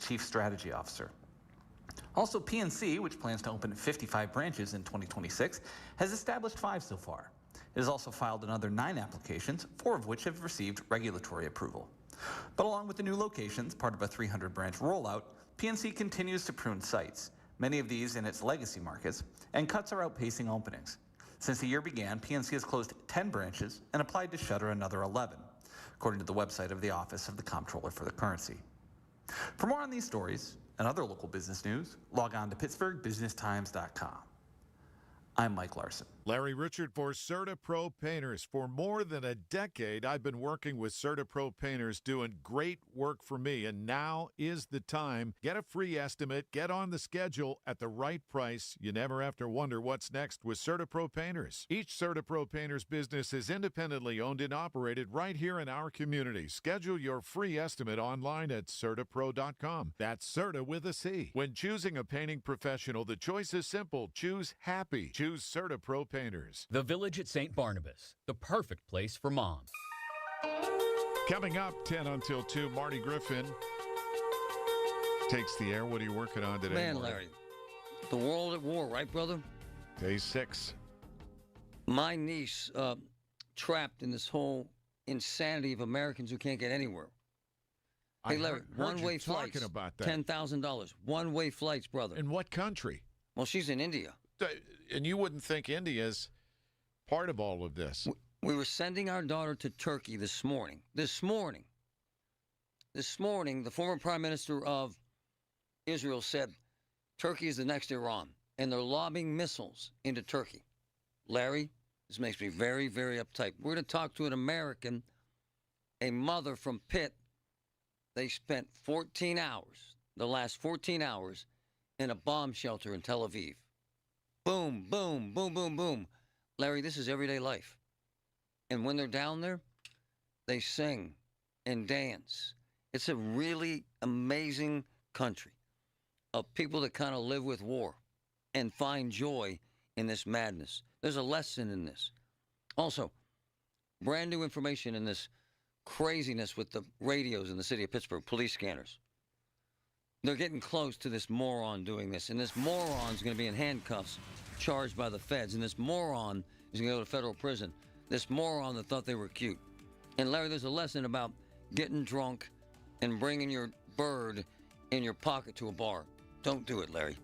Chief Strategy Officer. Also, PNC, which plans to open 55 branches in 2026, has established 5 so far. It has also filed another 9 applications, 4 of which have received regulatory approval. But along with the new locations, part of a 300-branch rollout, PNC continues to prune sites, many of these in its legacy markets, and cuts are outpacing openings. Since the year began, PNC has closed 10 branches and applied to shutter another 11, according to the website of the Office of the Comptroller for the Currency. For more on these stories and other local business news, log on to PittsburghBusinessTimes.com. I'm Mike Larson. Larry Richard for CertaPro Painters. For more than a decade, I've been working with CertaPro Painters doing great work for me, and now is the time. Get a free estimate, get on the schedule at the right price. You never have to wonder what's next with CertaPro Painters. Each CertaPro Painters business is independently owned and operated right here in our community. Schedule your free estimate online at CertaPro.com. That's Certa with a C. When choosing a painting professional, the choice is simple. Choose happy. Choose CertaPro Painters. The Village at St. Barnabas, the perfect place for moms. Coming up, 10 until 2, Marty Griffin takes the air. What are you working on today, Man, Marty? Larry, the world at war, right, brother? Day 6. My niece trapped in this whole insanity of Americans who can't get anywhere. Hey, Larry, one-way flights, about that. $10,000. One-way flights, brother. In what country? Well, she's in India. And you wouldn't think India's part of all of this. We were sending our daughter to Turkey this morning. This morning, the former prime minister of Israel said Turkey is the next Iran, and they're lobbing missiles into Turkey. Larry, this makes me very, very uptight. We're going to talk to an American, a mother from Pitt. They spent 14 hours, the last 14 hours, in a bomb shelter in Tel Aviv. Boom, boom, boom, boom, boom. Larry, this is everyday life. And when they're down there, they sing and dance. It's a really amazing country of people that kind of live with war and find joy in this madness. There's a lesson in this. Also, brand new information in this craziness with the radios in the city of Pittsburgh, police scanners. They're getting close to this moron doing this, and this moron's going to be in handcuffs, charged by the feds, and this moron is going to go to federal prison. This moron that thought they were cute. And Larry, there's a lesson about getting drunk and bringing your bird in your pocket to a bar. Don't do it, Larry.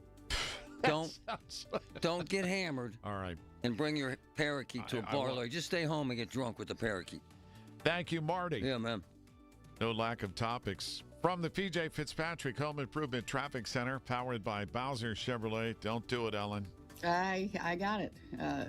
Don't get hammered. All right. And bring your parakeet to a bar, Larry. Just stay home and get drunk with the parakeet. Thank you, Marty. Yeah, man. No lack of topics. From the P.J. Fitzpatrick Home Improvement Traffic Center, powered by Bowser Chevrolet. Don't do it, Ellen. I got it.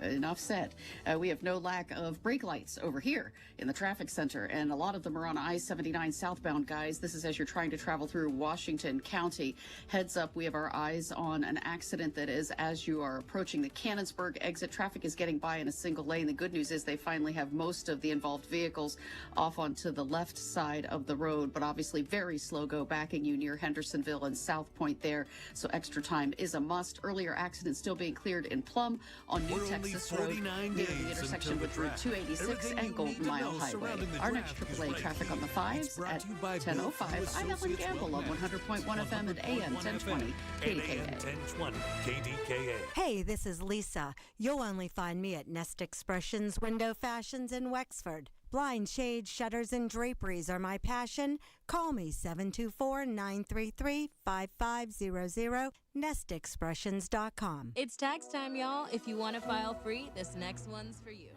Enough said. We have no lack of brake lights over here in the traffic center, and a lot of them are on I-79 southbound, guys. This is as you're trying to travel through Washington County. Heads up, we have our eyes on an accident that is as you are approaching the Cannonsburg exit. Traffic is getting by in a single lane. The good news is they finally have most of the involved vehicles off onto the left side of the road, but obviously very slow go backing you near Hendersonville and South Point there, so extra time is a must. Earlier accidents still being cleared in Plum on New Texas Road near the intersection with Route 286 and Golden Mile Highway. Our next AAA traffic on the 5s at 10:05. I'm Ellen Gamble on 100.1 FM and AM 1020 KDKA. 1020 KDKA. Hey, this is Lisa. You'll only find me at Nest Expressions Window Fashions in Wexford. Blind shades, shutters, and draperies are my passion. Call me 724-933-5500, nestexpressions.com. It's tax time, y'all. If you want to file free, this next one's for you.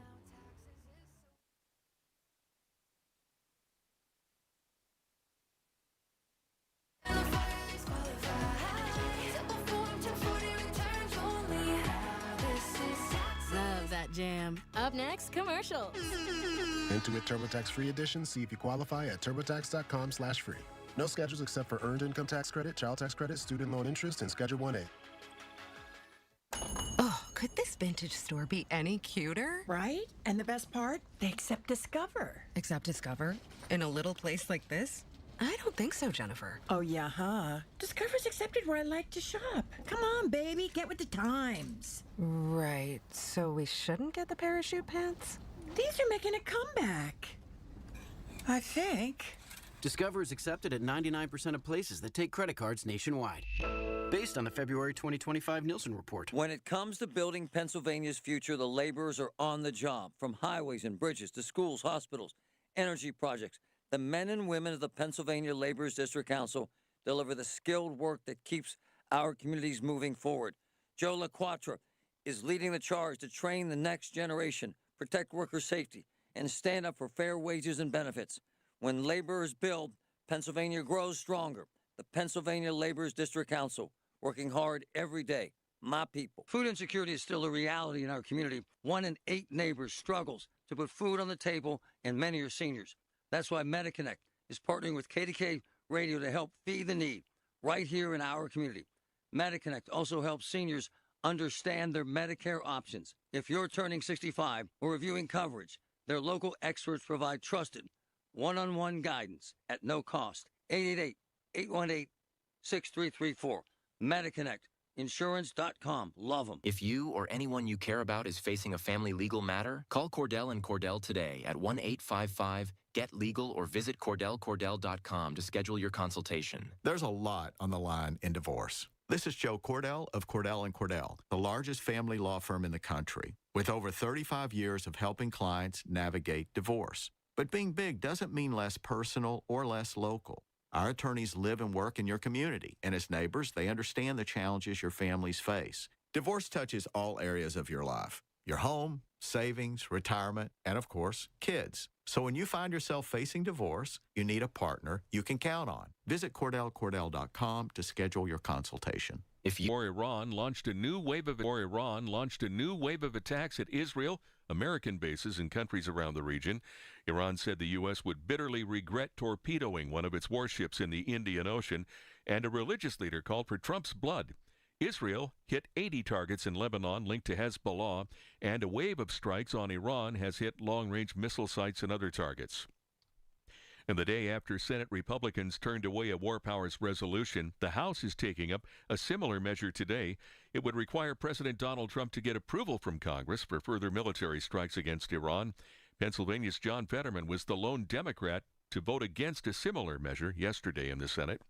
Love that jam. Up next, commercials. Intuit TurboTax Free Edition. See if you qualify at turbotax.com/free. No schedules except for earned income tax credit, child tax credit, student loan interest, and Schedule 1A. Oh, could this vintage store be any cuter? Right? And the best part? They accept Discover. Accept Discover? In a little place like this? I don't think so, Jennifer. Oh, yeah, huh? Discover's accepted where I like to shop. Come on, baby, get with the times. Right, so we shouldn't get the parachute pants? These are making a comeback. I think. Discover is accepted at 99% of places that take credit cards nationwide, based on the February 2025 Nielsen report. When it comes to building Pennsylvania's future, the laborers are on the job. From highways and bridges to schools, hospitals, energy projects, the men and women of the Pennsylvania Laborers District Council deliver the skilled work that keeps our communities moving forward. Joe LaQuatra is leading the charge to train the next generation, protect worker safety, and stand up for fair wages and benefits. When laborers build, Pennsylvania grows stronger. The Pennsylvania Laborers District Council, working hard every day. My people. Food insecurity is still a reality in our community. 1 in 8 neighbors struggles to put food on the table, and many are seniors. That's why MediConnect is partnering with KDKA Radio to help feed the need right here in our community. MediConnect also helps seniors understand their Medicare options. If you're turning 65 or reviewing coverage, their local experts provide trusted one-on-one guidance at no cost. 888-818-6334. MediConnect. Insurance.com. Love them. If you or anyone you care about is facing a family legal matter, call Cordell and Cordell today at 1-855-GET-LEGAL or visit CordellCordell.com to schedule your consultation. There's a lot on the line in divorce. This is Joe Cordell of Cordell & Cordell, the largest family law firm in the country, with over 35 years of helping clients navigate divorce. But being big doesn't mean less personal or less local. Our attorneys live and work in your community, and as neighbors, they understand the challenges your families face. Divorce touches all areas of your life: your home, savings, retirement, and of course, kids. So when you find yourself facing divorce, you need a partner you can count on. Visit CordellCordell.com to schedule your consultation. Iran launched a new wave of attacks at Israel, American bases, and countries around the region. Iran said the U.S. would bitterly regret torpedoing one of its warships in the Indian Ocean, and a religious leader called for Trump's blood. Israel hit 80 targets in Lebanon linked to Hezbollah, and a wave of strikes on Iran has hit long-range missile sites and other targets. And the day after Senate Republicans turned away a War Powers resolution, the House is taking up a similar measure today. It would require President Donald Trump to get approval from Congress for further military strikes against Iran. Pennsylvania's John Fetterman was the lone Democrat to vote against a similar measure yesterday in the Senate.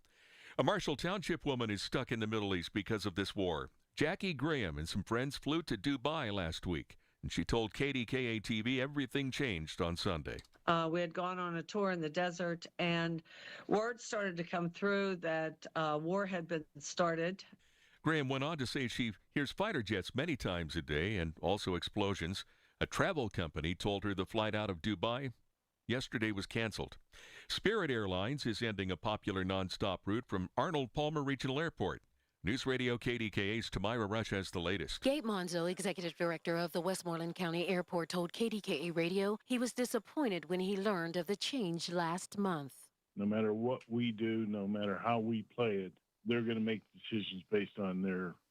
A Marshall Township woman is stuck in the Middle East because of this war. Jackie Graham and some friends flew to Dubai last week, and she told KDKA TV everything changed on Sunday. We had gone on a tour in the desert, and word started to come through that war had been started. Graham went on to say she hears fighter jets many times a day and also explosions. A travel company told her the flight out of Dubai yesterday was canceled. Spirit Airlines is ending a popular nonstop route from Arnold Palmer Regional Airport. News Radio KDKA's Tamira Rush has the latest. Gabe Monzo, executive director of the Westmoreland County Airport, told KDKA Radio he was disappointed when he learned of the change last month. No matter what we do, no matter how we play it, they're going to make decisions based on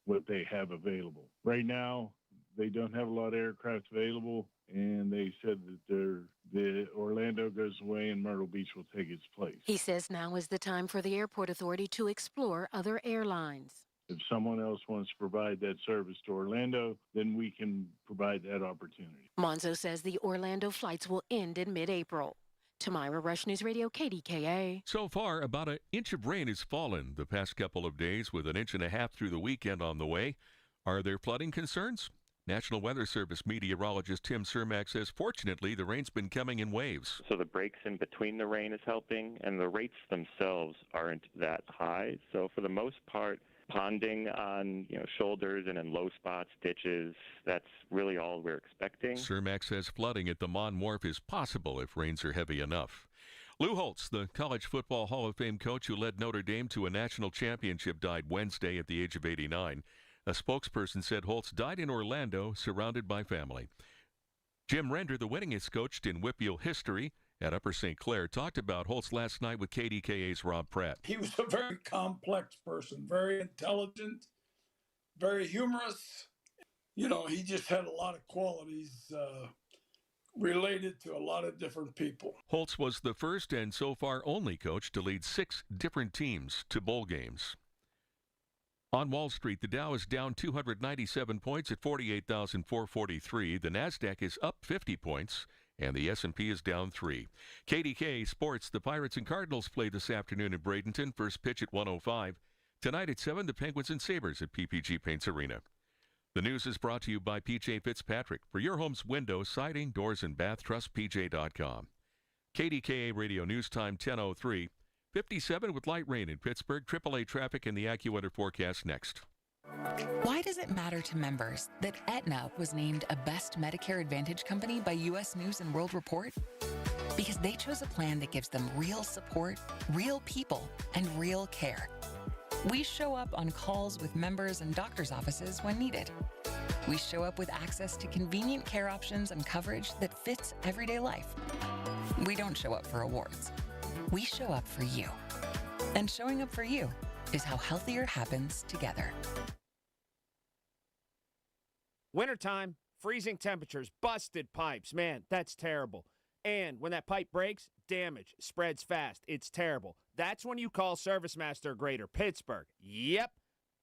what they have available. Right now, they don't have a lot of aircraft available, and they said that the Orlando goes away and Myrtle Beach will take its place. He says now is the time for the airport authority to explore other airlines. If someone else wants to provide that service to Orlando, then we can provide that opportunity. Monzo says the Orlando flights will end in mid-April. Tamira Rush, News Radio KDKA. So far, about an inch of rain has fallen the past couple of days, with an inch and a half through the weekend on the way. Are there flooding concerns? National Weather Service meteorologist Tim Cermak says, fortunately, the rain's been coming in waves. So the breaks in between the rain is helping, and the rates themselves aren't that high. So for the most part, ponding on shoulders and in low spots, ditches, that's really all we're expecting. Cermak says flooding at the Mon Wharf is possible if rains are heavy enough. Lou Holtz, the College Football Hall of Fame coach who led Notre Dame to a national championship, died Wednesday at the age of 89. A spokesperson said Holtz died in Orlando, surrounded by family. Jim Render, the winningest coach in Whitfield history at Upper St. Clair, talked about Holtz last night with KDKA's Rob Pratt. He was a very complex person, very intelligent, very humorous. He just had a lot of qualities related to a lot of different people. Holtz was the first and so far only coach to lead 6 different teams to bowl games. On Wall Street, the Dow is down 297 points at 48,443. The Nasdaq is up 50 points and the S&P is down 3. KDKA Sports, the Pirates and Cardinals play this afternoon in Bradenton. First pitch at 1:05. Tonight at 7, the Penguins and Sabres at PPG Paints Arena. The news is brought to you by PJ Fitzpatrick. For your home's windows, siding, doors, and bath, trust PJ.com. KDKA Radio News Time 10:03. 57 with light rain in Pittsburgh. AAA traffic and the AccuWeather forecast next. Why does it matter to members that Aetna was named a Best Medicare Advantage company by U.S. News & World Report? Because they chose a plan that gives them real support, real people, and real care. We show up on calls with members and doctors' offices when needed. We show up with access to convenient care options and coverage that fits everyday life. We don't show up for awards. We show up for you. And showing up for you is how healthier happens together. Wintertime, freezing temperatures, busted pipes. Man, that's terrible. And when that pipe breaks, damage spreads fast. It's terrible. That's when you call Service Master Greater Pittsburgh. Yep.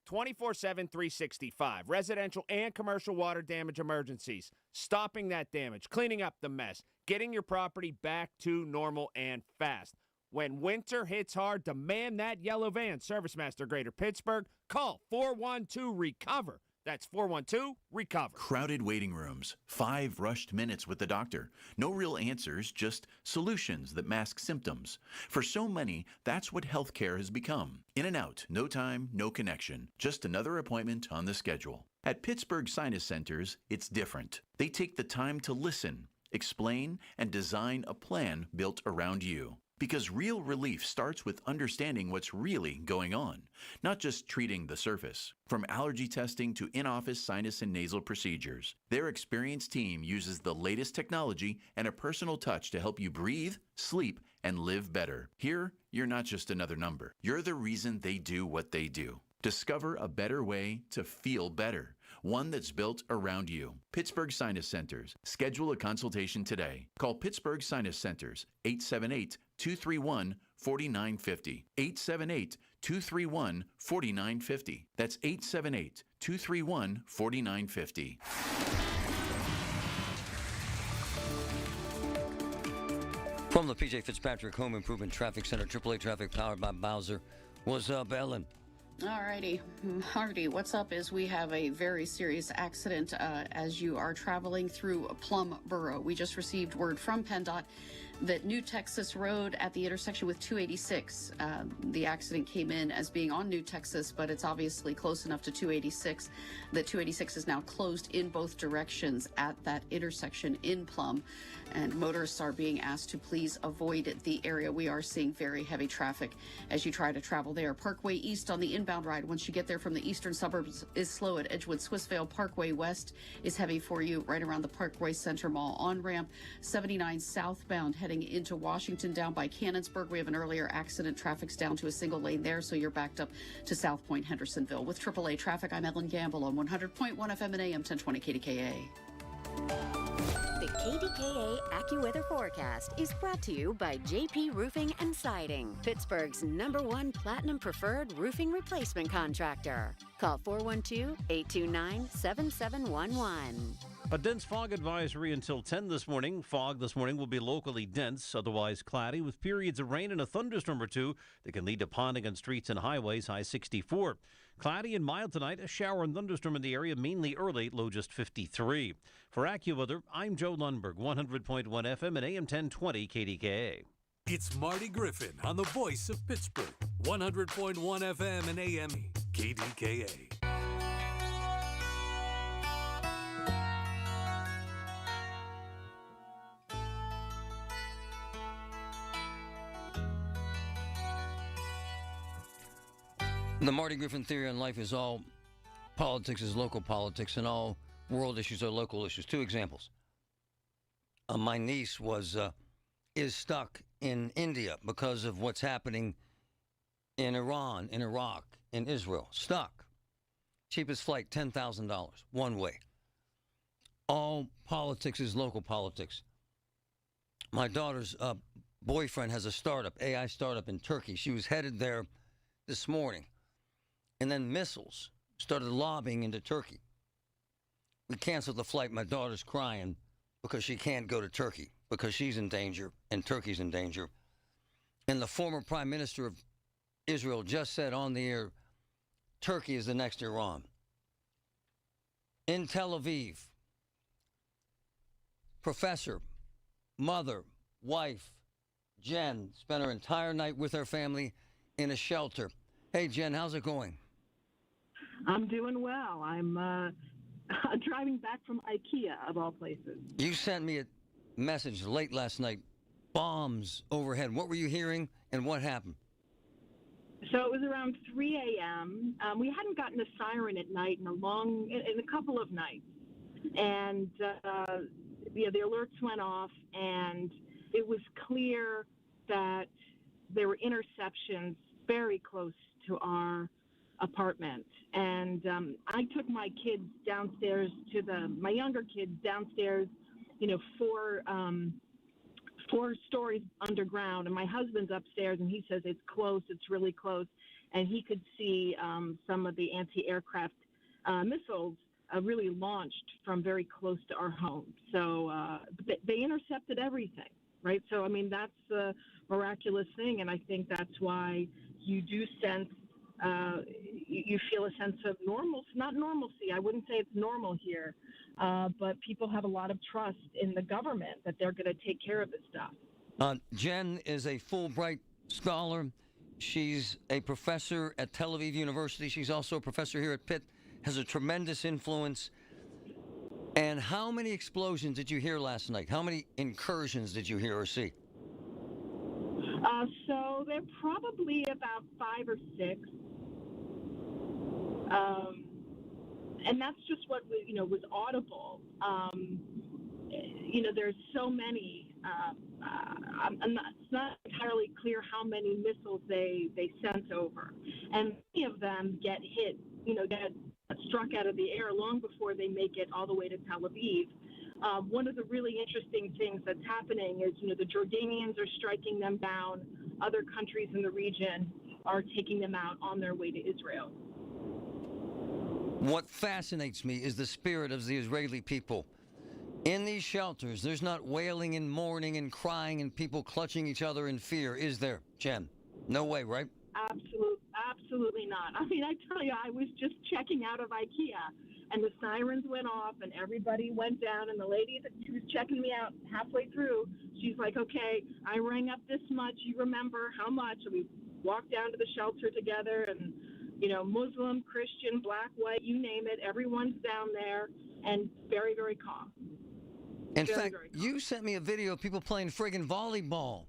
24/7, 365. Residential and commercial water damage emergencies. Stopping that damage, cleaning up the mess, getting your property back to normal and fast. When winter hits hard, demand that yellow van. Service Master Greater Pittsburgh. Call 412-RECOVER. That's 412-RECOVER. Crowded waiting rooms, 5 rushed minutes with the doctor. No real answers, just solutions that mask symptoms. For so many, that's what healthcare has become. In and out, no time, no connection. Just another appointment on the schedule. At Pittsburgh Sinus Centers, it's different. They take the time to listen, explain, and design a plan built around you. Because real relief starts with understanding what's really going on, not just treating the surface. From allergy testing to in-office sinus and nasal procedures, their experienced team uses the latest technology and a personal touch to help you breathe, sleep, and live better. Here, you're not just another number. You're the reason they do what they do. Discover a better way to feel better. One that's built around you. Pittsburgh Sinus Centers. Schedule a consultation today. Call Pittsburgh Sinus Centers, 878-231-4950. 878-231-4950. That's 878-231-4950. From the PJ Fitzpatrick Home Improvement Traffic Center, AAA traffic powered by Bowser. What's up, Ellen? Alrighty, Marty, what's up is we have a very serious accident as you are traveling through Plum Borough. We just received word from PennDOT that New Texas Road at the intersection with 286, the accident came in as being on New Texas, but it's obviously close enough to 286 that 286 is now closed in both directions at that intersection in Plum. And motorists are being asked to please avoid the area. We are seeing very heavy traffic as you try to travel there. Parkway East on the inbound ride, once you get there from the eastern suburbs, is slow at Edgewood. Swissvale Parkway West is heavy for you right around the Parkway Center Mall. On-ramp 79 southbound heading into Washington down by Cannonsburg. We have an earlier accident. Traffic's down to a single lane there, so you're backed up to South Point, Hendersonville. With AAA traffic, I'm Ellen Gamble on 100.1 FM and AM 1020 KDKA. The KDKA AccuWeather forecast is brought to you by JP Roofing and Siding, Pittsburgh's #1 Platinum Preferred Roofing Replacement Contractor. Call 412-829-7711. A dense fog advisory until 10 this morning. Fog this morning will be locally dense, otherwise cloudy, with periods of rain and a thunderstorm or two that can lead to ponding on streets and highways, high 64. Cloudy and mild tonight, a shower and thunderstorm in the area, mainly early, low just 53. For AccuWeather, I'm Joe Lundberg, 100.1 FM and AM 1020 KDKA. It's Marty Griffin on the voice of Pittsburgh, 100.1 FM and AM KDKA. The Marty Griffin theory on life is all politics is local politics and all world issues are local issues. 2 examples. My niece is stuck in India because of what's happening in Iran, in Iraq, in Israel. Stuck. Cheapest flight, $10,000, one way. All politics is local politics. My daughter's boyfriend has a startup, AI startup in Turkey. She was headed there this morning. And then missiles started lobbing into Turkey. We canceled the flight. My daughter's crying because she can't go to Turkey. because she's in danger and Turkey's in danger. And the former prime minister of Israel just said on the air, Turkey is the next Iran. In Tel Aviv, professor, mother, wife, Jen, spent her entire night with her family in a shelter. Hey, Jen, how's it going? I'm doing well. I'm driving back from IKEA, of all places. You sent me a message late last night. Bombs overhead. What were you hearing and what happened? So it was around 3 a.m. We hadn't gotten a siren at night in a couple of nights. And the alerts went off, and it was clear that there were interceptions very close to our apartment. And I took my kids downstairs my younger kids downstairs, four stories underground, and my husband's upstairs, and he says it's close, it's really close, and he could see some of the anti-aircraft missiles really launched from very close to our home. So they intercepted everything, right? So, I mean, that's a miraculous thing, and I think that's why you do sense, you feel a sense of not normalcy. I wouldn't say it's normal here, but people have a lot of trust in the government that they're going to take care of this stuff. Jen is a Fulbright scholar. She's a professor at Tel Aviv University. She's also a professor here at Pitt, has a tremendous influence. And how many explosions did you hear last night? How many incursions did you hear or see? So they're probably about 5 or 6. And that's just what was audible. There's so many. It's not entirely clear how many missiles they sent over, and many of them get hit. Get struck out of the air long before they make it all the way to Tel Aviv. One of the really interesting things that's happening is, the Jordanians are striking them down. Other countries in the region are taking them out on their way to Israel. What fascinates me is the spirit of the Israeli people. In these shelters, there's not wailing and mourning and crying and people clutching each other in fear, is there, Jen? No way, right? Absolutely not. I mean, I tell you, I was just checking out of IKEA, and the sirens went off, and everybody went down, and the lady that she was checking me out halfway through, she's like, okay, I rang up this much, you remember how much? And we walked down to the shelter together, and Muslim, Christian, black, white, you name it, everyone's down there, and very, very calm. In fact, you sent me a video of people playing friggin' volleyball.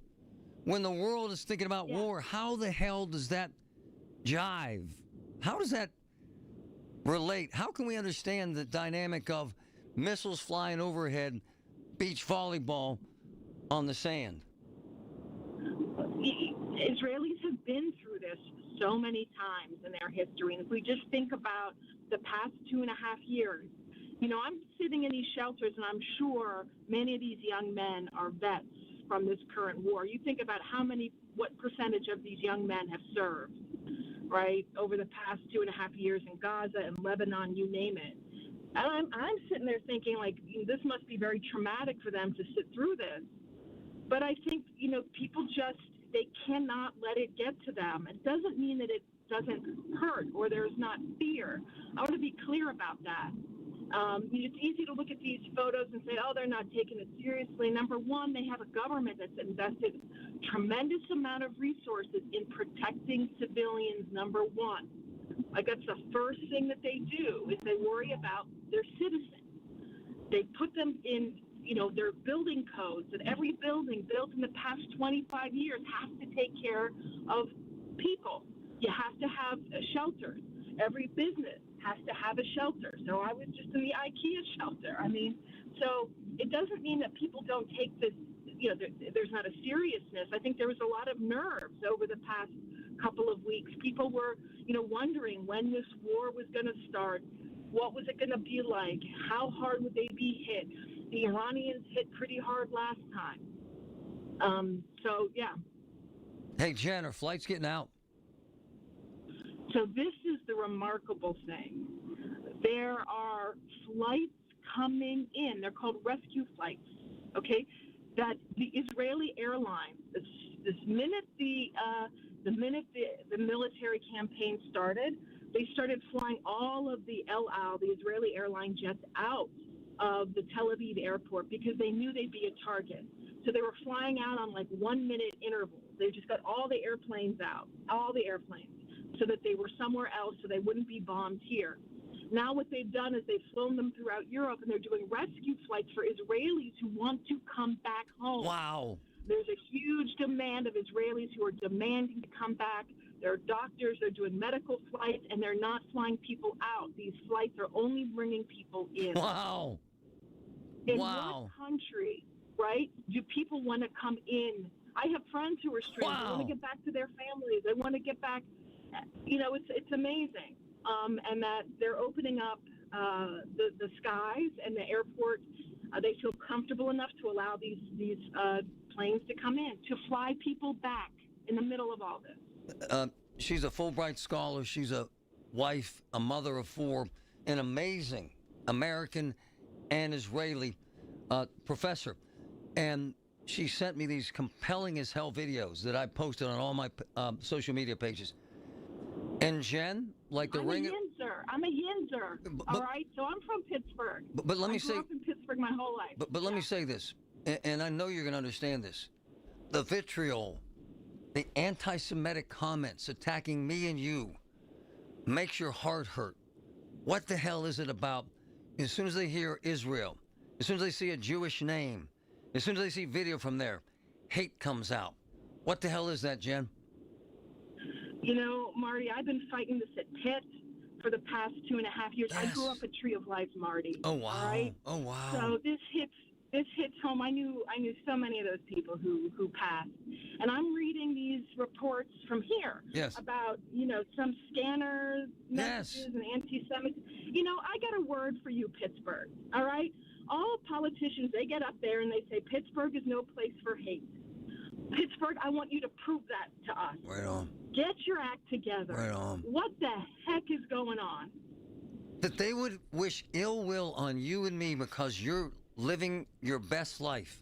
When the world is thinking about war, how the hell does that jive? How does that relate? How can we understand the dynamic of missiles flying overhead, beach volleyball on the sand? Israelis have been through this so many times in their history. And if we just think about the past 2.5 years, I'm sitting in these shelters, and I'm sure many of these young men are vets from this current war. You think about what percentage of these young men have served, right, over the past 2.5 years in Gaza and Lebanon, you name it. And I'm sitting there thinking, like, this must be very traumatic for them to sit through this. But I think, people they cannot let it get to them. It doesn't mean that it doesn't hurt or there's not fear. I want to be clear about that. It's easy to look at these photos and say, oh, they're not taking it seriously. Number one, they have a government that's invested a tremendous amount of resources in protecting civilians, number one. Like, that's the first thing that they do, is they worry about their citizens. They put them in, their building codes, and every building built in the past 25 years has to take care of people. You have to have shelters. Every business has to have a shelter. So I was just in the IKEA shelter. I mean, so it doesn't mean that people don't take this, there's not a seriousness. I think there was a lot of nerves over the past couple of weeks. People were, wondering when this war was going to start. What was it going to be like? How hard would they be hit? The Iranians hit pretty hard last time. So, yeah. Hey, Jen, are flights getting out? So this is the remarkable thing. There are flights coming in. They're called rescue flights, okay? that the Israeli airlines, this minute the military campaign started, they started flying all of the El Al, the Israeli airline jets, out of the Tel Aviv airport because they knew they'd be a target. So they were flying out on like 1 minute intervals. They just got all the airplanes out, all the airplanes, so that they were somewhere else so they wouldn't be bombed here. Now what they've done is they've flown them throughout Europe, and they're doing rescue flights for Israelis who want to come back home. Wow. There's a huge demand of Israelis who are demanding to come back. There are doctors, they're doing medical flights, and they're not flying people out. These flights are only bringing people in. Wow. In what country, right, do people want to come in? I have friends who are stranded. They want to get back to their families. They want to get back. You know, it's amazing. And that they're opening up the skies and the airport. They feel comfortable enough to allow these planes to come in, to fly people back in the middle of all this. She's a Fulbright scholar. She's a wife, a mother of 4, an amazing American and Israeli professor. And she sent me these compelling as hell videos that I posted on all my social media pages. And Jen, like the ring. I'm a Yinzer. All right, so I'm from Pittsburgh. But let me say. I grew up in Pittsburgh my whole life. But let me say this, and I know you're going to understand this. The vitriol, the anti-Semitic comments attacking me and you, makes your heart hurt. What the hell is it about? As soon as they hear Israel, as soon as they see a Jewish name, as soon as they see video from there, hate comes out. What the hell is that, Jen? You know, Marty, I've been fighting this at Pitt for the past 2.5 years. Yes. I grew up at Tree of Life, Marty. Oh wow! All right? Oh wow! So this hits home. I knew so many of those people who passed, and I'm reading these reports from here about some scanner messages and anti-Semitism. You know, I got a word for you, Pittsburgh. All right, all politicians, they get up there and they say Pittsburgh is no place for hate. Pittsburgh, I want you to prove that to us. Right on. Get your act together. Right on. What the heck is going on? That they would wish ill will on you and me because you're living your best life.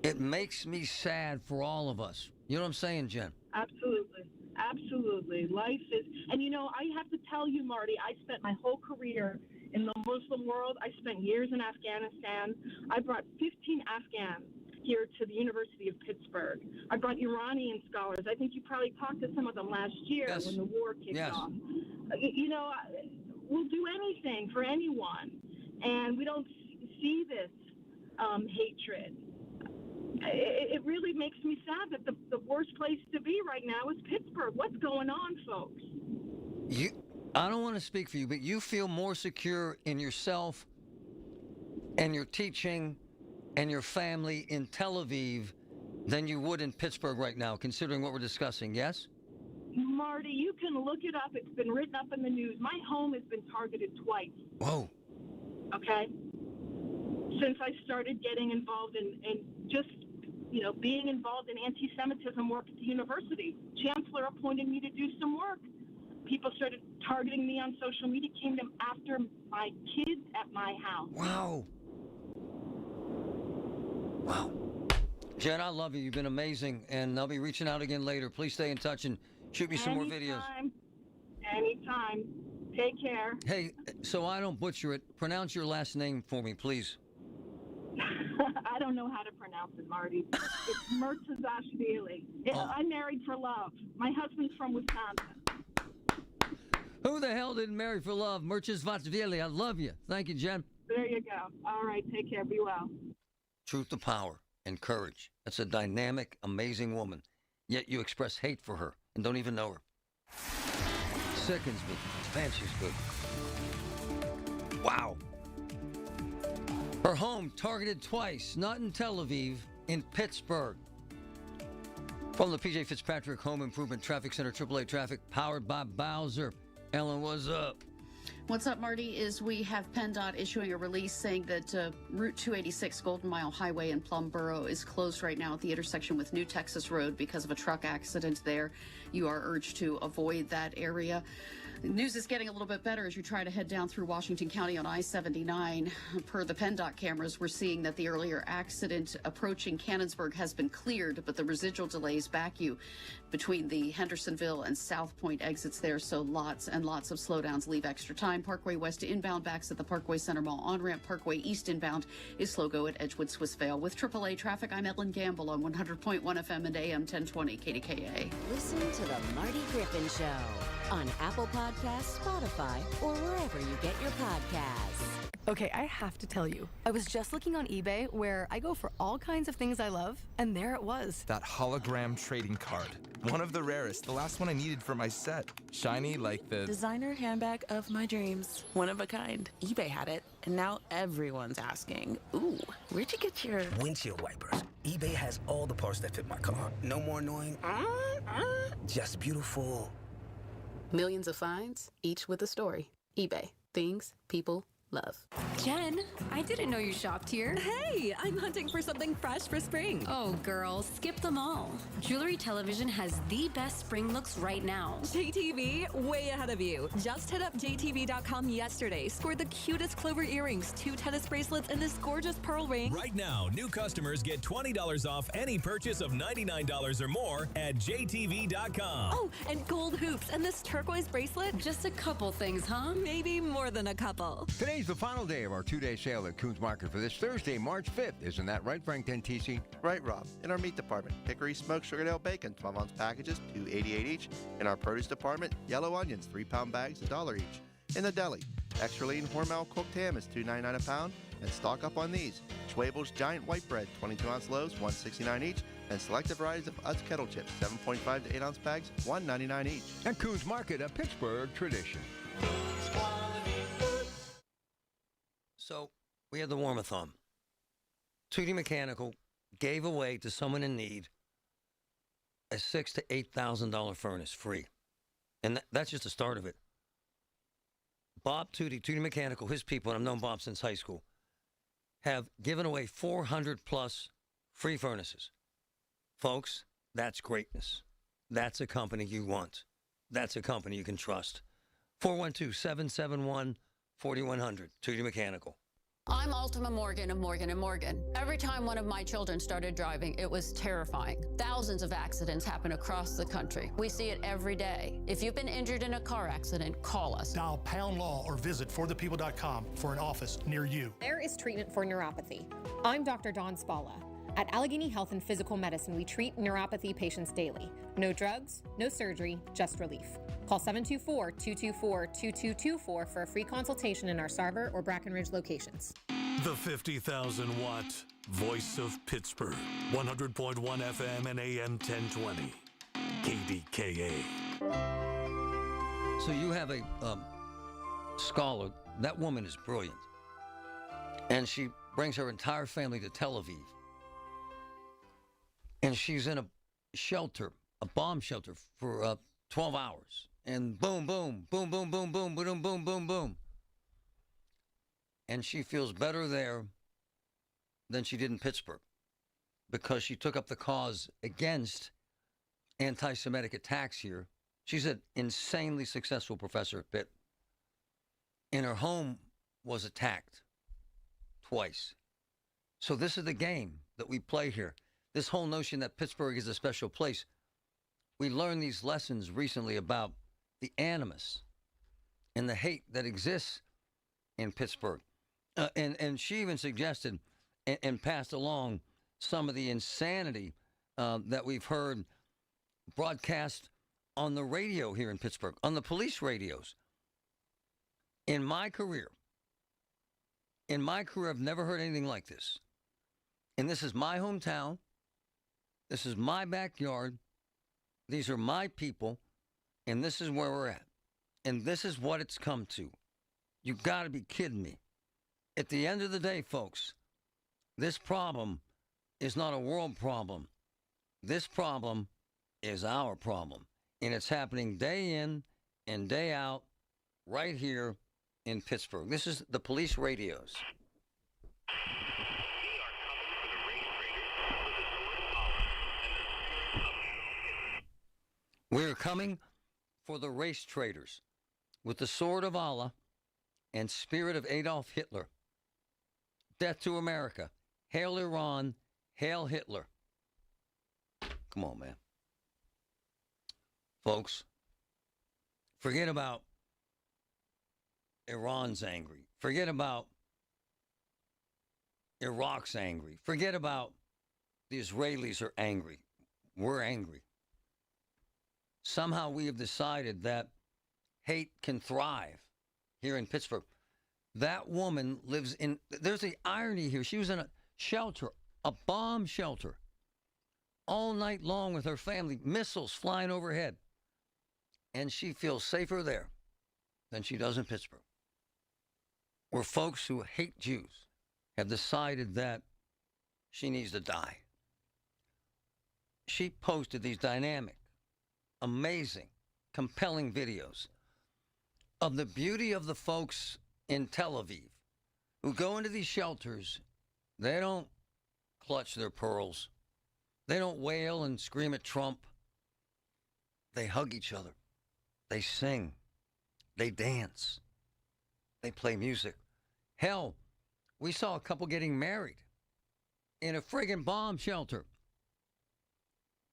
It makes me sad for all of us. You know what I'm saying, Jen? Absolutely. Absolutely. Life is, and I have to tell you, Marty, I spent my whole career in the Muslim world. I spent years in Afghanistan. I brought 15 Afghans here to the University of Pittsburgh. I brought Iranian scholars. I think you probably talked to some of them last year when the war kicked off. We'll do anything for anyone, and we don't see this hatred. It really makes me sad that the worst place to be right now is Pittsburgh. What's going on, folks? I don't want to speak for you, but you feel more secure in yourself and your teaching and your family in Tel Aviv than you would in Pittsburgh right now, considering what we're discussing, yes? Marty, you can look it up. It's been written up in the news. My home has been targeted twice. Whoa. Okay? Since I started getting involved in just, being involved in anti-Semitism work at the university. Chancellor appointed me to do some work. People started targeting me on social media, came after my kids at my house. Wow. Wow. Jen, I love you. You've been amazing, and I'll be reaching out again later. Please stay in touch and shoot me some more videos. Anytime. Take care. Hey, so I don't butcher it, pronounce your last name for me, please. I don't know how to pronounce it, Marty. It's Mertzazashvili. I'm married for love. My husband's from Wisconsin. Who the hell didn't marry for love? Mertzazashvili. I love you. Thank you, Jen. There you go. All right. Take care. Be well. Truth to power and courage. That's a dynamic, amazing woman. Yet you express hate for her and don't even know her. Sickens me. Man, she's good. Wow. Her home targeted twice, not in Tel Aviv, in Pittsburgh. From the PJ Fitzpatrick Home Improvement Traffic Center, AAA Traffic, powered by Bowser. Ellen, what's up? What's up, Marty, is we have PennDOT issuing a release saying that Route 286 Golden Mile Highway in Plum Borough is closed right now at the intersection with New Texas Road because of a truck accident there. You are urged to avoid that area. News is getting a little bit better as you try to head down through Washington County on I-79. Per the PennDOT cameras, we're seeing that the earlier accident approaching Cannonsburg has been cleared, but the residual delays back you between the Hendersonville and South Point exits there, so lots and lots of slowdowns leave extra time. Parkway West inbound backs at the Parkway Center Mall on-ramp. Parkway East inbound is slow go at Edgewood Swissvale. With AAA traffic, I'm Edlyn Gamble on 100.1 FM and AM 1020 KDKA. Listen to the Marty Griffin Show on Apple Podcasts, Spotify, or wherever you get your podcasts. Okay, I have to tell you, I was just looking on eBay where I go for all kinds of things I love, and there it was. That hologram trading card. One of the rarest, the last one I needed for my set. Shiny like the designer handbag of my dreams. One of a kind. eBay had it, and now everyone's asking, ooh, where'd you get your windshield wipers? eBay has all the parts that fit my car. No more annoying, just beautiful. Millions of finds, each with a story. eBay. Things people love. Jen, I didn't know you shopped here. Hey, I'm hunting for something fresh for spring. Oh, girl, skip them all. Jewelry Television has the best spring looks right now. JTV, way ahead of you. Just hit up JTV.com yesterday, scored the cutest clover earrings, 2 tennis bracelets, and this gorgeous pearl ring. Right now, new customers get $20 off any purchase of $99 or more at JTV.com. Oh, and gold hoops and this turquoise bracelet. Just a couple things, huh? Maybe more than a couple. Today's the final day of our 2-day sale at Coons Market for this Thursday, March 5th. Isn't that right, Frank Dentisi? Right, Rob. In our meat department, hickory smoked Sugardale bacon, 12-ounce packages, $2.88 each. In our produce department, yellow onions, 3-pound bags, $1 each. In the deli, extra lean Hormel cooked ham is $2.99 a pound. And stock up on these. Schwabel's giant white bread, 22-ounce loaves, $1.69 each. And selected varieties of Utz kettle chips, 7.5 to 8-ounce bags, $1.99 each. At Coons Market, a Pittsburgh tradition. So we had the warm-a-thon. 2D Mechanical gave away to someone in need a $6,000 to $8,000 furnace free. And that's just the start of it. Bob 2D Mechanical, his people, and I've known Bob since high school, have given away 400 plus free furnaces. Folks, that's greatness. That's a company you want. That's a company you can trust. 412-771-4100, 2D Mechanical. I'm Ultima Morgan of Morgan & Morgan. Every time one of my children started driving, it was terrifying. Thousands of accidents happen across the country. We see it every day. If you've been injured in a car accident, call us. Dial pound law or visit forthepeople.com for an office near you. There is treatment for neuropathy. I'm Dr. Dawn Spalla. At Allegheny Health and Physical Medicine, we treat neuropathy patients daily. No drugs, no surgery, just relief. Call 724-224-2224 for a free consultation in our Sarver or Brackenridge locations. The 50,000-watt voice of Pittsburgh, 100.1 FM and AM 1020, KDKA. So you have a scholar. That woman is brilliant. And she brings her entire family to Tel Aviv. And she's in a shelter, a bomb shelter, for 12 hours. And boom, boom, boom, boom, boom, boom, boom, boom, boom, boom. And she feels better there than she did in Pittsburgh because she took up the cause against anti-Semitic attacks here. She's an insanely successful professor at Pitt. And her home was attacked twice. So this is the game that we play here. This whole notion that Pittsburgh is a special place. We learned these lessons recently about the animus and the hate that exists in Pittsburgh. And she even suggested and passed along some of the insanity that we've heard broadcast on the radio here in Pittsburgh, on the police radios. In my career, I've never heard anything like this. And this is my hometown. This is my backyard. These are my people. And this is where we're at. And this is what it's come to. You got to be kidding me. At the end of the day, folks, this problem is not a world problem. This problem is our problem. And it's happening day in and day out right here in Pittsburgh. This is the police radios. We're coming for the race traders. with the sword of Allah and spirit of Adolf Hitler. Death to America. Hail Iran. Hail Hitler. Come on, man. Folks, forget about Iran's angry. Forget about Iraq's angry. Forget about the Israelis are angry. We're angry. Somehow we have decided that hate can thrive here in Pittsburgh. That woman lives in, there's the irony here. She was in a shelter, a bomb shelter, all night long with her family, missiles flying overhead. And she feels safer there than she does in Pittsburgh, where folks who hate Jews have decided that she needs to die. She posted these dynamic, amazing, compelling videos of the beauty of the folks in Tel Aviv who go into these shelters. They don't clutch their pearls. They don't wail and scream at Trump. They hug each other. They sing. They dance. They play music. Hell, we saw a couple getting married in a friggin' bomb shelter.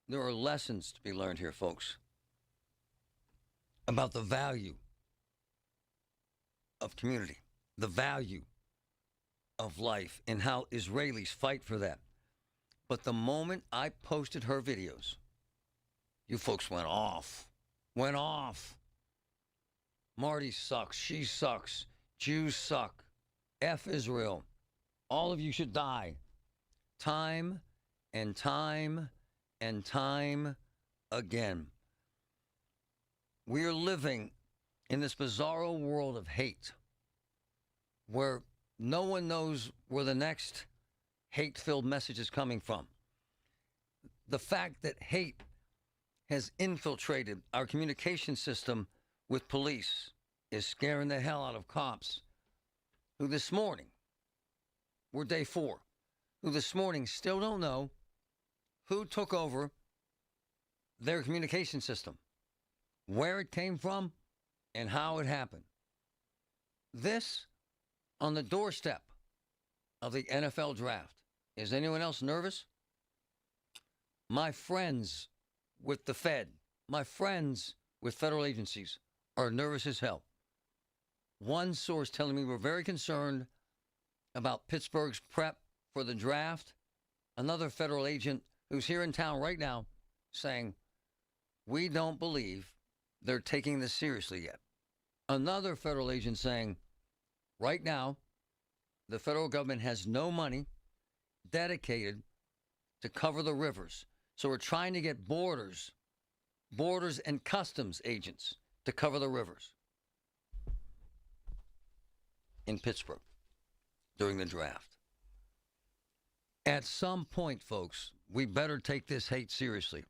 There are lessons to be learned here, folks, about the value of community, the value of life, and how Israelis fight for that. But the moment I posted her videos, you folks went off. Marty sucks. She sucks. Jews suck. F Israel. All of you should die. Time and time and time again. We are living in this bizarro world of hate where no one knows where the next hate-filled message is coming from. The fact that hate has infiltrated our communication system with police is scaring the hell out of cops who this morning, we're day 4, who this morning still don't know who took over their communication system, where it came from, and how it happened. This on the doorstep of the NFL draft. Is anyone else nervous? My friends with the Fed, my friends with federal agencies are nervous as hell. One source telling me we're very concerned about Pittsburgh's prep for the draft. Another federal agent who's here in town right now saying, we don't believe they're taking this seriously yet. Another federal agent saying, right now, the federal government has no money dedicated to cover the rivers. So we're trying to get borders and customs agents to cover the rivers in Pittsburgh during the draft. At some point, folks, we better take this hate seriously,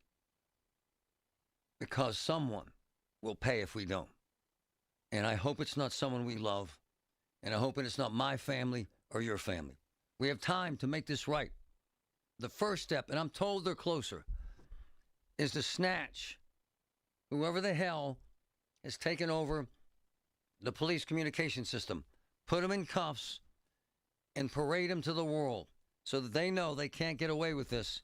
because someone will pay if we don't. And I hope it's not someone we love, and I hope it's not my family or your family. We have time to make this right. The first step, and I'm told they're closer, is to snatch whoever the hell has taken over the police communication system, put them in cuffs, and parade them to the world so that they know they can't get away with this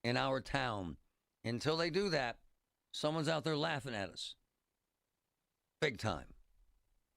in our town. Until they do that, someone's out there laughing at us. Big time.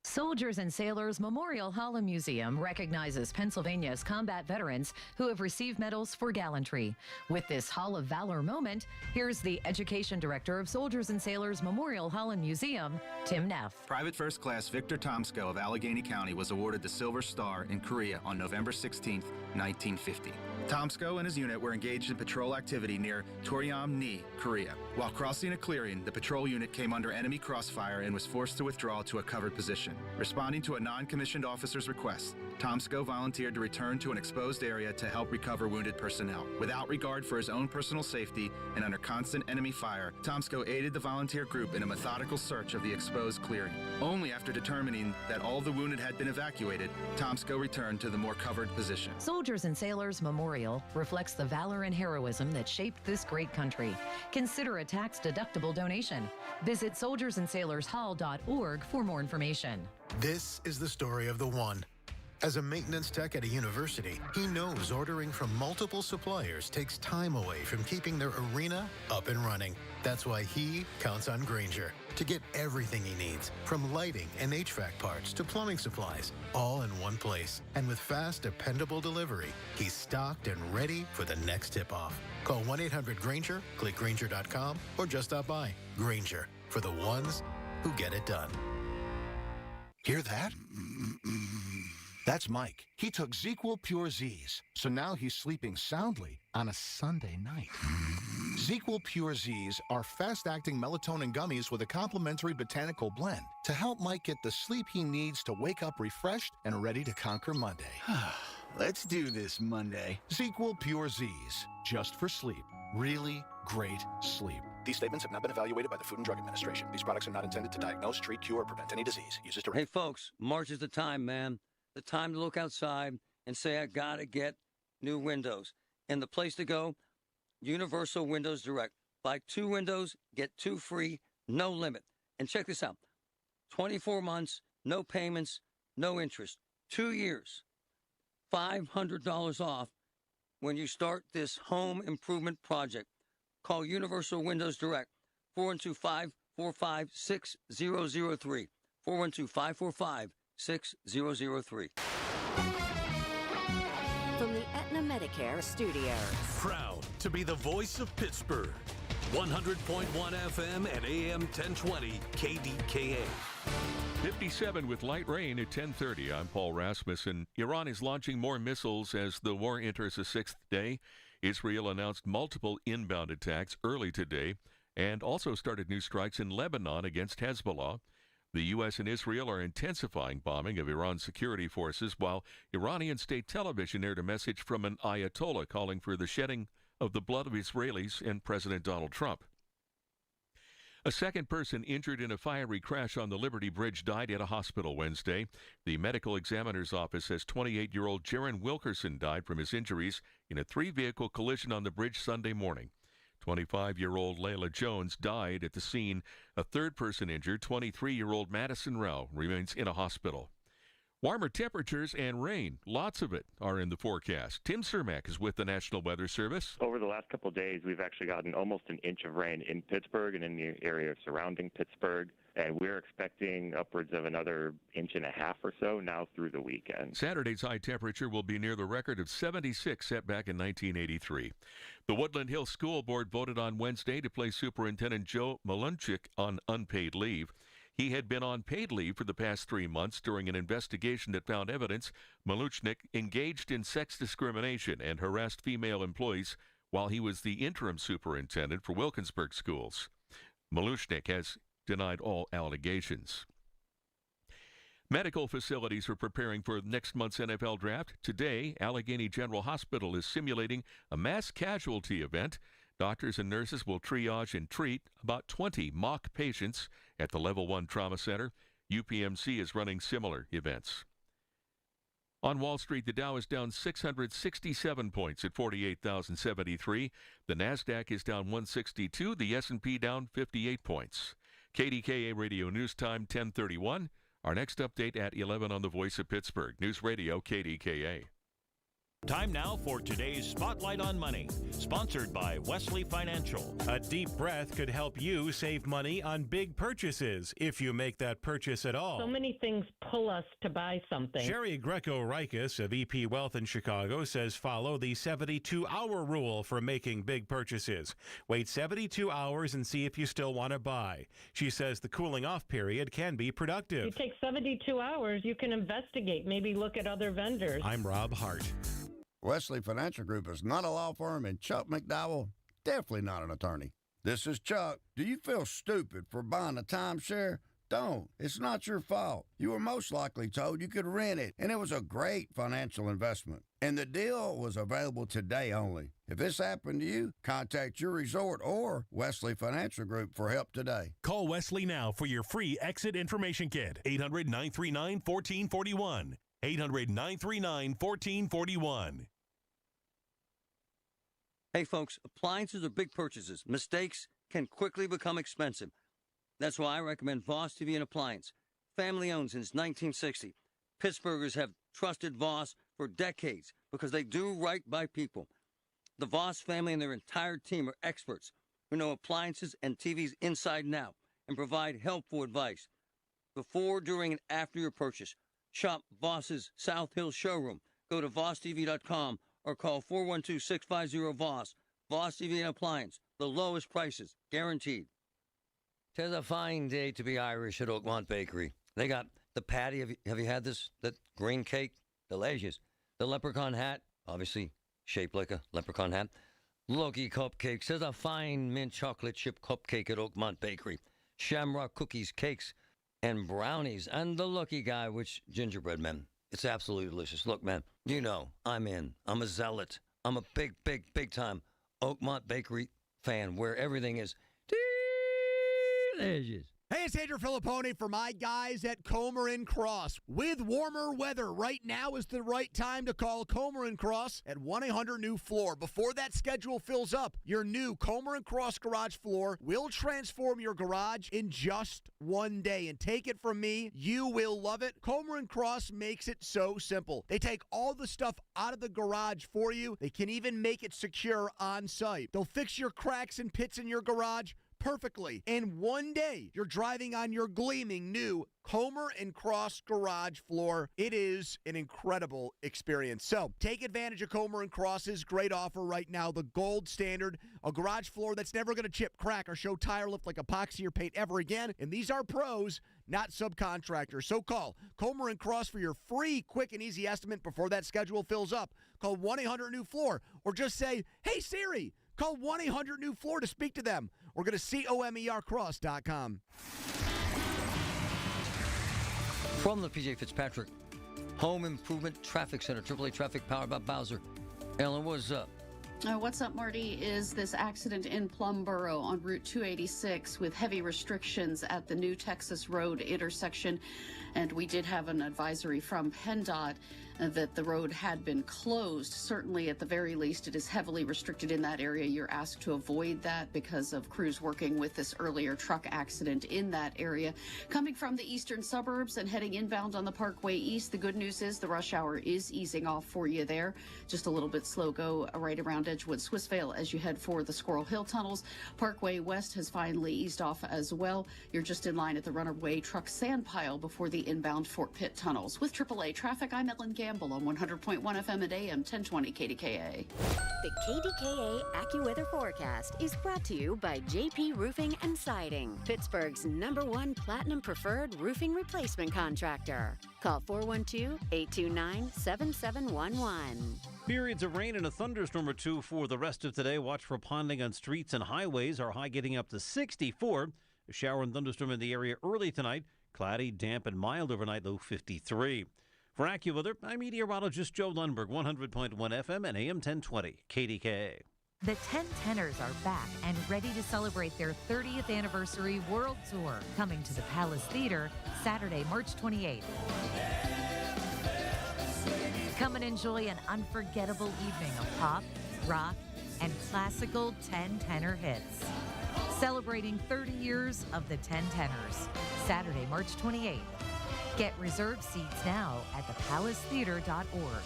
Soldiers and Sailors Memorial Hall and Museum recognizes Pennsylvania's combat veterans who have received medals for gallantry. With this Hall of Valor moment, here's the Education Director of Soldiers and Sailors Memorial Hall and Museum, Tim Neff. Private First Class Victor Tomsko of Allegheny County was awarded the Silver Star in Korea on November 16, 1950. Tomsko and his unit were engaged in patrol activity near Toryam-ni, Korea. While crossing a clearing, the patrol unit came under enemy crossfire and was forced to withdraw to a covered position. Responding to a non-commissioned officer's request, Tomsko volunteered to return to an exposed area to help recover wounded personnel. Without regard for his own personal safety and under constant enemy fire, Tomsko aided the volunteer group in a methodical search of the exposed clearing. Only after determining that all the wounded had been evacuated, Tomsko returned to the more covered position. Soldiers and Sailors Memorial reflects the valor and heroism that shaped this great country. Consider a tax-deductible donation. Visit soldiersandsailorshall.org for more information. This is the story of the one. As a maintenance tech at a university, he knows ordering from multiple suppliers takes time away from keeping their arena up and running. That's why he counts on Grainger to get everything he needs, from lighting and HVAC parts to plumbing supplies, all in one place. And with fast, dependable delivery, he's stocked and ready for the next tip-off. Call 1-800-GRAINGER, click Grainger.com, or just stop by. Grainger, for the ones who get it done. Hear that? That's Mike. He took ZQL Pure Z's, so now he's sleeping soundly on a Sunday night. ZQL Pure Z's are fast-acting melatonin gummies with a complementary botanical blend to help Mike get the sleep he needs to wake up refreshed and ready to conquer Monday. Let's do this Monday. ZQL Pure Z's, just for sleep. Really great sleep. These statements have not been evaluated by the Food and Drug Administration. These products are not intended to diagnose, treat, cure, or prevent any disease. Use as directed. Hey, folks, March is the time, man. The time to look outside and say, I got to get new windows. And the place to go, Universal Windows Direct. Buy 2 windows, get 2 free, no limit. And check this out. 24 months, no payments, no interest. 2 years, $500 off when you start this home improvement project. Call Universal Windows Direct, 412-545-6003, 412-545-6003. From the Aetna Medicare Studios. Proud to be the voice of Pittsburgh. 100.1 FM and AM 1020 KDKA. 57 with light rain at 10:30. I'm Paul Rasmussen. Iran is launching more missiles as the war enters a 6th day. Israel announced multiple inbound attacks early today and also started new strikes in Lebanon against Hezbollah. The U.S. and Israel are intensifying bombing of Iran's security forces, while Iranian state television aired a message from an Ayatollah calling for the shedding of the blood of Israelis and President Donald Trump. A second person injured in a fiery crash on the Liberty Bridge died at a hospital Wednesday. The medical examiner's office says 28-year-old Jaron Wilkerson died from his injuries in a 3-vehicle collision on the bridge Sunday morning. 25-year-old Layla Jones died at the scene. A third person injured, 23-year-old Madison Rao, remains in a hospital. Warmer temperatures and rain, lots of it, are in the forecast. Tim Cermak is with the National Weather Service. Over the last couple of days, we've actually gotten almost an inch of rain in Pittsburgh and in the area surrounding Pittsburgh. And we're expecting upwards of another 1.5 inches or so now through the weekend. Saturday's high temperature will be near the record of 76 set back in 1983. The Woodland Hills School Board voted on Wednesday to place Superintendent Joe Malunchik on unpaid leave. He had been on paid leave for the past 3 months during an investigation that found evidence Malunchik engaged in sex discrimination and harassed female employees while he was the interim superintendent for Wilkinsburg schools. Malunchik has denied all allegations. Medical facilities are preparing for next month's NFL draft. Today, Allegheny General Hospital is simulating a mass casualty event. Doctors and nurses will triage and treat about 20 mock patients at the Level 1 Trauma Center. UPMC is running similar events. On Wall Street, the Dow is down 667 points at 48,073. The Nasdaq is down 162. The S&P down 58 points. KDKA Radio News Time 10:31. Our next update at 11 on the Voice of Pittsburgh. News Radio KDKA. Time now for today's Spotlight on Money, sponsored by Wesley Financial. A deep breath could help you save money on big purchases, if you make that purchase at all. So many things pull us to buy something. Sherry Greco-Rikis of EP Wealth in Chicago says follow the 72-hour rule for making big purchases. Wait 72 hours and see if you still want to buy. She says the cooling off period can be productive. You take 72 hours, you can investigate, maybe look at other vendors. I'm Rob Hart. Wesley Financial Group is not a law firm, and Chuck McDowell, definitely not an attorney. This is Chuck. Do you feel stupid for buying a timeshare? Don't. It's not your fault. You were most likely told you could rent it, and it was a great financial investment. And the deal was available today only. If this happened to you, contact your resort or Wesley Financial Group for help today. Call Wesley now for your free exit information kit. 800-939-1441. 800-939-1441. Hey, folks, appliances are big purchases. Mistakes can quickly become expensive. That's why I recommend Voss TV and Appliance. Family owned since 1960. Pittsburghers have trusted Voss for decades because they do right by people. The Voss family and their entire team are experts who know appliances and TVs inside and out and provide helpful advice before, during, and after your purchase. Shop Voss's South Hill showroom. Go to VossTV.com or call 412-650-VOSS. Voss TV and Appliance. The lowest prices, guaranteed. 'Tis a fine day to be Irish at Oakmont Bakery. They got the patty. Have you had this? That green cake? Delicious. The leprechaun hat, obviously shaped like a leprechaun hat. Loki cupcakes. There's a fine mint chocolate chip cupcake at Oakmont Bakery. Shamrock cookies, cakes, and brownies. And the Lucky Guy, which gingerbread, man. It's absolutely delicious. Look, man, you know I'm in. I'm a zealot. I'm a big, big, big time Oakmont Bakery fan where everything is delicious. Hey, it's Andrew Filippone for my guys at Comer & Cross. With warmer weather, right now is the right time to call Comer & Cross at 1-800-NEW-FLOOR. Before that schedule fills up, your new Comer & Cross garage floor will transform your garage in just one day. And take it from me, you will love it. Comer & Cross makes it so simple. They take all the stuff out of the garage for you. They can even make it secure on site. They'll fix your cracks and pits in your garage perfectly. And one day, you're driving on your gleaming new Comer & Cross garage floor. It is an incredible experience. So take advantage of Comer & Cross's great offer right now, the gold standard, a garage floor that's never going to chip, crack, or show tire lift like epoxy or paint ever again. And these are pros, not subcontractors. So call Comer & Cross for your free, quick, and easy estimate before that schedule fills up. Call 1-800-NEW-FLOOR or just say, hey, Siri, call 1-800-NEW-FLOOR to speak to them. Or go to COMERcross.com. From the P.J. Fitzpatrick Home Improvement Traffic Center, AAA Traffic powered by Bowser. Ellen, what's up? What's up, Marty, is this accident in Plumboro on Route 286 with heavy restrictions at the New Texas Road intersection. And we did have an advisory from PennDOT that the road had been closed. Certainly, at the very least, it is heavily restricted in that area. You're asked to avoid that because of crews working with this earlier truck accident in that area. Coming from the eastern suburbs and heading inbound on the Parkway East, the good news is the rush hour is easing off for you there. Just a little bit slow go right around Edgewood, Swissvale as you head for the Squirrel Hill tunnels. Parkway West has finally eased off as well. You're just in line at the runaway truck sand pile before the inbound Fort Pitt tunnels. With AAA Traffic, I'm Ellen Gamble on 100.1 FM at AM 1020 KDKA. The KDKA AccuWeather forecast is brought to you by JP Roofing and Siding, Pittsburgh's #1 Platinum Preferred Roofing Replacement Contractor. Call 412-829-7711. Periods of rain and a thunderstorm or two for the rest of today. Watch for ponding on streets and highways. Our high getting up to 64. A shower and thunderstorm in the area early tonight. Cloudy, damp, and mild overnight, low 53. For AccuWeather, I'm meteorologist Joe Lundberg, 100.1 FM and AM 1020, KDKA. The 10-Tenors are back and ready to celebrate their 30th anniversary world tour, coming to the Palace Theater Saturday, March 28th. Come and enjoy an unforgettable evening of pop, rock, and classical 10-tenor hits. Celebrating 30 years of the 10-Tenors, Saturday, March 28th. Get reserved seats now at thepalacetheater.org.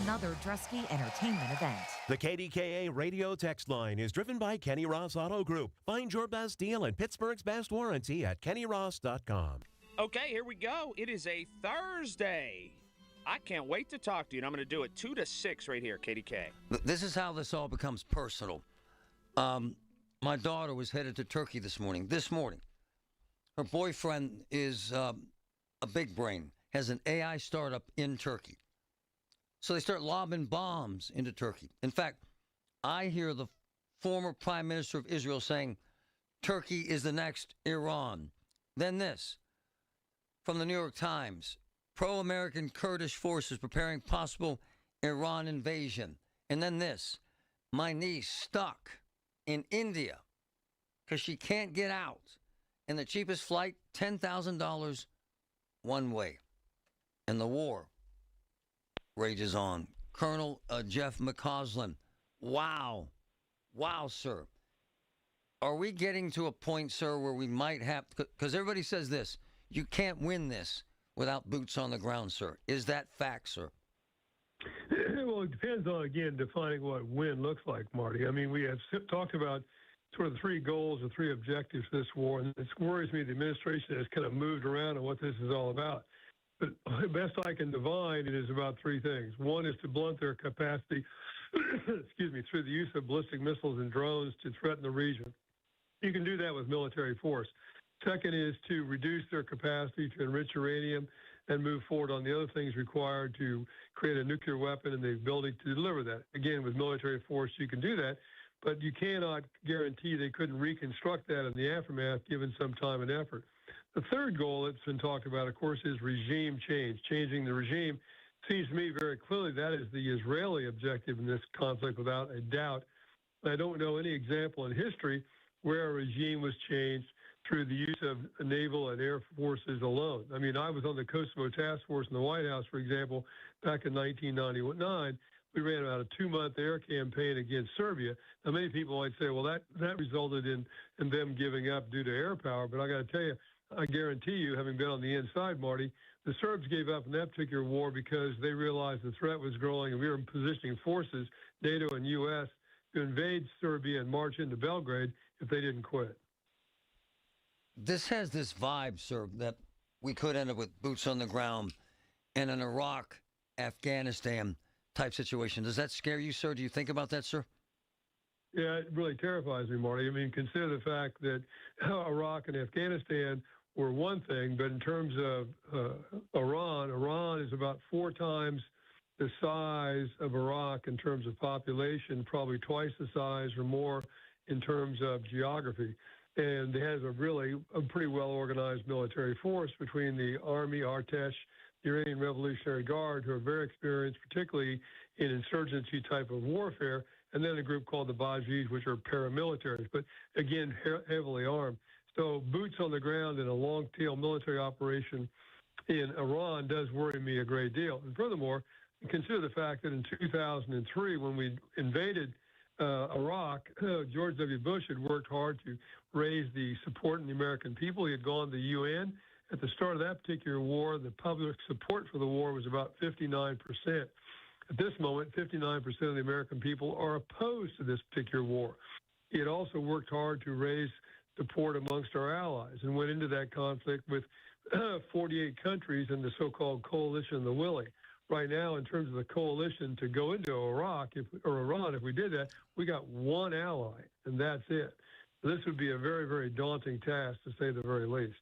Another Drusky Entertainment event. The KDKA radio text line is driven by Kenny Ross Auto Group. Find your best deal and Pittsburgh's best warranty at kennyross.com. Okay, here we go. It is a Thursday. I can't wait to talk to you, and I'm going to do it 2 to 6 right here, KDK. This is how this all becomes personal. My daughter was headed to Turkey this morning. Her boyfriend is a big brain, has an AI startup in Turkey. So they start lobbing bombs into Turkey. In fact, I hear the former prime minister of Israel saying, Turkey is the next Iran. Then this, from the New York Times, pro-American Kurdish forces preparing possible Iran invasion. And then this, my niece stuck in India because she can't get out. And the cheapest flight, $10,000 one way. And the war rages on. Colonel Jeff McCausland. Wow. Wow, sir. Are we getting to a point, sir, where we might have, because everybody says this, you can't win this without boots on the ground, sir. Is that fact, sir? Well, it depends on, again, defining what win looks like, Marty. I mean, we have talked about sort of the three goals or three objectives for this war, and it worries me the administration has kind of moved around on what this is all about. But best I can divine, it is about three things. One is to blunt their capacity, excuse me, through the use of ballistic missiles and drones to threaten the region. You can do that with military force. Second is to reduce their capacity to enrich uranium and move forward on the other things required to create a nuclear weapon and the ability to deliver that. Again, with military force, you can do that, but you cannot guarantee they couldn't reconstruct that in the aftermath given some time and effort. The third goal that's been talked about, of course, is regime change. Changing the regime seems to me very clearly that is the Israeli objective in this conflict without a doubt. I don't know any example in history where a regime was changed through the use of naval and air forces alone. I mean, I was on the Kosovo Task Force in the White House, for example, back in 1999. We ran about a 2-month air campaign against Serbia. Now, many people might say, well, that resulted in them giving up due to air power. But I got to tell you, I guarantee you, having been on the inside, Marty, the Serbs gave up in that particular war because they realized the threat was growing and we were positioning forces, NATO and U.S., to invade Serbia and march into Belgrade if they didn't quit. This has this vibe, sir, that we could end up with boots on the ground in an Iraq, Afghanistan type situation. Does that scare you, sir? Do you think about that, sir? Yeah, it really terrifies me, Marty. I mean, consider the fact that Iraq and Afghanistan were one thing, but in terms of Iran is about 4 times the size of Iraq in terms of population, probably twice the size or more in terms of geography. And it has a pretty well-organized military force between the Army, Artesh, the Iranian Revolutionary Guard, who are very experienced, particularly in insurgency type of warfare, and then a group called the Bajis, which are paramilitaries, but again, heavily armed. So boots on the ground in a long-tail military operation in Iran does worry me a great deal. And furthermore, consider the fact that in 2003, when we invaded Iraq, George W. Bush had worked hard to raise the support in the American people. He had gone to the UN. At the start of that particular war, the public support for the war was about 59%. At this moment, 59% of the American people are opposed to this particular war. He had also worked hard to raise support amongst our allies and went into that conflict with 48 countries in the so-called coalition of the willing. Right now, in terms of the coalition to go into Iraq or Iran, if we did that, we got one ally, and that's it. This would be a very, very daunting task, to say the very least.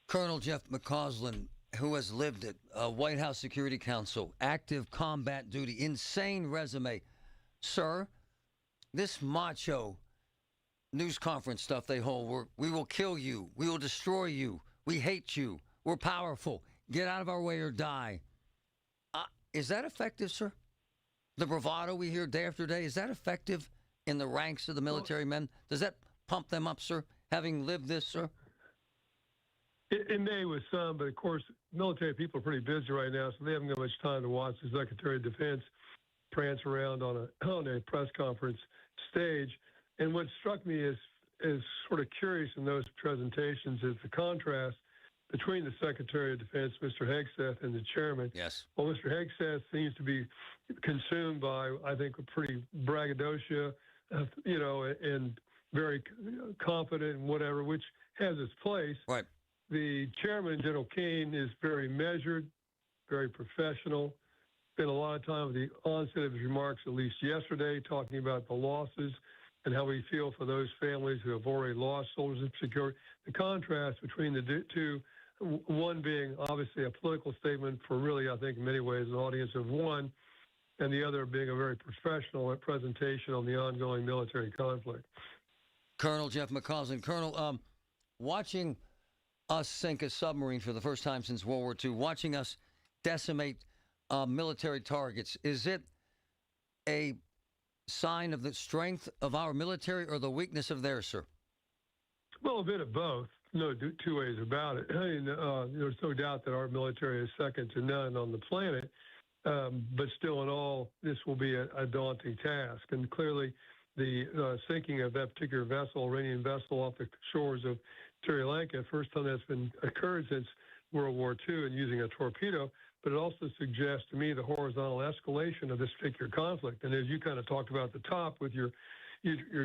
Colonel Jeff McCausland, who has lived it, White House Security Council, active combat duty, insane resume. Sir, this macho news conference stuff they hold, we will kill you, we will destroy you, we hate you, we're powerful, get out of our way or die. Is that effective, sir? The bravado we hear day after day, is that effective in the ranks of the military men? Does that pump them up, sir, having lived this, sir? It may with some, but of course, military people are pretty busy right now, so they haven't got much time to watch the Secretary of Defense prance around on a press conference stage. And what struck me is sort of curious in those presentations is the contrast between the Secretary of Defense, Mr. Hegseth, and the chairman. Yes. Well, Mr. Hegseth seems to be consumed by, I think, a pretty braggadocio, and very confident and whatever, which has its place. Right. The chairman, General Kane, is very measured, very professional. Spent a lot of time with the onset of his remarks, at least yesterday, talking about the losses and how we feel for those families who have already lost soldiers in security. The contrast between the two, one being obviously a political statement for really, I think, in many ways, an audience of one, and the other being a very professional presentation on the ongoing military conflict. Colonel Jeff McCausland. Colonel, watching us sink a submarine for the first time since World War II, watching us decimate military targets, is it a sign of the strength of our military or the weakness of theirs, sir? Well, a bit of both. No two ways about it. I mean, there's no doubt that our military is second to none on the planet. But still in all, this will be a daunting task. And clearly, the sinking of that particular vessel, Iranian vessel, off the shores of Sri Lanka. First time that's been occurred since World War II, and using a torpedo. But it also suggests to me the horizontal escalation of this particular conflict. And as you kind of talked about at the top with your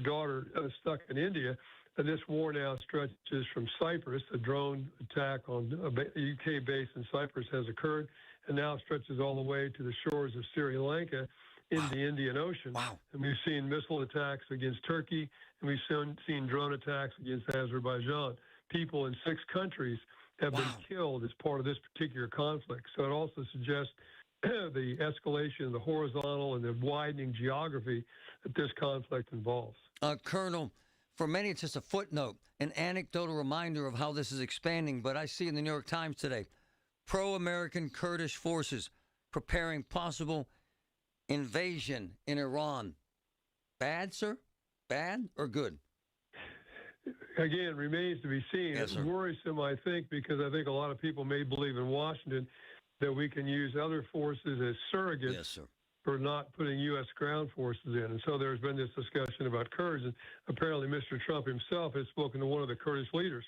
daughter stuck in India, this war now stretches from Cyprus. A drone attack on a UK base in Cyprus has occurred, and now stretches all the way to the shores of Sri Lanka in the Indian Ocean. Wow. And we've seen missile attacks against Turkey, and we've seen drone attacks against Azerbaijan. People in 6 countries have been killed as part of this particular conflict. So it also suggests the escalation of the horizontal and the widening geography that this conflict involves. Colonel, for many it's just a footnote, an anecdotal reminder of how this is expanding, but I see in the New York Times today, pro-American Kurdish forces preparing possible invasion in Iran. Bad, sir? Bad or good? Again, remains to be seen. Yes, it's sir. worrisome, I think, because I think a lot of people may believe in Washington that we can use other forces as surrogates for not putting U.S. ground forces in. And so there's been this discussion about Kurds, and apparently Mr. Trump himself has spoken to one of the Kurdish leaders.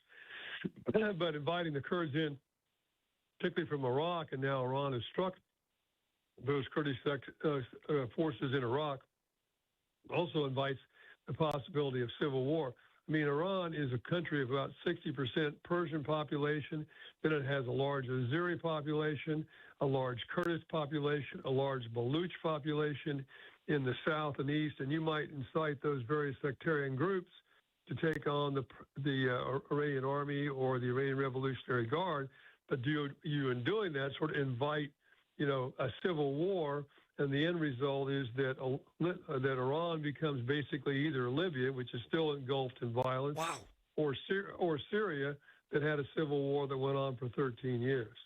But inviting the Kurds in, particularly from Iraq, and now Iran has struck those Kurdish forces in Iraq, also invites the possibility of civil war. I mean, Iran is a country of about 60% Persian population. Then it has a large Azeri population, a large Kurdish population, a large Baluch population in the south and east. And you might incite those various sectarian groups to take on the Iranian army or the Iranian Revolutionary Guard. But you in doing that sort of invite, a civil war. And the end result is that Iran becomes basically either Libya, which is still engulfed in violence, or Syria, that had a civil war that went on for 13 years.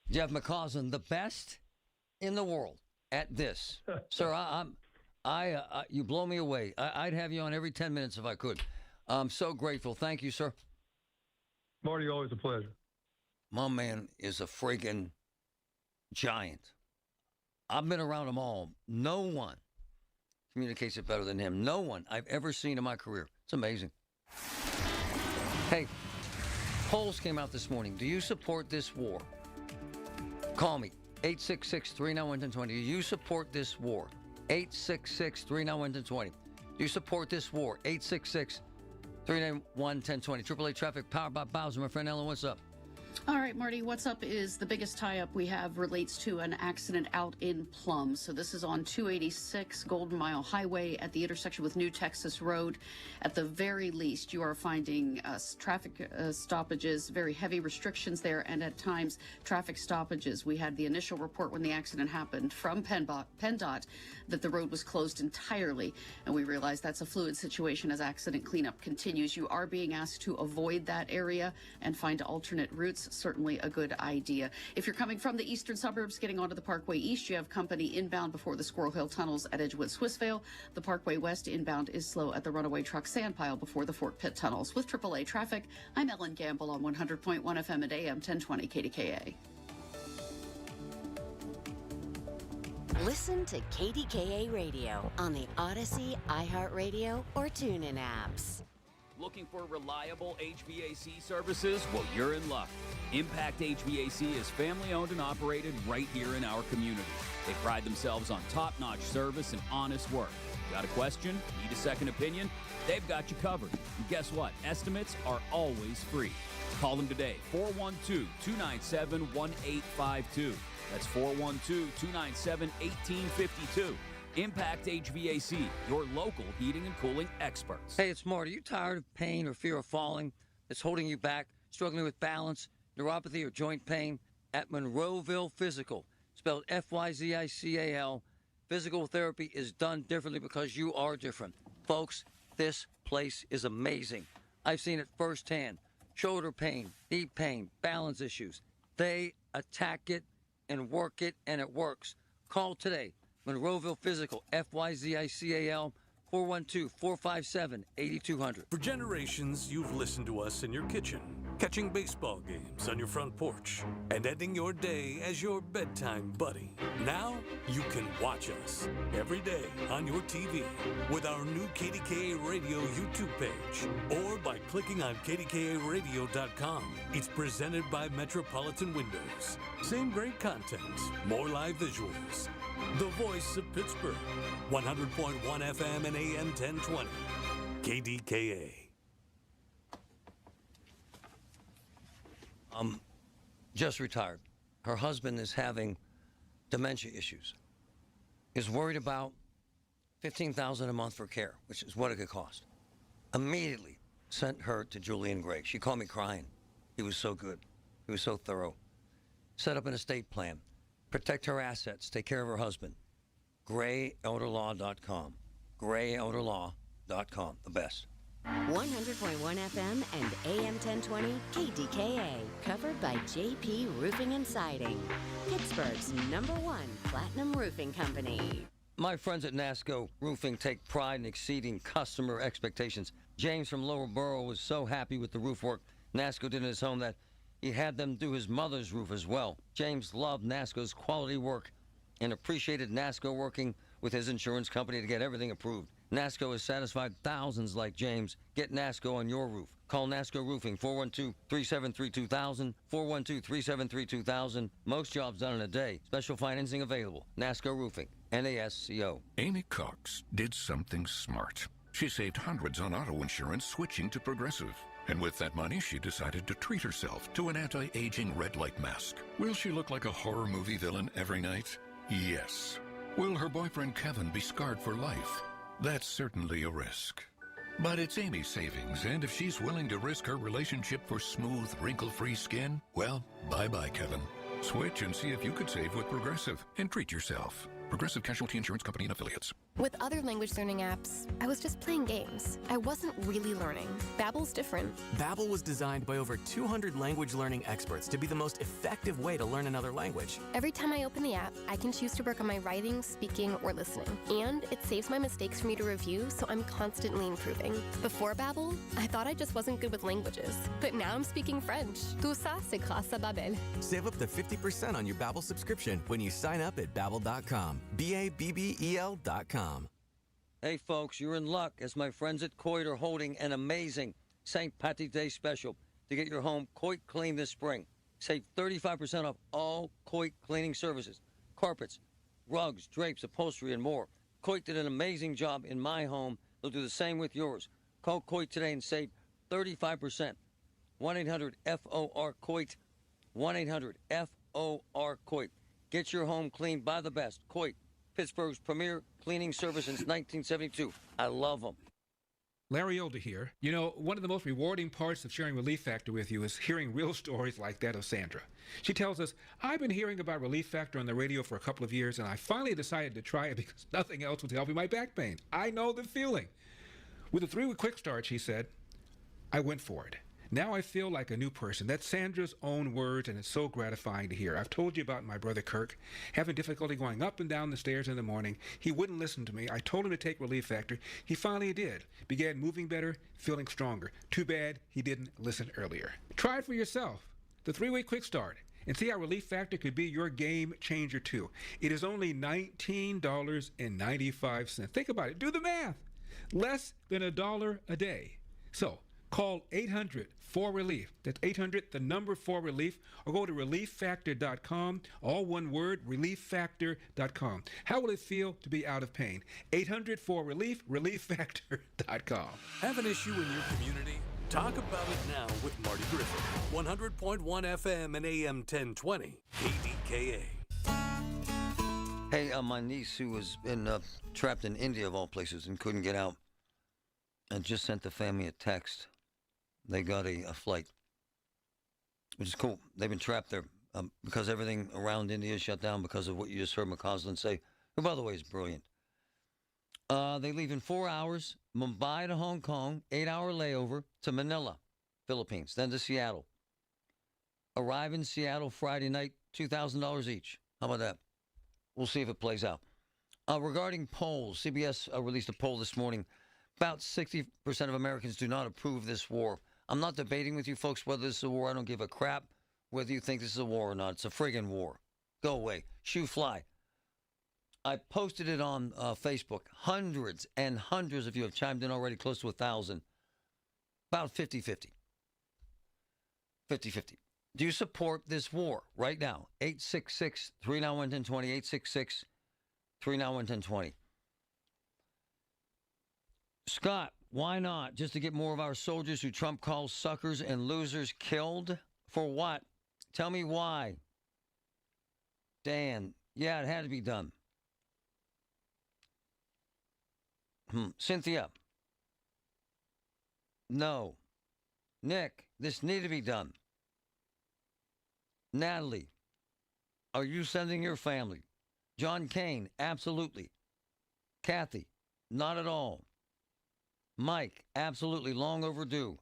Jeff McCausland, the best in the world at this. Sir, you blow me away. I'd have you on every 10 minutes if I could. I'm so grateful. Thank you, sir. Marty, always a pleasure. My man is a friggin' giant. I've been around them all. No one communicates it better than him. No one I've ever seen in my career. It's amazing. Hey, polls came out this morning. Do you support this war? Call me, 866-391-1020. Do you support this war? 866-391-1020. Do you support this war? 866-391-1020. AAA Traffic, powered by Bowser. My friend Ellen, what's up? All right, Marty, what's up is the biggest tie-up we have relates to an accident out in Plum. So this is on 286 Golden Mile Highway at the intersection with New Texas Road. At the very least, you are finding traffic stoppages, very heavy restrictions there, and at times traffic stoppages. We had the initial report when the accident happened from PennDOT that the road was closed entirely, and we realized that's a fluid situation as accident cleanup continues. You are being asked to avoid that area and find alternate routes. Certainly a good idea. If you're coming from the eastern suburbs, getting onto the Parkway East, you have company inbound before the Squirrel Hill tunnels at Edgewood Swissvale. The Parkway West inbound is slow at the runaway truck sand pile before the Fort Pitt tunnels. With AAA Traffic, I'm Ellen Gamble on 100.1 FM at AM 1020 KDKA. Listen to KDKA Radio on the Odyssey, iHeartRadio, or TuneIn apps. Looking for reliable HVAC services? Well, you're in luck. Impact HVAC is family-owned and operated right here in our community. They pride themselves on top-notch service and honest work. Got a question? Need a second opinion? They've got you covered. And guess what? Estimates are always free. Call them today, 412-297-1852. That's 412-297-1852. Impact HVAC, your local heating and cooling experts. Hey, it's Marty. Are you tired of pain or fear of falling that's holding you back, struggling with balance, neuropathy, or joint pain? At Monroeville Physical, spelled F-Y-Z-I-C-A-L, physical therapy is done differently because you are different. Folks, this place is amazing. I've seen it firsthand. Shoulder pain, knee pain, balance issues. They attack it and work it, and it works. Call today. Monroeville Physical, F-Y-Z-I-C-A-L, 412-457-8200. For generations, you've listened to us in your kitchen. catching baseball games on your front porch, and ending your day as your bedtime buddy. Now you can watch us every day on your TV with our new KDKA Radio YouTube page or by clicking on KDKARadio.com. It's presented by Metropolitan Windows. Same great content, more live visuals. The voice of Pittsburgh, 100.1 FM and AM 1020. KDKA. Just retired. Her husband is having dementia issues. Is worried about $15,000 a month for care, which is what it could cost. Immediately sent her to Julian Gray. She called me crying. He was so good. He was so thorough. Set up an estate plan. Protect her assets. Take care of her husband. GrayElderLaw.com. GrayElderLaw.com. The best. 100.1 FM and AM 1020 KDKA. Covered by JP Roofing and Siding. Pittsburgh's #1 platinum roofing company. My friends at NASCO Roofing take pride in exceeding customer expectations. James from Lower Borough was so happy with the roof work NASCO did in his home that he had them do his mother's roof as well. James loved NASCO's quality work and appreciated NASCO working with his insurance company to get everything approved. NASCO has satisfied thousands like James. Get NASCO on your roof. Call NASCO Roofing, 412-373-2000, 412-373-2000. Most jobs done in a day. Special financing available. NASCO Roofing, NASCO. Amy Cox did something smart. She saved hundreds on auto insurance switching to Progressive. And with that money, she decided to treat herself to an anti-aging red light mask. Will she look like a horror movie villain every night? Yes. Will her boyfriend Kevin be scarred for life? That's certainly a risk. But it's Amy's savings, and if she's willing to risk her relationship for smooth, wrinkle-free skin, well, bye-bye, Kevin. Switch and see if you could save with Progressive and treat yourself. Progressive Casualty Insurance Company and Affiliates. With other language learning apps, I was just playing games. I wasn't really learning. Babbel's different. Babbel was designed by over 200 language learning experts to be the most effective way to learn another language. Every time I open the app, I can choose to work on my writing, speaking, or listening. And it saves my mistakes for me to review, so I'm constantly improving. Before Babbel, I thought I just wasn't good with languages. But now I'm speaking French. Tout ça, c'est grâce à Babbel. Save up to 50% on your Babbel subscription when you sign up at Babbel.com. BABBEL.com. Hey, folks, you're in luck as my friends at Coit are holding an amazing St. Patrick's Day special to get your home Coit clean this spring. Save 35% off all Coit cleaning services, carpets, rugs, drapes, upholstery, and more. Coit did an amazing job in my home. They'll do the same with yours. Call Coit today and save 35%. 1-800-FOR-COIT. 1-800-FOR-COIT. Get your home cleaned by the best. Coit, Pittsburgh's premier cleaning service since 1972. I love them. Larry Older here. You know, one of the most rewarding parts of sharing Relief Factor with you is hearing real stories like that of Sandra. She tells us, I've been hearing about Relief Factor on the radio for a couple of years, and I finally decided to try it because nothing else was helping my back pain. I know the feeling. With a 3-week quick start, she said, I went for it. Now I feel like a new person. That's Sandra's own words, and it's so gratifying to hear. I've told you about my brother Kirk, having difficulty going up and down the stairs in the morning. He wouldn't listen to me. I told him to take Relief Factor. He finally did. Began moving better, feeling stronger. Too bad he didn't listen earlier. Try it for yourself. The 3-week quick start. And see how Relief Factor could be your game changer, too. It is only $19.95. Think about it. Do the math. Less than $1 a day. So, call 800-4RELIEF. That's 800-4RELIEF. Or go to ReliefFactor.com. All one word, ReliefFactor.com. How will it feel to be out of pain? 800-4RELIEF, ReliefFactor.com. Have an issue in your community? Talk about it now with Marty Griffin. 100.1 FM and AM 1020. KDKA. Hey, my niece who was trapped in India, of all places, and couldn't get out, and just sent the family a text. They got a flight, which is cool. They've been trapped there because everything around India is shut down because of what you just heard McCausland say, who, by the way, is brilliant. They leave in 4 hours, Mumbai to Hong Kong, 8-hour layover to Manila, Philippines, then to Seattle. Arrive in Seattle Friday night, $2,000 each. How about that? We'll see if it plays out. Regarding polls, CBS released a poll this morning. About 60% of Americans do not approve this war. I'm not debating with you folks whether this is a war. I don't give a crap whether you think this is a war or not. It's a friggin' war. Go away. Shoo fly. I posted it on Facebook. Hundreds and hundreds of you have chimed in already, close to 1,000. About 50-50. 50-50. Do you support this war right now? 866-391-1020. 866-391-1020. Scott, why not? Just to get more of our soldiers who Trump calls suckers and losers killed? For what? Tell me why. Dan, yeah, it had to be done. Cynthia, no. Nick, this needed to be done. Natalie, are you sending your family? John Kane, absolutely. Kathy, not at all. Mike, absolutely, long overdue.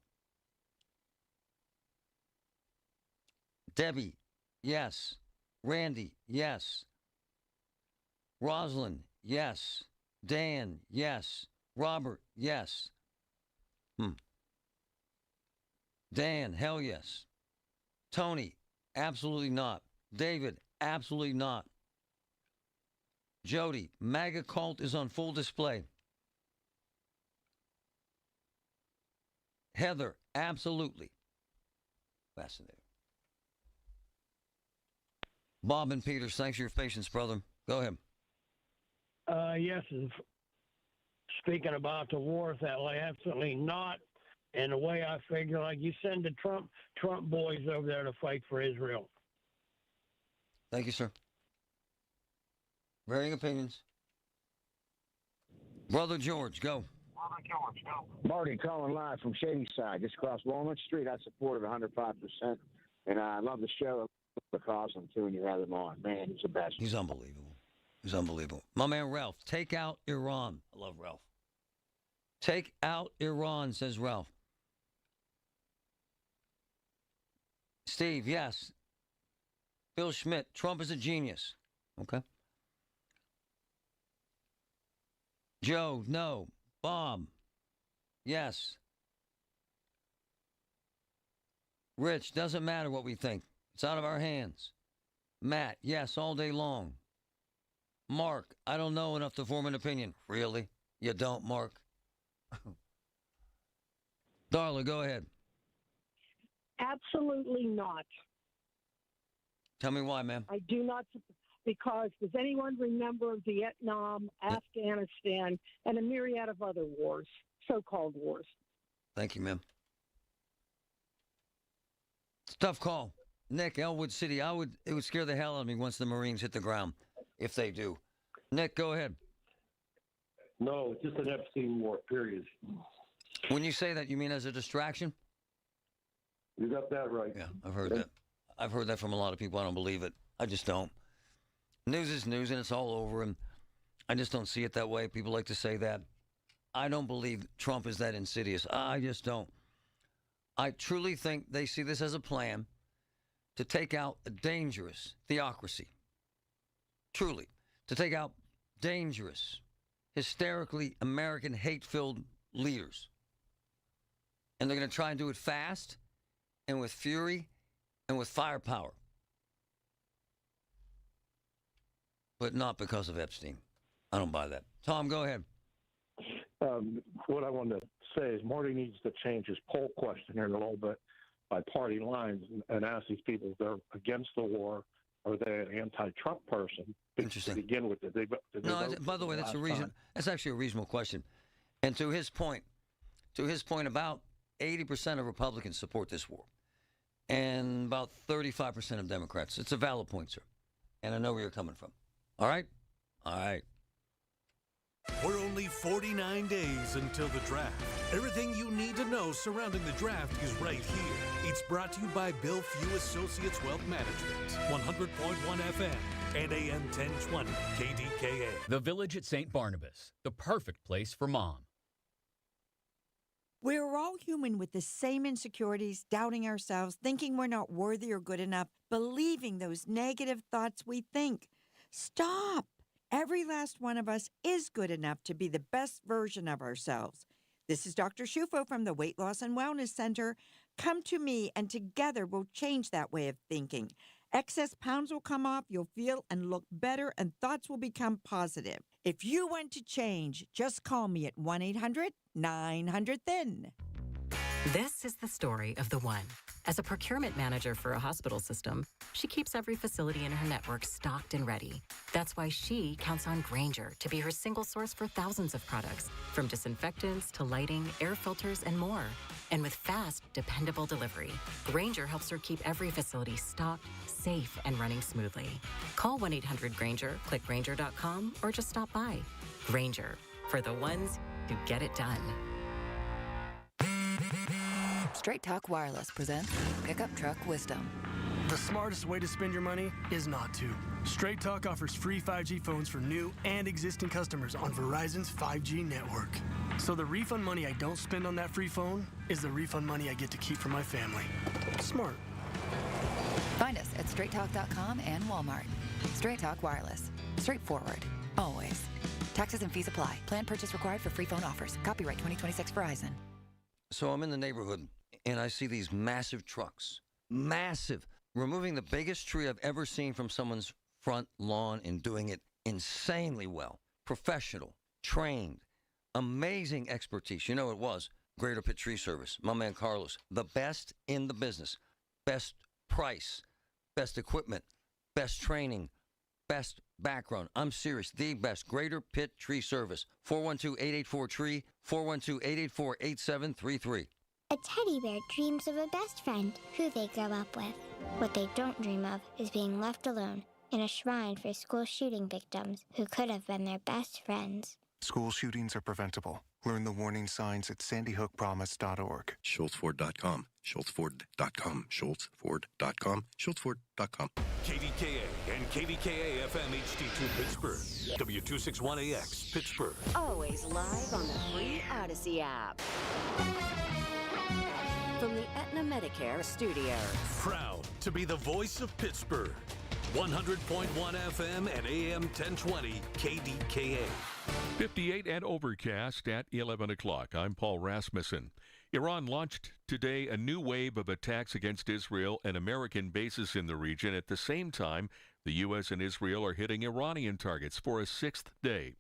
Debbie, yes. Randy, yes. Rosalind, yes. Dan, yes. Robert, yes. Dan, hell yes. Tony, absolutely not. David, absolutely not. Jody, MAGA cult is on full display. Heather, absolutely. Fascinating. Bob and Peters, thanks for your patience, brother. Go ahead. Yes, speaking about the war that way, absolutely not. And the way I figure, like you send the Trump boys over there to fight for Israel. Thank you, sir. Varying opinions. Brother George, go. Marty calling live from Shadyside, just across Walnut Street. I support it 105%. And I love the show because I'm too, and you have him on. Man, he's the best. He's unbelievable. He's unbelievable. My man Ralph, take out Iran. I love Ralph. Take out Iran, says Ralph. Steve, yes. Bill Schmidt, Trump is a genius. Okay. Joe, no. Bob, yes. Rich, doesn't matter what we think. It's out of our hands. Matt, yes, all day long. Mark, I don't know enough to form an opinion. Really? You don't, Mark? Darla, go ahead. Absolutely not. Tell me why, ma'am. I do not, because does anyone remember Vietnam, Afghanistan, and a myriad of other wars, so-called wars? Thank you, ma'am. It's a tough call. Nick, Elwood City, it would scare the hell out of me once the Marines hit the ground, if they do. Nick, go ahead. No, it's just an Epstein war, period. When you say that, you mean as a distraction? You got that right. Yeah, I've heard that. I've heard that from a lot of people. I don't believe it. I just don't. News is news, and it's all over, and I just don't see it that way. People like to say that. I don't believe Trump is that insidious. I just don't. I truly think they see this as a plan to take out a dangerous theocracy. Truly. To take out dangerous, hysterically American hate-filled leaders. And they're going to try and do it fast and with fury and with firepower. But not because of Epstein. I don't buy that. Tom, go ahead. What I wanted to say is Marty needs to change his poll questionnaire a little bit by party lines and ask these people if they're against the war or they're an anti-Trump person. Interesting. To begin with, by the way, that's a reason. That's actually a reasonable question. And to his point, about 80% of Republicans support this war, and about 35% of Democrats. It's a valid point, sir. And I know where you're coming from. All right? All right. We're only 49 days until the draft. Everything you need to know surrounding the draft is right here. It's brought to you by Bill Few Associates Wealth Management, 100.1 FM and AM 1020 KDKA. The Village at St. Barnabas, the perfect place for mom. We're all human with the same insecurities, doubting ourselves, thinking we're not worthy or good enough, believing those negative thoughts we think. Stop! Every last one of us is good enough to be the best version of ourselves. This is Dr. Shufo from the Weight Loss and Wellness Center. Come to me, and together we'll change that way of thinking. Excess pounds will come off, you'll feel and look better, and thoughts will become positive. If you want to change, just call me at 1-800-900-THIN. This is the story of the one. As a procurement manager for a hospital system, she keeps every facility in her network stocked and ready. That's why she counts on Grainger to be her single source for thousands of products, from disinfectants to lighting, air filters, and more. And with fast, dependable delivery, Grainger helps her keep every facility stocked, safe, and running smoothly. Call 1-800-GRAINGER, click Grainger.com, or just stop by. Grainger, for the ones who get it done. Straight Talk Wireless presents Pickup Truck Wisdom. The smartest way to spend your money is not to. Straight Talk offers free 5G phones for new and existing customers on Verizon's 5G network. So the refund money I don't spend on that free phone is the refund money I get to keep for my family. Smart. Find us at straighttalk.com and Walmart. Straight Talk Wireless. Straightforward. Always. Taxes and fees apply. Plan purchase required for free phone offers. Copyright 2026 Verizon. So I'm in the neighborhood, and I see these massive trucks. Massive. Removing the biggest tree I've ever seen from someone's front lawn and doing it insanely well. Professional. Trained. Amazing expertise. You know it was Greater Pitt Tree Service. My man Carlos. The best in the business. Best price. Best equipment. Best training. Best background. I'm serious. The best. Greater Pitt Tree Service. 412-884-TREE. 412-884-8733. A teddy bear dreams of a best friend who they grow up with. What they don't dream of is being left alone in a shrine for school shooting victims who could have been their best friends. School shootings are preventable. Learn the warning signs at sandyhookpromise.org. SchultzFord.com. SchultzFord.com. SchultzFord.com. SchultzFord.com. KDKA and KDKA FM HD2 Pittsburgh. W261AX Pittsburgh. Always live on the free Odyssey app. From the Aetna Medicare studios. Proud to be the voice of Pittsburgh. 100.1 FM and AM 1020 KDKA. 58 and overcast at 11 o'clock. I'm Paul Rasmussen. Iran launched today a new wave of attacks against Israel and American bases in the region. At the same time, the U.S. and Israel are hitting Iranian targets for a sixth day.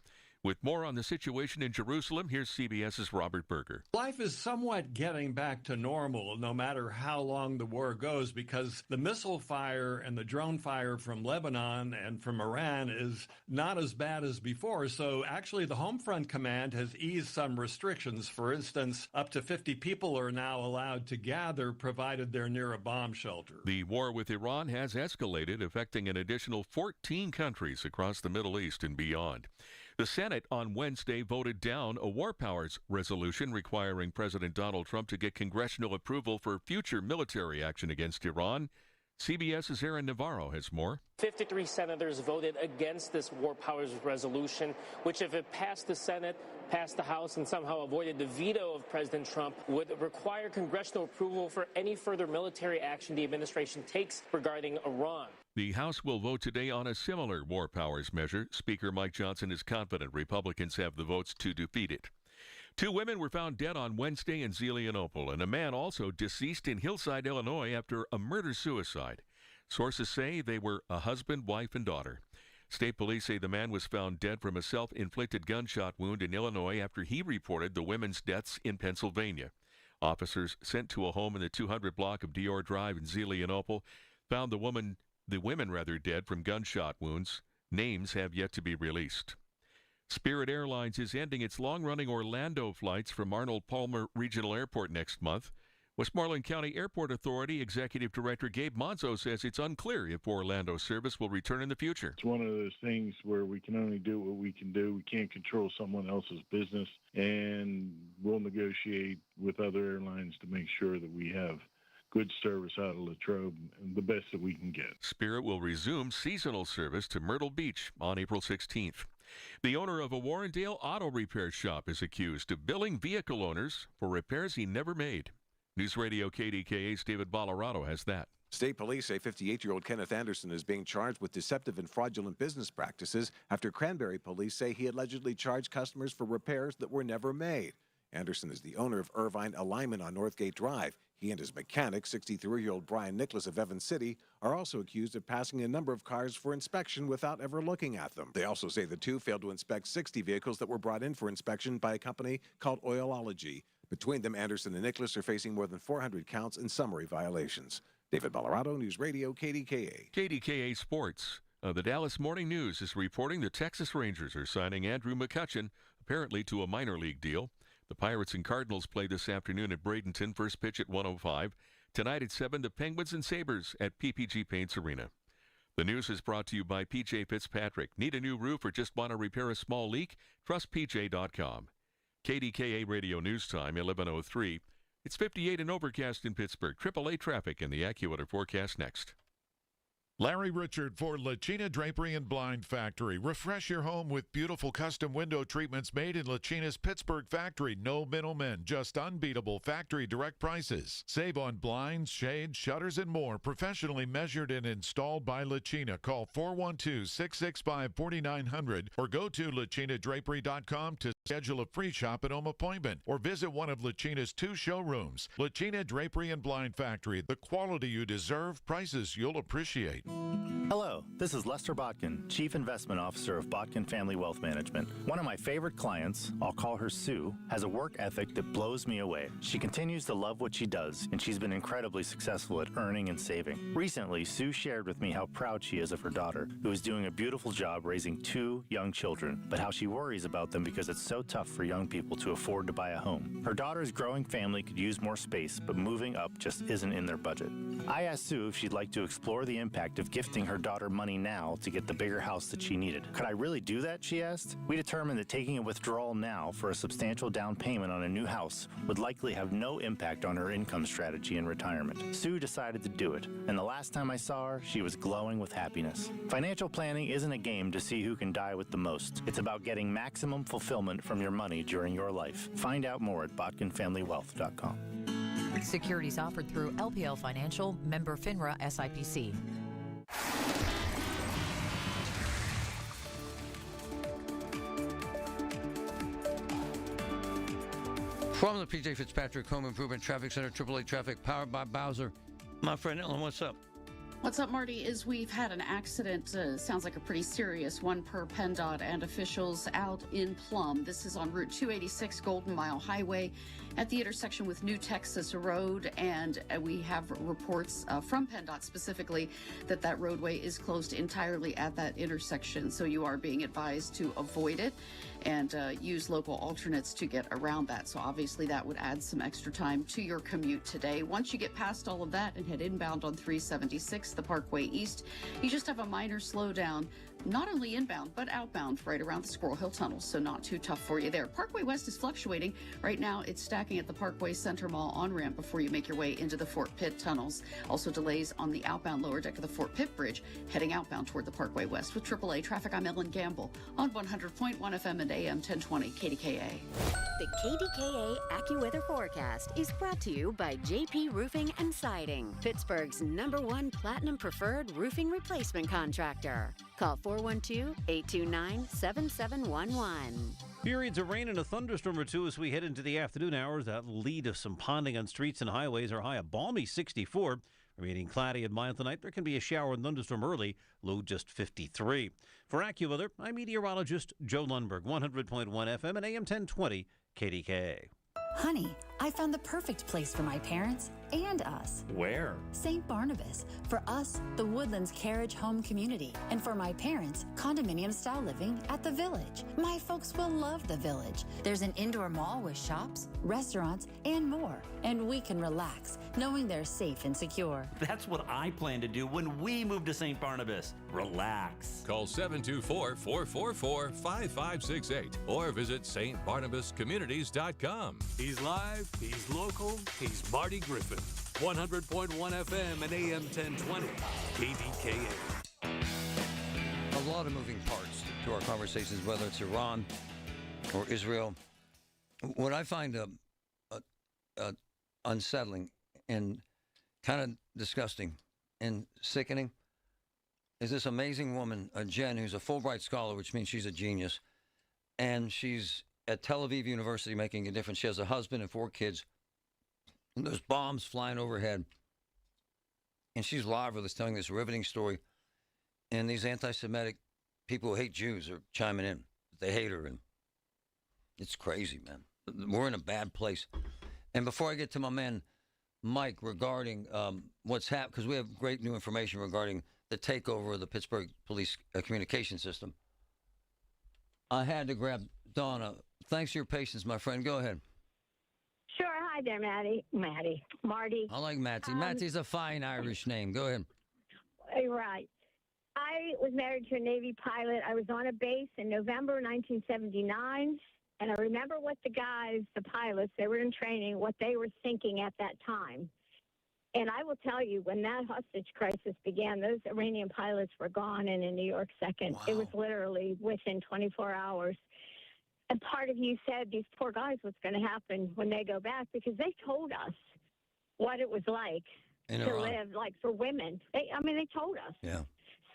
With more on the situation in Jerusalem, here's CBS's Robert Berger. Life is somewhat getting back to normal, no matter how long the war goes, because the missile fire and the drone fire from Lebanon and from Iran is not as bad as before. So actually, the Homefront Command has eased some restrictions. For instance, up to 50 people are now allowed to gather, provided they're near a bomb shelter. The war with Iran has escalated, affecting an additional 14 countries across the Middle East and beyond. The Senate on Wednesday voted down a war powers resolution requiring President Donald Trump to get congressional approval for future military action against Iran. CBS's Aaron Navarro has more. 53 senators voted against this war powers resolution, which, if it passed the Senate, passed the House, and somehow avoided the veto of President Trump, would require congressional approval for any further military action the administration takes regarding Iran. The House will vote today on a similar war powers measure. Speaker Mike Johnson is confident Republicans have the votes to defeat it. 2 women were found dead on Wednesday in Zelienople, and a man also deceased in Hillside, Illinois, after a murder-suicide. Sources say they were a husband, wife, and daughter. State police say the man was found dead from a self-inflicted gunshot wound in Illinois after he reported the women's deaths in Pennsylvania. Officers sent to a home in the 200 block of Dior Drive in Zelienople found the women dead from gunshot wounds. Names have yet to be released. Spirit Airlines is ending its long-running Orlando flights from Arnold Palmer Regional Airport next month. Westmoreland County Airport Authority Executive Director Gabe Monzo says it's unclear if Orlando service will return in the future. It's one of those things where we can only do what we can do. We can't control someone else's business, and we'll negotiate with other airlines to make sure that we have good service out of Latrobe, and the best that we can get. Spirit will resume seasonal service to Myrtle Beach on April 16th. The owner of a Warrendale auto repair shop is accused of billing vehicle owners for repairs he never made. News Radio KDKA's David Bolorado has that. State police say 58-year-old Kenneth Anderson is being charged with deceptive and fraudulent business practices after Cranberry police say he allegedly charged customers for repairs that were never made. Anderson is the owner of Irvine Alignment on Northgate Drive. He and his mechanic, 63-year-old Brian Nicholas of Evans City, are also accused of passing a number of cars for inspection without ever looking at them. They also say the two failed to inspect 60 vehicles that were brought in for inspection by a company called Oilology. Between them, Anderson and Nicholas are facing more than 400 counts and summary violations. David Ballarado, News Radio, KDKA. KDKA Sports. The Dallas Morning News is reporting the Texas Rangers are signing Andrew McCutchen, apparently to a minor league deal. The Pirates and Cardinals play this afternoon at Bradenton, first pitch at 1:05. Tonight at 7, the Penguins and Sabres at PPG Paints Arena. The news is brought to you by PJ Fitzpatrick. Need a new roof or just want to repair a small leak? Trust PJ.com. KDKA Radio News Time, 11:03. It's 58 and overcast in Pittsburgh. AAA traffic in the AccuWeather forecast next. Larry Richard for Lachina Drapery and Blind Factory. Refresh your home with beautiful custom window treatments made in Lachina's Pittsburgh factory. No middlemen, just unbeatable factory direct prices. Save on blinds, shades, shutters, and more. Professionally measured and installed by Lachina. Call 412-665-4900 or go to lachinadrapery.com to schedule a free shop at home appointment or visit one of Lachina's 2 showrooms. Lachina Drapery and Blind Factory. The quality you deserve, prices you'll appreciate. Hello, this is Lester Botkin, Chief Investment Officer of Botkin Family Wealth Management. One of my favorite clients, I'll call her Sue, has a work ethic that blows me away. She continues to love what she does, and she's been incredibly successful at earning and saving. Recently, Sue shared with me how proud she is of her daughter, who is doing a beautiful job raising 2 young children, but how she worries about them because it's so tough for young people to afford to buy a home. Her daughter's growing family could use more space, but moving up just isn't in their budget. I asked Sue if she'd like to explore the impact of gifting her daughter money now to get the bigger house that she needed. Could I really do that, she asked? We determined that taking a withdrawal now for a substantial down payment on a new house would likely have no impact on her income strategy in retirement. Sue decided to do it, and the last time I saw her, she was glowing with happiness. Financial planning isn't a game to see who can die with the most. It's about getting maximum fulfillment from your money during your life. Find out more at botkinfamilywealth.com. Securities offered through LPL Financial, member FINRA SIPC. From the PJ Fitzpatrick Home Improvement Traffic Center, AAA Traffic, powered by Bowser. My friend Ellen, what's up? What's up, Marty? Is we've had an accident, sounds like a pretty serious one per PennDOT and officials out in Plum. This is on Route 286 Golden Mile Highway at the intersection with New Texas Road, and we have reports from PennDOT specifically that that roadway is closed entirely at that intersection, so you are being advised to avoid it and use local alternates to get around that. So obviously that would add some extra time to your commute today. Once you get past all of that and head inbound on 376, the Parkway East, you just have a minor slowdown, not only inbound, but outbound right around the Squirrel Hill Tunnel, so not too tough for you there. Parkway West is fluctuating. Right now, it's stacking at the Parkway Center Mall on-ramp before you make your way into the Fort Pitt tunnels. Also delays on the outbound lower deck of the Fort Pitt Bridge, heading outbound toward the Parkway West. With AAA Traffic, I'm Ellen Gamble on 100.1 FM and AM 1020 KDKA. The KDKA AccuWeather forecast is brought to you by JP Roofing and Siding, Pittsburgh's #1 Platinum Preferred Roofing Replacement Contractor. Call 412-829-7711. Periods of rain and a thunderstorm or two as we head into the afternoon hours. That will lead to some ponding on streets and highways. Our high a balmy 64. Remaining cloudy and mild tonight. There can be a shower and thunderstorm early. Low just 53. For AccuWeather, I'm meteorologist Joe Lundberg. 100.1 FM and AM 1020 KDKA. Honey, I found the perfect place for my parents and us. Where? St. Barnabas. For us, the Woodlands Carriage Home Community. And for my parents, condominium-style living at the Village. My folks will love the Village. There's an indoor mall with shops, restaurants, and more. And we can relax, knowing they're safe and secure. That's what I plan to do when we move to St. Barnabas. Relax. Call 724-444-5568 or visit stbarnabascommunities.com. He's live, he's local, he's Marty Griffin. 100.1 FM and AM 1020 KDKA. A lot of moving parts to our conversations, whether it's Iran or Israel. What I find unsettling and kind of disgusting and sickening is this amazing woman, Jen, who's a Fulbright scholar, which means she's a genius, and she's at Tel Aviv University making a difference. She has a husband and 4 kids. And there's bombs flying overhead. And she's live with us telling this riveting story. And these anti-Semitic people who hate Jews are chiming in. They hate her. And it's crazy, man. We're in a bad place. And before I get to my man Mike regarding what's happened, because we have great new information regarding the takeover of the Pittsburgh police communication system, I had to grab Donna. Thanks for your patience, my friend. Go ahead. Sure. Hi there, Marty. I like Matty. Matty's a fine Irish name. Go ahead. Right. I was married to a Navy pilot. I was on a base in November 1979. And I remember what the guys, the pilots, they were in training, what they were thinking at that time. And I will tell you, when that hostage crisis began, those Iranian pilots were gone in a New York second. Wow. It was literally within 24 hours. And part of you said, these poor guys, what's going to happen when they go back? Because they told us what it was like to live, like for women. They told us. Yeah.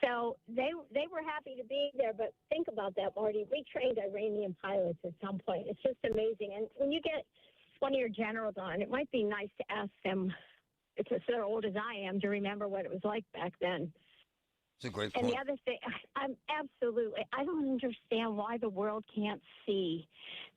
So they were happy to be there, but think about that, Marty. We trained Iranian pilots at some point. It's just amazing. And when you get one of your generals on, it might be nice to ask them, if they're old as I am, to remember what it was like back then. It's a great point. And the other thing, I don't understand why the world can't see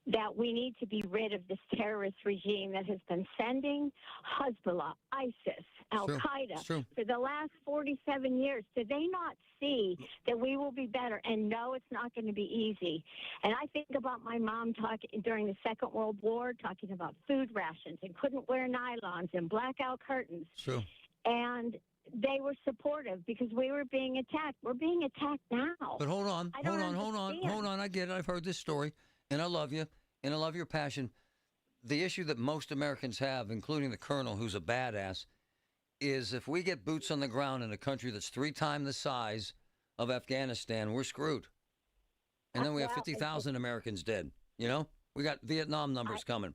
that we need to be rid of this terrorist regime that has been sending Hezbollah, ISIS, Al-Qaeda for the last 47 years. Do they not see that we will be better? And no, it's not going to be easy. And I think about my mom talking during the Second World War, talking about food rations and couldn't wear nylons and blackout curtains. True. And they were supportive because we were being attacked. We're being attacked now. But hold on. I get it. I've heard this story, and I love you, and I love your passion. The issue that most Americans have, including the colonel, who's a badass, is if we get boots on the ground in a country that's 3 times the size of Afghanistan, we're screwed. And then we have 50,000 Americans dead. You know, we got Vietnam numbers coming.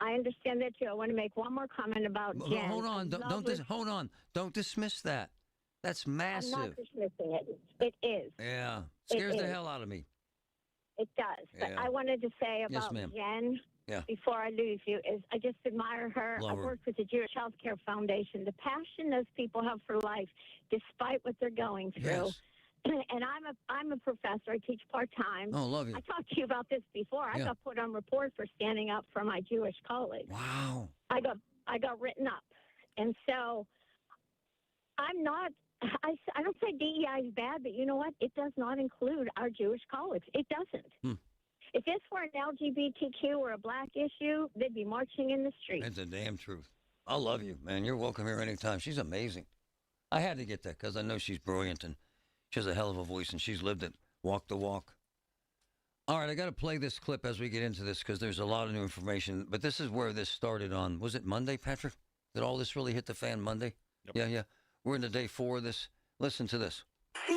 I understand that too. I want to make one more comment about Jen. Hold on. Don't dismiss that. That's massive. I'm not dismissing it. It is. Yeah. Scares the hell out of me. It does. But I wanted to say about Jen, before I lose you, is I just admire her. I worked with the Jewish Healthcare Foundation. The passion those people have for life, despite what they're going through. Yes. And I'm a professor. I teach part-time. Oh, love you. I talked to you about this before. I got put on report for standing up for my Jewish colleagues. Wow. I got written up. And so I don't say DEI is bad, but you know what? It does not include our Jewish colleagues. It doesn't. If this were an LGBTQ or a black issue, they'd be marching in the streets. That's the damn truth. I love you, man. You're welcome here anytime. She's amazing. I had to get that because I know she's brilliant and she has a hell of a voice, and she's lived it. Walk the walk. All right, I got to play this clip as we get into this because there's a lot of new information. But this is where this started on, was it Monday, Patrick? Did all this really hit the fan Monday? Yep. Yeah. We're in the day 4 of this. Listen to this. We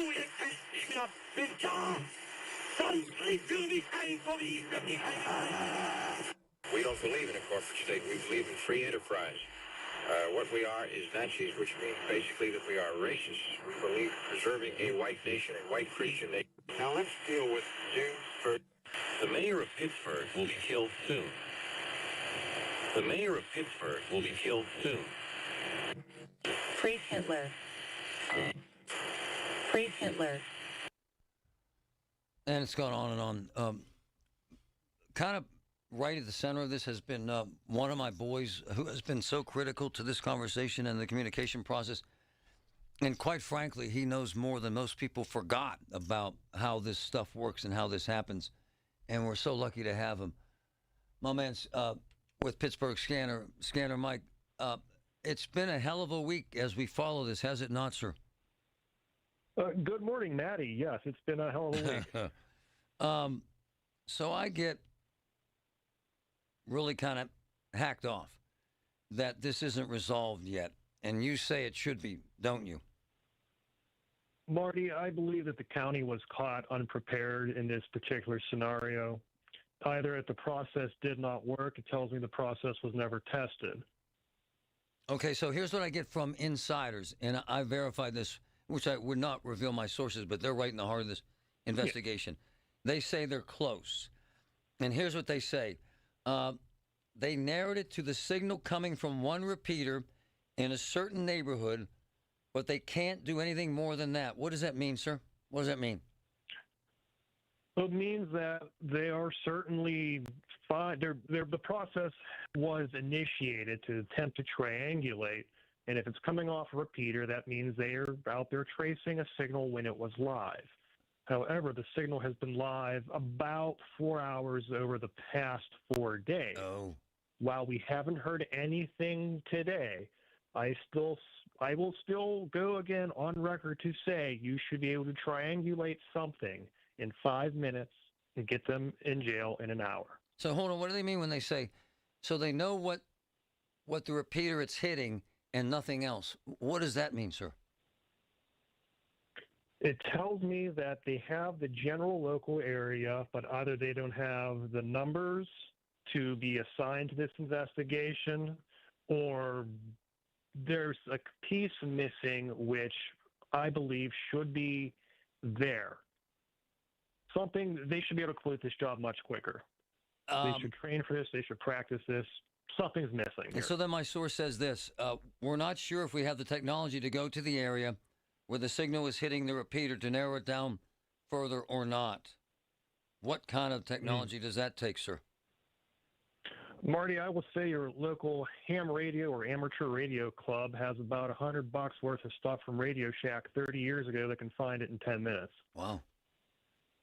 don't believe in a corporate state. We believe in free enterprise. What we are is Nazis, which means basically that we are racists. We believe in preserving a white nation, a white Christian nation. Now let's deal with Jews first. The mayor of Pittsburgh will be killed soon. The mayor of Pittsburgh will be killed soon. Praise Hitler. Praise Hitler. And it's gone on and on. Kind of right at the center of this has been one of my boys who has been so critical to this conversation and the communication process. And quite frankly, he knows more than most people forgot about how this stuff works and how this happens. And we're so lucky to have him. My man's with Pittsburgh Scanner Mike. It's been a hell of a week as we follow this, has it not, sir? Good morning, Matty. Yes, it's been a hell of a week. So I get really kind of hacked off that this isn't resolved yet. And you say it should be, don't you? Marty, I believe that the county was caught unprepared in this particular scenario. Either the process did not work, it tells me the process was never tested. Okay, so here's what I get from insiders, and I verified this, which I would not reveal my sources, but they're right in the heart of this investigation. Yeah. They say they're close. And here's what they say. They narrowed it to the signal coming from one repeater in a certain neighborhood, but they can't do anything more than that. What does that mean, sir? What does that mean? It means that they are certainly fine. The process was initiated to attempt to triangulate, and if it's coming off a repeater, that means they are out there tracing a signal when it was live. However, the signal has been live about 4 hours over the past 4 days. Oh. While we haven't heard anything today, I will still go again on record to say you should be able to triangulate something in 5 minutes and get them in jail in an hour. So hold on, what do they mean when they say, so they know what the repeater it's hitting and nothing else? What does that mean, sir? It tells me that they have the general local area, but either they don't have the numbers to be assigned to this investigation, or there's a piece missing which I believe should be there. Something, they should be able to complete this job much quicker. They should train for this. They should practice this. Something's missing here. And so then my source says this. We're not sure if we have the technology to go to the area where the signal is hitting the repeater to narrow it down further or not. What kind of technology does that take, sir? Marty, I will say your local ham radio or amateur radio club has about $100 worth of stuff from Radio Shack 30 years ago that can find it in 10 minutes. Wow.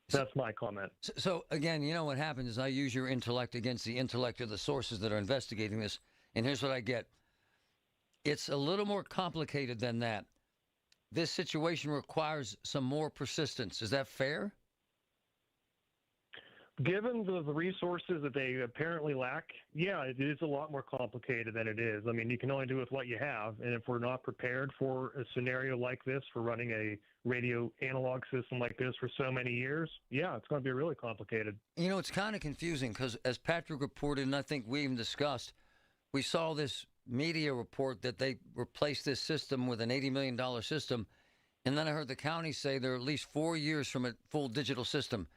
That's my comment. So again, you know what happens is I use your intellect against the intellect of the sources that are investigating this, and here's what I get. It's a little more complicated than that. This situation requires some more persistence. Is that fair? Given the resources that they apparently lack, yeah, it is a lot more complicated than it is. I mean, you can only do with what you have. And if we're not prepared for a scenario like this, for running a radio analog system like this for so many years, yeah, it's going to be really complicated. You know, it's kind of confusing because as Patrick reported, and I think we even discussed, we saw this media report that they replaced this system with an $80 million system. And then I heard the county say they're at least 4 years from a full digital system.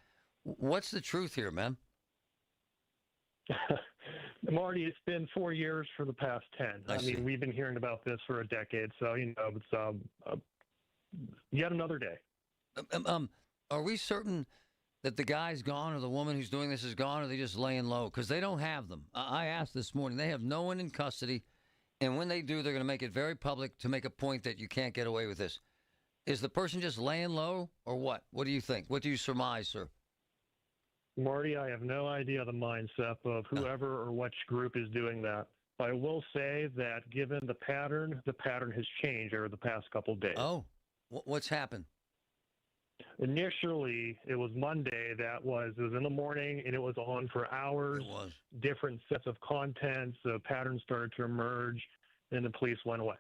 What's the truth here, man? Marty, it's been 4 years for the past 10. I mean, we've been hearing about this for a decade, so, you know, it's yet another day. Are we certain that the guy's gone or the woman who's doing this is gone, or are they just laying low? Because they don't have them. I asked this morning. They have no one in custody, and when they do, they're going to make it very public to make a point that you can't get away with this. Is the person just laying low, or what? What do you think? What do you surmise, sir? Marty, I have no idea the mindset of whoever or which group is doing that. I will say that given the pattern has changed over the past couple of days. Oh, what's happened? Initially, it was Monday. It was in the morning, and it was on for hours. It was. Different sets of contents. The patterns started to emerge, and the police went away.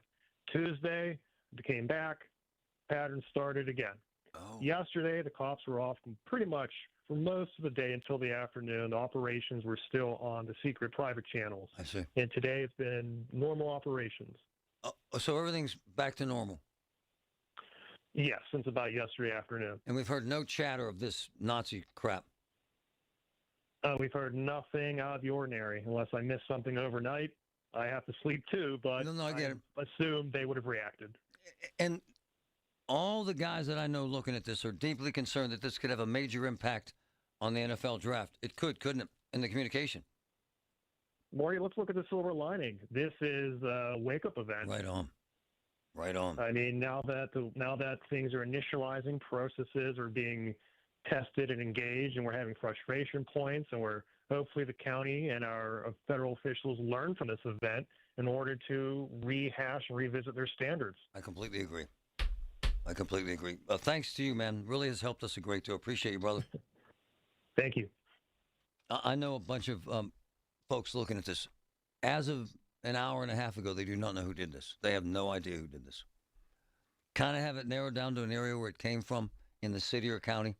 Tuesday, it came back. Pattern started again. Oh. Yesterday, the cops were off pretty much for most of the day until the afternoon. The operations were still on the secret private channels. I see. And today it's been normal operations. So everything's back to normal? Yes, since about yesterday afternoon. And we've heard no chatter of this Nazi crap? We've heard nothing out of the ordinary. Unless I missed something overnight, I have to sleep too, but No, I get it. Assume they would have reacted. And all the guys that I know looking at this are deeply concerned that this could have a major impact on the NFL draft. It could, couldn't it, in the communication? Marty, let's look at the silver lining. This is a wake-up event. Right on. Right on. I mean, now that things are initializing, processes are being tested and engaged, and we're having frustration points, and hopefully the county and our federal officials learn from this event in order to rehash and revisit their standards. I completely agree. Thanks to you, man. Really has helped us a great deal. Appreciate you, brother. Thank you. I know a bunch of folks looking at this. As of an hour and a half ago, they do not know who did this. They have no idea who did this. Kind of have it narrowed down to an area where it came from in the city or county,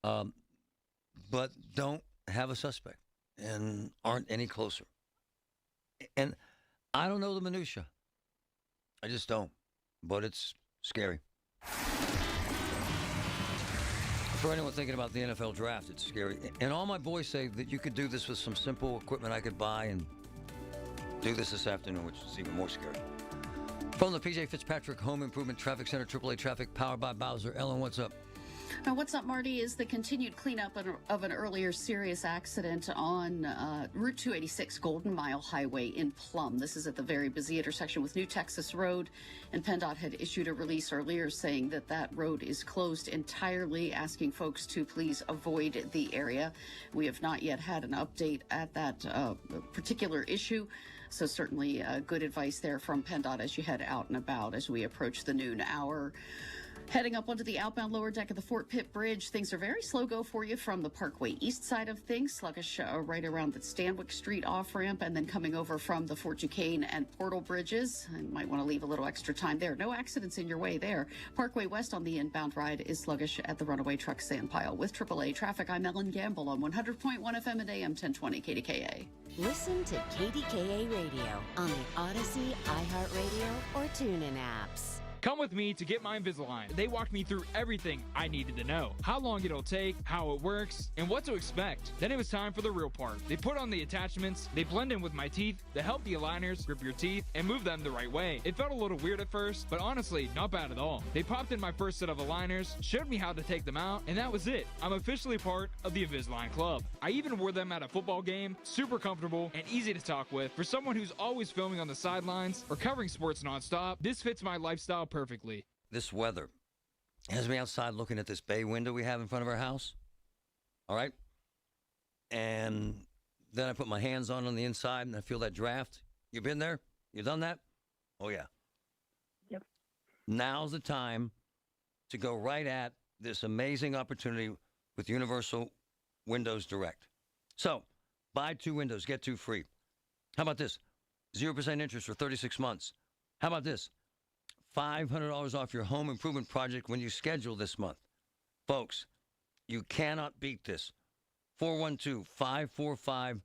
but don't have a suspect and aren't any closer. And I don't know the minutia. I just don't. But it's scary. For anyone thinking about the NFL draft, it's scary. And all my boys say that you could do this with some simple equipment I could buy and do this afternoon, which is even more scary. From the PJ Fitzpatrick Home Improvement Traffic Center, AAA Traffic, powered by Bowser. Ellen, what's up? Now, what's up, Marty, is the continued cleanup of an earlier serious accident on Route 286 Golden Mile Highway in Plum. This is at the very busy intersection with New Texas Road, and PennDOT had issued a release earlier saying that that road is closed entirely, asking folks to please avoid the area. We have not yet had an update at that particular issue, so certainly good advice there from PennDOT as you head out and about as we approach the noon hour. Heading up onto the outbound lower deck of the Fort Pitt Bridge, things are very slow go for you from the Parkway east side of things, sluggish right around the Stanwick Street off-ramp, and then coming over from the Fort Duquesne and Portal bridges. I might want to leave a little extra time there. No accidents in your way there. Parkway west on the inbound ride is sluggish at the runaway truck sand pile. With AAA Traffic, I'm Ellen Gamble on 100.1 FM and AM 1020 KDKA. Listen to KDKA Radio on the Odyssey, iHeartRadio, or TuneIn apps. Come with me to Get My Invisalign. They walked me through everything I needed to know. How long it'll take, how it works, and what to expect. Then it was time for the real part. They put on the attachments, they blend in with my teeth, they help the aligners grip your teeth and move them the right way. It felt a little weird at first, but honestly, not bad at all. They popped in my first set of aligners, showed me how to take them out, and that was it. I'm officially part of the Invisalign Club. I even wore them at a football game, super comfortable and easy to talk with. For someone who's always filming on the sidelines or covering sports nonstop, this fits my lifestyle perfectly. This weather has me outside looking at this bay window we have in front of our house. All right? And then I put my hands on the inside and I feel that draft. You been there? You done that? Oh, yeah. Yep. Now's the time to go right at this amazing opportunity with Universal Windows Direct. So, buy 2 windows, get 2 free. How about this? 0% interest for 36 months. How about this? $500 off your home improvement project when you schedule this month. Folks, you cannot beat this. 412-545-6003.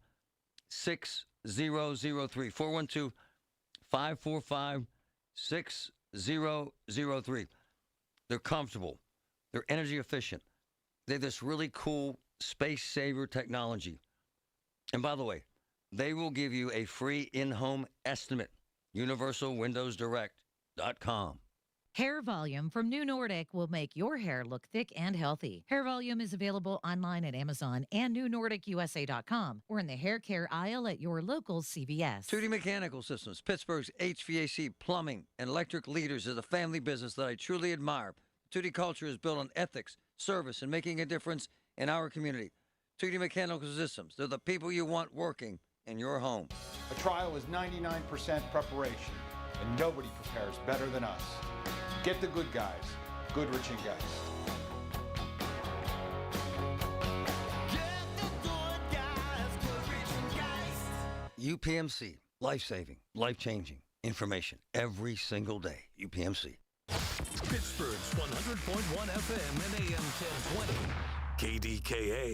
412-545-6003. They're comfortable. They're energy efficient. They have this really cool space saver technology. And by the way, they will give you a free in-home estimate. UniversalWindowsDirect.com. Hair Volume from New Nordic will make your hair look thick and healthy. Hair Volume is available online at Amazon and NewNordicUSA.com or in the hair care aisle at your local CVS. 2D Mechanical Systems, Pittsburgh's HVAC, plumbing, and electric leaders, is a family business that I truly admire. 2D culture is built on ethics, service, and making a difference in our community. 2D Mechanical Systems, they're the people you want working in your home. A trial is 99% preparation, and nobody prepares better than us. Get the good guys, Goodrich and Geist. UPMC, life-saving, life-changing information every single day. UPMC. Pittsburgh's 100.1 FM and AM 1020. KDKA.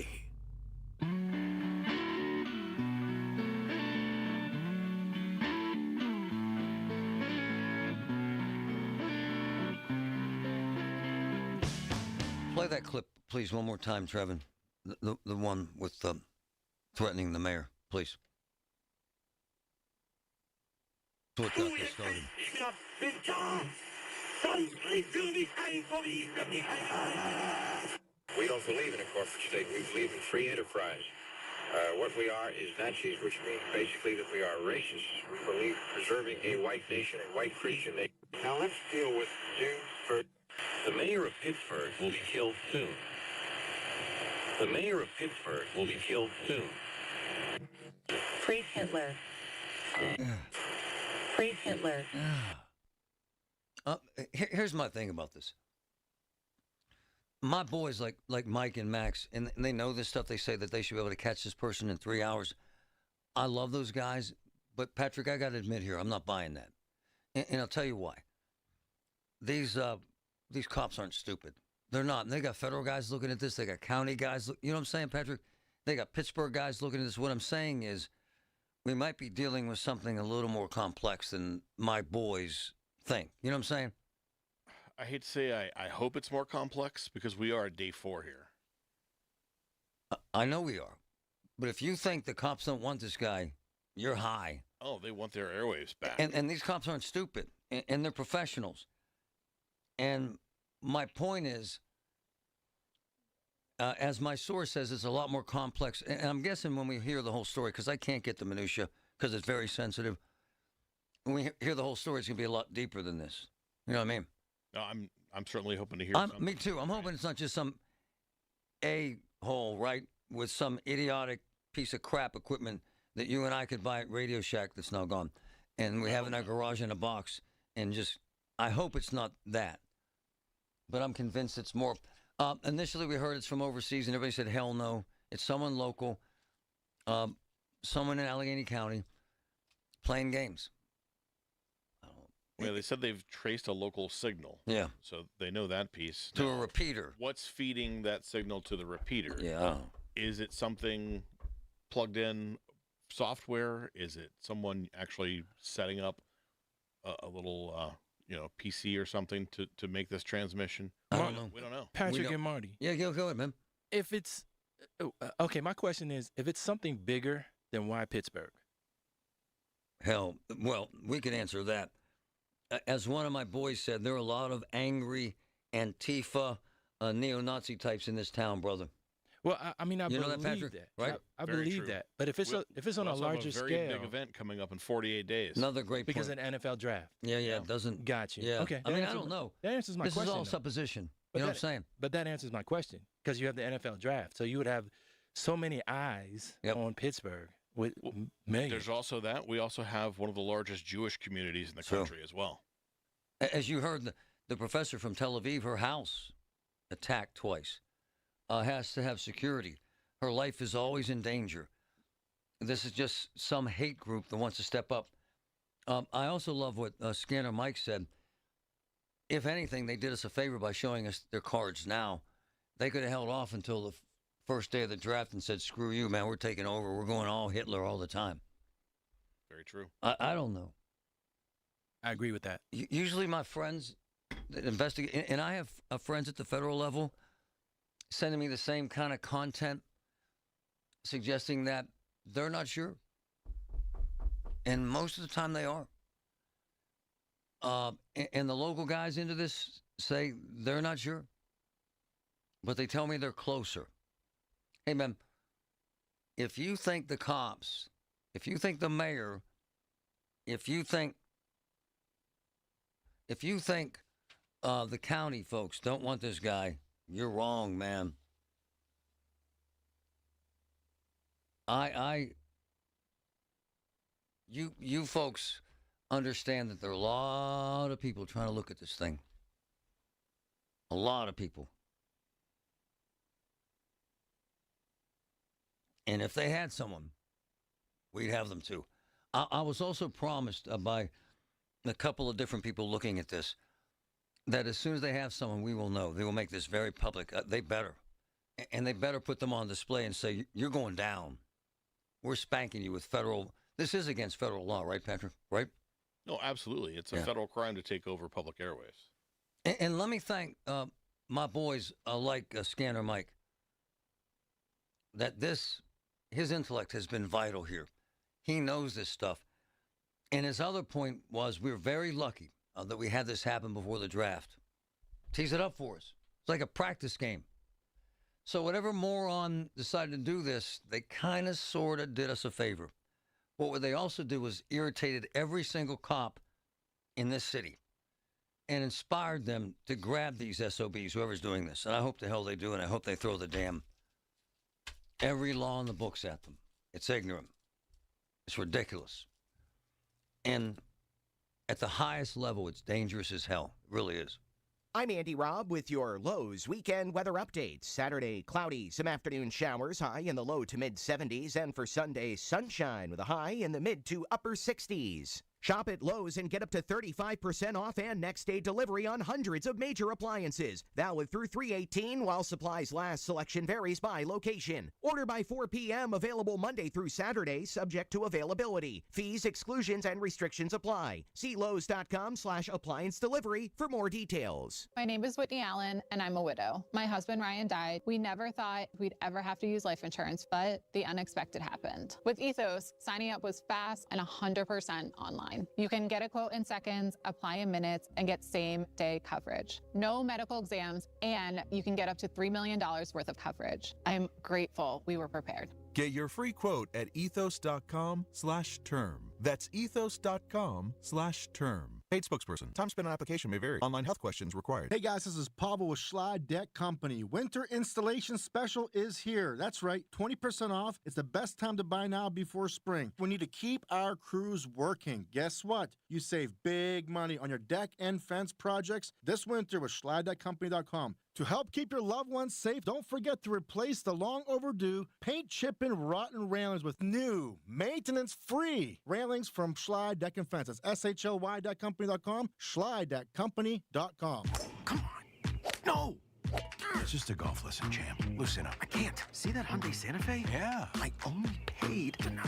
Play that clip, please, one more time, Trevin. The one with threatening the mayor, please. So it got this started. We don't believe in a corporate state. We believe in free enterprise. What we are is Nazis, which means basically that we are racists. We believe preserving a white nation, a white Christian nation. Now let's deal with June 1st. The mayor of Pittsburgh will be killed soon. The mayor of Pittsburgh will be killed soon. Free Hitler. Free Hitler. Here's my thing about this. My boys like Mike and Max, and they know this stuff. They say that they should be able to catch this person in 3 hours. I love those guys, but Patrick, I got to admit here, I'm not buying that. And I'll tell you why. These cops aren't stupid. They're not. And they got federal guys looking at this. They got county guys. You know what I'm saying, Patrick? They got Pittsburgh guys looking at this. What I'm saying is we might be dealing with something a little more complex than my boys think. You know what I'm saying? I hate to say I hope it's more complex because we are at day 4 here. I know we are. But if you think the cops don't want this guy, you're high. Oh, they want their airwaves back. And these cops aren't stupid, and they're professionals. And my point is, as my source says, it's a lot more complex. And I'm guessing when we hear the whole story, because I can't get the minutia because it's very sensitive. When we hear the whole story, it's going to be a lot deeper than this. You know what I mean? No, I'm certainly hoping to hear something. Me too. I'm hoping it's not just some a-hole, right, with some idiotic piece of crap equipment that you and I could buy at Radio Shack that's now gone. And we have in our garage in a box. And just, I hope it's not that. But I'm convinced it's more. Initially, we heard it's from overseas, and everybody said, hell no. It's someone local, someone in Allegheny County playing games. Yeah, they said they've traced a local signal. Yeah. So they know that piece. To a repeater. What's feeding that signal to the repeater? Yeah. Is it something plugged in software? Is it someone actually setting up a little, PC or something to make this transmission? I don't know. We don't know. Patrick and Marty. Yeah, go ahead, man. If it's okay, my question is, if it's something bigger, then why Pittsburgh? Hell, well, we can answer that. As one of my boys said, there are a lot of angry Antifa, neo-Nazi types in this town, brother. Well, I mean, I you believe know that, Patrick, that. right? I believe that. But if it's on a larger scale, very big event coming up in 48 days. Another great because point. an NFL draft. Yeah, it doesn't. Got you. Yeah. Okay. I mean, I don't know. That answers my question. This is all though. supposition. But you know what I'm saying? But that answers my question because you have the NFL draft, so you would have so many eyes on Pittsburgh with millions. There's also that. We also have one of the largest Jewish communities in the country as well. As you heard, the professor from Tel Aviv, her house attacked twice, has to have security. Her life is always in danger. This is just some hate group that wants to step up. I also love what Scanner Mike said. If anything, they did us a favor by showing us their cards now. They could have held off until the first day of the draft and said, screw you, man, we're taking over. We're going all Hitler all the time. Very true. I don't know. I agree with that. Usually my friends that investigate, and I have friends at the federal level sending me the same kind of content, suggesting that they're not sure. And most of the time they are. And the local guys into this say they're not sure. But they tell me they're closer. Hey, man, if you think the cops, if you think the mayor, if you think the county folks don't want this guy, you're wrong, man. You folks understand that there are a lot of people trying to look at this thing. A lot of people. And if they had someone, we'd have them too. I was also promised by a couple of different people looking at this that as soon as they have someone, we will know. They will make this very public. They better. And they better put them on display and say, you're going down. We're spanking you with federal. This is against federal law, right, Patrick? Right? No, absolutely. It's a federal crime to take over public airwaves. And let me thank my boys like Scanner Mike, that his intellect has been vital here. He knows this stuff. And his other point was we were very lucky that we had this happen before the draft. Tease it up for us. It's like a practice game. So whatever moron decided to do this, they kind of sort of did us a favor. But what they also did was irritated every single cop in this city and inspired them to grab these SOBs, whoever's doing this. And I hope the hell they do, and I hope they throw the damn every law in the books at them. It's ignorant. It's ridiculous. And at the highest level, it's dangerous as hell. It really is. I'm Andy Robb with your Lowe's weekend weather update. Saturday, cloudy, some afternoon showers, high in the low to mid 70s, and for Sunday, sunshine with a high in the mid to upper 60s. Shop at Lowe's and get up to 35% off and next-day delivery on hundreds of major appliances. Valid through 3/18 while supplies last. Selection varies by location. Order by 4 p.m. Available Monday through Saturday, subject to availability. Fees, exclusions, and restrictions apply. See Lowe's.com/appliance delivery for more details. My name is Whitney Allen, and I'm a widow. My husband, Ryan, died. We never thought we'd ever have to use life insurance, but the unexpected happened. With Ethos, signing up was fast and 100% online. You can get a quote in seconds, apply in minutes, and get same-day coverage. No medical exams, and you can get up to $3 million worth of coverage. I'm grateful we were prepared. Get your free quote at ethos.com/term. That's ethos.com/term. Paid spokesperson. Time spent on application may vary. Online health questions required. Hey guys, this is Pavel with Schley Deck Company. Winter installation special is here. That's right, 20% off. It's the best time to buy now before spring. We need to keep our crews working. Guess what? You save big money on your deck and fence projects this winter with SchleyDeckCompany.com. To help keep your loved ones safe, don't forget to replace the long overdue paint, chip, and rotten railings with new, maintenance-free railings from Schley Deck and Fence. That's SHLY.company.com, SchleyDeckCompany.com. Come on. No! It's just a golf lesson, champ. Loosen up. I can't. See that Hyundai Santa Fe? Yeah. I only paid to know.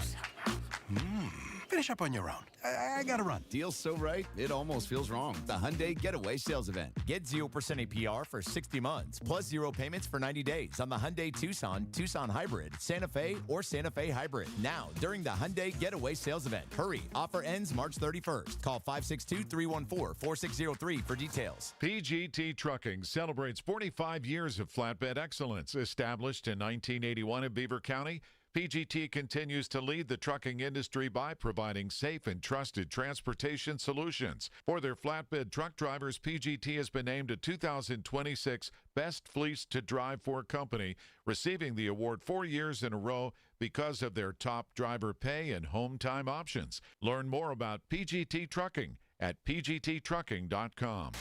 Finish up on your own. I gotta run. Deal's so right, it almost feels wrong. The Hyundai Getaway Sales Event. Get 0% APR for 60 months, plus 0 payments for 90 days on the Hyundai Tucson, Tucson Hybrid, Santa Fe, or Santa Fe Hybrid. Now, during the Hyundai Getaway Sales Event. Hurry, offer ends March 31st. Call 562-314-4603 for details. PGT Trucking celebrates 45 years of flatbed excellence. Established in 1981 in Beaver County, PGT continues to lead the trucking industry by providing safe and trusted transportation solutions. For their flatbed truck drivers, PGT has been named a 2026 Best Fleece to Drive for company, receiving the award 4 years in a row because of their top driver pay and home time options. Learn more about PGT Trucking at pgttrucking.com.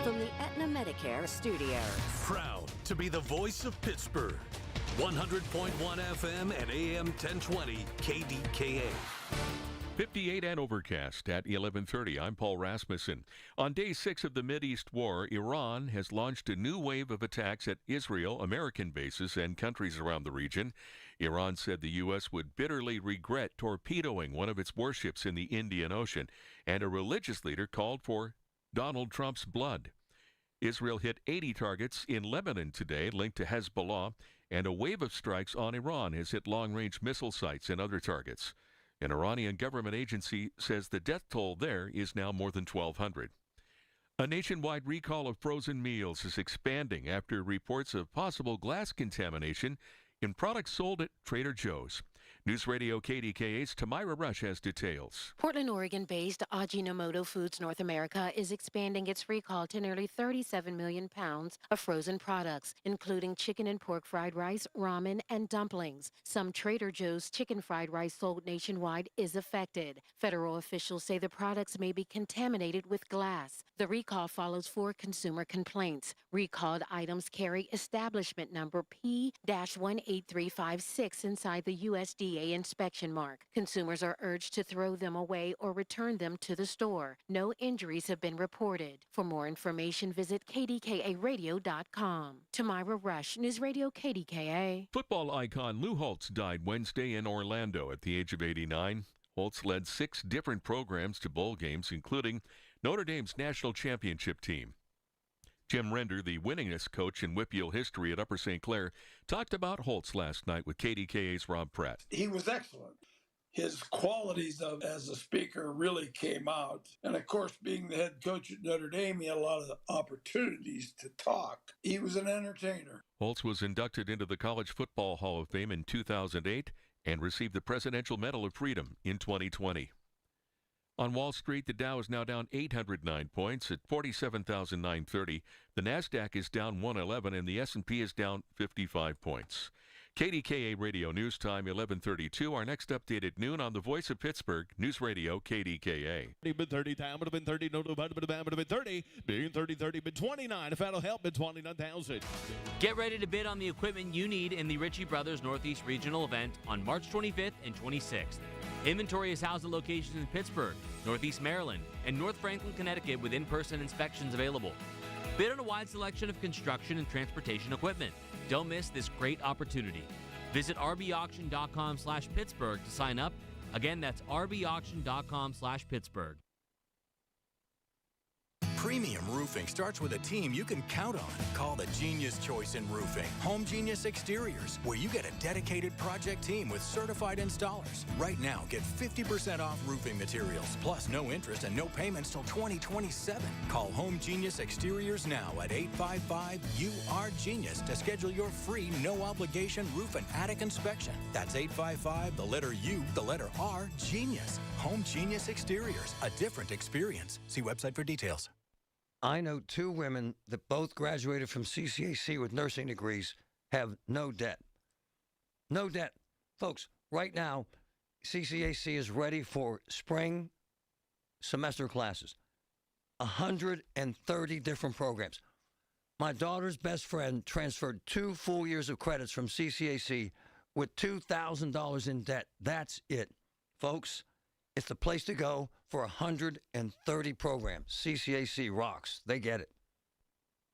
From the Aetna Medicare Studios. Proud to be the voice of Pittsburgh. 100.1 FM and AM 1020 KDKA. 58 and overcast at 11:30. I'm Paul Rasmussen. On day 6 of the Mideast War, Iran has launched a new wave of attacks at Israel, American bases, and countries around the region. Iran said the U.S. would bitterly regret torpedoing one of its warships in the Indian Ocean, and a religious leader called for Donald Trump's blood. Israel hit 80 targets in Lebanon today linked to Hezbollah, and a wave of strikes on Iran has hit long-range missile sites and other targets. An Iranian government agency says the death toll there is now more than 1,200. A nationwide recall of frozen meals is expanding after reports of possible glass contamination in products sold at Trader Joe's. News Radio KDKA's Tamira Rush has details. Portland, Oregon-based Ajinomoto Foods North America is expanding its recall to nearly 37 million pounds of frozen products, including chicken and pork fried rice, ramen, and dumplings. Some Trader Joe's chicken fried rice sold nationwide is affected. Federal officials say the products may be contaminated with glass. The recall follows 4 consumer complaints. Recalled items carry establishment number P-18356 inside the USDA inspection mark. Consumers are urged to throw them away or return them to the store. No injuries have been reported. For more information, visit kdkaradio.com. Tamira Rush, News Radio KDKA. Football icon Lou Holtz died Wednesday in Orlando at the age of 89. Holtz led 6 different programs to bowl games, including Notre Dame's national championship team. Jim Render, the winningest coach in Whippeal history at Upper St. Clair, talked about Holtz last night with KDKA's Rob Pratt. He was excellent. His qualities as a speaker really came out. And of course, being the head coach at Notre Dame, he had a lot of opportunities to talk. He was an entertainer. Holtz was inducted into the College Football Hall of Fame in 2008 and received the Presidential Medal of Freedom in 2020. On Wall Street, the Dow is now down 809 points at 47,930. The Nasdaq is down 111, and the S&P is down 55 points. KDKA Radio News Time, 11:32. Our next update at noon on the Voice of Pittsburgh, News Radio KDKA. Been 30, time would have been 30, no, would have been 30, being 30, been 29. If that'll help, been 29,000. Get ready to bid on the equipment you need in the Ritchie Brothers Northeast Regional event on March 25th and 26th. Inventory is housed at locations in Pittsburgh, Northeast Maryland, and North Franklin, Connecticut with in-person inspections available. Bid on a wide selection of construction and transportation equipment. Don't miss this great opportunity. Visit rbauction.com/Pittsburgh to sign up. Again, that's rbauction.com/Pittsburgh. Premium roofing starts with a team you can count on. Call the Genius Choice in Roofing. Home Genius Exteriors, where you get a dedicated project team with certified installers. Right now, get 50% off roofing materials, plus no interest and no payments till 2027. Call Home Genius Exteriors now at 855-UR-GENIUS to schedule your free, no-obligation roof and attic inspection. That's 855, the letter U, the letter R, Genius. Home Genius Exteriors, a different experience. See website for details. I know two women that both graduated from CCAC with nursing degrees have no debt. No debt. Folks, right now, CCAC is ready for spring semester classes. 130 different programs. My daughter's best friend transferred 2 full years of credits from CCAC with $2,000 in debt. That's it. Folks, it's the place to go for 130 programs. CCAC rocks. They get it.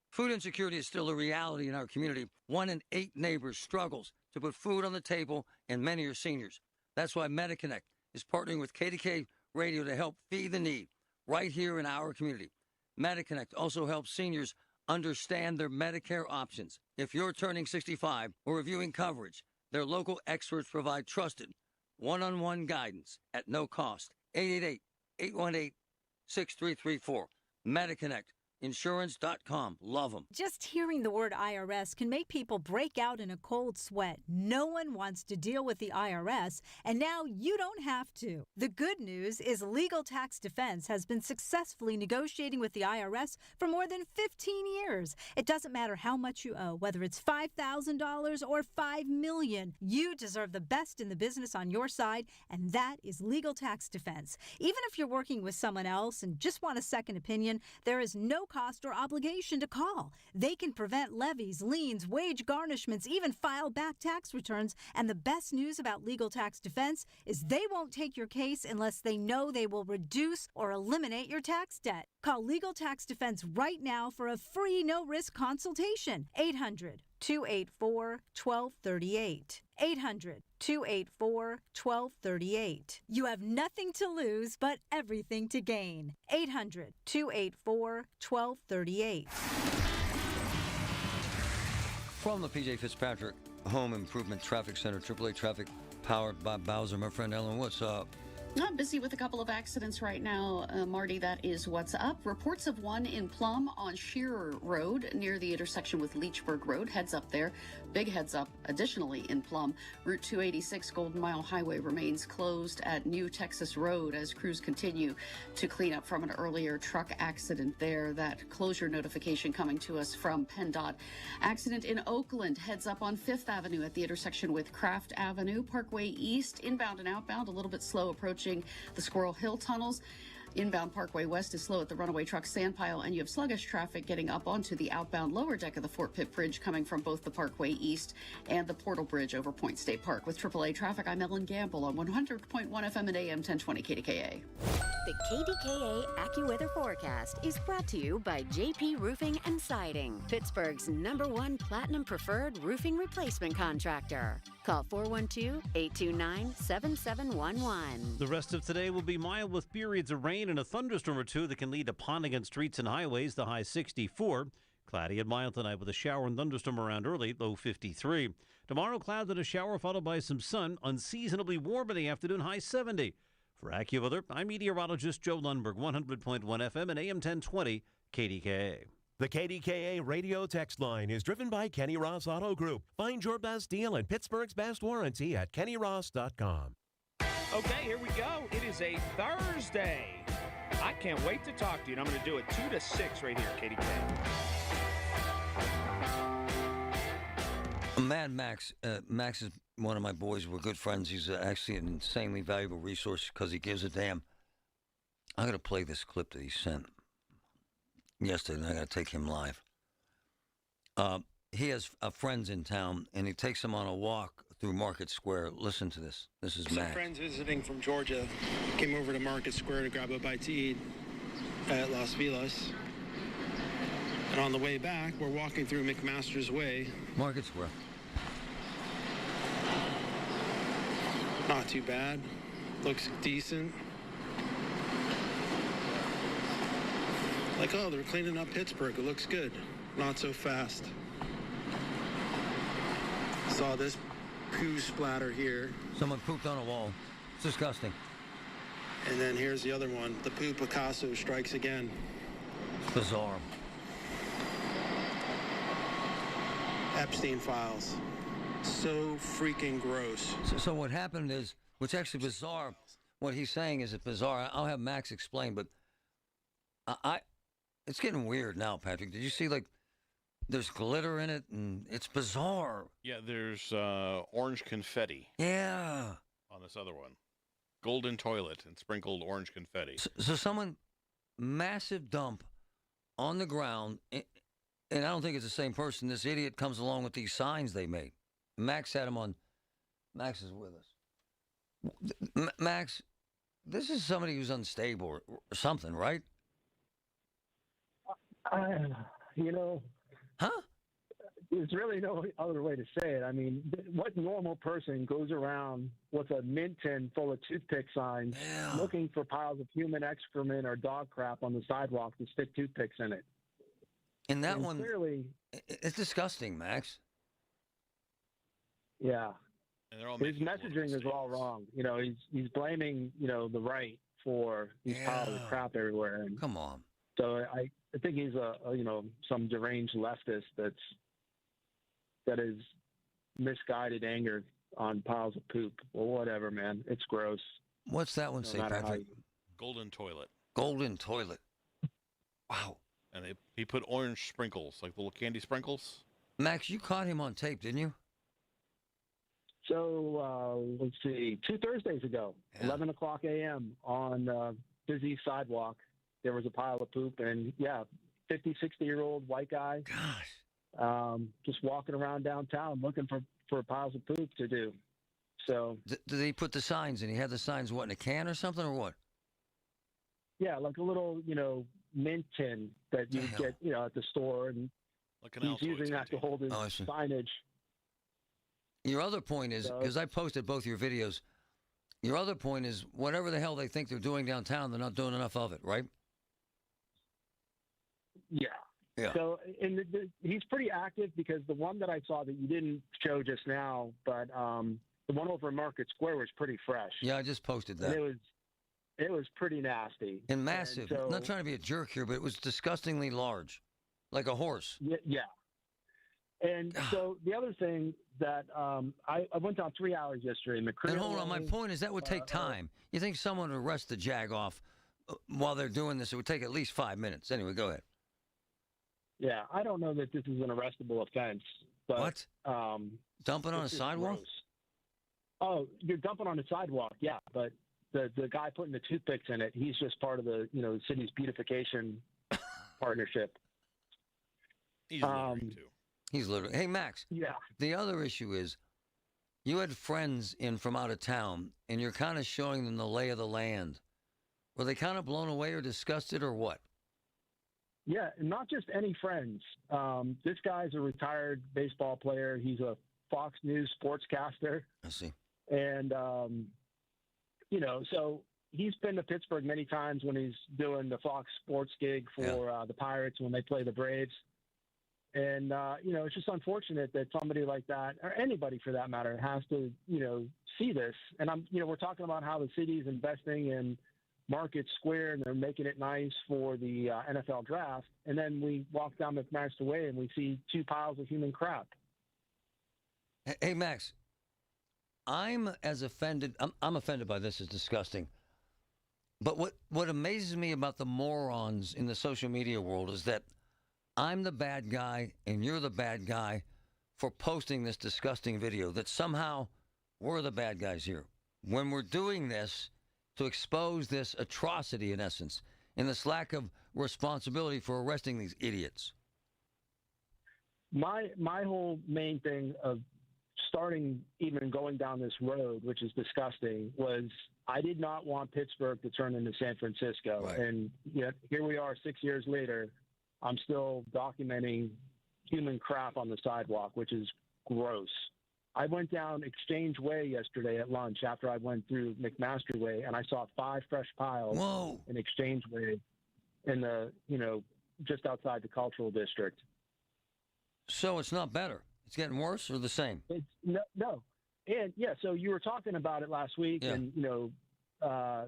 Food insecurity is still a reality in our community. 1 in 8 neighbors struggles to put food on the table, and many are seniors. That's why MediConnect is partnering with KDKA Radio to help feed the need right here in our community. MediConnect also helps seniors understand their Medicare options. If you're turning 65 or reviewing coverage, their local experts provide trusted one-on-one guidance at no cost. 888-818-6334. MediConnect. Insurance.com. Love them. Just hearing the word IRS can make people break out in a cold sweat. No one wants to deal with the IRS, and now you don't have to. The good news is Legal Tax Defense has been successfully negotiating with the IRS for more than 15 years. It doesn't matter how much you owe, whether it's $5,000 or $5 million. You deserve the best in the business on your side, and that is Legal Tax Defense. Even if you're working with someone else and just want a second opinion, there is no cost or obligation to call. They can prevent levies, liens, wage garnishments, even file back tax returns. And the best news about Legal Tax Defense is they won't take your case unless they know they will reduce or eliminate your tax debt. Call Legal Tax Defense right now for a free no-risk consultation. 800-284-1238. 800-284-1238. You have nothing to lose but everything to gain. 800-284-1238. From the P.J. Fitzpatrick Home Improvement Traffic Center, AAA Traffic, powered by Bowser. My friend Ellen, what's up? I'm busy with a couple of accidents right now, Marty. That is what's up. Reports of one in Plum on Shearer Road near the intersection with Leechburg Road. Heads up there. Big heads up additionally in Plum. Route 286 Golden Mile Highway remains closed at New Texas Road as crews continue to clean up from an earlier truck accident there. That closure notification coming to us from PennDOT. Accident in Oakland. Heads up on 5th Avenue at the intersection with Kraft Avenue. Parkway East, inbound and outbound, a little bit slow approaching the Squirrel Hill tunnels. Inbound Parkway West is slow at the runaway truck sand pile, and you have sluggish traffic getting up onto the outbound lower deck of the Fort Pitt Bridge coming from both the Parkway East and the Portal Bridge over Point State Park. With AAA Traffic, I'm Ellen Gamble on 100.1 FM and AM 1020 KDKA. The KDKA AccuWeather forecast is brought to you by JP Roofing and Siding, Pittsburgh's #1 Platinum Preferred Roofing Replacement Contractor. Call 412-829-7711. The rest of today will be mild with periods of rain and a thunderstorm or two that can lead to ponding on streets and highways, the high 64. Cloudy and mild tonight with a shower and thunderstorm around early, low 53. Tomorrow, clouds and a shower followed by some sun, unseasonably warm in the afternoon, high 70. For AccuWeather, I'm meteorologist Joe Lundberg, 100.1 FM and AM 1020 KDKA. The KDKA radio text line is driven by Kenny Ross Auto Group. Find your best deal and Pittsburgh's best warranty at kennyross.com. Okay, here we go. It is a Thursday. I can't wait to talk to you, and I'm going to do it 2 to 6 right here at KDKA. Mad Max. Max is one of my boys. We're good friends. He's actually an insanely valuable resource because he gives a damn. I'm going to play this clip that he sent yesterday, and I got to take him live. He has friends in town, and he takes them on a walk through Market Square. Listen to this. This is Some Max. friends visiting from Georgia came over to Market Square to grab a bite to eat at Las Vilas. And on the way back, we're walking through McMaster's Way. Market Square. Not too bad. Looks decent. Like, oh, they're cleaning up Pittsburgh. It looks good. Not so fast. Saw this poo splatter here. Someone pooped on a wall. It's disgusting. And then here's the other one. The poo Picasso strikes again. It's bizarre. Epstein files. So freaking gross. So what happened is, what's actually bizarre, what he's saying is it's bizarre. I'll have Max explain, but it's getting weird now, Patrick. Did you see, like, there's glitter in it, and it's bizarre. Yeah, there's orange confetti. Yeah. On this other one. Golden toilet and sprinkled orange confetti. So someone, massive dump on the ground, and I don't think it's the same person. This idiot comes along with these signs they made. Max had them on. Max is with us. Max, this is somebody who's unstable or something, right? You know. Huh? There's really no other way to say it. I mean, what normal person goes around with a mint tin full of toothpick signs looking for piles of human excrement or dog crap on the sidewalk to stick toothpicks in it? And that one, clearly, it's disgusting, Max. Yeah. And they're all his messaging is all wrong. You know, he's blaming, you know, the right for these piles of crap everywhere. And come on. So I think he's a you know, some deranged leftist that is misguided anger on piles of poop or whatever, man. It's gross. What's that one say, Patrick? Golden toilet. Golden toilet. Wow. And he put orange sprinkles, like little candy sprinkles. Max, you caught him on tape, didn't you? So, let's see, 2 Thursdays ago, 11 o'clock a.m. on busy sidewalk, there was a pile of poop, and 50, 60-year-old white guy. Gosh. Just walking around downtown looking for piles of poop to do. So. Did he put the signs in? He had the signs, what, in a can or something, or what? Yeah, like a little, you know, mint tin that you get, you know, at the store, and like an he's using that to hold his signage. Your other point is, because I posted both your videos, your other point is whatever the hell they think they're doing downtown, they're not doing enough of it, right? Yeah. Yeah. So he's pretty active, because the one that I saw that you didn't show just now, but the one over in Market Square was pretty fresh. Yeah, I just posted that. And it was pretty nasty. And massive. And so, I'm not trying to be a jerk here, but it was disgustingly large, like a horse. Yeah. And so the other thing that I went down 3 hours yesterday. And hold on, my point is that would take time. You think someone would arrest the jag off while they're doing this? It would take at least 5 minutes. Anyway, go ahead. Yeah, I don't know that this is an arrestable offense. But, what? Dumping on a sidewalk? Gross. Oh, you're dumping on the sidewalk, yeah. But the guy putting the toothpicks in it, he's just part of the city's beautification partnership. He's littering too. He's littering. Hey, Max. Yeah. The other issue is you had friends in from out of town, and you're kind of showing them the lay of the land. Were they kind of blown away or disgusted or what? Yeah, not just any friends. This guy's a retired baseball player. He's a Fox News sportscaster. I see. And, so he's been to Pittsburgh many times when he's doing the Fox Sports gig for the Pirates when they play the Braves. And, it's just unfortunate that somebody like that, or anybody for that matter, has to, see this. And we're talking about how the city's investing in Market Square and they're making it nice for the NFL draft. And then we walk down McMaster Way and we see 2 piles of human crap. Hey, Max, I'm offended by this. It's disgusting. But what amazes me about the morons in the social media world is that I'm the bad guy and you're the bad guy for posting this disgusting video, that somehow we're the bad guys here. When we're doing this to expose this atrocity, in essence, and this lack of responsibility for arresting these idiots. My whole main thing of starting even going down this road, which is disgusting, was I did not want Pittsburgh to turn into San Francisco. Right. And yet here we are 6 years later, I'm still documenting human crap on the sidewalk, which is gross. I went down Exchange Way yesterday at lunch after I went through McMaster Way, and I saw 5 fresh piles in Exchange Way in the, just outside the cultural district. So it's not better. It's getting worse or the same? It's no. And yeah, so you were talking about it last week, and I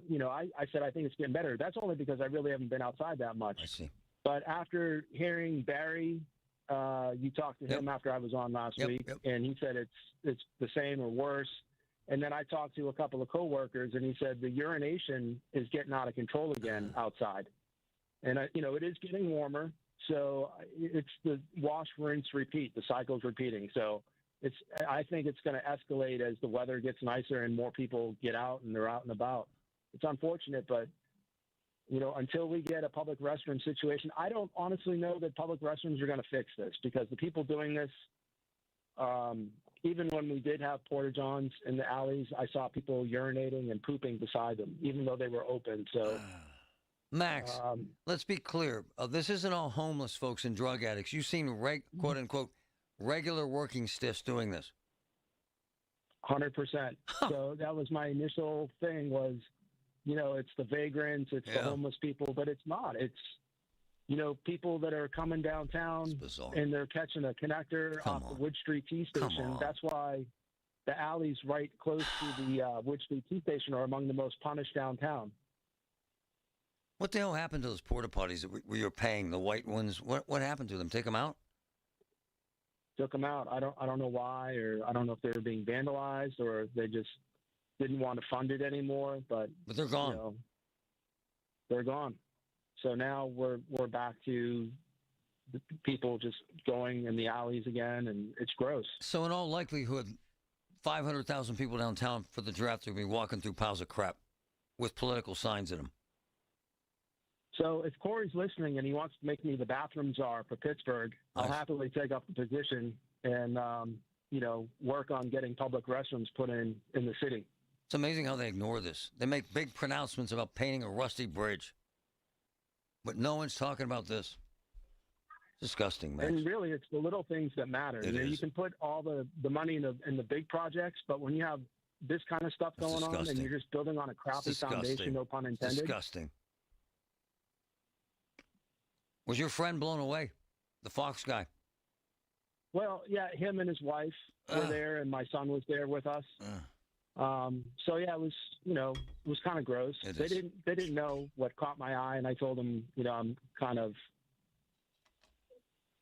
said I think it's getting better. That's only because I really haven't been outside that much. I see. But after hearing Barry, you talked to him after I was on last week, and he said it's the same or worse. And then I talked to a couple of coworkers, and he said the urination is getting out of control again outside. And it is getting warmer. So it's the wash, rinse, repeat. The cycle's repeating. So I think it's going to escalate as the weather gets nicer and more people get out and they're out and about. It's unfortunate, but until we get a public restroom situation, I don't honestly know that public restrooms are going to fix this, because the people doing this, even when we did have porta-johns in the alleys, I saw people urinating and pooping beside them, even though they were open. So. Max, let's be clear. This isn't all homeless folks and drug addicts. You've seen, quote-unquote, regular working stiffs doing this. 100%. So that was my initial thing was, it's the vagrants, it's the homeless people, but it's not. It's, people that are coming downtown and they're catching a connector off the Wood Street T station. That's why the alleys right close to the Wood Street T station are among the most punished downtown. What the hell happened to those porta potties where you're paying, the white ones? What happened to them? Take them out? Took them out. I don't know why, or I don't know if they were being vandalized or they just didn't want to fund it anymore. But they're gone. They're gone. So now we're back to the people just going in the alleys again, and it's gross. So in all likelihood, 500,000 people downtown for the draft will be walking through piles of crap with political signs in them. So if Corey's listening and he wants to make me the bathroom czar for Pittsburgh, I'll happily take up the position and, work on getting public restrooms put in the city. It's amazing how they ignore this. They make big pronouncements about painting a rusty bridge, but no one's talking about this. Disgusting, man. And really, it's the little things that matter. You can put all the money in the big projects, but when you have this kind of stuff going on and you're just building on a crappy foundation, no pun intended. Disgusting. Was your friend blown away? The Fox guy? Well, yeah, him and his wife were there, and my son was there with us. So yeah, it was kind of gross. They didn't know what caught my eye, and I told them, I'm kind of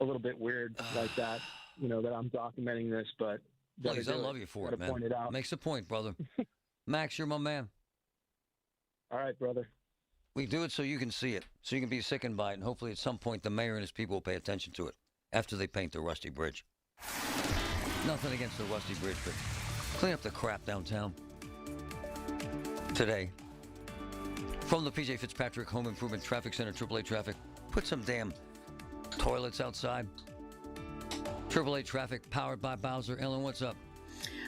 a little bit weird like that, that I'm documenting this, but please, I love you for it, man. Point it out. Makes a point, brother. Max, you're my man. All right, brother. We do it so you can see it, so you can be sickened by it, and hopefully at some point the mayor and his people will pay attention to it after they paint the rusty bridge. Nothing against the rusty bridge, but clean up the crap downtown. Today, from the P.J. Fitzpatrick Home Improvement Traffic Center, AAA Traffic, put some damn toilets outside. AAA Traffic, powered by Bowser. Ellen, what's up?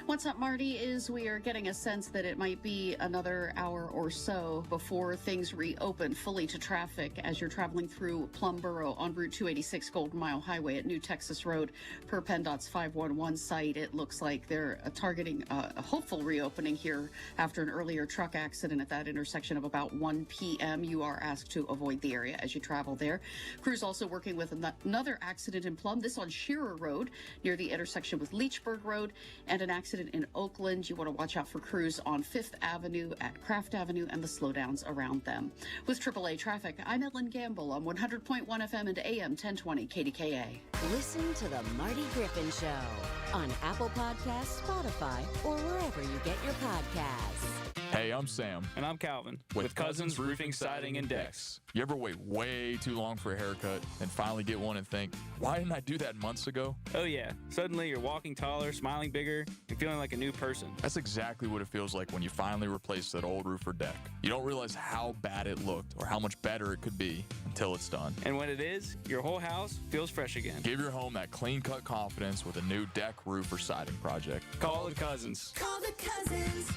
What's up, Marty, is we are getting a sense that it might be another hour or so before things reopen fully to traffic as you're traveling through Plumboro on Route 286 Golden Mile Highway at New Texas Road per PennDOT's 511 site. It looks like they're targeting a hopeful reopening here after an earlier truck accident at that intersection of about 1 p.m. You are asked to avoid the area as you travel there. Crews also working with another accident in Plum, this on Shearer Road near the intersection with Leechburg Road, and an accident in Oakland. You want to watch out for crews on 5th Avenue at Craft Avenue and the slowdowns around them. With AAA Traffic, I'm Ellen Gamble on 100.1 FM and AM 1020 KDKA. Listen to the Marty Griffin Show on Apple Podcasts, Spotify, or wherever you get your podcasts. Hey, I'm Sam. And I'm Calvin. With Cousins Roofing, Siding, and Decks. You ever wait way too long for a haircut and finally get one and think, why didn't I do that months ago? Oh yeah, suddenly you're walking taller, smiling bigger, and feeling like a new person. That's exactly what it feels like when you finally replace that old roof or deck. You don't realize how bad it looked or how much better it could be until it's done. And when it is, your whole house feels fresh again. Give your home that clean-cut confidence with a new deck, roof, or siding project. Call the Cousins. Call the Cousins.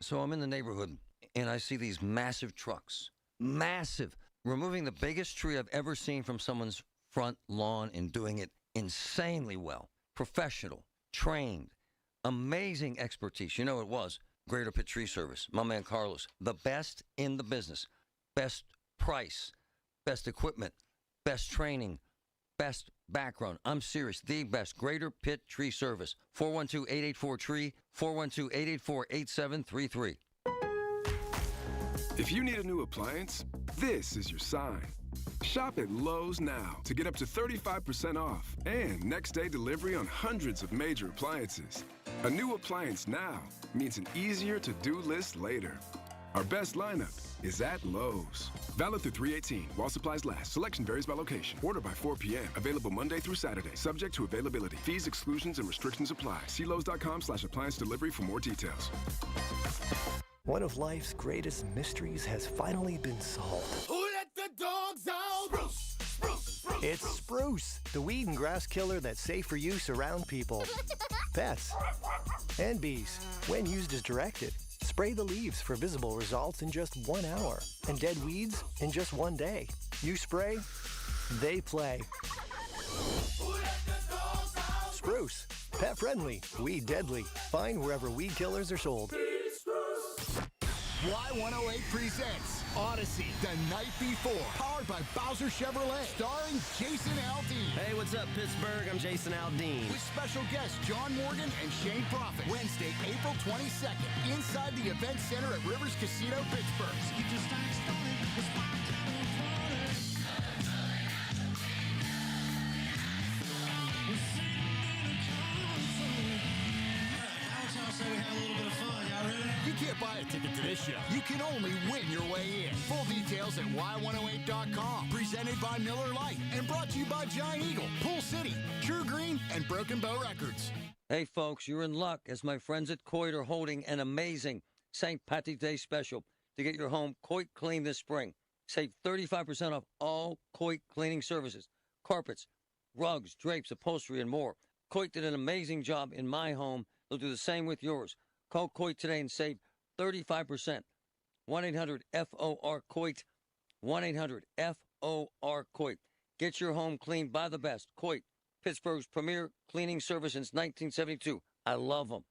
So I'm in the neighborhood, and I see these massive trucks. Massive. Removing the biggest tree I've ever seen from someone's front lawn and doing it insanely well. Professional, trained, amazing expertise. You know it was Greater Pitt Tree Service. My man Carlos, the best in the business. Best price, best equipment, best training, best background. I'm serious. The best. Greater Pitt Tree Service. 412-884-TREE, 412-884-8733. If you need a new appliance, this is your sign. Shop at Lowe's now to get up to 35% off and next-day delivery on hundreds of major appliances. A new appliance now means an easier-to-do list later. Our best lineup is at Lowe's. Valid through 3/18 while supplies last. Selection varies by location. Order by 4 p.m. Available Monday through Saturday. Subject to availability. Fees, exclusions, and restrictions apply. See Lowe's.com/appliance delivery for more details. One of life's greatest mysteries has finally been solved. Who let the dogs out? Spruce, spruce, spruce. It's Spruce, the weed and grass killer that's safe for use around people, pets, and bees. When used as directed, spray the leaves for visible results in just 1 hour, and dead weeds in just 1 day. You spray, they play. Who let the dogs out? Spruce, pet friendly, weed deadly. Find wherever weed killers are sold. Y108 presents Odyssey, The Night Before, powered by Bowser Chevrolet, starring Jason Aldean. Hey, what's up, Pittsburgh? I'm Jason Aldean. With special guests John Morgan and Shane Prophet. Wednesday, April 22nd, inside the Event Center at Rivers Casino, Pittsburgh. You can't buy a ticket to this show. You can only win your way in. Full details at y108.com. Presented by Miller Lite and brought to you by Giant Eagle, Pool City, True Green, and Broken Bow Records. Hey, folks, you're in luck as my friends at Coit are holding an amazing St. Patrick's Day special to get your home Coit clean this spring. Save 35% off all Coit cleaning services, carpets, rugs, drapes, upholstery, and more. Coit did an amazing job in my home. They'll do the same with yours. Call Coit today and save 35%. 1-800-FOR-COIT. 1-800-FOR-COIT. Get your home cleaned by the best. Coit, Pittsburgh's premier cleaning service since 1972. I love them.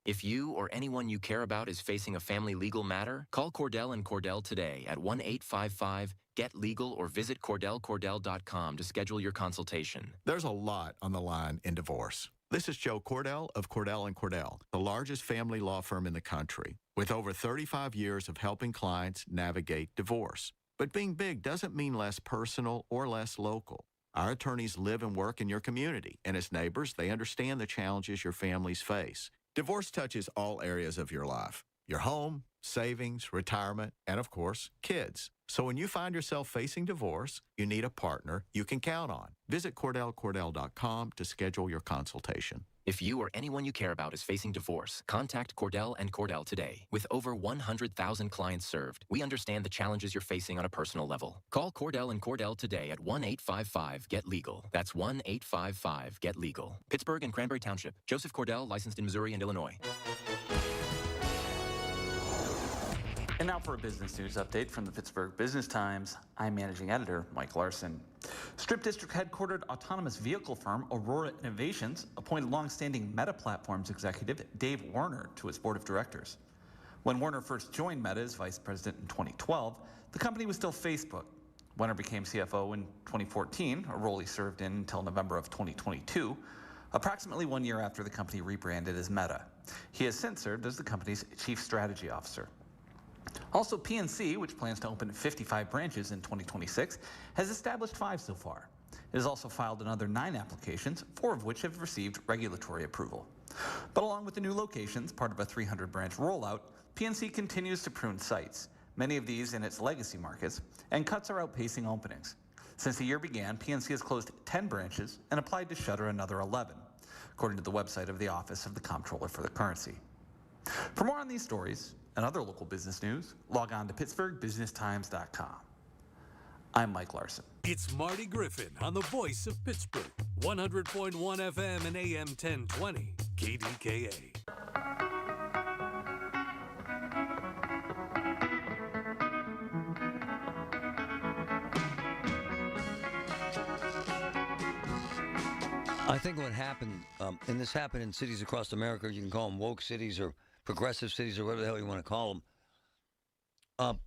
If you or anyone you care about is facing a family legal matter, call Cordell and Cordell today at 1-855-GET-LEGAL or visit CordellCordell.com to schedule your consultation. There's a lot on the line in divorce. This is Joe Cordell of Cordell & Cordell, the largest family law firm in the country, with over 35 years of helping clients navigate divorce. But being big doesn't mean less personal or less local. Our attorneys live and work in your community, and as neighbors, they understand the challenges your families face. Divorce touches all areas of your life: your home, savings, retirement, and of course, kids. So when you find yourself facing divorce, you need a partner you can count on. Visit CordellCordell.com to schedule your consultation. If you or anyone you care about is facing divorce, contact Cordell and Cordell today. With over 100,000 clients served, we understand the challenges you're facing on a personal level. Call Cordell and Cordell today at 1-855-GET-LEGAL. That's 1-855-GET-LEGAL. Pittsburgh and Cranberry Township. Joseph Cordell, licensed in Missouri and Illinois. And now for a business news update from the Pittsburgh Business Times. I'm Managing Editor Mike Larson. Strip District headquartered autonomous vehicle firm Aurora Innovations appointed longstanding Meta Platforms executive Dave Werner to its board of directors. When Werner first joined Meta as vice president in 2012, the company was still Facebook. Werner became CFO in 2014, a role he served in until November of 2022, approximately 1 year after the company rebranded as Meta. He has since served as the company's chief strategy officer. Also, PNC, which plans to open 55 branches in 2026, has established 5 so far. It has also filed another 9 applications, 4 of which have received regulatory approval. But along with the new locations, part of a 300-branch rollout, PNC continues to prune sites, many of these in its legacy markets, and cuts are outpacing openings. Since the year began, PNC has closed 10 branches and applied to shutter another 11, according to the website of the Office of the Comptroller for the Currency. For more on these stories and other local business news, log on to PittsburghBusinessTimes.com. I'm Mike Larson. It's Marty Griffin on the voice of Pittsburgh, 100.1 FM and AM 1020, KDKA. I think what happened, and this happened in cities across America, you can call them woke cities or progressive cities or whatever the hell you want to call them.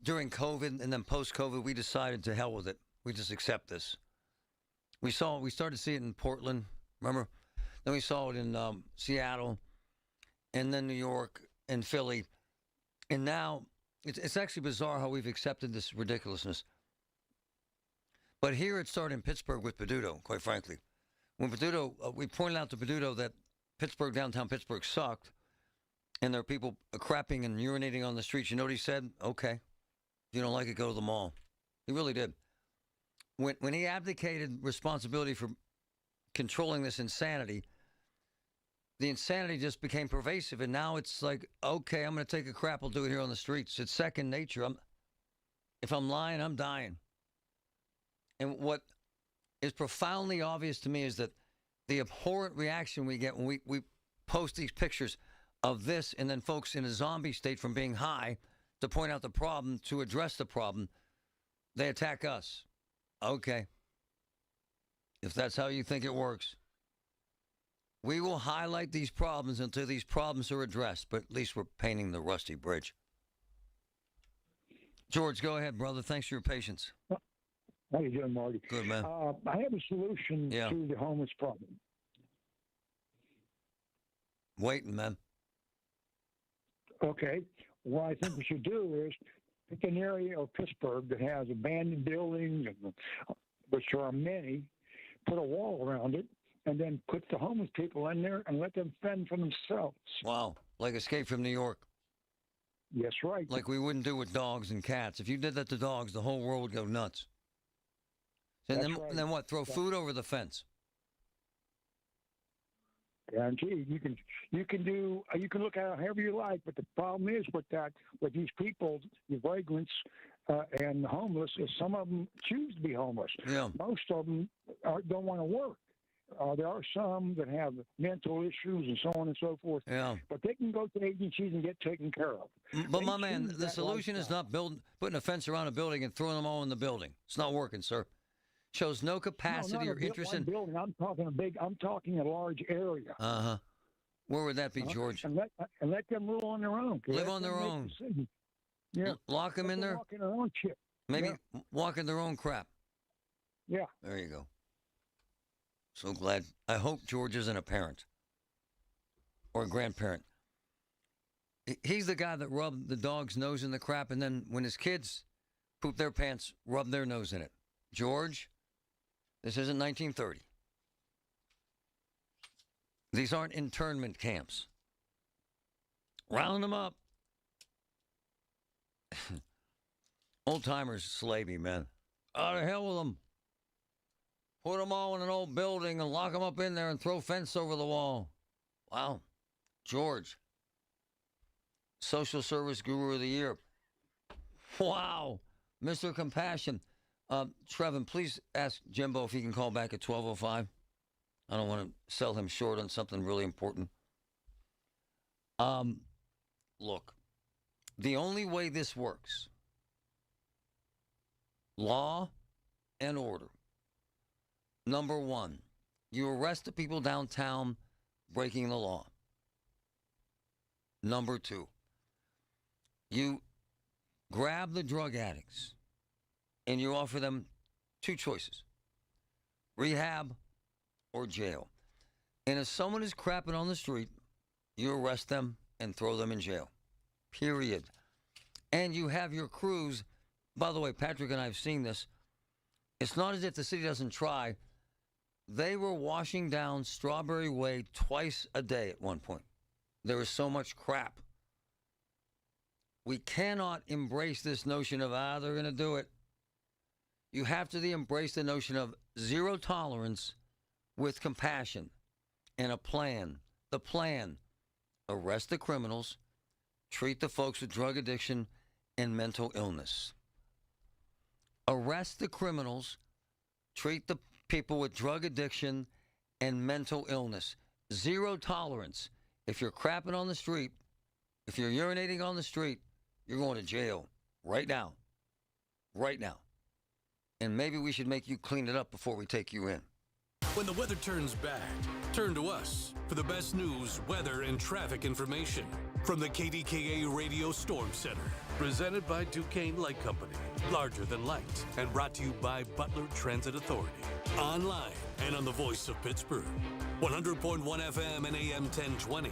During COVID and then post-COVID, we decided to hell with it. We just accept this. We started to see it in Portland, remember? Then we saw it in Seattle, and then New York and Philly. And now, it's actually bizarre how we've accepted this ridiculousness. But here it started in Pittsburgh with Peduto, quite frankly. When Peduto, we pointed out to Peduto that Pittsburgh, downtown Pittsburgh sucked, and there are people crapping and urinating on the streets. You know what he said? Okay. If you don't like it, go to the mall. He really did. When he abdicated responsibility for controlling this insanity, the insanity just became pervasive, and now it's like, okay, I'm going to take a crap, I'll do it here on the streets. It's second nature. If I'm lying, I'm dying. And what is profoundly obvious to me is that the abhorrent reaction we get when we post these pictures of this, and then folks in a zombie state from being high to point out the problem, to address the problem, they attack us. Okay. If that's how you think it works, we will highlight these problems until these problems are addressed, but at least we're painting the rusty bridge. George, go ahead, brother. Thanks for your patience. How you doing, Marty? Good, man. I have a solution to the homeless problem. Waiting, man. Okay. What I think we should do is pick an area of Pittsburgh that has abandoned buildings, which there are many, put a wall around it, and then put the homeless people in there and let them fend for themselves. Wow. Like Escape from New York. Yes, right. Like we wouldn't do with dogs and cats. If you did that to dogs, the whole world would go nuts. And then what? Throw food over the fence. Guaranteed. You can look at it however you like, but the problem is with these people, the vagrants and the homeless, is some of them choose to be homeless. Yeah. Most of them don't want to work. There are some that have mental issues and so on and so forth. Yeah. But they can go to agencies and get taken care of. But my man, the solution is not putting a fence around a building and throwing them all in the building. It's not working, sir. Shows no capacity or interest in building. I'm talking a large area. Uh-huh. Where would that be, George? And let them rule on their own. Live on their own. Yeah. Lock them in there. Walk in their own shit. Maybe walk in their own crap. Yeah. There you go. So glad. I hope George isn't a parent or a grandparent. He's the guy that rubbed the dog's nose in the crap, and then when his kids poop their pants, rub their nose in it. George, this isn't 1930. These aren't internment camps. Round them up. Old timers slay me, man. Out of hell with them. Put them all in an old building and lock them up in there and throw fence over the wall. Wow. George, Social Service Guru of the Year. Wow. Mr. Compassion. Trevin, please ask Jimbo if he can call back at 12:05. I don't want to sell him short on something really important. Look, the only way this works, law and order. Number one, you arrest the people downtown breaking the law. Number two, you grab the drug addicts and you offer them two choices, rehab or jail. And if someone is crapping on the street, you arrest them and throw them in jail, period. And you have your crews. By the way, Patrick and I have seen this. It's not as if the city doesn't try. They were washing down Strawberry Way twice a day at one point. There was so much crap. We cannot embrace this notion of, they're going to do it. You have to embrace the notion of zero tolerance with compassion and a plan. The plan, arrest the criminals, treat the folks with drug addiction and mental illness. Arrest the criminals, treat the people with drug addiction and mental illness. Zero tolerance. If you're crapping on the street, if you're urinating on the street, you're going to jail right now. Right now. And maybe we should make you clean it up before we take you in. When the weather turns bad, turn to us for the best news, weather, and traffic information from the KDKA Radio Storm Center. Presented by Duquesne Light Company. Larger than light. And brought to you by Butler Transit Authority. Online and on the voice of Pittsburgh. 100.1 FM and AM 1020.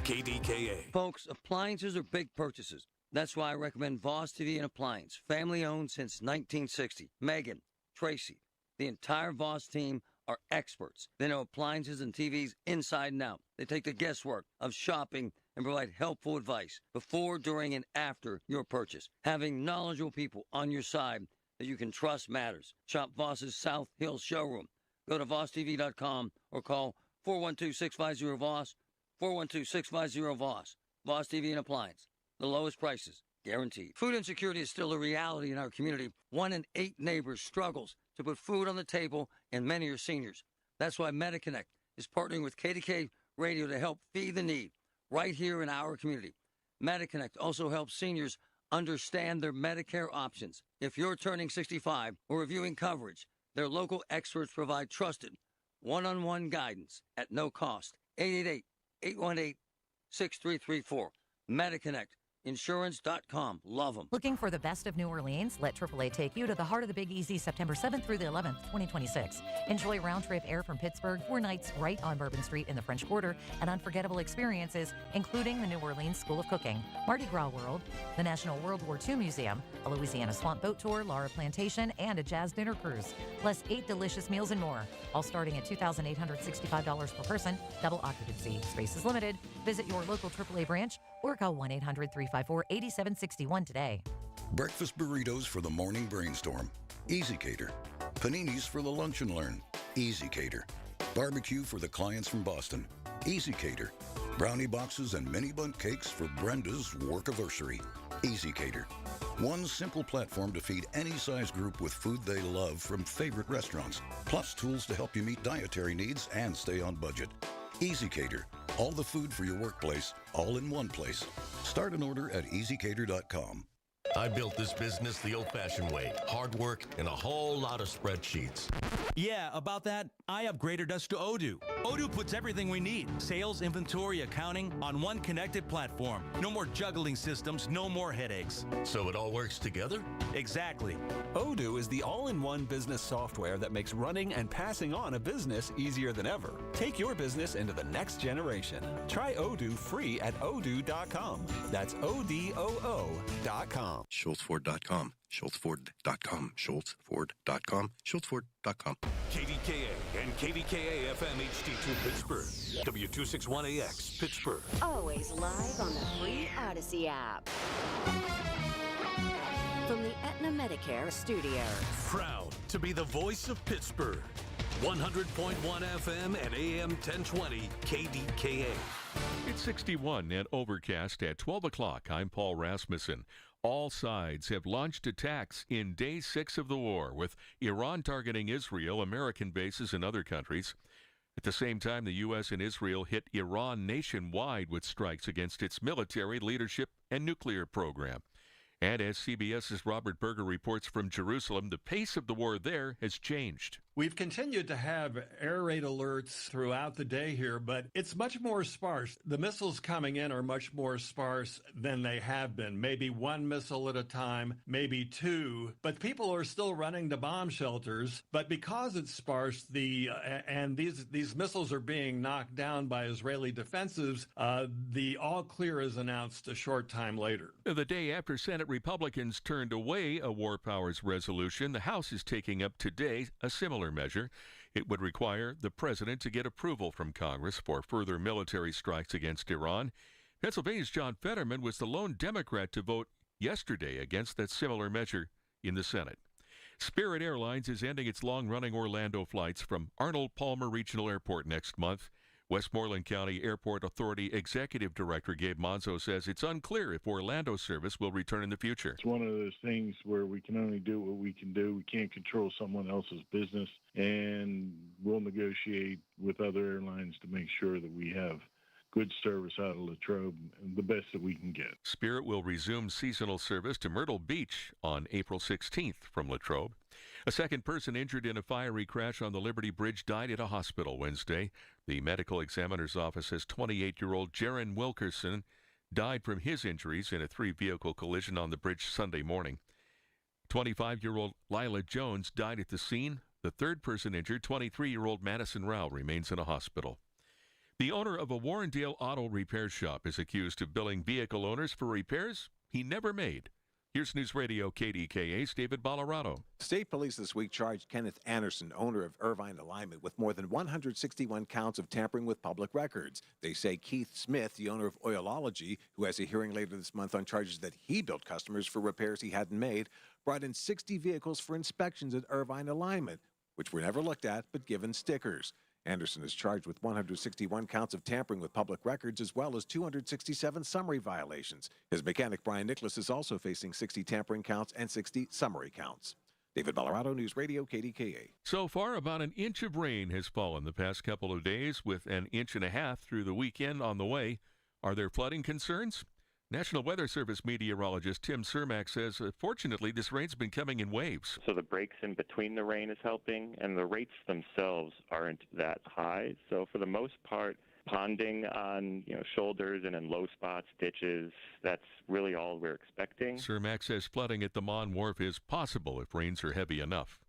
KDKA. Folks, appliances are big purchases. That's why I recommend Voss TV and Appliance. Family owned since 1960. Megan, Tracy, the entire Voss team are experts. They know appliances and TVs inside and out. They take the guesswork of shopping and provide helpful advice before, during, and after your purchase. Having knowledgeable people on your side that you can trust matters. Shop Voss's South Hill showroom. Go to VossTV.com or call 412-650-VOSS, 412-650-VOSS. Voss TV and Appliance. The lowest prices, guaranteed. Food insecurity is still a reality in our community. 1 in 8 neighbors struggles to put food on the table, and many are seniors. That's why MediConnect is partnering with KDKA Radio to help feed the need right here in our community. MediConnect also helps seniors understand their Medicare options. If you're turning 65 or reviewing coverage, their local experts provide trusted one-on-one guidance at no cost. 888-818-6334. MediConnect. Insurance.com. Love them. Looking for the best of New Orleans? Let AAA take you to the heart of the Big Easy September 7th through the 11th, 2026. Enjoy round-trip air from Pittsburgh, 4 nights right on Bourbon Street in the French Quarter, and unforgettable experiences, including the New Orleans School of Cooking, Mardi Gras World, the National World War II Museum, a Louisiana Swamp Boat Tour, Laura Plantation, and a jazz dinner cruise, plus 8 delicious meals and more, all starting at $2,865 per person, double occupancy. Space is limited. Visit your local AAA branch or call 1-800-354-8761 today. Breakfast burritos for the morning brainstorm. Easy Cater. Paninis for the lunch and learn. Easy Cater. Barbecue for the clients from Boston. Easy Cater. Brownie boxes and mini bundt cakes for Brenda's workiversary. Easy Cater. One simple platform to feed any size group with food they love from favorite restaurants. Plus tools to help you meet dietary needs and stay on budget. Easy Cater. All the food for your workplace, all in one place. Start an order at easycater.com. I built this business the old-fashioned way. Hard work and a whole lot of spreadsheets. Yeah, about that, I upgraded us to Odoo. Odoo puts everything we need, sales, inventory, accounting, on one connected platform. No more juggling systems, no more headaches. So it all works together? Exactly. Odoo is the all-in-one business software that makes running and passing on a business easier than ever. Take your business into the next generation. Try Odoo free at odoo.com. That's ODOO.com. SchultzFord.com. SchultzFord.com. SchultzFord.com. SchultzFord.com. KDKA and KDKA FM HD2 Pittsburgh. W261AX Pittsburgh. Always live on the free Odyssey app. From the Aetna Medicare studios. Proud to be the voice of Pittsburgh. 100.1 FM and AM 1020 KDKA. It's 61 and overcast at 12 o'clock. I'm Paul Rasmussen. All sides have launched attacks in day 6 of the war, with Iran targeting Israel, American bases, and other countries. At the same time, the U.S. and Israel hit Iran nationwide with strikes against its military, leadership, and nuclear program. And as CBS's Robert Berger reports from Jerusalem, the pace of the war there has changed. We've continued to have air raid alerts throughout the day here, but it's much more sparse. The missiles coming in are much more sparse than they have been. Maybe one missile at a time, maybe two, but people are still running to bomb shelters. But because it's sparse, and these missiles are being knocked down by Israeli defensives, the all clear is announced a short time later. The day after Senate Republicans turned away a war powers resolution, the House is taking up today a similar measure. It would require the president to get approval from Congress for further military strikes against Iran. Pennsylvania's John Fetterman was the lone Democrat to vote yesterday against that similar measure in the Senate. Spirit Airlines is ending its long-running Orlando flights from Arnold Palmer Regional Airport next month. Westmoreland County Airport Authority Executive Director Gabe Monzo says it's unclear if Orlando service will return in the future. It's one of those things where we can only do what we can do. We can't control someone else's business, and we'll negotiate with other airlines to make sure that we have good service out of Latrobe, the best that we can get. Spirit will resume seasonal service to Myrtle Beach on April 16th from Latrobe. A second person injured in a fiery crash on the Liberty Bridge died at a hospital Wednesday. The medical examiner's office says 28-year-old Jaron Wilkerson died from his injuries in a three-vehicle collision on the bridge Sunday morning. 25-year-old Lila Jones died at the scene. The third person injured, 23-year-old Madison Rao, remains in a hospital. The owner of a Warrendale auto repair shop is accused of billing vehicle owners for repairs he never made. Here's News Radio KDKA's David Ballarado. State police this week charged Kenneth Anderson, owner of Irvine Alignment, with more than 161 counts of tampering with public records. They say Keith Smith, the owner of Oilology, who has a hearing later this month on charges that he billed customers for repairs he hadn't made, brought in 60 vehicles for inspections at Irvine Alignment, which were never looked at but given stickers. Anderson is charged with 161 counts of tampering with public records as well as 267 summary violations. His mechanic, Brian Nicholas, is also facing 60 tampering counts and 60 summary counts. David Ballarado, News Radio, KDKA. So far, about an inch of rain has fallen the past couple of days, with an inch and a half through the weekend on the way. Are there flooding concerns? National Weather Service meteorologist Tim Cermak says, fortunately, this rain's been coming in waves. So the breaks in between the rain is helping, and the rates themselves aren't that high. So for the most part, ponding on shoulders and in low spots, ditches, that's really all we're expecting. Cermak says flooding at the Mon Wharf is possible if rains are heavy enough.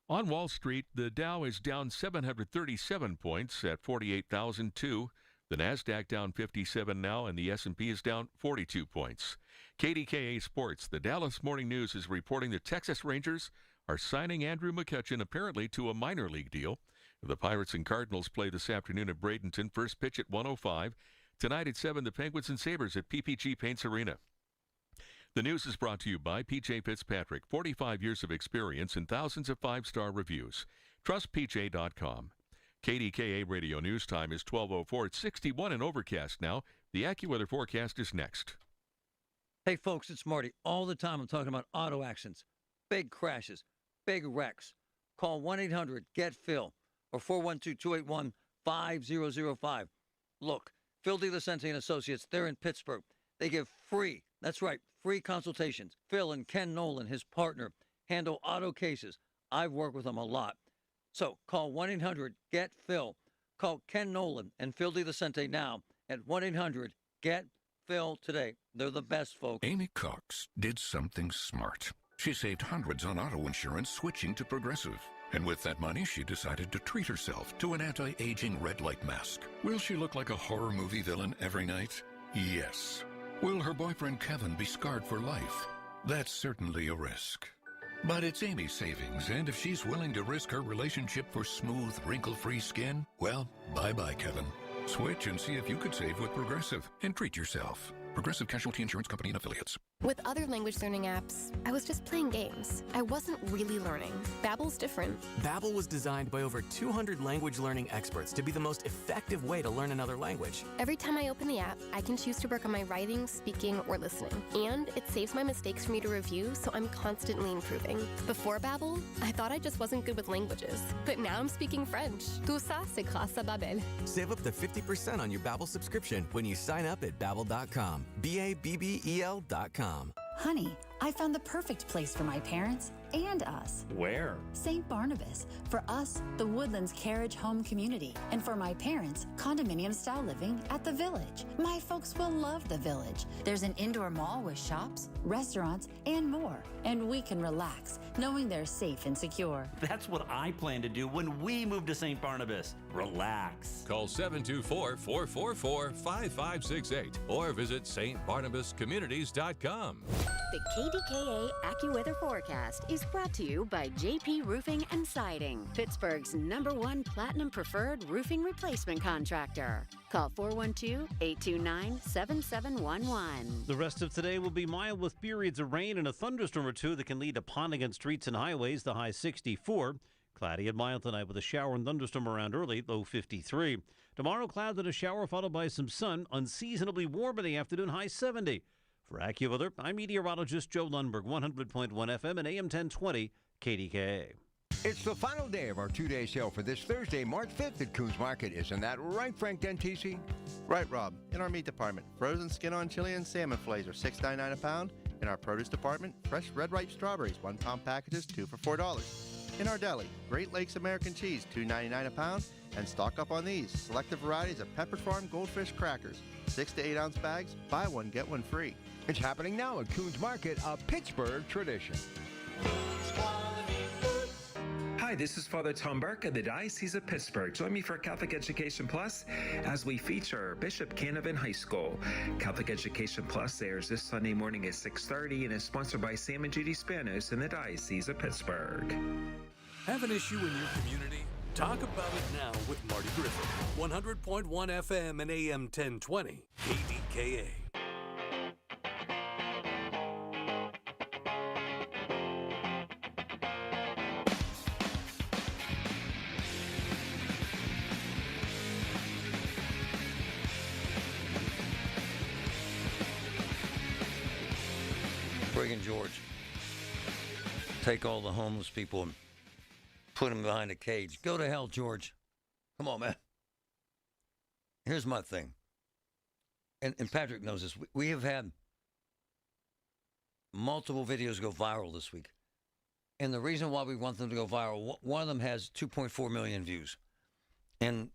On Wall Street, the Dow is down 737 points at 48,002. The NASDAQ down 57 now, and the S&P is down 42 points. KDKA Sports, the Dallas Morning News is reporting the Texas Rangers are signing Andrew McCutchen apparently to a minor league deal. The Pirates and Cardinals play this afternoon at Bradenton. First pitch at 1:05. Tonight at 7, the Penguins and Sabres at PPG Paints Arena. The news is brought to you by P.J. Fitzpatrick, 45 years of experience and thousands of five-star reviews. Trust PJ.com. KDKA Radio News Time is 12:04. It's 61 and overcast now. The AccuWeather forecast is next. Hey, folks, it's Marty. All the time I'm talking about auto accidents, big crashes, big wrecks. Call 1-800-GET-PHIL or 412-281-5005. Look, Phil DiLucente and Associates, they're in Pittsburgh. They give free, that's right, free consultations. Phil and Ken Nolan, his partner, handle auto cases. I've worked with them a lot. So call 1-800-GET-PHIL. Call Ken Nolan and Phil DiLucente now at 1-800-GET-PHIL today. They're the best, folks. Amy Cox did something smart. She saved hundreds on auto insurance switching to Progressive. And with that money, she decided to treat herself to an anti-aging red light mask. Will she look like a horror movie villain every night? Yes. Will her boyfriend Kevin be scarred for life? That's certainly a risk. But it's Amy's savings, and if she's willing to risk her relationship for smooth, wrinkle-free skin, well, bye-bye, Kevin. Switch and see if you could save with Progressive and treat yourself. Progressive Casualty Insurance Company and Affiliates. With other language learning apps, I was just playing games. I wasn't really learning. Babbel's different. Babbel was designed by over 200 language learning experts to be the most effective way to learn another language. Every time I open the app, I can choose to work on my writing, speaking, or listening. And it saves my mistakes for me to review, so I'm constantly improving. Before Babbel, I thought I just wasn't good with languages. But now I'm speaking French. Tout ça, c'est grâce à Babbel. Save up to 50% on your Babbel subscription when you sign up at Babbel.com. BABBEL.com. Honey, I found the perfect place for my parents and us. Where? St. Barnabas. For us, the Woodlands Carriage Home Community. And for my parents, condominium-style living at the Village. My folks will love the Village. There's an indoor mall with shops, restaurants, and more. And we can relax, knowing they're safe and secure. That's what I plan to do when we move to St. Barnabas. Relax. Call 724-444-5568 or visit stbarnabascommunities.com. The KDKA AccuWeather forecast is brought to you by JP Roofing and Siding, Pittsburgh's #1 Platinum Preferred Roofing Replacement Contractor. Call 412-829-7711. The rest of today will be mild with periods of rain and a thunderstorm or two that can lead to ponding on streets and highways, the high 64. Cloudy and mild tonight with a shower and thunderstorm around early, low 53. Tomorrow, clouds and a shower followed by some sun, unseasonably warm in the afternoon, high 70. For AccuWeather, I'm meteorologist Joe Lundberg, 100.1 FM and AM 1020 KDKA. It's the final day of our two-day sale for this Thursday, March 5th at Coons Market. Isn't that right, Frank Dentisi? Right, Rob. In our meat department, frozen skin-on chili and salmon fillets are $6.99 a pound. In our produce department, fresh red ripe strawberries, 1 pound packages, 2 for $4. In our deli, Great Lakes American cheese, $2.99 a pound. And stock up on these selected varieties of Peppered Farm Goldfish crackers, 6 to 8 ounce bags, buy one, get one free. It's happening now at Coons Market, a Pittsburgh tradition. Hi, this is Father Tom Burke of the Diocese of Pittsburgh. Join me for Catholic Education Plus as we feature Bishop Canavan High School. Catholic Education Plus airs this Sunday morning at 6:30 and is sponsored by Sam and Judy Spanos in the Diocese of Pittsburgh. Have an issue in your community? Talk about it now with Marty Griffin. 100.1 FM and AM 1020 KDKA. Friggin' George. Take all the homeless people and put them behind a cage. Go to hell, George. Come on, man. Here's my thing. And Patrick knows this. We have had multiple videos go viral this week. And the reason why we want them to go viral, one of them has 2.4 million views. And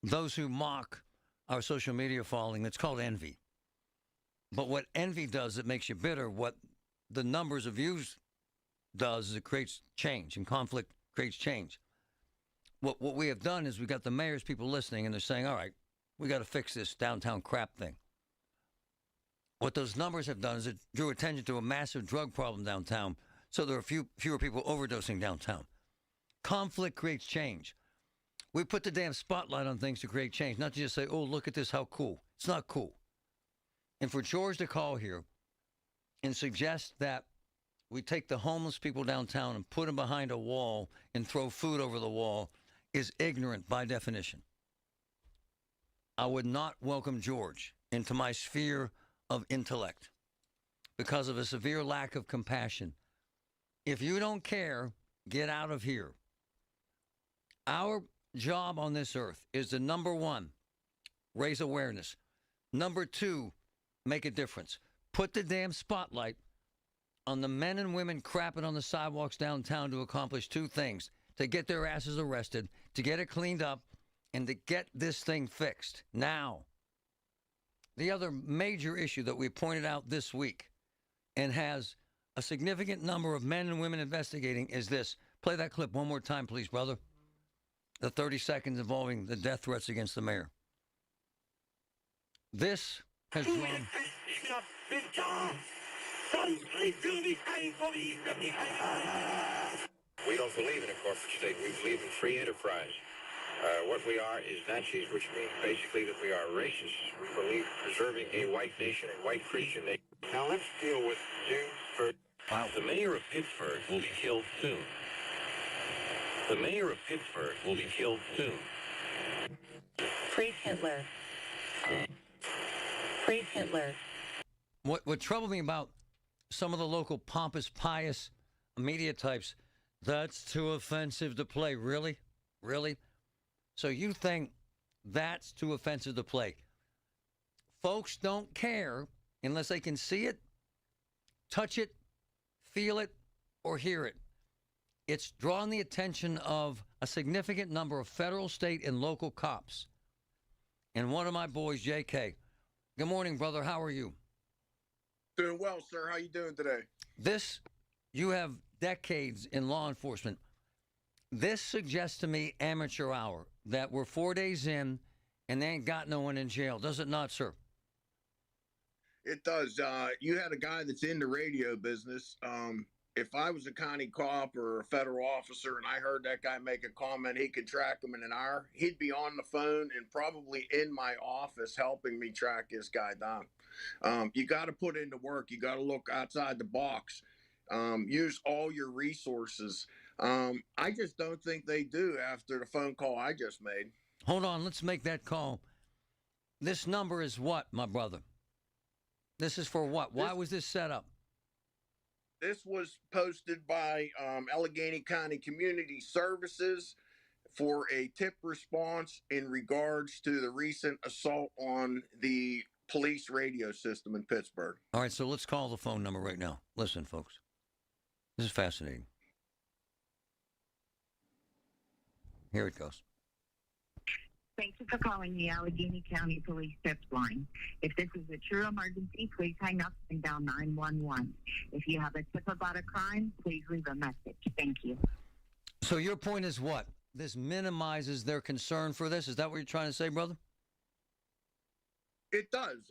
those who mock our social media following, it's called envy. But what envy does, it makes you bitter. What the numbers of views does is it creates change, and conflict creates change. What we have done is we got the mayor's people listening, and they're saying, all right, we got to fix this downtown crap thing. What those numbers have done is it drew attention to a massive drug problem downtown, so there are fewer people overdosing downtown. Conflict creates change. We put the damn spotlight on things to create change, not to just say, oh, look at this, how cool. It's not cool. And for George to call here and suggest that we take the homeless people downtown and put them behind a wall and throw food over the wall is ignorant by definition. I would not welcome George into my sphere of intellect because of a severe lack of compassion. If you don't care, get out of here. Our job on this earth is to, number one, raise awareness. Number two, make a difference. Put the damn spotlight on the men and women crapping on the sidewalks downtown to accomplish two things: to get their asses arrested, to get it cleaned up, and to get this thing fixed now. The other major issue that we pointed out this week and has a significant number of men and women investigating is this. Play that clip one more time, please, brother. The 30 seconds involving the death threats against the mayor. This has drawn... We don't believe in a corporate state. We believe in free enterprise. What we are is Nazis, which means basically that we are racists. We believe preserving a white nation, a white Christian nation. Now let's deal with Jews first. Wow. The mayor of Pittsburgh will be killed soon. The mayor of Pittsburgh will be killed soon. Free Hitler. Free Hitler. What troubled me about some of the local pompous, pious media types, that's too offensive to play. Really? Really? So you think that's too offensive to play? Folks don't care unless they can see it, touch it, feel it, or hear it. It's drawn the attention of a significant number of federal, state, and local cops. And one of my boys, JK. Good morning, brother. How are you? Doing well, sir. How you doing today? You have decades in law enforcement. This suggests to me amateur hour, that we're 4 days in and they ain't got no one in jail. Does it not, sir? It does. You had a guy that's in the radio business. If I was a county cop or a federal officer and I heard that guy make a comment, he could track him in an hour. He'd be on the phone and probably in my office helping me track this guy down. You got to put into work. You got to look outside the box. Use all your resources. I just don't think they do after the phone call I just made. Hold on. Let's make that call. This number is what, my brother? This is for what? Why was this set up? This was posted by Allegheny County Community Services for a tip response in regards to the recent assault on the police radio system in Pittsburgh. All right, so let's call the phone number right now. Listen, folks. This is fascinating. Here it goes. Thank you for calling the Allegheny County Police Tips Line. If this is a true emergency, please hang up and dial 911. If you have a tip about a crime, please leave a message. Thank you. So your point is what? This minimizes their concern for this? Is that what you're trying to say, brother? It does.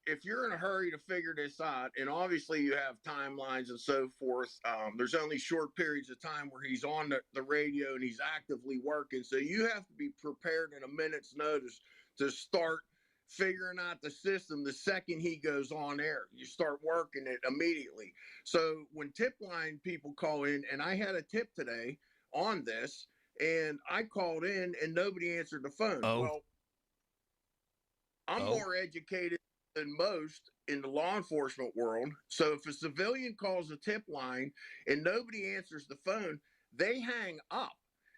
If you're in a hurry to figure this out, and obviously you have timelines and so forth, there's only short periods of time where he's on the radio and he's actively working. So you have to be prepared in a minute's notice to start figuring out the system the second he goes on air. You start working it immediately. So when tip line people call in, and I had a tip today on this, and I called in and nobody answered the phone. Well, I'm more educated than most in the law enforcement world. So if a civilian calls a tip line and nobody answers the phone, they hang up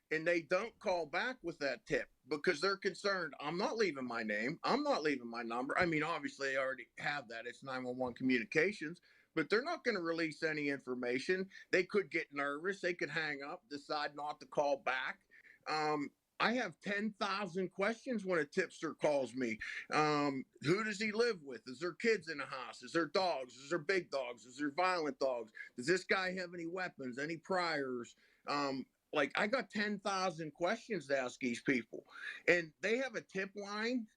and they don't call back with that tip because they're concerned. I'm not leaving my name. I'm not leaving my number. I mean, obviously they already have that. It's 911 communications, but they're not going to release any information. They could get nervous. They could hang up, decide not to call back. I have 10,000 questions when a tipster calls me. Who does he live with? Is there kids in the house? Is there dogs? Is there big dogs? Is there violent dogs? Does this guy have any weapons, any priors? I got 10,000 questions to ask these people. And they have a tip line.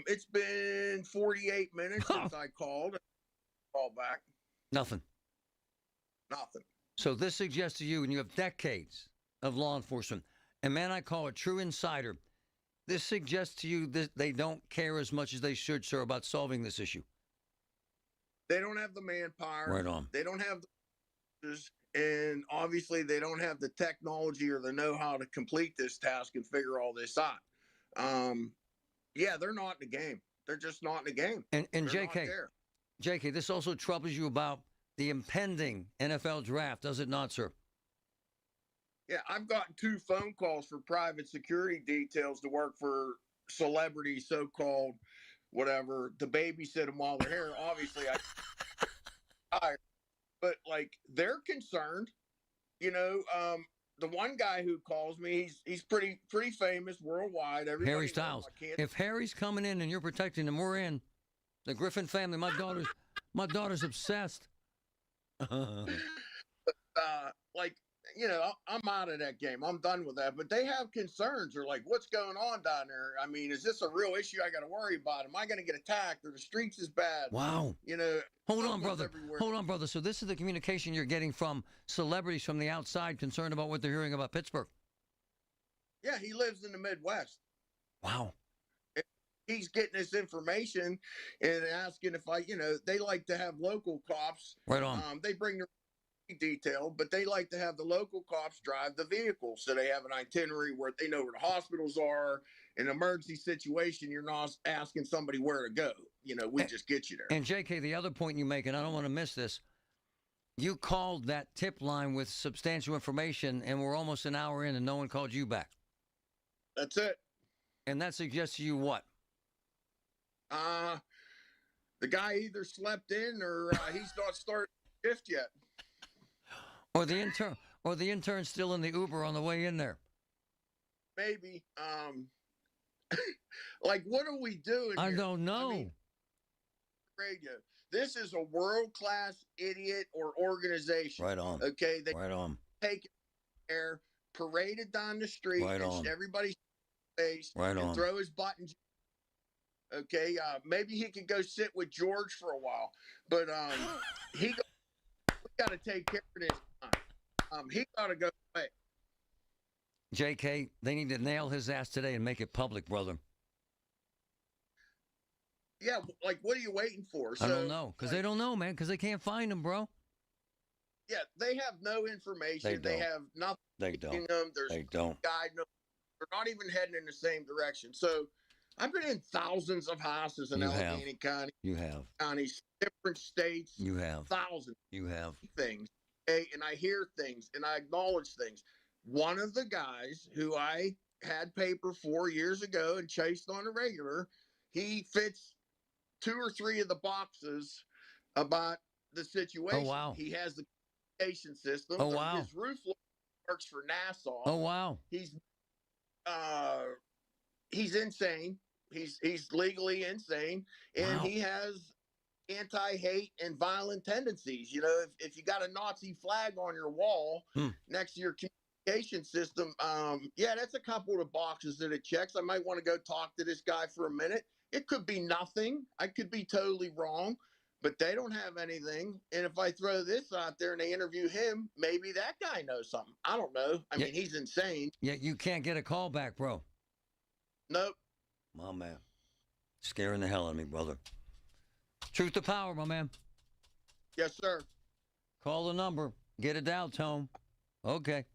It's been 48 minutes since I called. Call back. Nothing. So this suggests to you, and you have decades of law enforcement, and man, I call a true insider. This suggests to you that they don't care as much as they should, sir, about solving this issue. They don't have the manpower. Right on. They don't have the, and obviously they don't have the technology or the know-how to complete this task and figure all this out. Yeah, they're not in the game. They're just not in the game. And They're JK, this also troubles you about the impending NFL draft, does it not, sir? Yeah, I've gotten 2 phone calls for private security details to work for celebrities, so-called, whatever, to babysit them while they're here. Obviously, but they're concerned. You know, the one guy who calls me, he's pretty famous worldwide. Everybody Harry Styles. If Harry's coming in and you're protecting him, we're in. The Griffin family. My daughter's obsessed. I'm out of that game. I'm done with that. But they have concerns. They're like, what's going on down there? I mean, is this a real issue I got to worry about? Am I going to get attacked or the streets is bad? Wow. You know. Hold on, brother. So this is the communication you're getting from celebrities from the outside concerned about what they're hearing about Pittsburgh. Yeah, he lives in the Midwest. Wow. He's getting this information and asking if they like to have local cops. Right on. They bring their detail, but they like to have the local cops drive the vehicle so they have an itinerary where they know where the hospitals are. In an emergency situation, you're not asking somebody where to go. We just get you there. And JK, the other point you make, and I don't want to miss this, you called that tip line with substantial information and we're almost an hour in and no one called you back. That's it. And that suggests to you what? The guy either slept in or he's not starting shift yet. Or the intern's still in the Uber on the way in there. Maybe. Like, what are we doing I here? don't know. I mean, radio. This is a world-class idiot or organization. Right on. Okay? They right on. take it there, parade it down the street, Right and on. everybody's face, Right and on. throw his buttons. Okay? Maybe he could go sit with George for a while. But we got to take care of this. He got to go away. JK, they need to nail his ass today and make it public, brother. Yeah, like, what are you waiting for? I don't know, because they don't know, man, because they can't find him, bro. Yeah, they have no information. They have nothing. They don't. In them. There's They don't. Guide. No, they're not even heading in the same direction. So I've been in thousands of houses in Allegheny County. You have. Counties, different states. You have. Thousands. You have. Things. Okay? And I hear things and I acknowledge things. One of the guys who I had paper 4 years ago and chased on a regular, he fits 2 or 3 of the boxes about the situation. Oh, wow. He has the communication system. Oh, wow. His roof works for Nassau. Oh, wow. He's insane. He's legally insane, and Wow. he has anti-hate and violent tendencies. You know, if you got a Nazi flag on your wall next to your communication system, yeah, that's a couple of the boxes that it checks. I might want to go talk to this guy for a minute. It could be nothing. I could be totally wrong, but they don't have anything. And if I throw this out there and they interview him, maybe that guy knows something. I don't know. I mean, he's insane. Yeah, you can't get a call back, bro. Nope. My man. Scaring the hell out of me, brother. Truth to power, my man. Yes, sir. Call the number. Get it down, Tone. Okay.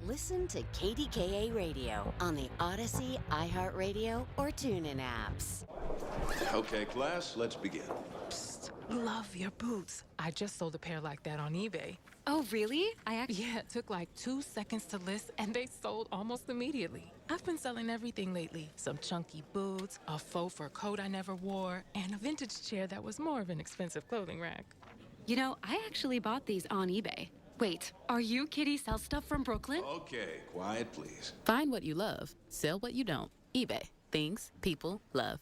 Listen to KDKA Radio on the Odyssey, iHeartRadio, or TuneIn apps. Okay, class, let's begin. Psst, love your boots. I just sold a pair like that on eBay. Oh, really? Yeah, it took like 2 seconds to list, and they sold almost immediately. I've been selling everything lately. Some chunky boots, a faux fur coat I never wore, and a vintage chair that was more of an expensive clothing rack. You know, I actually bought these on eBay. Wait, are you Kitty Sell Stuff from Brooklyn? Okay, quiet, please. Find what you love, sell what you don't. eBay. Things people love.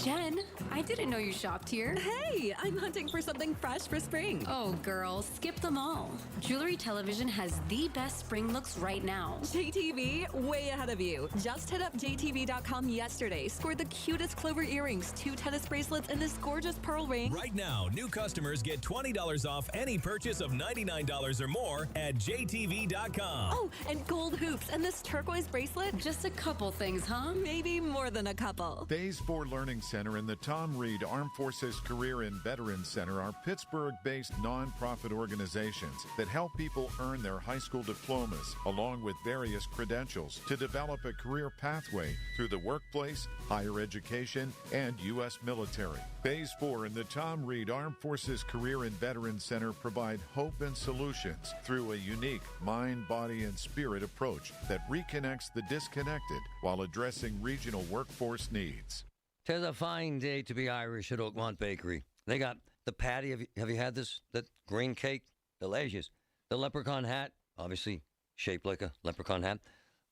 Jen, I didn't know you shopped here. Hey, I'm hunting for something fresh for spring. Oh, girl, skip them all. Jewelry Television has the best spring looks right now. JTV, way ahead of you. Just hit up JTV.com yesterday, scored the cutest clover earrings, 2 tennis bracelets, and this gorgeous pearl ring. Right now, new customers get $20 off any purchase of $99 or more at JTV.com. Oh, and gold hoops and this turquoise bracelet. Just a couple things, huh? Maybe more than a couple. Phase 4 Learning Center and the Tom Reed Armed Forces Career and Veterans Center are Pittsburgh-based nonprofit organizations that help people earn their high school diplomas along with various credentials to develop a career pathway through the workplace, higher education, and U.S. military. Phase 4 and the Tom Reed Armed Forces Career and Veterans Center provide hope and solutions through a unique mind, body, and spirit approach that reconnects the disconnected while addressing regional workforce needs. 'Tis a fine day to be Irish at Oakmont Bakery. They got the patty. Have you had this? That green cake? Delicious. The leprechaun hat, obviously shaped like a leprechaun hat.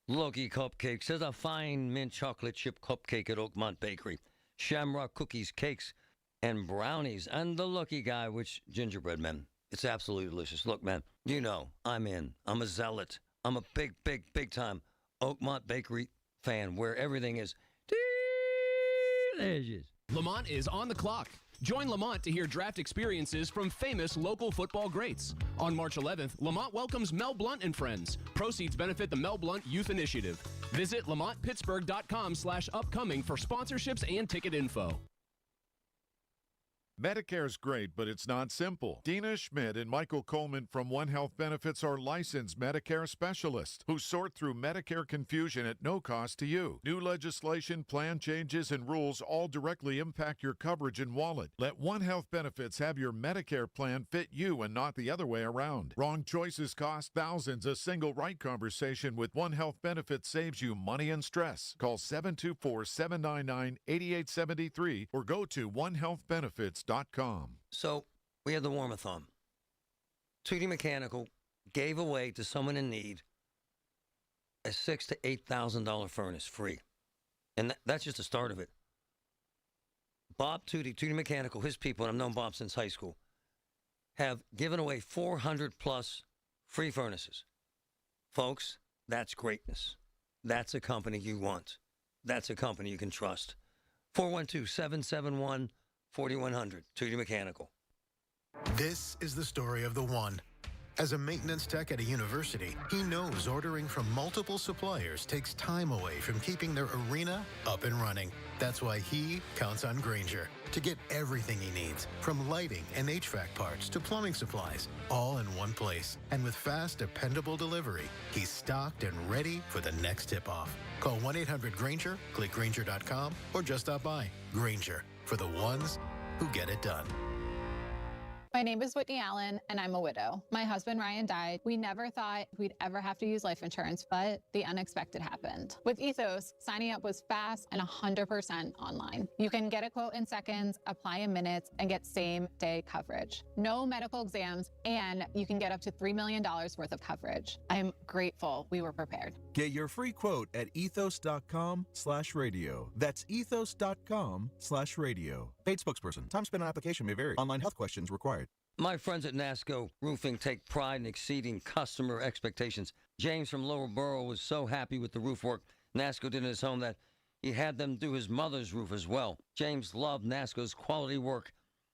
Loki cupcakes. There's a fine mint chocolate chip cupcake at Oakmont Bakery. Shamrock cookies, cakes, and brownies. And the Lucky Guy, which gingerbread, man. It's absolutely delicious. Look, man, you know, I'm in. I'm a zealot. I'm a big, big, big time Oakmont Bakery fan where everything is delicious. Lamont is on the clock. Join Lamont to hear draft experiences from famous local football greats. On March 11th, Lamont welcomes Mel Blount and friends. Proceeds benefit the Mel Blount Youth Initiative. Visit LamontPittsburgh.com/upcoming for sponsorships and ticket info. Medicare's great, but it's not simple. Dina Schmidt and Michael Coleman from One Health Benefits are licensed Medicare specialists who sort through Medicare confusion at no cost to you. New legislation, plan changes, and rules all directly impact your coverage and wallet. Let One Health Benefits have your Medicare plan fit you and not the other way around. Wrong choices cost thousands. A single right conversation with One Health Benefits saves you money and stress. Call 724-799-8873 or go to onehealthbenefits.com. So we had the warmathon. 2D Mechanical gave away to someone in need a $6,000 to $8,000 furnace free. And that's just the start of it. Bob 2D Mechanical, his people, and I've known Bob since high school, have given away 400 plus free furnaces. Folks, that's greatness. That's a company you want. That's a company you can trust. 412-771-4100, 2D Mechanical. This is the story of the one. As a maintenance tech at a university, he knows ordering from multiple suppliers takes time away from keeping their arena up and running. That's why he counts on Grainger to get everything he needs, from lighting and HVAC parts to plumbing supplies, all in one place. And with fast, dependable delivery, he's stocked and ready for the next tip-off. Call 1-800-GRAINGER, click Grainger.com, or just stop by. Grainger, for the ones who get it done. My name is Whitney Allen, and I'm a widow. My husband, Ryan, died. We never thought we'd ever have to use life insurance, but the unexpected happened. With Ethos, signing up was fast and 100% online. You can get a quote in seconds, apply in minutes, and get same-day coverage. No medical exams, and you can get up to $3 million worth of coverage. I'm grateful we were prepared. Get your free quote at ethos.com/radio. That's ethos.com/radio. Paid spokesperson. Time spent on application may vary. Online health questions required. My friends at NASCO Roofing take pride in exceeding customer expectations. James from Lower Borough was so happy with the roof work NASCO did in his home that he had them do his mother's roof as well. James loved NASCO's quality work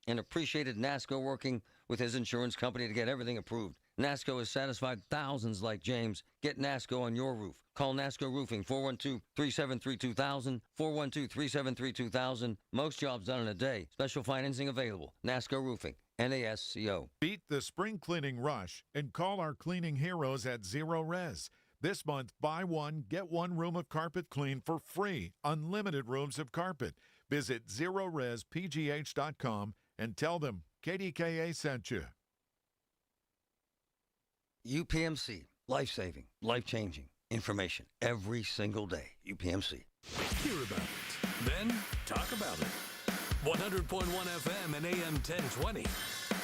and appreciated NASCO working with his insurance company to get everything approved. NASCO has satisfied thousands like James. Get NASCO on your roof. Call NASCO Roofing, 412-373-2000, 412-373-2000. Most jobs done in a day. Special financing available. NASCO Roofing, NASCO. Beat the spring cleaning rush and call our cleaning heroes at Zero Res. This month, buy one, get one room of carpet clean for free. Unlimited rooms of carpet. Visit ZeroResPGH.com and tell them KDKA sent you. UPMC, life-saving, life-changing information every single day. UPMC. Hear about it, then talk about it. 100.1 FM and AM 1020.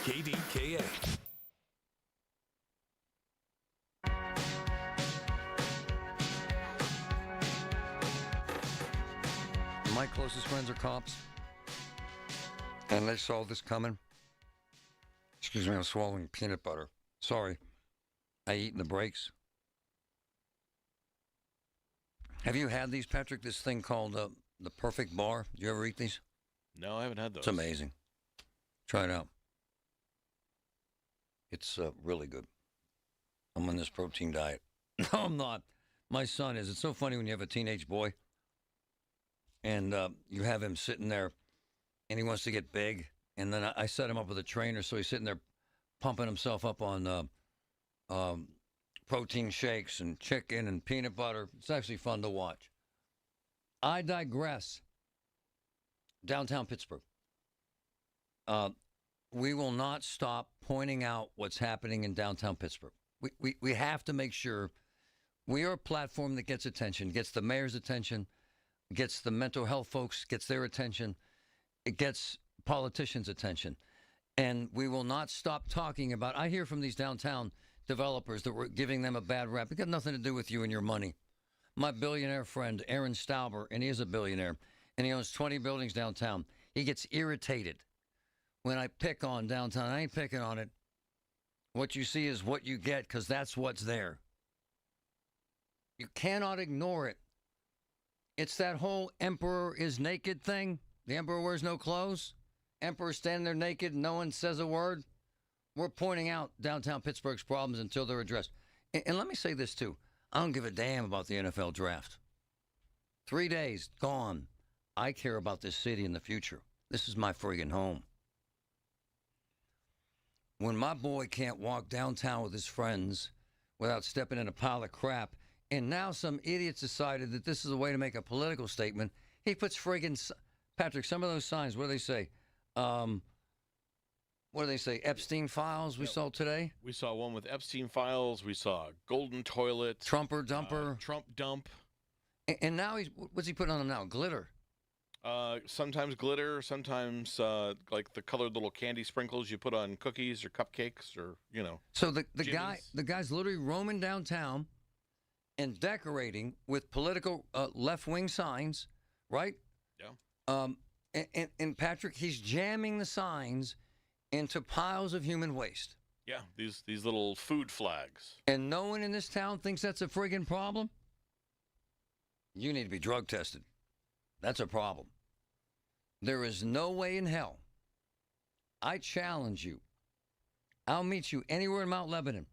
KDKA. My closest friends are cops, and they saw this coming. Excuse me, I'm swallowing peanut butter. Sorry. I eat in the breaks. Have you had these, Patrick? This thing called the Perfect Bar? Did you ever eat these? No, I haven't had those. It's amazing. Try it out. It's really good. I'm on this protein diet. No, I'm not. My son is. It's so funny when you have a teenage boy and you have him sitting there and he wants to get big. And then I set him up with a trainer, so he's sitting there pumping himself up on protein shakes and chicken and peanut butter. It's actually fun to watch. I digress. Downtown Pittsburgh. We will not stop pointing out what's happening in downtown Pittsburgh. We have to make sure we are a platform that gets attention, gets the mayor's attention, gets the mental health folks, gets their attention, it gets politicians' attention. And we will not stop talking about, I hear from these downtown developers that we're giving them a bad rap. It got nothing to do with you and your money. My billionaire friend, Aaron Stauber, and he is a billionaire, and he owns 20 buildings downtown. He gets irritated when I pick on downtown. I ain't picking on it. What you see is what you get because that's what's there. You cannot ignore it. It's that whole emperor is naked thing. The emperor wears no clothes. Emperor standing there naked and no one says a word. We're pointing out downtown Pittsburgh's problems until they're addressed. And let me say this, too. I don't give a damn about the NFL draft. 3 days, gone. I care about this city in the future. This is my friggin' home. When my boy can't walk downtown with his friends without stepping in a pile of crap, and now some idiots decided that this is a way to make a political statement, he puts friggin', Patrick, some of those signs, what do they say? What do they say? Epstein files we saw today? We saw one with Epstein files. We saw golden toilet. Trumper dumper. Trump dump. And now what's he putting on them now? Glitter. Sometimes glitter, sometimes like the colored little candy sprinkles you put on cookies or cupcakes or, So the guy's literally roaming downtown and decorating with political left-wing signs, right? Yeah. And Patrick, he's jamming the signs into piles of human waste. Yeah, these little food flags. And no one in this town thinks that's a friggin' problem? You need to be drug tested. That's a problem. There is no way in hell. I challenge you. I'll meet you anywhere in Mount Lebanon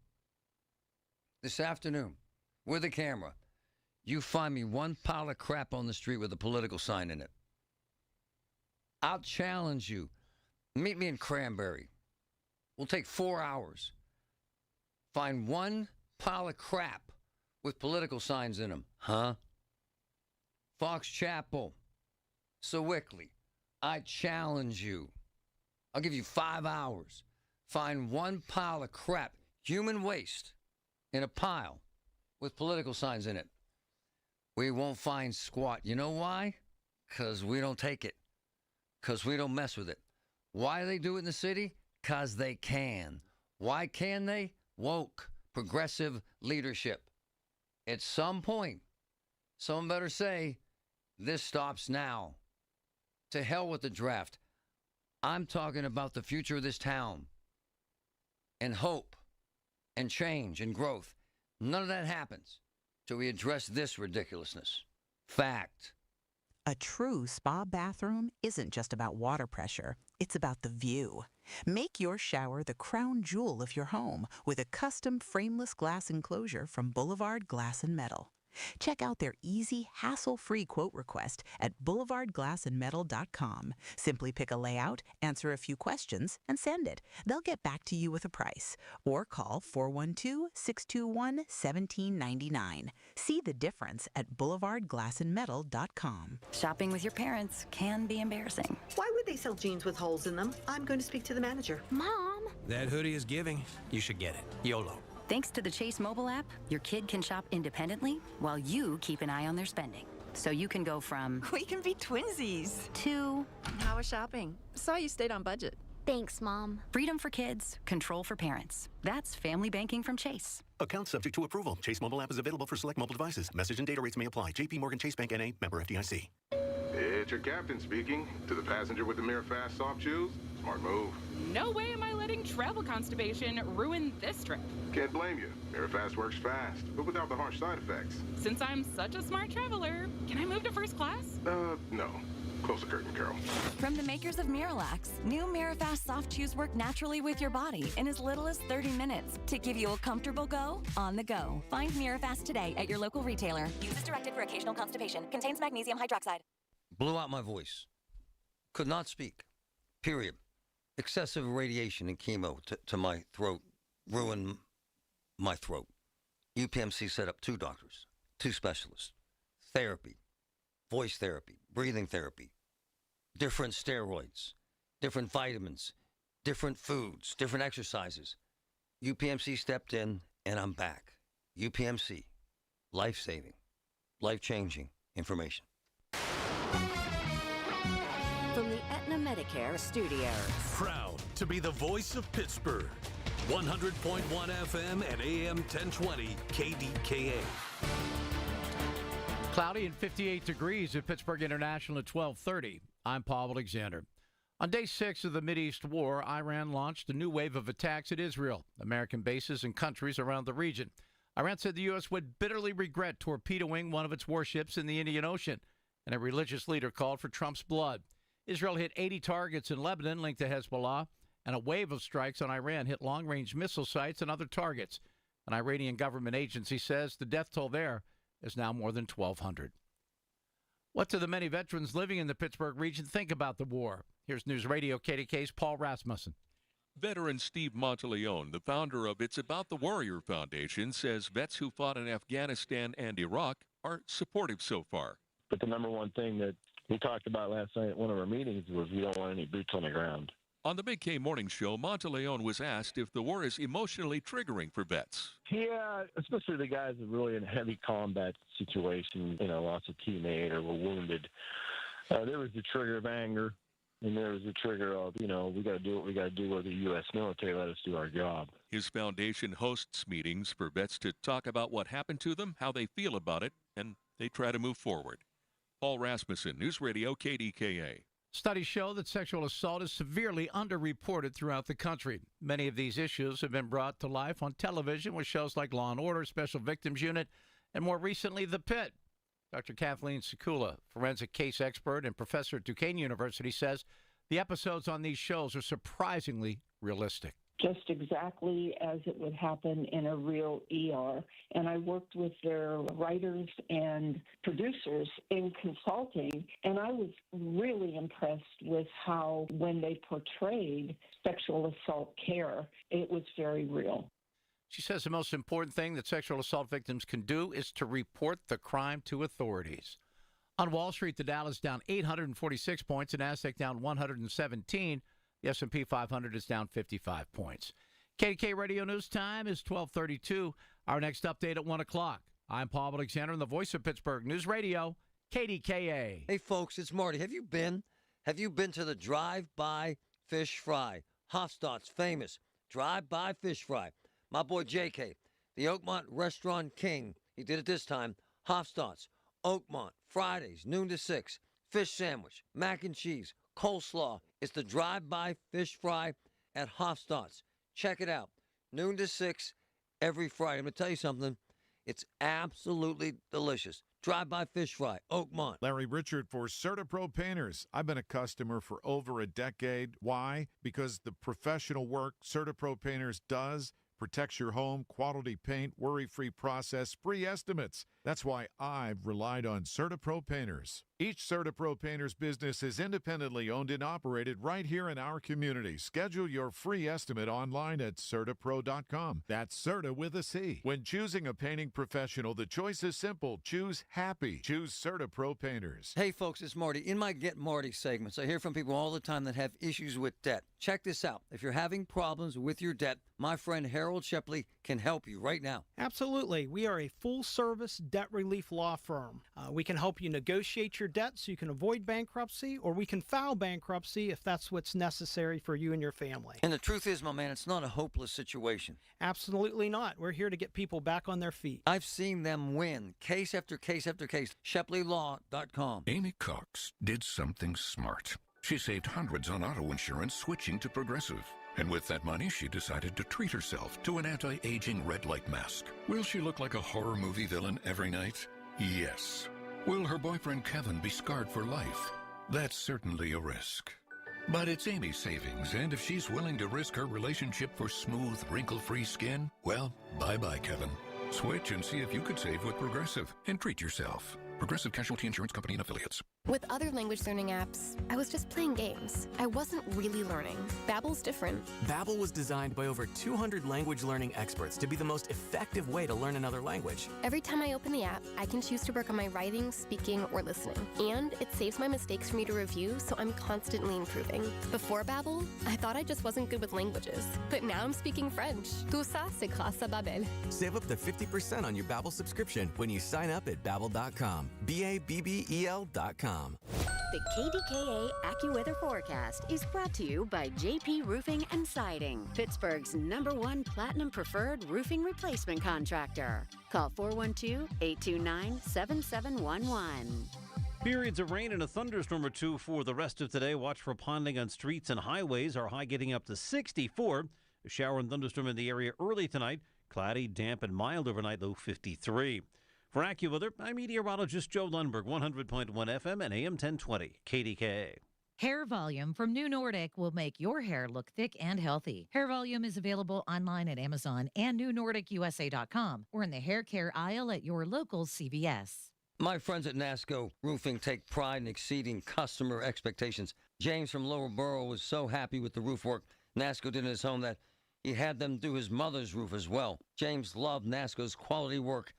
this afternoon with a camera. You find me one pile of crap on the street with a political sign in it. I'll challenge you. Meet me in Cranberry. We'll take 4 hours. Find one pile of crap with political signs in them. Huh? Fox Chapel. Sewickley. I challenge you. I'll give you 5 hours. Find one pile of crap, human waste, in a pile with political signs in it. We won't find squat. You know why? Because we don't take it. Because we don't mess with it. Why do they do it in the city? Because they can. Why can they? Woke, progressive leadership. At some point, someone better say, this stops now. To hell with the draft. I'm talking about the future of this town. And hope. And change and growth. None of that happens till we address this ridiculousness. Fact. A true spa bathroom isn't just about water pressure. It's about the view. Make your shower the crown jewel of your home with a custom frameless glass enclosure from Boulevard Glass and Metal. Check out their easy, hassle-free quote request at boulevardglassandmetal.com. Simply pick a layout, answer a few questions, and send it. They'll get back to you with a price. Or call 412-621-1799. See the difference at boulevardglassandmetal.com. Shopping with your parents can be embarrassing. Why would they sell jeans with holes in them? I'm going to speak to the manager. Mom! That hoodie is giving. You should get it. YOLO. Thanks to the Chase mobile app, your kid can shop independently while you keep an eye on their spending. So you can go from... We can be twinsies. ...to... How was shopping? Saw you stayed on budget. Thanks, Mom. Freedom for kids, control for parents. That's family banking from Chase. Account subject to approval. Chase mobile app is available for select mobile devices. Message and data rates may apply. JP Morgan Chase Bank N.A. Member FDIC. It's your captain speaking. To the passenger with the Mirror Fast soft shoes, smart move. No way am I letting travel constipation ruin this trip. Can't blame you. Mirror Fast works fast, but without the harsh side effects. Since I'm such a smart traveler, can I move to first class? No. Close the curtain, Carol. From the makers of Miralax, new Mirafast soft chews work naturally with your body in as little as 30 minutes to give you a comfortable go on the go. Find Mirafast today at your local retailer. Use as directed for occasional constipation. Contains magnesium hydroxide. Blew out my voice. Could not speak. Period. Excessive radiation and chemo to my throat ruined my throat. UPMC set up 2 doctors, 2 specialists, therapy, voice therapy, breathing therapy, different steroids, different vitamins, different foods, different exercises. UPMC stepped in, and I'm back. UPMC, life-saving, life-changing information. From the Aetna Medicare studios. Proud to be the voice of Pittsburgh. 100.1 FM and AM 1020 KDKA. Cloudy and 58 degrees at Pittsburgh International at 12:30. I'm Paul Alexander. On day 6 of the Mideast War, Iran launched a new wave of attacks at Israel, American bases, and countries around the region. Iran said the U.S. would bitterly regret torpedoing one of its warships in the Indian Ocean, and a religious leader called for Trump's blood. Israel hit 80 targets in Lebanon linked to Hezbollah, and a wave of strikes on Iran hit long-range missile sites and other targets. An Iranian government agency says the death toll there is now more than 1,200. What do the many veterans living in the Pittsburgh region think about the war? Here's News Radio KDK's Paul Rasmussen. Veteran Steve Monteleone, the founder of It's About the Warrior Foundation, says vets who fought in Afghanistan and Iraq are supportive so far. But the number one thing that we talked about last night at one of our meetings was we don't want any boots on the ground. On the Big K Morning Show, Monteleone was asked if the war is emotionally triggering for vets. Yeah, especially the guys that are really in heavy combat situations, lots of teammate or were wounded. There was the trigger of anger, and there was the trigger of, we got to do what we got to do where the U.S. military let us do our job. His foundation hosts meetings for vets to talk about what happened to them, how they feel about it, and they try to move forward. Paul Rasmussen, News Radio KDKA. Studies show that sexual assault is severely underreported throughout the country. Many of these issues have been brought to life on television with shows like Law & Order, Special Victims Unit, and more recently, The Pit. Dr. Kathleen Sekula, forensic case expert and professor at Duquesne University, says the episodes on these shows are surprisingly realistic. Just exactly as it would happen in a real ER. And I worked with their writers and producers in consulting, and I was really impressed with how, when they portrayed sexual assault care, it was very real. She says the most important thing that sexual assault victims can do is to report the crime to authorities. On Wall Street, the Dow is down 846 points, and Nasdaq down 117. The S&P 500 is down 55 points. KDK Radio News time is 12:32. Our next update at 1 o'clock. I'm Paul Alexander, and the voice of Pittsburgh News Radio, KDKA. Hey, folks, it's Marty. Have you been to the Drive-By Fish Fry? Hofstadt's famous Drive-By Fish Fry. My boy JK, the Oakmont Restaurant King. He did it this time. Hofstadt's, Oakmont, Fridays, noon to 6. Fish sandwich, mac and cheese, coleslaw. It's the Drive-By Fish Fry at Hofstadt's. Check it out. Noon to 6 every Friday. I'm going to tell you something. It's absolutely delicious. Drive-By Fish Fry, Oakmont. Larry Richard for CertaPro Painters. I've been a customer for over a decade. Why? Because the professional work CertaPro Painters does protects your home, quality paint, worry-free process, free estimates. That's why I've relied on CertaPro Painters. Each CertaPro Painters business is independently owned and operated right here in our community. Schedule your free estimate online at CertaPro.com. That's Certa with a C. When choosing a painting professional, the choice is simple. Choose happy. Choose CertaPro Painters. Hey, folks, it's Marty. In my Get Marty segments, I hear from people all the time that have issues with debt. Check this out. If you're having problems with your debt, my friend Harold Shepley can help you right now. Absolutely. We are a full-service debt relief law firm. We can help you negotiate your debt so you can avoid bankruptcy, or we can file bankruptcy if that's what's necessary for you and your family. And the truth is, my man, it's not a hopeless situation. Absolutely not. We're here to get people back on their feet. I've seen them win, case after case after case. ShepleyLaw.com. Amy Cox did something smart. She saved hundreds on auto insurance switching to Progressive. And with that money, she decided to treat herself to an anti-aging red light mask. Will she look like a horror movie villain every night? Yes. Will her boyfriend Kevin be scarred for life? That's certainly a risk. But it's Amy's savings, and if she's willing to risk her relationship for smooth, wrinkle-free skin, well, bye-bye, Kevin. Switch and see if you could save with Progressive and treat yourself. Progressive Casualty Insurance Company and Affiliates. With other language learning apps, I was just playing games. I wasn't really learning. Babbel's different. Babbel was designed by over 200 language learning experts to be the most effective way to learn another language. Every time I open the app, I can choose to work on my writing, speaking, or listening. And it saves my mistakes for me to review, so I'm constantly improving. Before Babbel, I thought I just wasn't good with languages. But now I'm speaking French. Tout ça, c'est grâce à Babbel. Save up to 50% on your Babbel subscription when you sign up at Babbel.com. Babbel.com. The KDKA AccuWeather forecast is brought to you by JP Roofing and Siding, Pittsburgh's #1 Platinum Preferred Roofing Replacement Contractor. Call 412-829-7711. Periods of rain and a thunderstorm or two for the rest of today. Watch for ponding on streets and highways. Our high getting up to 64. A shower and thunderstorm in the area early tonight. Cloudy, damp, and mild overnight, low 53. For AccuWeather, I'm meteorologist Joe Lundberg, 100.1 FM and AM 1020, KDKA. Hair Volume from New Nordic will make your hair look thick and healthy. Hair Volume is available online at Amazon and NewNordicUSA.com or in the hair care aisle at your local CVS. My friends at NASCO Roofing take pride in exceeding customer expectations. James from Lower Borough was so happy with the roof work NASCO did in his home that he had them do his mother's roof as well. James loved NASCO's quality work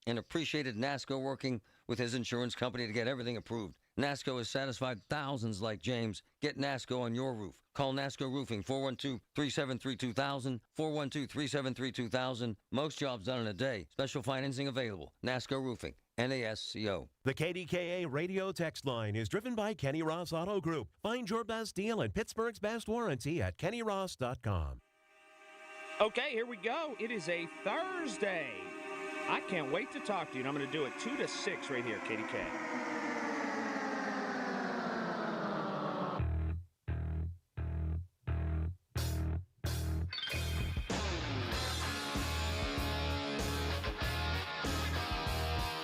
and appreciated NASCO working with his insurance company to get everything approved. NASCO has satisfied thousands like James. Get NASCO on your roof. Call NASCO Roofing, 412-373-2000, 412-373-2000. Most jobs done in a day. Special financing available. NASCO Roofing, NASCO. The KDKA radio text line is driven by Kenny Ross Auto Group. Find your best deal and Pittsburgh's best warranty at kennyross.com. Okay, here we go. It is a Thursday. I can't wait to talk to you, and I'm going to do it 2 to 6 right here, KDK.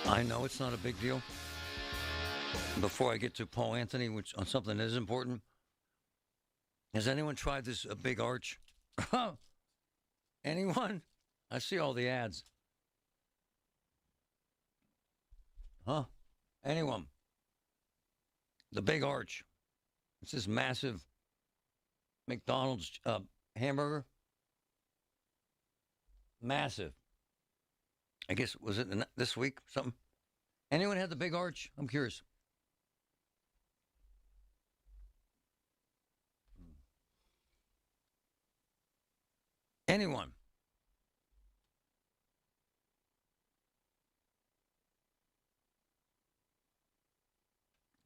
I know it's not a big deal. Before I get to Paul Anthony, which on something that is important, has anyone tried this big arch? Anyone? I see all the ads. Huh? Anyone? The big arch. It's this massive McDonald's hamburger. Massive. I guess, was it this week or something? Anyone had the big arch? I'm curious. Anyone?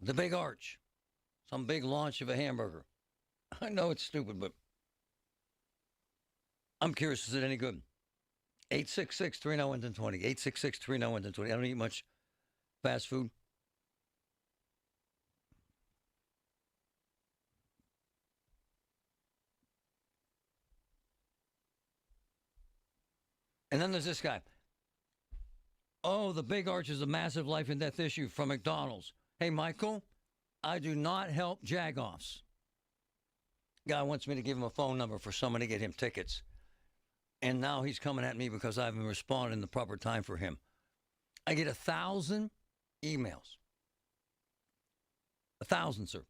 The big arch. Some big launch of a hamburger. I know it's stupid, but I'm curious, is it any good? 866-391-1020. 866-391-1020. I don't eat much fast food. And then there's this guy. Oh, the big arch is a massive life and death issue from McDonald's. Hey, Michael, I do not help jagoffs. Guy wants me to give him a phone number for someone to get him tickets. And now he's coming at me because I haven't responded in the proper time for him. I get 1,000 emails. 1,000, sir.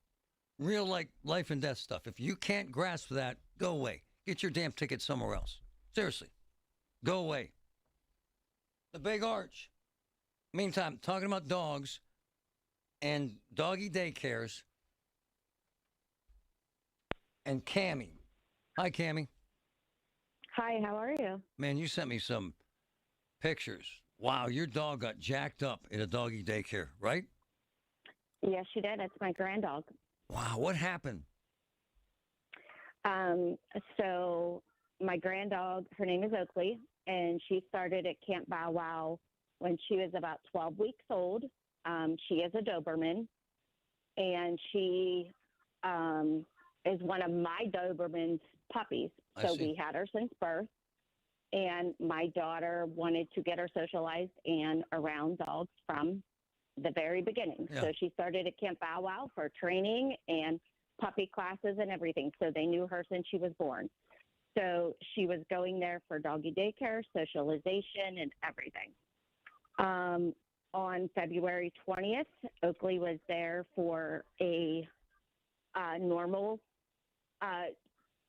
Real life and death stuff. If you can't grasp that, go away. Get your damn ticket somewhere else. Seriously. Go away. The big arch. Meantime, talking about dogs and doggy daycares and Cammie. Hi, Cammie. Hi, how are you? Man, you sent me some pictures. Wow, your dog got jacked up in a doggy daycare, right? Yes, she did. It's my grand dog. Wow, what happened? So my grand dog, her name is Oakley, and she started at Camp Bow Wow when she was about 12 weeks old. She is a Doberman, and she is one of my Doberman's puppies. So we had her since birth, and my daughter wanted to get her socialized and around dogs from the very beginning. Yeah. So she started at Camp Bow Wow for training and puppy classes and everything. So they knew her since she was born. So she was going there for doggy daycare, socialization, and everything. On February 20th, Oakley was there for a normal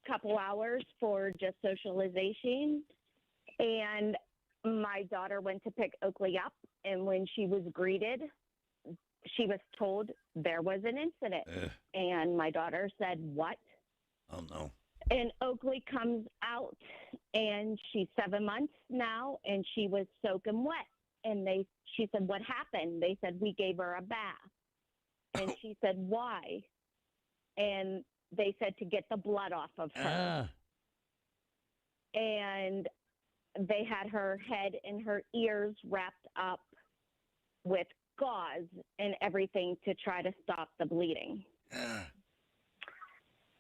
couple hours for just socialization. And my daughter went to pick Oakley up, and when she was greeted, she was told there was an incident. And my daughter said, "What?" Oh, no. And Oakley comes out, and she's 7 months now, and she was soaking wet. And she said, "What happened?" They said, "We gave her a bath." And she said, "Why?" And they said, "To get the blood off of her." And they had her head and her ears wrapped up with gauze and everything to try to stop the bleeding.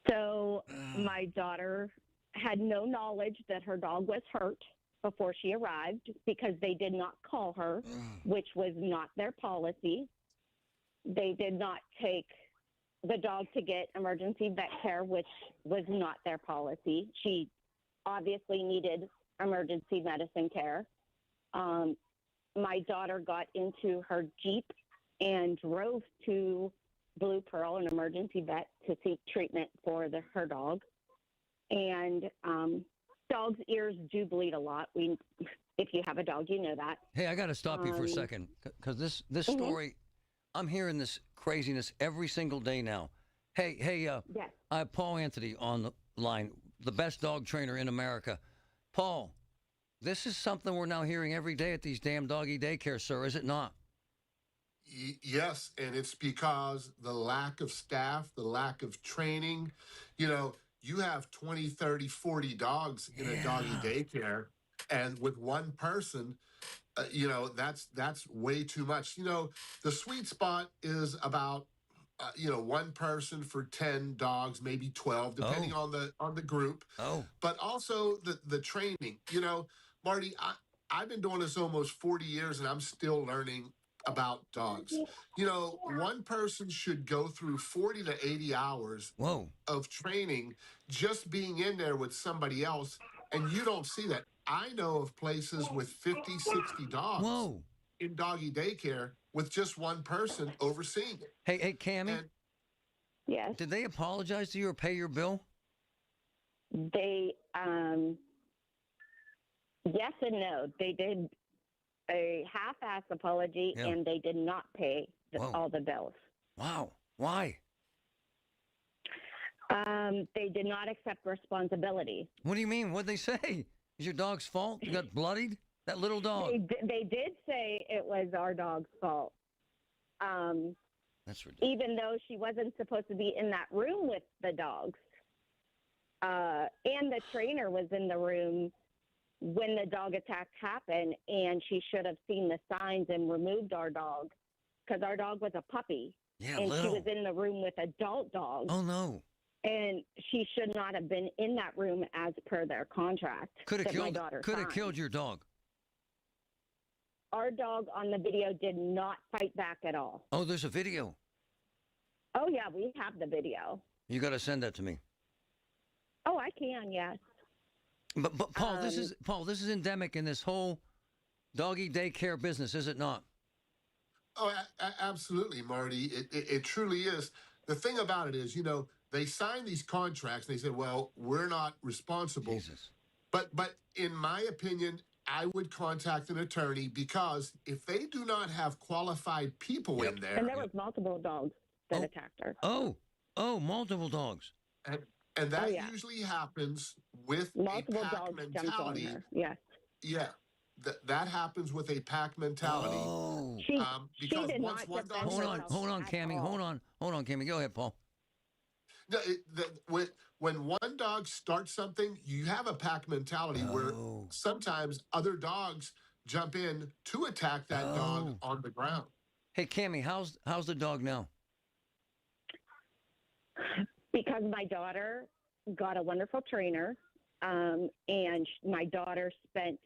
So my daughter had no knowledge that her dog was hurt before she arrived because they did not call her, which was not their policy. They did not take the dog to get emergency vet care, which was not their policy. She obviously needed emergency medicine care. My daughter got into her Jeep and drove to Blue Pearl, an emergency vet, to seek treatment for her dog. And dogs' ears do bleed a lot. If you have a dog, you know that. Hey, I got to stop you for a second because this story, I'm hearing this craziness every single day now. Hey, yes. I have Paul Anthony on the line, the best dog trainer in America. Paul, this is something we're now hearing every day at these damn doggy daycare, sir, is it not? Yes, and it's because the lack of staff, the lack of training. You have 20, 30, 40 dogs in a doggy daycare, and with one person, that's way too much. The sweet spot is about one person for 10 dogs, maybe 12, depending on the group. But also the training. Marty, I've been doing this almost 40 years, and I'm still learning about dogs. One person should go through 40 to 80 hours of training just being in there with somebody else, and you don't see that. I know of places with 50, 60 dogs in doggy daycare with just one person overseeing it. Hey, Cammie? Yes. Did they apologize to you or pay your bill? They, yes and no. They did a half-ass apology, and they did not pay all the bills. Wow. Why? They did not accept responsibility. What do you mean? What'd they say? Is your dog's fault? You got bloodied? That little dog. They did say it was our dog's fault. That's ridiculous. Even though she wasn't supposed to be in that room with the dogs. And the trainer was in the room when the dog attack happened, and she should have seen the signs and removed our dog, because our dog was a puppy. Yeah, and little. she was in the room with adult dogs. Oh, no. And she should not have been in that room as per their contract. Could have my daughter signed. killed your dog. Our dog on the video did not fight back at all. Oh, there's a video. Oh, yeah, we have the video. You got to send that to me. Oh, I can, yes. But Paul, this is endemic in this whole doggy daycare business, is it not? Oh, absolutely, Marty. It truly is. The thing about it is, they sign these contracts and they say, well, we're not responsible. Jesus. But in my opinion, I would contact an attorney, because if they do not have qualified people in there. And there was multiple dogs that attacked her. Oh, multiple dogs. And that usually happens with multiple a pack dogs mentality. jumped on her. Yes. Yeah. That happens with a pack mentality. Oh. She did not defend herself. Hold on, Cammie. Hold on, Cammie. Go ahead, Paul. No, when one dog starts something, you have a pack mentality where sometimes other dogs jump in to attack that dog on the ground. Hey, Cammie, how's the dog now? Because my daughter got a wonderful trainer, and my daughter spent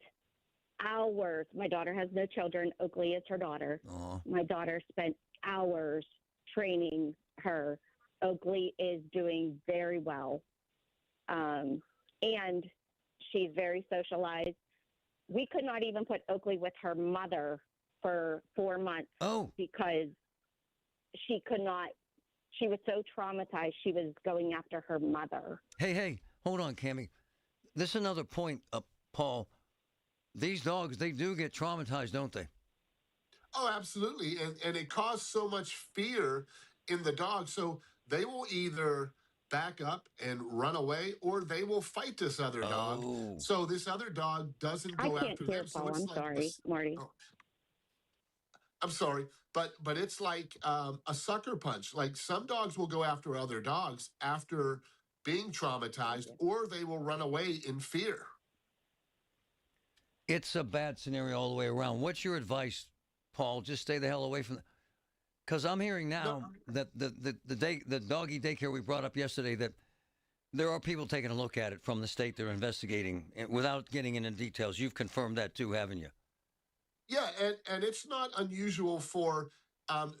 hours. My daughter has no children. Oakley is her daughter. My daughter spent hours training her. Oakley is doing very well, and she's very socialized. We could not even put Oakley with her mother for 4 months because she could not. She was so traumatized, she was going after her mother. Hey, hold on, Cammie. This is another point, Paul. These dogs, they do get traumatized, don't they? Oh, absolutely. And it caused so much fear in the dog. So they will either back up and run away, or they will fight this other dog. So this other dog doesn't go after them. Paul. I'm sorry, Marty. I'm sorry, but it's like a sucker punch. Like, some dogs will go after other dogs after being traumatized, or they will run away in fear. It's a bad scenario all the way around. What's your advice, Paul? Just stay the hell away from. Because I'm hearing now that the doggy daycare we brought up yesterday, that there are people taking a look at it from the state they're investigating without getting into details. You've confirmed that too, haven't you? Yeah, and it's not unusual for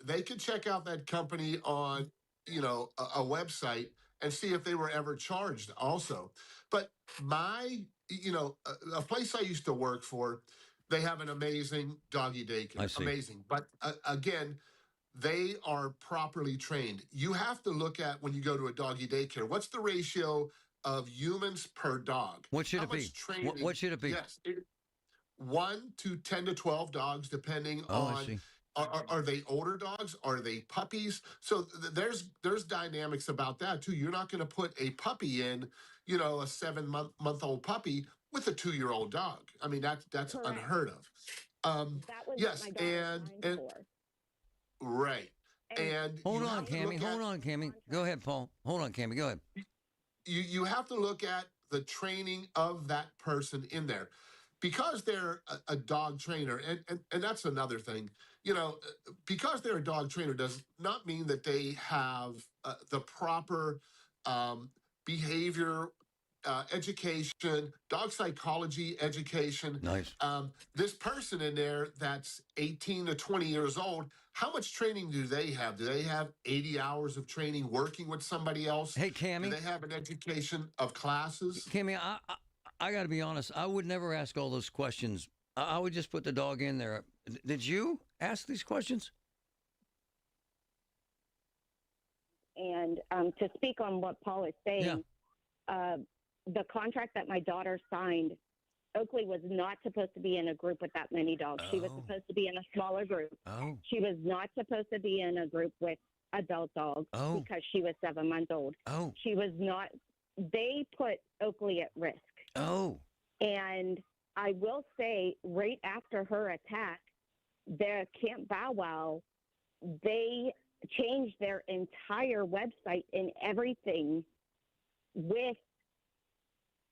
they could check out that company on a website and see if they were ever charged also. But a place I used to work for, they have an amazing doggy daycare. I see. Amazing. But again, they are properly trained. You have to look at, when you go to a doggy daycare, what's the ratio of humans per dog? What should it be? What should it be? Yes. 1 to 10 to 12 dogs, depending on are they older dogs? Are they puppies? So there's dynamics about that too. You're not going to put a puppy in, a 7-month-old puppy with a 2-year-old dog. I mean, that's Correct. unheard of. That was yes, what my daughter signed for. Right. And Hold on, Cammie. Go ahead, Paul. Hold on, Cammie. Go ahead. You have to look at the training of that person in there. Because they're a dog trainer, and that's another thing, because they're a dog trainer does not mean that they have the proper behavior education, dog psychology education. Nice. This person in there that's 18 to 20 years old, how much training do they have? Do they have 80 hours of training working with somebody else? Hey, Cammie. Do they have an education of classes? Cammie, I got to be honest. I would never ask all those questions. I would just put the dog in there. Did you ask these questions? And to speak on what Paul is saying, the contract that my daughter signed, Oakley was not supposed to be in a group with that many dogs. She was supposed to be in a smaller group. She was not supposed to be in a group with adult dogs because she was 7 months old. She was not. They put Oakley at risk. And I will say, right after her attack, the Camp Bow Wow, they changed their entire website and everything with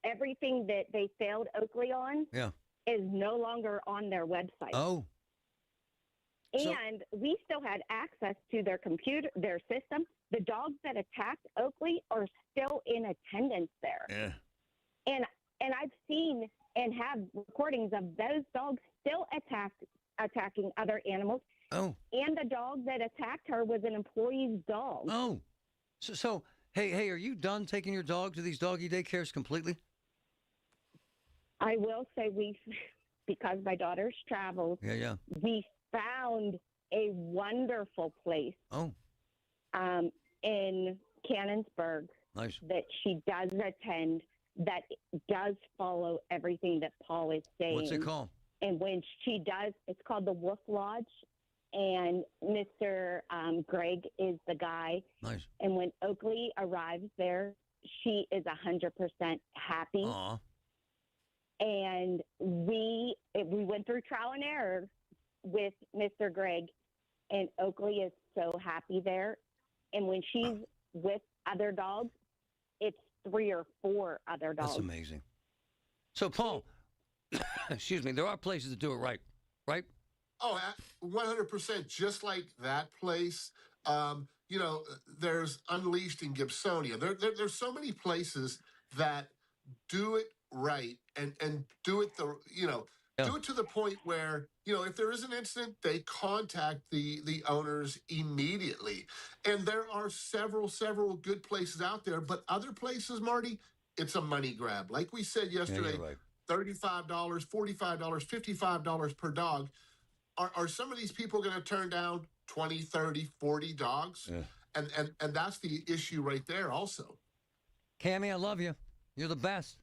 everything that they failed Oakley on is no longer on their website. And we still had access to their computer, their system. The dogs that attacked Oakley are still in attendance there. And I've seen and have recordings of those dogs still attacking other animals. And the dog that attacked her was an employee's dog. So hey, are you done taking your dog to these doggy daycares completely? I will say because my daughter's traveled, we found a wonderful place in Canonsburg that she does attend that does follow everything that Paul is saying. What's it called? And when she does, it's called the Wolf Lodge, and Mr. Greg is the guy. And when Oakley arrives there, she is 100% happy. And we went through trial and error with Mr. Greg, and Oakley is so happy there. And when she's with other dogs, it's 3 or 4 other dogs. That's amazing. So, Paul, excuse me, there are places that do it right? 100%. Just like that place. There's Unleashed in Gibsonia. There's so many places that do it right and do it do it to the point where, if there is an incident, they contact the owners immediately. And there are several good places out there, but other places, Marty, it's a money grab. Like we said yesterday, $35, $45, $55 per dog. Are some of these people going to turn down 20, 30, 40 dogs? And that's the issue right there also. Cammie, I love you. You're the best.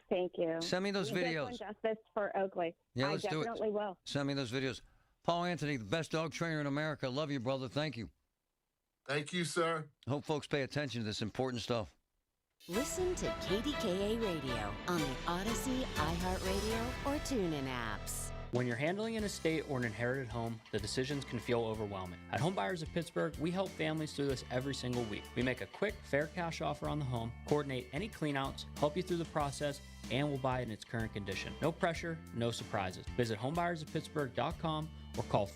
Thank you. Send me those videos. Justice for Oakley. Yeah, I let's do it. definitely will. Send me those videos. Paul Anthony, the best dog trainer in America. Love you, brother. Thank you. Thank you, sir. Hope folks pay attention to this important stuff. Listen to KDKA Radio on the Odyssey, iHeartRadio, or TuneIn apps. When you're handling an estate or an inherited home, the decisions can feel overwhelming. At Home Buyers of Pittsburgh, we help families through this every single week. We make a quick, fair cash offer on the home, coordinate any cleanouts, help you through the process, and we'll buy it in its current condition. No pressure, no surprises. Visit homebuyersoftpittsburgh.com or call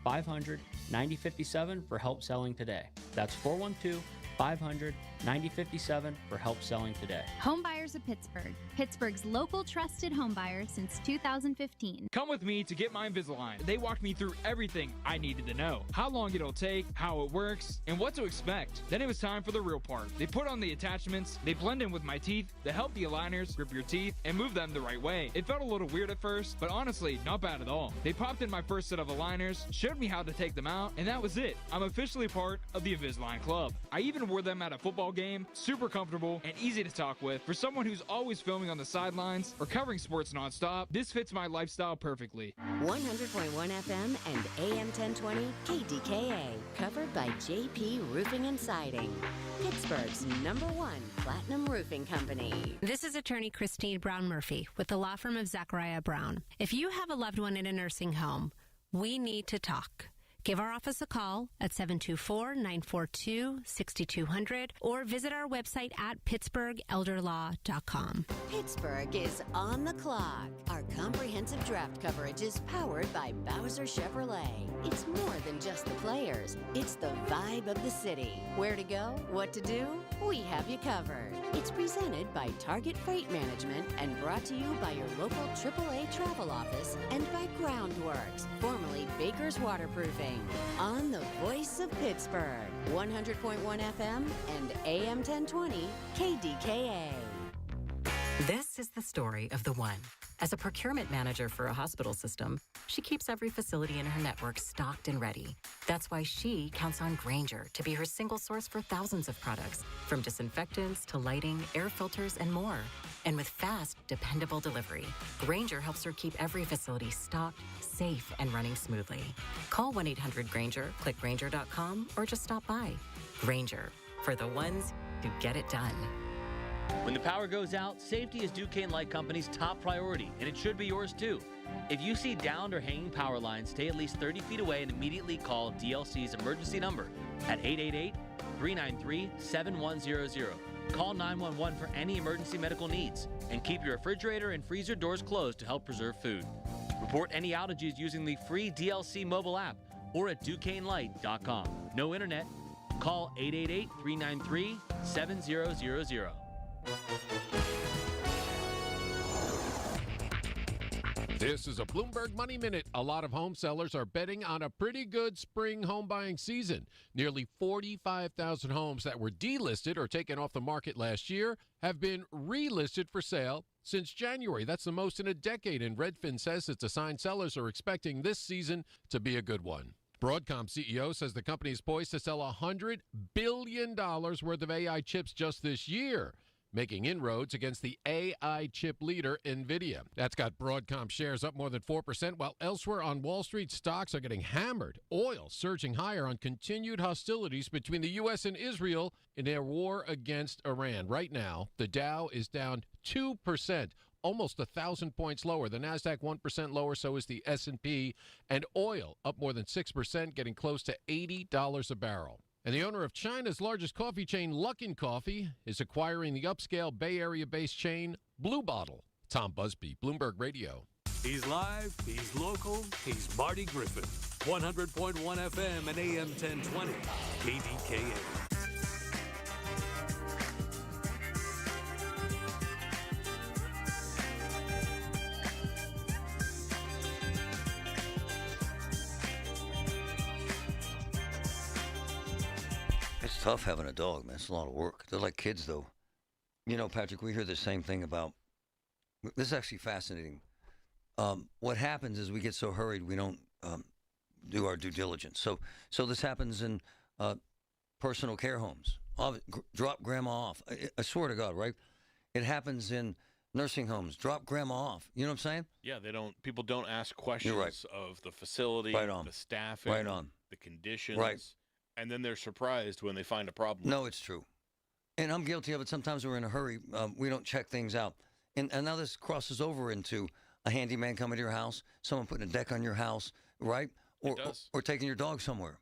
412-500-9057 for help selling today. That's 412-500-9057 for help selling today. Home Buyers of Pittsburgh, Pittsburgh's local trusted home buyer since 2015. Come with me to Get My Invisalign. They walked me through everything I needed to know. How long it'll take, how it works, and what to expect. Then it was time for the real part. They put on the attachments, they blend in with my teeth, they help the aligners grip your teeth and move them the right way. It felt a little weird at first, but honestly, not bad at all. They popped in my first set of aligners, showed me how to take them out, and that was it. I'm officially part of the Invisalign Club. I even wore them at a football game, super comfortable and easy to talk with. For someone who's always filming on the sidelines or covering sports nonstop, this fits my lifestyle perfectly. 100.1 FM and AM 1020 KDKA, covered by JP Roofing and Siding, Pittsburgh's #1 platinum roofing company. This is attorney Christine Brown Murphy with the law firm of Zachariah Brown. If you have a loved one in a nursing home, We need to talk. Give our office a call at 724-942-6200 or visit our website at pittsburghelderlaw.com. Pittsburgh is on the clock. Our comprehensive draft coverage is powered by Bowser Chevrolet. It's more than just the players. It's the vibe of the city. Where to go? What to do? We have you covered. It's presented by Target Freight Management and brought to you by your local AAA travel office and by Groundworks, formerly Baker's Waterproofing. On the voice of Pittsburgh, 100.1 FM and AM 1020 KDKA. This is the story of the one. As a procurement manager for a hospital system, she keeps every facility in her network stocked and ready. That's why she counts on Grainger to be her single source for thousands of products, from disinfectants to lighting, air filters, and more. And with fast, dependable delivery, Grainger helps her keep every facility stocked, safe, and running smoothly. Call 1-800-GRAINGER, click Grainger.com, or just stop by. Grainger, for the ones who get it done. When the power goes out, safety is Duquesne Light Company's top priority, and it should be yours too. If you see downed or hanging power lines, stay at least 30 feet away and immediately call DLC's emergency number at 888-393-7100. Call 911 for any emergency medical needs, and keep your refrigerator and freezer doors closed to help preserve food. Report any outages using the free DLC mobile app or at DuquesneLight.com. No internet. Call 888-393-7000. This is a Bloomberg Money Minute. A lot of home sellers are betting on a pretty good spring home buying season. Nearly 45,000 homes that were delisted or taken off the market last year have been relisted for sale since January. That's the most in a decade, and Redfin says it's a sign sellers are expecting this season to be a good one. Broadcom CEO says the company is poised to sell $100 billion worth of AI chips just this year, making inroads against the AI chip leader, NVIDIA. That's got Broadcom shares up more than 4%, while elsewhere on Wall Street, stocks are getting hammered. Oil surging higher on continued hostilities between the U.S. and Israel in their war against Iran. Right now, the Dow is down 2%, almost 1,000 points lower. The NASDAQ 1% lower, so is the S&P. And oil up more than 6%, getting close to $80 a barrel. And the owner of China's largest coffee chain, Luckin Coffee, is acquiring the upscale Bay Area-based chain Blue Bottle. Tom Busby, Bloomberg Radio. He's live, he's local, he's Marty Griffin. 100.1 FM and AM 1020, KDKA. It's tough having a dog, man. It's a lot of work. They're like kids, though. You know, Patrick, we hear the same thing about, this is actually fascinating. What happens is we get so hurried we don't do our due diligence. So this happens in personal care homes. Drop grandma off. I swear to God, right? It happens in nursing homes. Drop grandma off. You know what I'm saying? Yeah, people don't ask questions of the facility, the staffing, the conditions. Right. And then they're surprised when they find a problem. No, it's true. And I'm guilty of it. Sometimes we're in a hurry. We don't check things out. And now this crosses over into a handyman coming to your house, someone putting a deck on your house, right? Or taking your dog somewhere.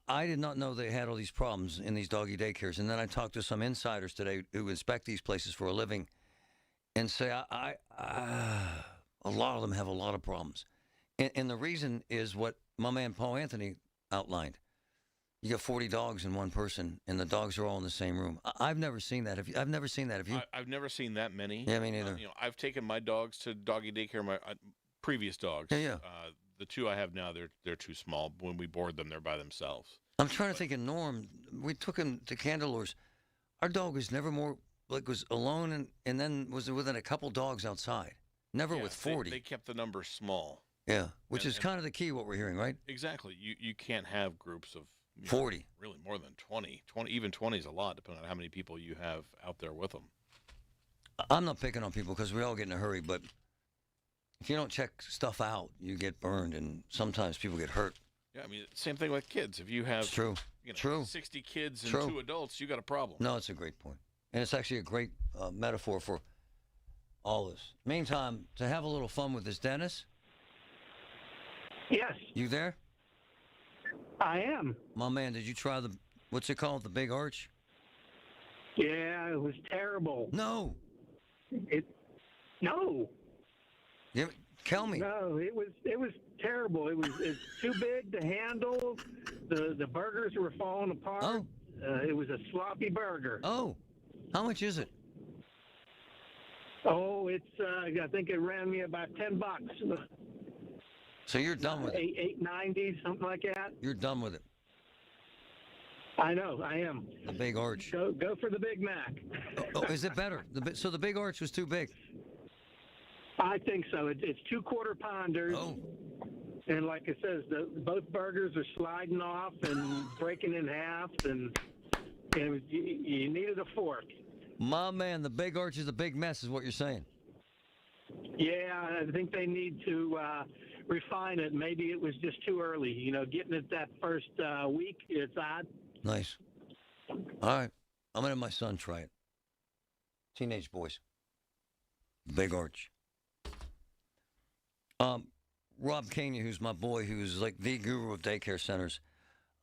I did not know they had all these problems in these doggy daycares. And then I talked to some insiders today who inspect these places for a living and say a lot of them have a lot of problems. And the reason is what my man Paul Anthony outlined. You got 40 dogs in one person, and the dogs are all in the same room. I've never seen that. I've never seen that. Have you? I've never seen that many. Yeah, me neither. I've taken my dogs to doggy daycare. My previous dogs. Yeah. The two I have now, they're too small. When we board them, they're by themselves. I'm trying to think of Norm. We took him to Candelores. Our dog was never more was alone, and then was within a couple dogs outside. Never with 40. They kept the number small. Yeah, which is kind of the key, what we're hearing, right? Exactly. You can't have groups of 40. Really more than 20. 20. Even 20 is a lot, depending on how many people you have out there with them. I'm not picking on people because we all get in a hurry, but if you don't check stuff out, you get burned, and sometimes people get hurt. Yeah, I mean, same thing with kids. If you have it's true. 60 kids and 2 adults, you got a problem. No, it's a great point. And it's actually a great metaphor for all this. Meantime, to have a little fun with this dentist, Yes. You there? I am. My man, did you try what's it called, the Big Arch? Yeah, it was terrible. No. No. Yeah, tell me. No, it was terrible. It's too big to handle. The burgers were falling apart. Oh. It was a sloppy burger. Oh. How much is it? Oh, it's I think it ran me about $10. So you're done with it? $8.90, something like that. You're done with it? I know, I am. The Big Arch. Go for the Big Mac. Oh, is it better? So the Big Arch was too big? I think so. It's 2 quarter pounders. Oh. And like it says, both burgers are sliding off and breaking in half, and you needed a fork. My man, the Big Arch is a big mess, is what you're saying. Yeah, I think they need to refine it. Maybe it was just too early. You know, getting it that first week, it's odd. Nice. All right. I'm going to have my son try it. Teenage boys. Big Arch. Rob Kenya, who's my boy, who's like the guru of daycare centers,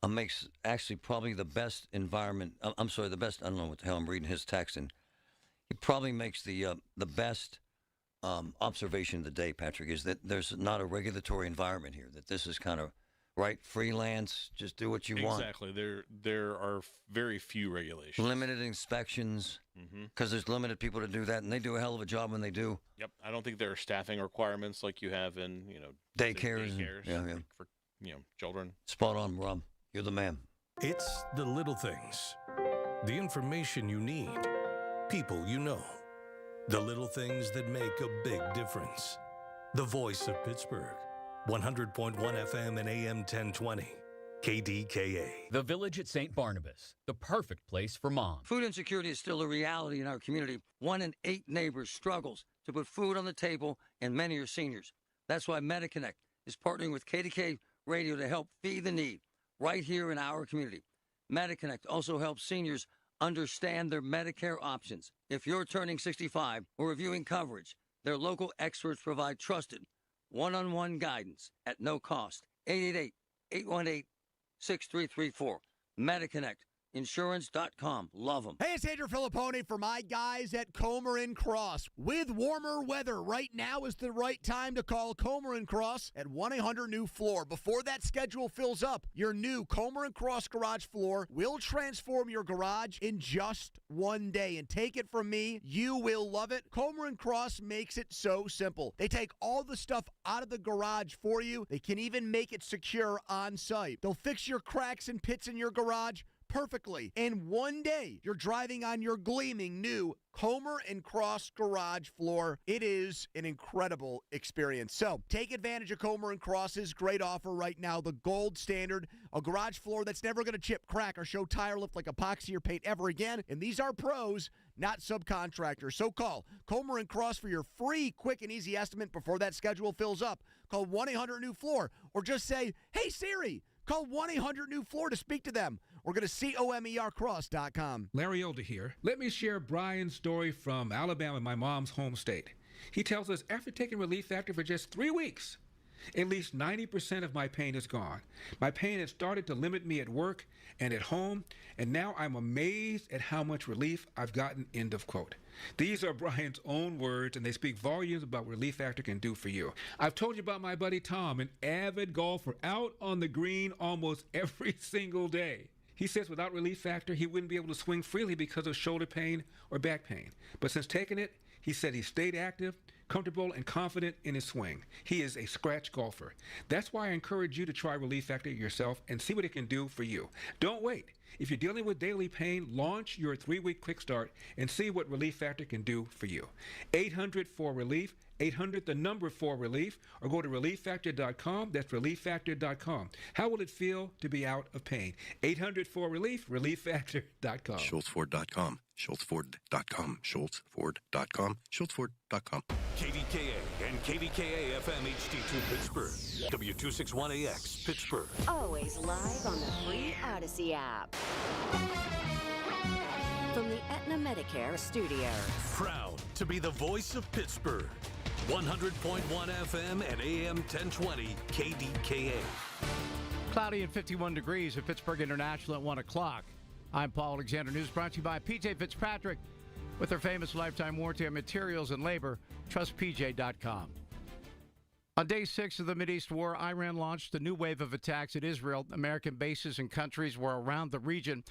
makes actually probably the best environment. I'm sorry, the best. I don't know what the hell I'm reading his text, and he probably makes the best observation of the day. Patrick, is that there's not a regulatory environment here. That this is kind of right, freelance, just do what you want. Exactly. There are very few regulations. Limited inspections, because there's limited people to do that, and they do a hell of a job when they do. Yep. I don't think there are staffing requirements like you have in daycares. Yeah. For children. Spot on, Rob. You're the man. It's the little things. The information you need. People you know. The little things that make a big difference. The voice of Pittsburgh. 100.1 FM and AM 1020. KDKA. The Village at St. Barnabas. The perfect place for mom. Food insecurity is still a reality in our community. 1 in 8 neighbors struggles to put food on the table, and many are seniors. That's why MediConnect is partnering with KDKA Radio to help feed the need right here in our community. MediConnect also helps seniors understand their Medicare options. If you're turning 65 or reviewing coverage, their local experts provide trusted one-on-one guidance at no cost. 888-818-6334. MediConnect. Insurance.com. Love them. Hey, it's Andrew Filippone for my guys at Comer & Cross. With warmer weather, right now is the right time to call Comer & Cross at 1-800-NEW-FLOOR. Before that schedule fills up, your new Comer & Cross garage floor will transform your garage in just one day. And take it from me, you will love it. Comer & Cross makes it so simple. They take all the stuff out of the garage for you. They can even make it secure on site. They'll fix your cracks and pits in your garage perfectly. And one day, you're driving on your gleaming new Comer & Cross garage floor. It is an incredible experience. So take advantage of Comer & Cross's great offer right now, the gold standard, a garage floor that's never going to chip, crack, or show tire lift like epoxy or paint ever again. And these are pros, not subcontractors. So call Comer & Cross for your free, quick, and easy estimate before that schedule fills up. Call 1-800-NEW-FLOOR or just say, hey, Siri, call 1-800-NEW-FLOOR to speak to them. Or go to COMERcross.com. Larry Older here. Let me share Brian's story from Alabama, my mom's home state. He tells us after taking Relief Factor for just 3 weeks, at least 90% of my pain is gone. My pain has started to limit me at work and at home, and now I'm amazed at how much relief I've gotten, end of quote. These are Brian's own words, and they speak volumes about what Relief Factor can do for you. I've told you about my buddy Tom, an avid golfer out on the green almost every single day. He says without Relief Factor, he wouldn't be able to swing freely because of shoulder pain or back pain. But since taking it, he said he stayed active, comfortable, and confident in his swing. He is a scratch golfer. That's why I encourage you to try Relief Factor yourself and see what it can do for you. Don't wait. If you're dealing with daily pain, launch your 3-week quick start and see what Relief Factor can do for you. 800-4RELIEF, 800-4RELIEF, or go to ReliefFactor.com. That's ReliefFactor.com. How will it feel to be out of pain? 800-4RELIEF, ReliefFactor.com. SchultzFord.com. SchultzFord.com. SchultzFord.com. SchultzFord.com. KDKA and KDKA FM HD2 Pittsburgh. W261AX Pittsburgh. Always live on the free Odyssey app. From the Aetna Medicare studio. Proud to be the voice of Pittsburgh. 100.1 FM and AM 1020 KDKA. Cloudy and 51 degrees at Pittsburgh International at 1 o'clock. I'm Paul Alexander. News brought to you by PJ Fitzpatrick. With their famous lifetime warranty on materials and labor, trust PJ.com. On day 6 of the Mideast War, Iran launched a new wave of attacks at Israel. American bases and countries were around the region.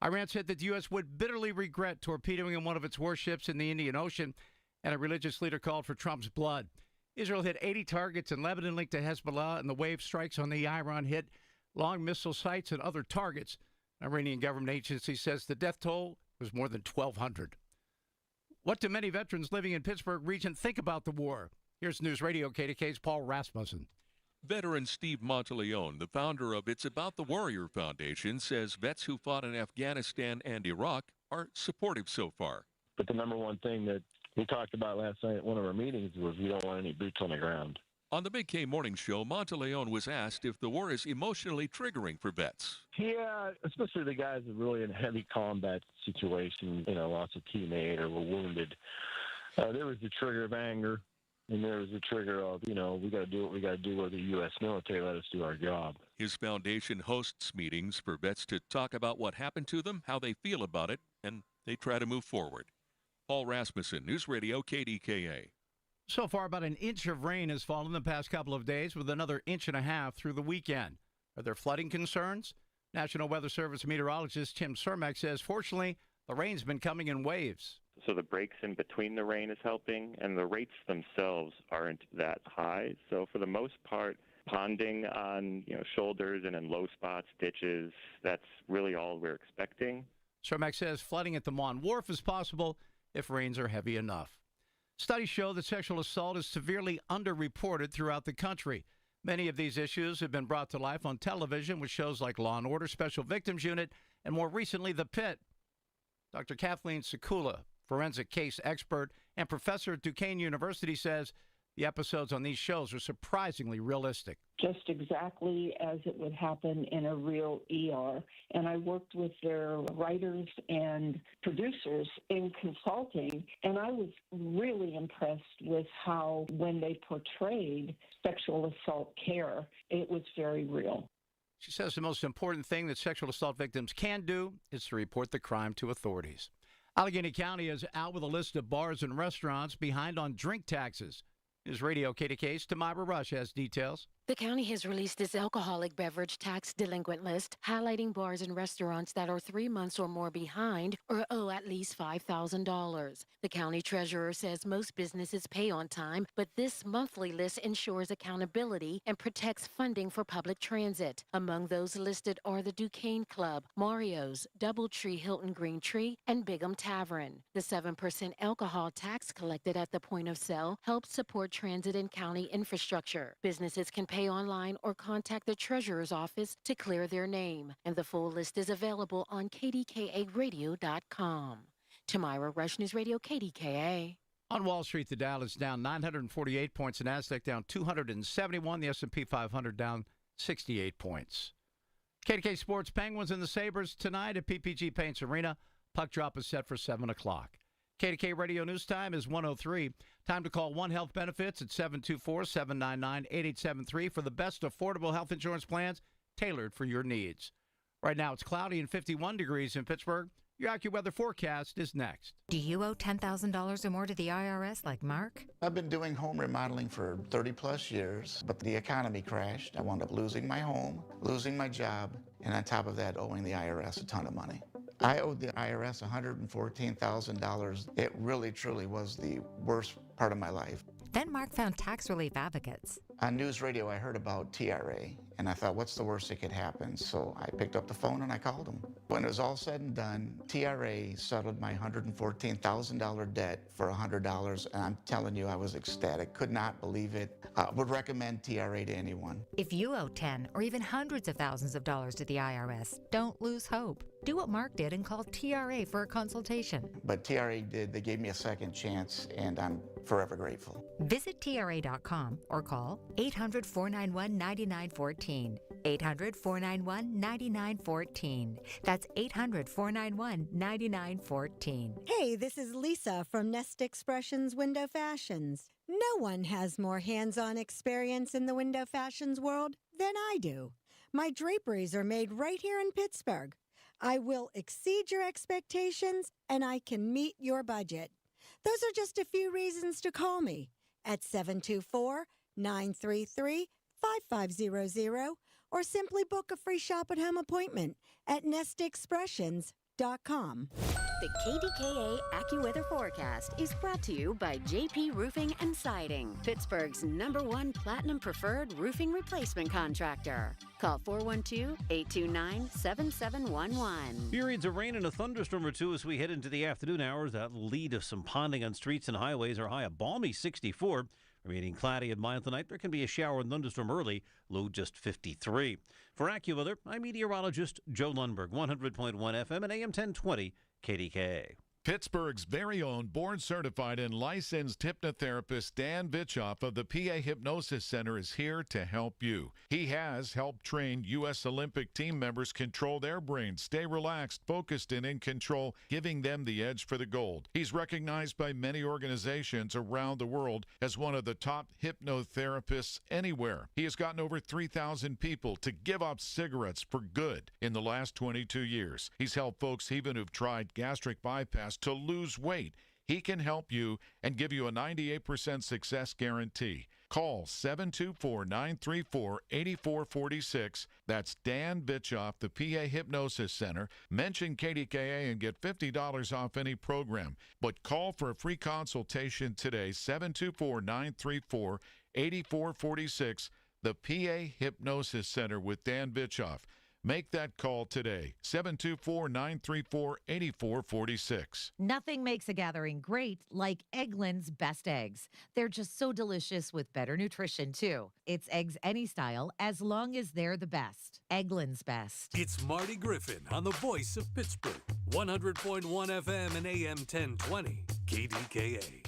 Iran said that the U.S. would bitterly regret torpedoing one of its warships in the Indian Ocean, and a religious leader called for Trump's blood. Israel hit 80 targets in Lebanon linked to Hezbollah, and the wave strikes on the Iran hit long missile sites and other targets. An Iranian government agency says the death toll was more than 1,200. What do many veterans living in Pittsburgh region think about the war? Here's News Radio KDK's Paul Rasmussen. Veteran Steve Monteleone, the founder of It's About the Warrior Foundation, says vets who fought in Afghanistan and Iraq are supportive so far. But the number one thing that we talked about last night at one of our meetings was we don't want any boots on the ground. On the Big K Morning Show, Monteleone was asked if the war is emotionally triggering for vets. Yeah, especially the guys that are really in heavy combat situations, lost a teammate or were wounded. There was the trigger of anger, and there was the trigger of, we got to do what we got to do with the U.S. military, let us do our job. His foundation hosts meetings for vets to talk about what happened to them, how they feel about it, and they try to move forward. Paul Rasmussen, News Radio KDKA. So far, about an inch of rain has fallen the past couple of days, with another inch and a half through the weekend. Are there flooding concerns? National Weather Service meteorologist Tim Cermak says, fortunately, the rain's been coming in waves. So the breaks in between the rain is helping, and the rates themselves aren't that high. So for the most part, ponding on shoulders and in low spots, ditches, that's really all we're expecting. Cermak says flooding at the Mon Wharf is possible if rains are heavy enough. Studies show that sexual assault is severely underreported throughout the country. Many of these issues have been brought to life on television with shows like Law & Order, Special Victims Unit, and more recently, The Pit. Dr. Kathleen Sekula, forensic case expert and professor at Duquesne University, says the episodes on these shows are surprisingly realistic. Just exactly as it would happen in a real ER. And I worked with their writers and producers in consulting, and I was really impressed with how, when they portrayed sexual assault care, it was very real. She says the most important thing that sexual assault victims can do is to report the crime to authorities. Allegheny County is out with a list of bars and restaurants behind on drink taxes. News Radio KDK's Tamira Rush has details. The county has released its alcoholic beverage tax delinquent list, highlighting bars and restaurants that are 3 months or more behind or owe at least $5,000. The county treasurer says most businesses pay on time, but this monthly list ensures accountability and protects funding for public transit. Among those listed are the Duquesne Club, Mario's, Doubletree Hilton Green Tree, and Bigham Tavern. The 7% alcohol tax collected at the point of sale helps support transit and county infrastructure. Businesses can pay online or contact the treasurer's office to clear their name, and the full list is available on KDKAradio.com. Tamira Rush, News Radio KDKA. On Wall Street, the Dow is down 948 points, the Nasdaq down 271, the S&P 500 down 68 points. KDK Sports, Penguins and the Sabres tonight at PPG Paints Arena. Puck drop is set for 7 o'clock. KDK Radio News Time is 1:03. Time to call One Health Benefits at 724-799-8873 for the best affordable health insurance plans tailored for your needs. Right now, it's cloudy and 51 degrees in Pittsburgh. Your AccuWeather forecast is next. Do you owe $10,000 or more to the IRS like Mark? I've been doing home remodeling for 30-plus years, but the economy crashed. I wound up losing my home, losing my job, and on top of that, owing the IRS a ton of money. I owed the IRS $114,000. It really, truly was the worst part of my life. Then Mark found tax relief advocates. On news radio, I heard about TRA, and I thought, what's the worst that could happen? So I picked up the phone and I called them. When it was all said and done, TRA settled my $114,000 debt for $100, and I'm telling you, I was ecstatic. Could not believe it. Would recommend TRA to anyone. If you owe 10 or even hundreds of thousands of dollars to the IRS, don't lose hope. Do what Mark did and call TRA for a consultation. But TRA did. They gave me a second chance, and I'm forever grateful. Visit TRA.com or call 800-491-9914. 800-491-9914. That's 800-491-9914. Hey, this is Lisa from Nest Expressions Window Fashions. No one has more hands-on experience in the window fashions world than I do. My draperies are made right here in Pittsburgh. I will exceed your expectations, and I can meet your budget. Those are just a few reasons to call me at 724-933-5500 or simply book a free shop-at-home appointment at nestexpressions.com. The KDKA AccuWeather forecast is brought to you by JP Roofing and Siding, Pittsburgh's #1 Platinum Preferred Roofing Replacement Contractor. Call 412-829-7711. Periods of rain and a thunderstorm or two as we head into the afternoon hours. That will lead to some ponding on streets and highways. Our high a balmy 64. Remaining cloudy and mild tonight. There can be a shower and thunderstorm early, low just 53. For AccuWeather, I'm meteorologist Joe Lundberg, 100.1 FM and AM 1020 KDKA. Pittsburgh's very own board-certified and licensed hypnotherapist Dan Bitchoff of the PA Hypnosis Center is here to help you. He has helped train U.S. Olympic team members control their brains, stay relaxed, focused, and in control, giving them the edge for the gold. He's recognized by many organizations around the world as one of the top hypnotherapists anywhere. He has gotten over 3,000 people to give up cigarettes for good in the last 22 years. He's helped folks even who've tried gastric bypass to lose weight. He can help you and give you a 98% success guarantee. Call 724-934-8446. That's Dan Bitchoff, the PA Hypnosis Center. Mention KDKA and get $50 off any program. But call for a free consultation today, 724-934-8446. The PA Hypnosis Center with Dan Bitchoff. Make that call today, 724-934-8446. Nothing makes a gathering great like Eggland's Best Eggs. They're just so delicious with better nutrition, too. It's eggs any style, as long as they're the best. Eggland's Best. It's Marty Griffin on the voice of Pittsburgh, 100.1 FM and AM 1020, KDKA.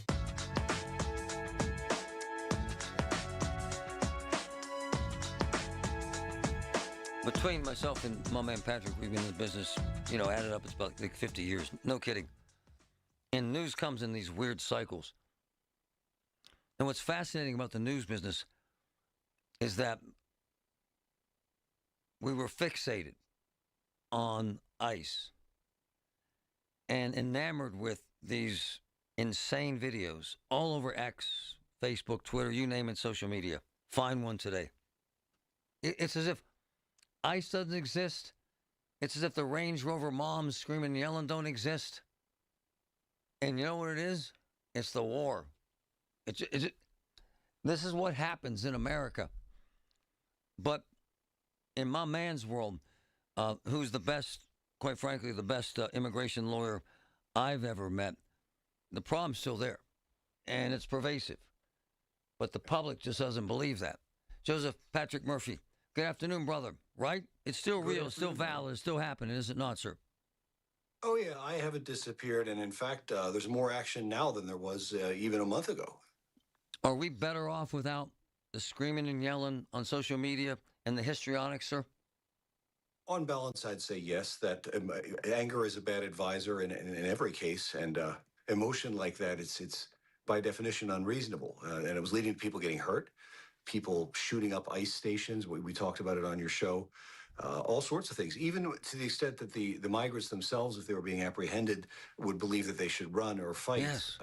Between myself and my man Patrick, we've been in the business, added up, it's about like 50 years. No kidding. And news comes in these weird cycles. And what's fascinating about the news business is that we were fixated on ICE and enamored with these insane videos all over X, Facebook, Twitter, you name it, social media. Find one today. It's as if ICE doesn't exist. It's as if the Range Rover moms screaming and yelling don't exist. And you know what it is? It's the war. This is what happens in America. But in my man's world, who's the best, quite frankly, the best immigration lawyer I've ever met, the problem's still there. And it's pervasive. But the public just doesn't believe that. Joseph Patrick Murphy. Good afternoon, brother. Right? It's still real, it's still valid, it's still happening, is it not, sir? Oh, yeah, I haven't disappeared. And in fact, there's more action now than there was even a month ago. Are we better off without the screaming and yelling on social media and the histrionics, sir? On balance, I'd say yes, that anger is a bad advisor in every case. And emotion like that, it's by definition unreasonable. And it was leading to people getting hurt. People shooting up ICE stations. We talked about it on your show. All sorts of things, even to the extent that the migrants themselves, if they were being apprehended, would believe that they should run or fight. Yes.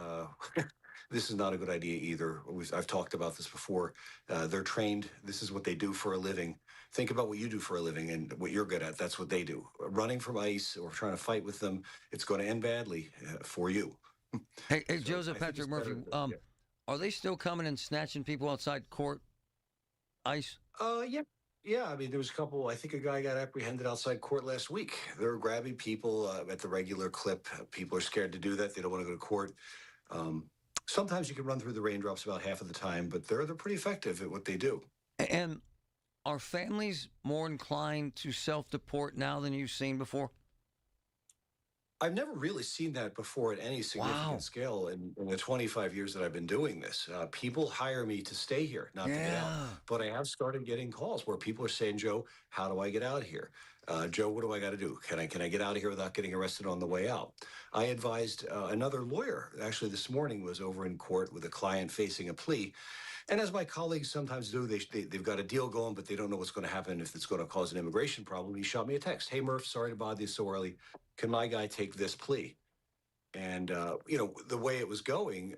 This is not a good idea either. I've talked about this before. They're trained. This is what they do for a living. Think about what you do for a living and what you're good at. That's what they do. Running from ICE or trying to fight with them, it's going to end badly for you. Hey, Joseph Patrick Murphy, are they still coming and snatching people outside court? ICE? Yeah. I mean, there was a couple. I think a guy got apprehended outside court last week. They're grabbing people at the regular clip. People are scared to do that. They don't want to go to court. Sometimes you can run through the raindrops about half of the time, but they're pretty effective at what they do. And are families more inclined to self-deport now than you've seen before? I've never really seen that before at any significant scale in the 25 years that I've been doing this. People hire me to stay here, not to get out. But I have started getting calls where people are saying, Joe, how do I get out of here? Joe, what do I got to do? Can I get out of here without getting arrested on the way out? I advised another lawyer, actually this morning, was over in court with a client facing a plea. And as my colleagues sometimes do, they've got a deal going, but they don't know what's going to happen if it's going to cause an immigration problem. He shot me a text. Hey, Murph, sorry to bother you so early. Can my guy take this plea? And, the way it was going,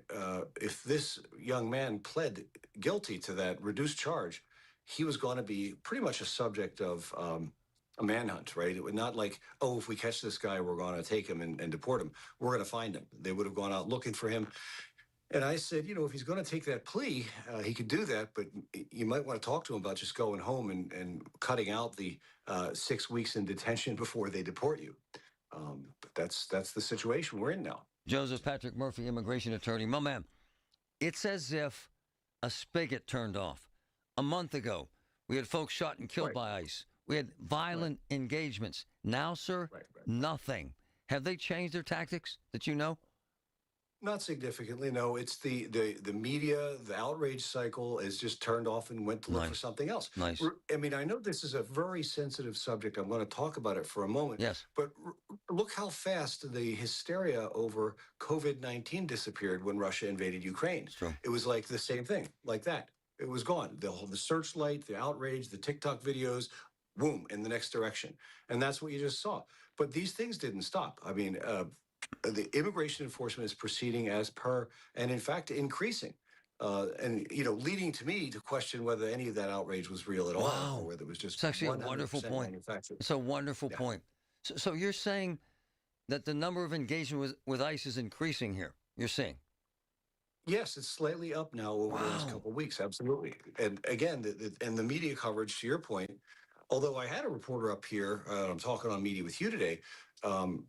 if this young man pled guilty to that reduced charge, he was going to be pretty much a subject of a manhunt, right? It would not like, oh, if we catch this guy, we're going to take him and deport him. We're going to find him. They would have gone out looking for him. And I said, if he's going to take that plea, he could do that, but you might want to talk to him about just going home and cutting out the 6 weeks in detention before they deport you. But that's the situation we're in now. Joseph Patrick Murphy, immigration attorney. My man, it's as if a spigot turned off. A month ago, we had folks shot and killed by ICE. We had violent engagements. Now, sir, nothing. Have they changed their tactics that you know? Not significantly, no. It's the media, the outrage cycle is just turned off and went to look for something else. Nice. I mean, I know this is a very sensitive subject. I'm going to talk about it for a moment. Yes. But look how fast the hysteria over COVID-19 disappeared when Russia invaded Ukraine. It's true. It was like the same thing, like that. It was gone. The searchlight, the outrage, the TikTok videos, boom, in the next direction. And that's what you just saw. But these things didn't stop. I mean, the immigration enforcement is proceeding as per, and in fact, increasing. And, leading to me to question whether any of that outrage was real at all, or whether it was just It's actually a wonderful point. It's a wonderful point. So you're saying that the number of engagement with ICE is increasing here. You're saying? Yes, it's slightly up now over the last couple of weeks. Absolutely. And again, the media coverage, to your point, although I had a reporter up here, I'm talking on media with you today,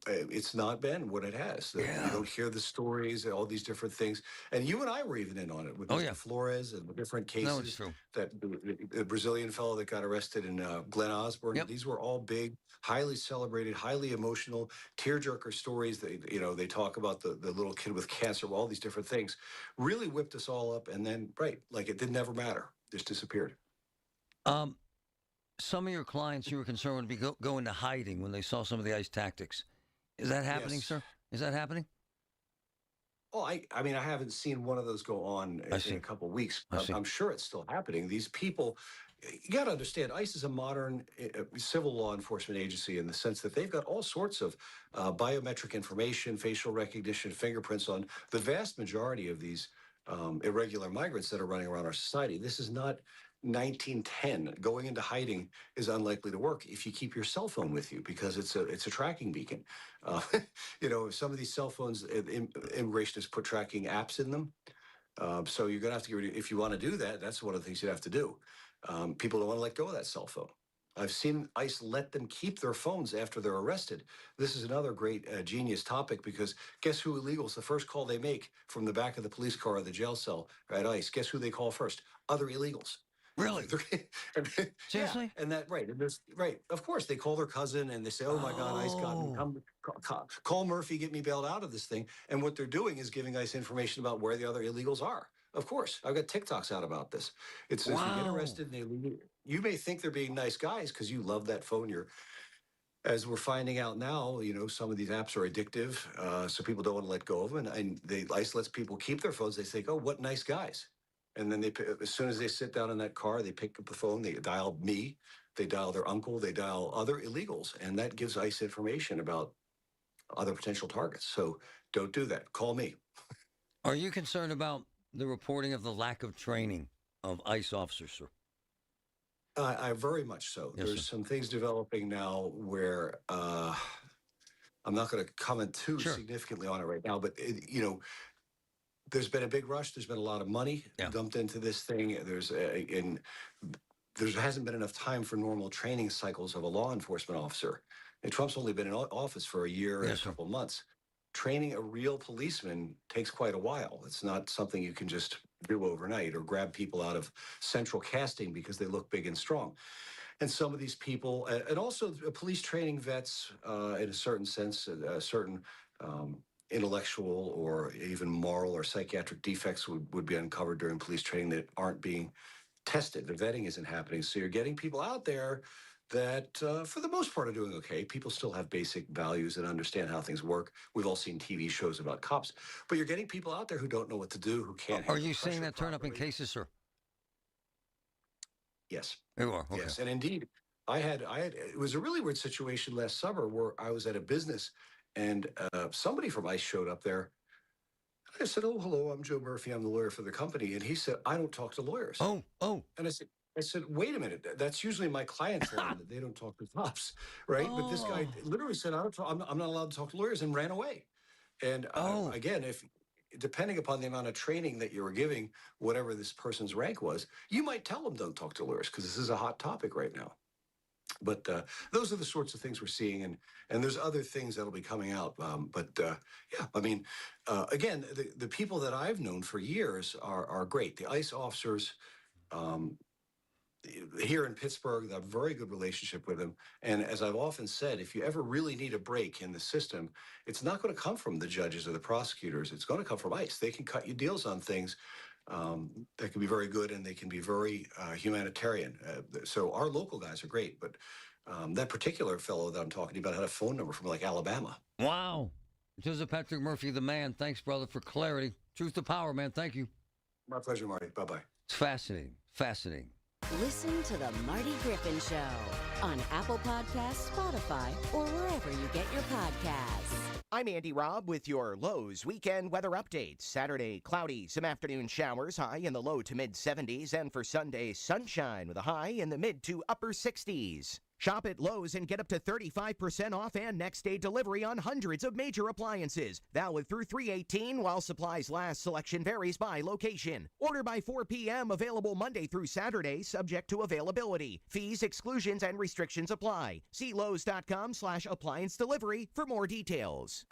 it's not been what it has. You don't hear the stories and all these different things. And you and I were even in on it with Mr. Flores and the different cases. No, it's true. That the Brazilian fellow that got arrested in Glen Osborne. Yep. These were all big, highly celebrated, highly emotional, tearjerker stories. They talk about the little kid with cancer, all these different things. Really whipped us all up. And then, like it didn't ever matter. Just disappeared. Some of your clients you were concerned would be go into hiding when they saw some of the ICE tactics. Is that happening, sir? Is that happening? Oh, I mean, I haven't seen one of those go on in a couple of weeks. I'm sure it's still happening. These people, you got to understand, ICE is a modern civil law enforcement agency in the sense that they've got all sorts of biometric information, facial recognition, fingerprints on the vast majority of these irregular migrants that are running around our society. This is not 1910. Going into hiding is unlikely to work if you keep your cell phone with you because it's a tracking beacon. Some of these cell phones, immigration has put tracking apps in them. So you're going to have to get rid of, if you want to do that, that's one of the things you'd have to do. People don't want to let go of that cell phone. I've seen ICE let them keep their phones after they're arrested. This is another great genius topic because guess who illegals, the first call they make from the back of the police car or the jail cell at ICE, guess who they call first? Other illegals. Really? Seriously? Yeah, and that, right. And there's, right. Of course, they call their cousin and they say, oh, my God, ICE got me. Call Murphy, get me bailed out of this thing. And what they're doing is giving ICE information about where the other illegals are. Of course. I've got TikToks out about this. It says you get arrested and you may think they're being nice guys because you love that phone. As we're finding out now, some of these apps are addictive, so people don't want to let go of them. And ICE lets people keep their phones. They think, oh, what nice guys. And then as soon as they sit down in that car, they pick up the phone, they dial me, they dial their uncle, they dial other illegals. And that gives ICE information about other potential targets. So don't do that. Call me. Are you concerned about the reporting of the lack of training of ICE officers, sir? I very much so. Yes, There's sir. some things developing now where I'm not going to comment too significantly on it right now, but, there's been a big rush. There's been a lot of money dumped into this thing. There hasn't been enough time for normal training cycles of a law enforcement officer. And Trump's only been in office for a year and a couple of months. Training a real policeman takes quite a while. It's not something you can just do overnight or grab people out of central casting because they look big and strong. And some of these people, and also police training vets, in a certain sense, a certain intellectual or even moral or psychiatric defects would be uncovered during police training that aren't being tested. The vetting isn't happening. So you're getting people out there that, for the most part, are doing okay. People still have basic values and understand how things work. We've all seen TV shows about cops. But you're getting people out there who don't know what to do, who can't handle Are you seeing pressure that turn up in properly. cases, sir? Yes. You are, okay. Yes, and indeed, it was a really weird situation last summer where I was at a business and somebody from ICE showed up there. I said, "Oh, hello, I'm Joe Murphy. I'm the lawyer for the company." And he said, "I don't talk to lawyers." Oh. And I said, "Wait a minute. That's usually my client's line that they don't talk to cops, right?" But this guy literally said, I'm not allowed to talk to lawyers," and ran away. And again, depending upon the amount of training that you were giving, whatever this person's rank was, you might tell them don't talk to lawyers because this is a hot topic right now. But those are the sorts of things we're seeing, and there's other things that'll be coming out. Again, the people that I've known for years are great. The ICE officers here in Pittsburgh, I have a very good relationship with them. And as I've often said, if you ever really need a break in the system, it's not going to come from the judges or the prosecutors. It's going to come from ICE. They can cut you deals on things that can be very good, and they can be very humanitarian. So our local guys are great, but that particular fellow that I'm talking about had a phone number from like Alabama. Wow. Joseph Patrick Murphy, the man. Thanks, brother, for clarity. Truth to power, man. Thank you. My pleasure, Marty. Bye-bye. It's fascinating. Fascinating. Listen to the Marty Griffin Show on Apple Podcasts, Spotify, or wherever you get your podcasts. I'm Andy Robb with your Lowe's weekend weather update. Saturday, cloudy, some afternoon showers, high in the low to mid 70s, and for Sunday, sunshine with a high in the mid to upper 60s. Shop at Lowe's and get up to 35% off and next day delivery on hundreds of major appliances. Valid through 3/18 while supplies last. Selection varies by location. Order by 4 p.m. Available Monday through Saturday, subject to availability. Fees, exclusions, and restrictions apply. See Lowe's.com/appliance delivery for more details.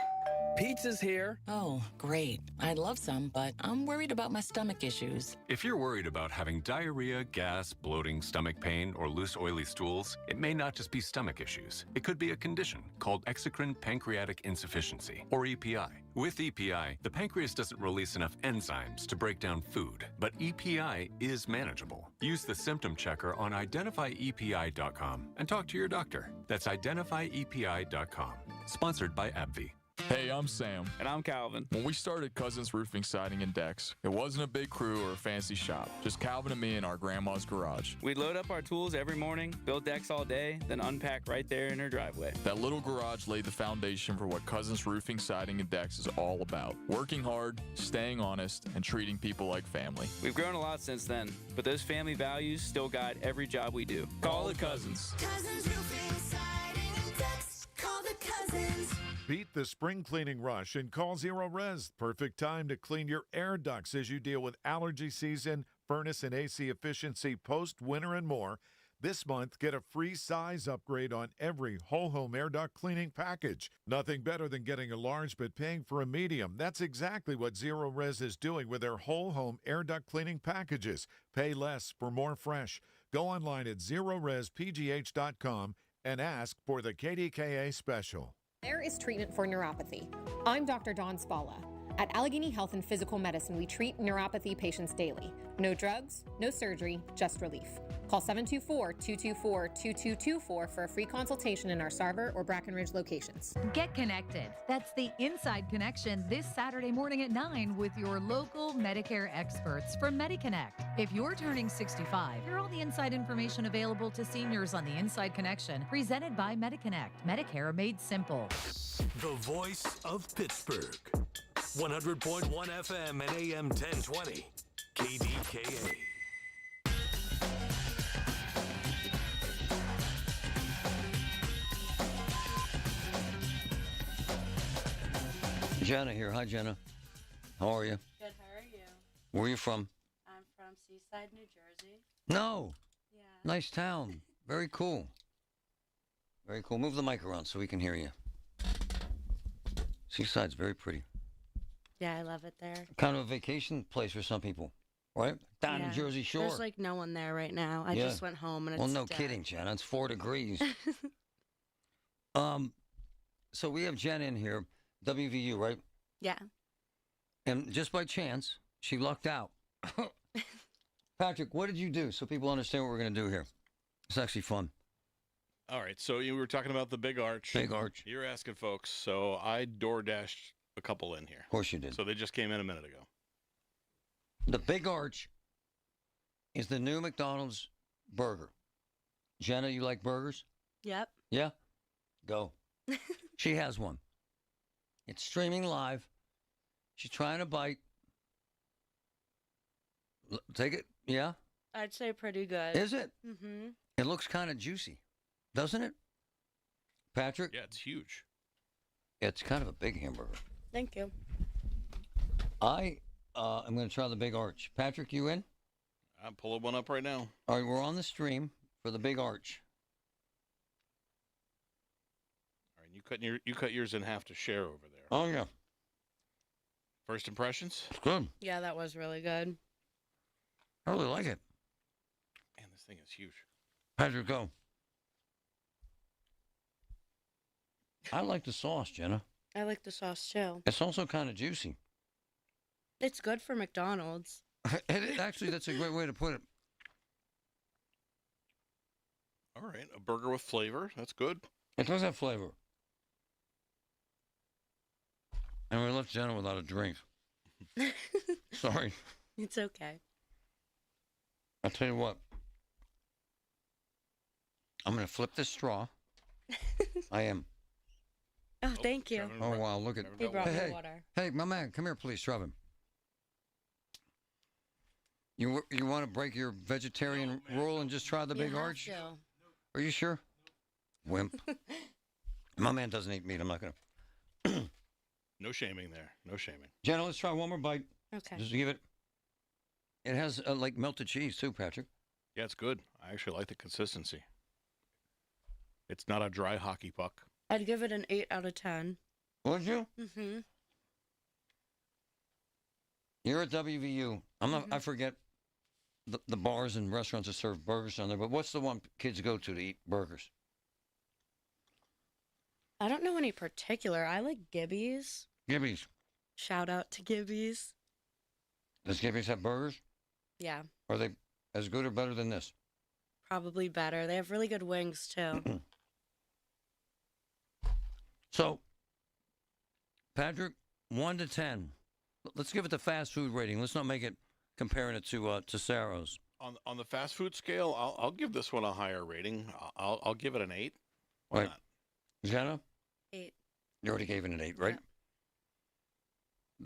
Pizza's here. Oh, great. I'd love some, but I'm worried about my stomach issues. If you're worried about having diarrhea, gas, bloating, stomach pain, or loose, oily stools, it may not just be stomach issues. It could be a condition called exocrine pancreatic insufficiency, or EPI. With EPI, the pancreas doesn't release enough enzymes to break down food, but EPI is manageable. Use the symptom checker on identifyepi.com and talk to your doctor. That's identifyepi.com. Sponsored by AbbVie. Hey, I'm Sam. And I'm Calvin. When we started Cousins Roofing, Siding, and Decks, it wasn't a big crew or a fancy shop. Just Calvin and me in our grandma's garage. We'd load up our tools every morning, build decks all day, then unpack right there in her driveway. That little garage laid the foundation for what Cousins Roofing, Siding, and Decks is all about. Working hard, staying honest, and treating people like family. We've grown a lot since then, but those family values still guide every job we do. Call the Cousins. Cousins Roofing, Siding, and Decks. Call the Cousins. Beat the spring cleaning rush and call Zero Res. Perfect time to clean your air ducts as you deal with allergy season, furnace and AC efficiency, post-winter, and more. This month, get a free size upgrade on every whole home air duct cleaning package. Nothing better than getting a large but paying for a medium. That's exactly what Zero Res is doing with their whole home air duct cleaning packages. Pay less for more fresh. Go online at ZeroResPGH.com and ask for the KDKA special. There is treatment for neuropathy. I'm Dr. Dawn Spalla. At Allegheny Health and Physical Medicine, we treat neuropathy patients daily. No drugs, no surgery, just relief. Call 724-224-2224 for a free consultation in our Sarver or Brackenridge locations. Get connected. That's the Inside Connection this Saturday morning at 9 with your local Medicare experts from MediConnect. If you're turning 65, hear all the inside information available to seniors on the Inside Connection, presented by MediConnect. Medicare made simple. The voice of Pittsburgh. 100.1 FM and AM 1020. KDKA. Jenna here. Hi, Jenna. How are you? Good. How are you? Where are you from? I'm from Seaside, New Jersey. No. Yeah. Nice town. Very cool. Very cool. Move the mic around so we can hear you. Seaside's very pretty. Yeah, I love it there. Kind of a vacation place for some people. right? Down in Jersey Shore. There's like no one there right now. I just went home and it's well, no dead. kidding, Jen. It's 4 degrees. So we have Jen in here, WVU, right? Yeah. And just by chance, she lucked out. Patrick, what did you do so people understand what we're going to do here? It's actually fun. All right, so you were talking about the big arch. Big arch. You're asking folks, so I door dashed a couple in here. Of course you did. So they just came in a minute ago. The Big Arch is the new McDonald's burger. Jenna, you like burgers? Yep. Yeah? Go. She has one. It's streaming live. She's trying to bite. Take it? Yeah? I'd say pretty good. Is it? Mm-hmm. It looks kind of juicy, doesn't it? Patrick? Yeah, it's huge. It's kind of a big hamburger. Thank you. I'm going to try the Big Arch. Patrick, you in? I'm pulling one up right now. All right, we're on the stream for the Big Arch. All right, you cut yours in half to share over there. Oh, yeah. First impressions? It's good. Yeah, that was really good. I really like it. Man, this thing is huge. Patrick, go. I like the sauce, Jenna. I like the sauce too. It's also kind of juicy. It's good for McDonald's. Actually, that's a great way to put it. All right, a burger with flavor. That's good. It does have flavor. And we left Jenna without a drink. Sorry. It's okay. I'll tell you what. I'm going to flip this straw. I am. Oh, thank you. Oh, wow, look at... He brought me hey, water. Hey, my man, come here, please. Shove him. You want to break your vegetarian rule and just try the Big Arch? Are you sure? Wimp. My man doesn't eat meat. I'm not going to... No shaming there. No shaming. Jenna, let's try one more bite. Okay. Just give it... It has, like, melted cheese, too, Patrick. Yeah, it's good. I actually like the consistency. It's not a dry hockey puck. I'd give it an 8 out of 10. Would you? Mm-hmm. You're at WVU. I forget the bars and restaurants that serve burgers down there, but what's the one kids go to eat burgers? I don't know any particular. I like Gibby's. Gibby's. Shout out to Gibby's. Does Gibby's have burgers? Yeah. Are they as good or better than this? Probably better. They have really good wings, too. So, Patrick, 1 to 10. Let's give it the fast food rating. Let's not make it comparing it to Saro's. On the fast food scale, I'll give this one a higher rating. I'll give it an 8. Why not? Jenna? 8. You already gave it an 8, right?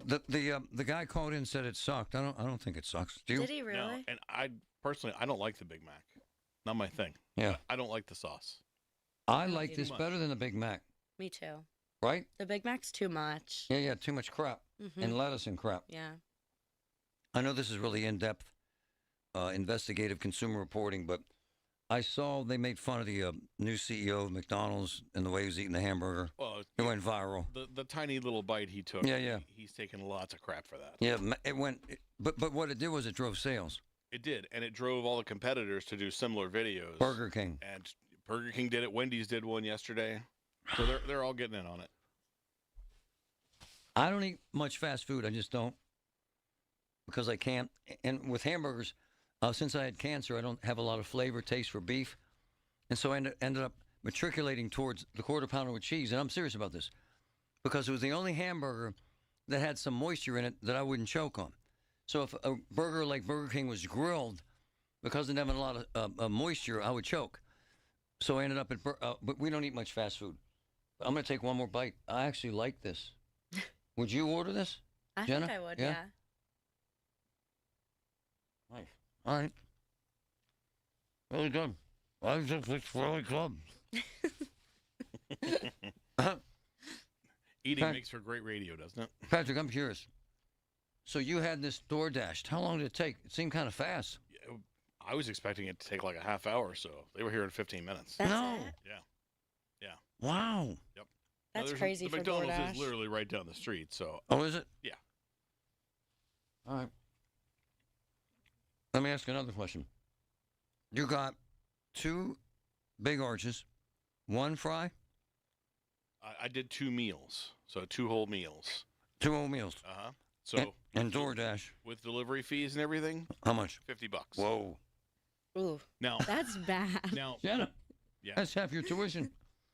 Yeah. The guy called in and said it sucked. I don't think it sucks. Do you? Did he really? No, and I personally don't like the Big Mac. Not my thing. Yeah. I don't like the sauce. I like this better than the Big Mac. Me too. Right? The Big Mac's too much. Yeah, too much crap. And lettuce and crap. Yeah. I know this is really in-depth investigative consumer reporting, but I saw they made fun of the new CEO of McDonald's and the way he was eating the hamburger. Well, it went viral. The tiny little bite he took. Yeah. He's taken lots of crap for that. Yeah, it went. But what it did was it drove sales. It did, and it drove all the competitors to do similar videos. Burger King. And Burger King did it. Wendy's did one yesterday. So they're all getting in on it. I don't eat much fast food. I just don't, because I can't. And with hamburgers, since I had cancer, I don't have a lot of flavor, taste for beef. And so I ended up matriculating towards the quarter pounder with cheese. And I'm serious about this, because it was the only hamburger that had some moisture in it that I wouldn't choke on. So if a burger like Burger King was grilled, because it didn't have a lot of moisture, I would choke. So I ended up at, but we don't eat much fast food. I'm going to take one more bite. I actually like this. Would you order this, I Jenna? think I would, yeah. Nice. All right. Really good. I think it's really good. Eating makes for great radio, doesn't it? Patrick, I'm curious. So you had this door dashed. How long did it take? It seemed kind of fast. I was expecting it to take like a half hour or so. They were here in 15 minutes. No. Yeah. Wow. Yep. That's crazy the for McDonald's DoorDash. is literally right down the street. So. Oh, is it? Yeah. All right. Let me ask you another question. You got 2 big arches, 1 fry? I did 2 meals, so 2 whole meals. 2 whole meals. Uh-huh. So and DoorDash. With delivery fees and everything? How much? $50. Whoa. Ooh. Now That's bad. Now, Jenna, yeah. that's half your tuition.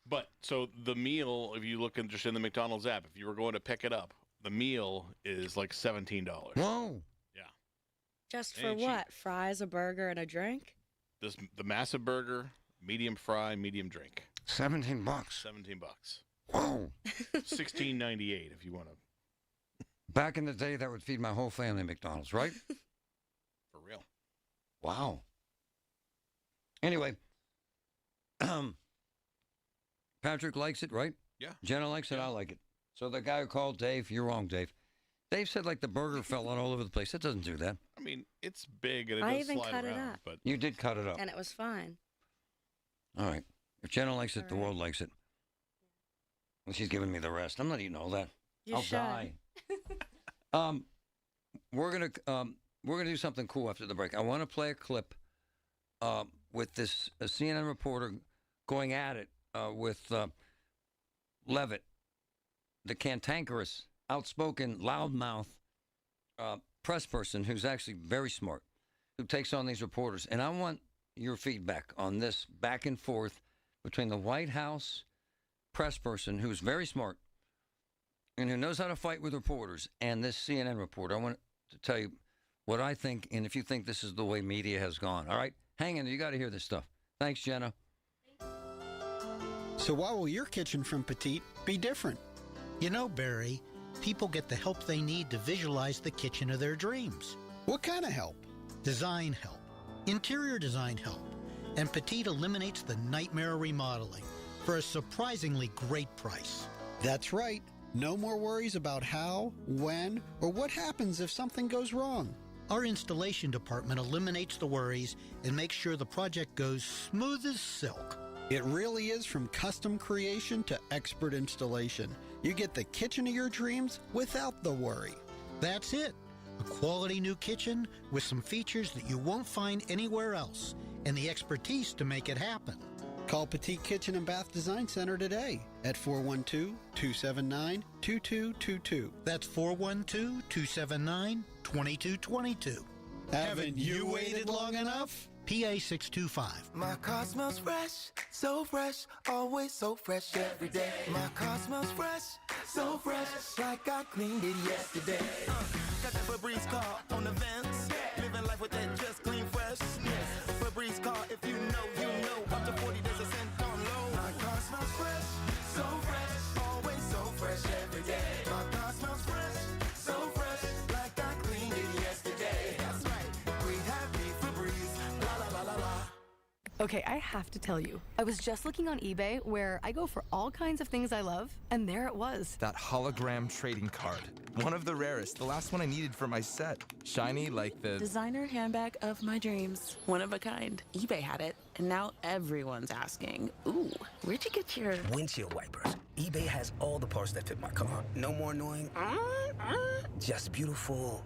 But so the meal, if you look just in the McDonald's app, if you were going to pick it up, the meal is like $17. Whoa. Yeah. Just for Ain't what? Fries, a burger, and a drink? The massive burger, medium fry, medium drink. $17. $17. Whoa. $16.98 if you want to. Back in the day, that would feed my whole family McDonald's, right? For real. Wow. Anyway, Patrick likes it, right? Yeah. Jenna likes it. I like it. So the guy who called Dave, you're wrong, Dave. Dave said like the burger fell out all over the place. It doesn't do that. I mean, it's big and it I does even slide cut it around, up. but You did cut it up. And it was fine. All right. If Jenna likes it, All the right. world likes it. And she's giving me the rest. I'm not eating all that. You I'll should. die. We're gonna do something cool after the break. I want to play a clip with this CNN reporter going at it with Levitt, the cantankerous, outspoken, loudmouth press person who's actually very smart, who takes on these reporters. And I want your feedback on this back and forth between the White House press person, who's very smart and who knows how to fight with reporters, and this CNN reporter. I want to tell you what I think, and if you think this is the way media has gone. All right? Hang in. You got to hear this stuff. Thanks, Jenna. So why will your kitchen from Petite be different? You know, Barry, people get the help they need to visualize the kitchen of their dreams. What kind of help? Design help, interior design help, and Petite eliminates the nightmare of remodeling for a surprisingly great price. That's right. No more worries about how, when, or what happens if something goes wrong. Our installation department eliminates the worries and makes sure the project goes smooth as silk. It really is from custom creation to expert installation. You get the kitchen of your dreams without the worry. That's it. A quality new kitchen with some features that you won't find anywhere else and the expertise to make it happen. Call Petite Kitchen and Bath Design Center today at 412-279-2222. That's 412-279-2222. Haven't you waited long enough? PA 625. My car smells fresh, so fresh, always so fresh every day. My car smells fresh, so fresh, like I cleaned it yesterday. Got that Febreze car on the vents, living life with that just clean fresh. Yes, Febreze car, if you know, you know. Up to 40 days a cent on low. My car smells fresh, so fresh, always so fresh every day. My car smells fresh, so fresh, like I cleaned it yesterday. That's right, we happy Febreze. Okay, I have to tell you, I was just looking on eBay where I go for all kinds of things I love, and there it was. That hologram trading card. One of the rarest, the last one I needed for my set. Shiny like the... Designer handbag of my dreams. One of a kind. eBay had it, and now everyone's asking, ooh, where'd you get your... Windshield wipers. eBay has all the parts that fit my car. No more annoying, just beautiful.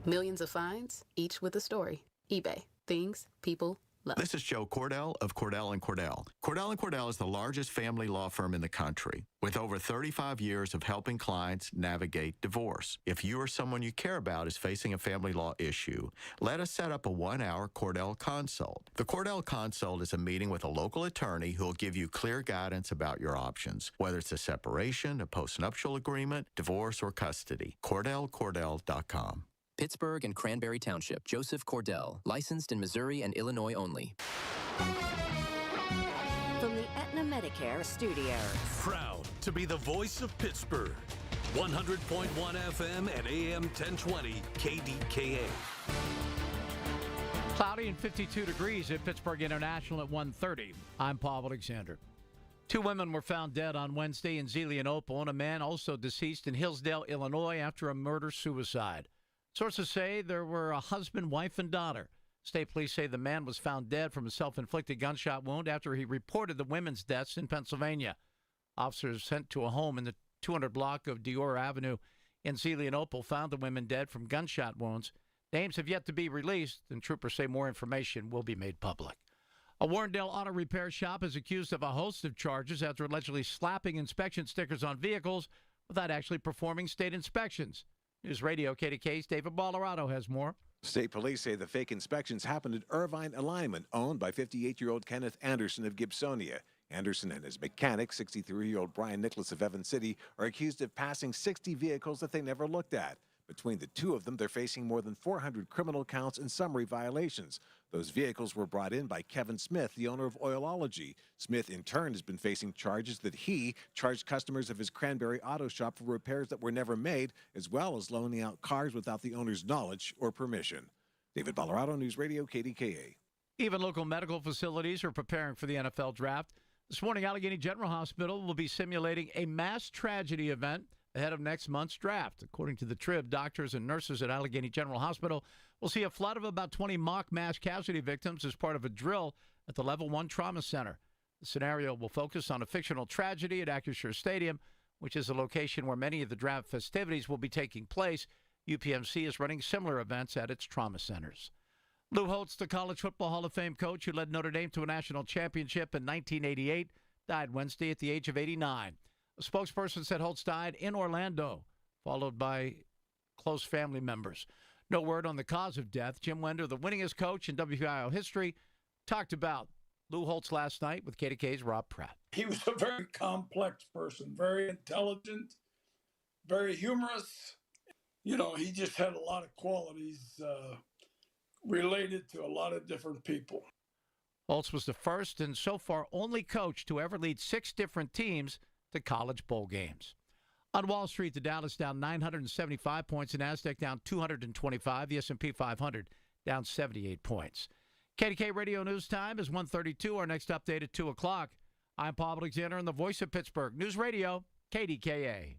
Millions of finds, each with a story. eBay. Things people love. This is Joe Cordell of Cordell & Cordell. Cordell & Cordell is the largest family law firm in the country with over 35 years of helping clients navigate divorce. If you or someone you care about is facing a family law issue, let us set up a 1-hour Cordell Consult. The Cordell Consult is a meeting with a local attorney who will give you clear guidance about your options, whether it's a separation, a postnuptial agreement, divorce, or custody. CordellCordell.com. Pittsburgh and Cranberry Township. Joseph Cordell. Licensed in Missouri and Illinois only. From the Aetna Medicare Studios. Proud to be the voice of Pittsburgh. 100.1 FM and AM 1020 KDKA. Cloudy and 52 degrees at Pittsburgh International at 1:30. I'm Paul Alexander. 2 women were found dead on Wednesday in Zelienople, and a man also deceased in Hillsdale, Illinois, after a murder-suicide. Sources say there were a husband, wife, and daughter. State police say the man was found dead from a self-inflicted gunshot wound after he reported the women's deaths in Pennsylvania. Officers sent to a home in the 200 block of Dior Avenue in Zelienople found the women dead from gunshot wounds. Names have yet to be released, and troopers say more information will be made public. A Warrendale auto repair shop is accused of a host of charges after allegedly slapping inspection stickers on vehicles without actually performing state inspections. News Radio KDKA's David Ballarado has more. State police say the fake inspections happened at Irvine Alignment, owned by 58-year-old Kenneth Anderson of Gibsonia. Anderson and his mechanic, 63-year-old Brian Nicholas of Evans City, are accused of passing 60 vehicles that they never looked at. Between the two of them, they're facing more than 400 criminal counts and summary violations. Those vehicles were brought in by Kevin Smith, the owner of Oilology. Smith, in turn, has been facing charges that he charged customers of his Cranberry Auto Shop for repairs that were never made, as well as loaning out cars without the owner's knowledge or permission. David Ballarado, News Radio, KDKA. Even local medical facilities are preparing for the NFL draft. This morning, Allegheny General Hospital will be simulating a mass tragedy event ahead of next month's draft. According to the Trib, doctors and nurses at Allegheny General Hospital will see a flood of about 20 mock mass casualty victims as part of a drill at the Level 1 Trauma Center. The scenario will focus on a fictional tragedy at Acrisure Stadium, which is the location where many of the draft festivities will be taking place. UPMC is running similar events at its trauma centers. Lou Holtz, the College Football Hall of Fame coach who led Notre Dame to a national championship in 1988, died Wednesday at the age of 89. A spokesperson said Holtz died in Orlando, followed by close family members. No word on the cause of death. Jim Wender, the winningest coach in WPIAL history, talked about Lou Holtz last night with KDKA's Rob Pratt. He was a very complex person, very intelligent, very humorous. You know, he just had a lot of qualities related to a lot of different people. Holtz was the first and so far only coach to ever lead 6 different teams to college bowl games. On Wall Street, the Dow is down 975 points, the Nasdaq down 225, the S&P 500 down 78 points. KDK Radio News Time is 1:32. Our next update at 2 o'clock. I'm Paul Alexander and the voice of Pittsburgh. News Radio, KDKA.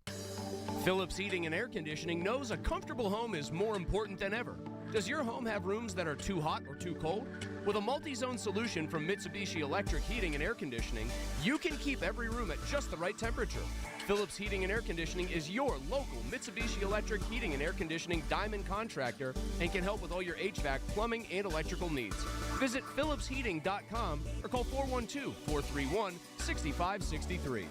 Phillips Heating and Air Conditioning knows a comfortable home is more important than ever. Does your home have rooms that are too hot or too cold? With a multi-zone solution from Mitsubishi Electric Heating and Air Conditioning, you can keep every room at just the right temperature. Phillips Heating and Air Conditioning is your local Mitsubishi Electric Heating and Air Conditioning diamond contractor and can help with all your HVAC, plumbing, and electrical needs. Visit phillipsheating.com or call 412-431-6563.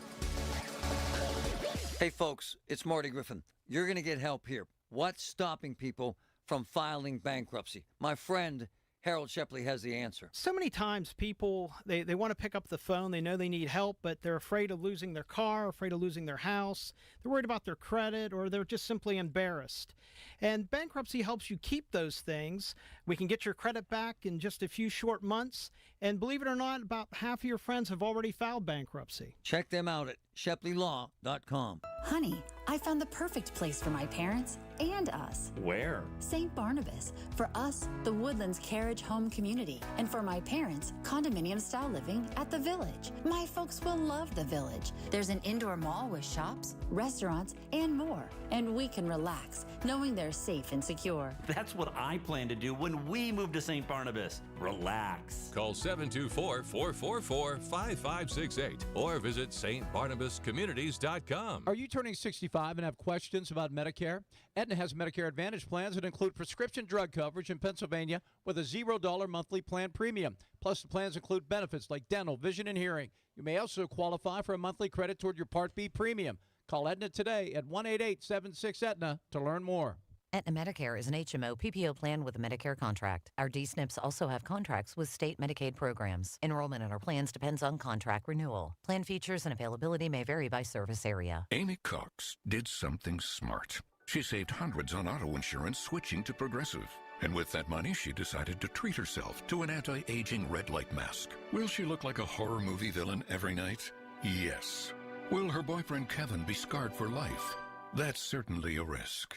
Hey, folks, it's Marty Griffin. You're going to get help here. What's stopping people from filing bankruptcy? My friend Harold Shepley has the answer. So many times people, they want to pick up the phone. They know they need help, but they're afraid of losing their car, afraid of losing their house. They're worried about their credit, or they're just simply embarrassed. And bankruptcy helps you keep those things. We can get your credit back in just a few short months. And believe it or not, about half of your friends have already filed bankruptcy. Check them out at ShepleyLaw.com. Honey, I found the perfect place for my parents and us. Where? St. Barnabas. For us, the Woodlands Carriage Home Community. And for my parents, condominium-style living at the Village. My folks will love the Village. There's an indoor mall with shops, restaurants, and more. And we can relax, knowing they're safe and secure. That's what I plan to do when we move to St. Barnabas. Relax. Call 724-444-5568 or visit stbarnabascommunities.com. Are you turning 65 and have questions about Medicare? Aetna has Medicare Advantage plans that include prescription drug coverage in Pennsylvania with a $0 monthly plan premium. Plus, the plans include benefits like dental, vision, and hearing. You may also qualify for a monthly credit toward your Part B premium. Call Aetna today at 1-888-76-AETNA to learn more. Aetna Medicare is an HMO PPO plan with a Medicare contract. Our D-SNPs also have contracts with state Medicaid programs. Enrollment in our plans depends on contract renewal. Plan features and availability may vary by service area. Amy Cox did something smart. She saved hundreds on auto insurance switching to Progressive. And with that money, she decided to treat herself to an anti-aging red light mask. Will she look like a horror movie villain every night? Yes. Will her boyfriend Kevin be scarred for life? That's certainly a risk.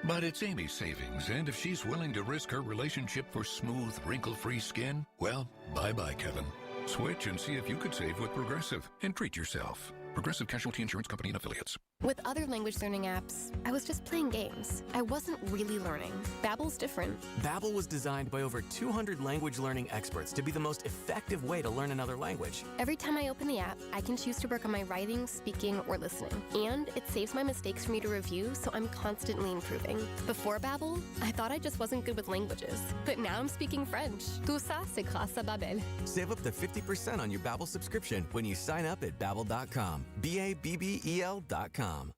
But it's Amy's savings, and if she's willing to risk her relationship for smooth, wrinkle-free skin, well, bye-bye, Kevin. Switch and see if you could save with Progressive and treat yourself. Progressive Casualty Insurance Company and Affiliates. With other language learning apps, I was just playing games. I wasn't really learning. Babbel's different. Babbel was designed by over 200 language learning experts to be the most effective way to learn another language. Every time I open the app, I can choose to work on my writing, speaking, or listening. And it saves my mistakes for me to review, so I'm constantly improving. Before Babbel, I thought I just wasn't good with languages. But now I'm speaking French. Tout ça, c'est grâce à Babbel. Save up to 50% on your Babbel subscription when you sign up at Babbel.com. Babbel.com.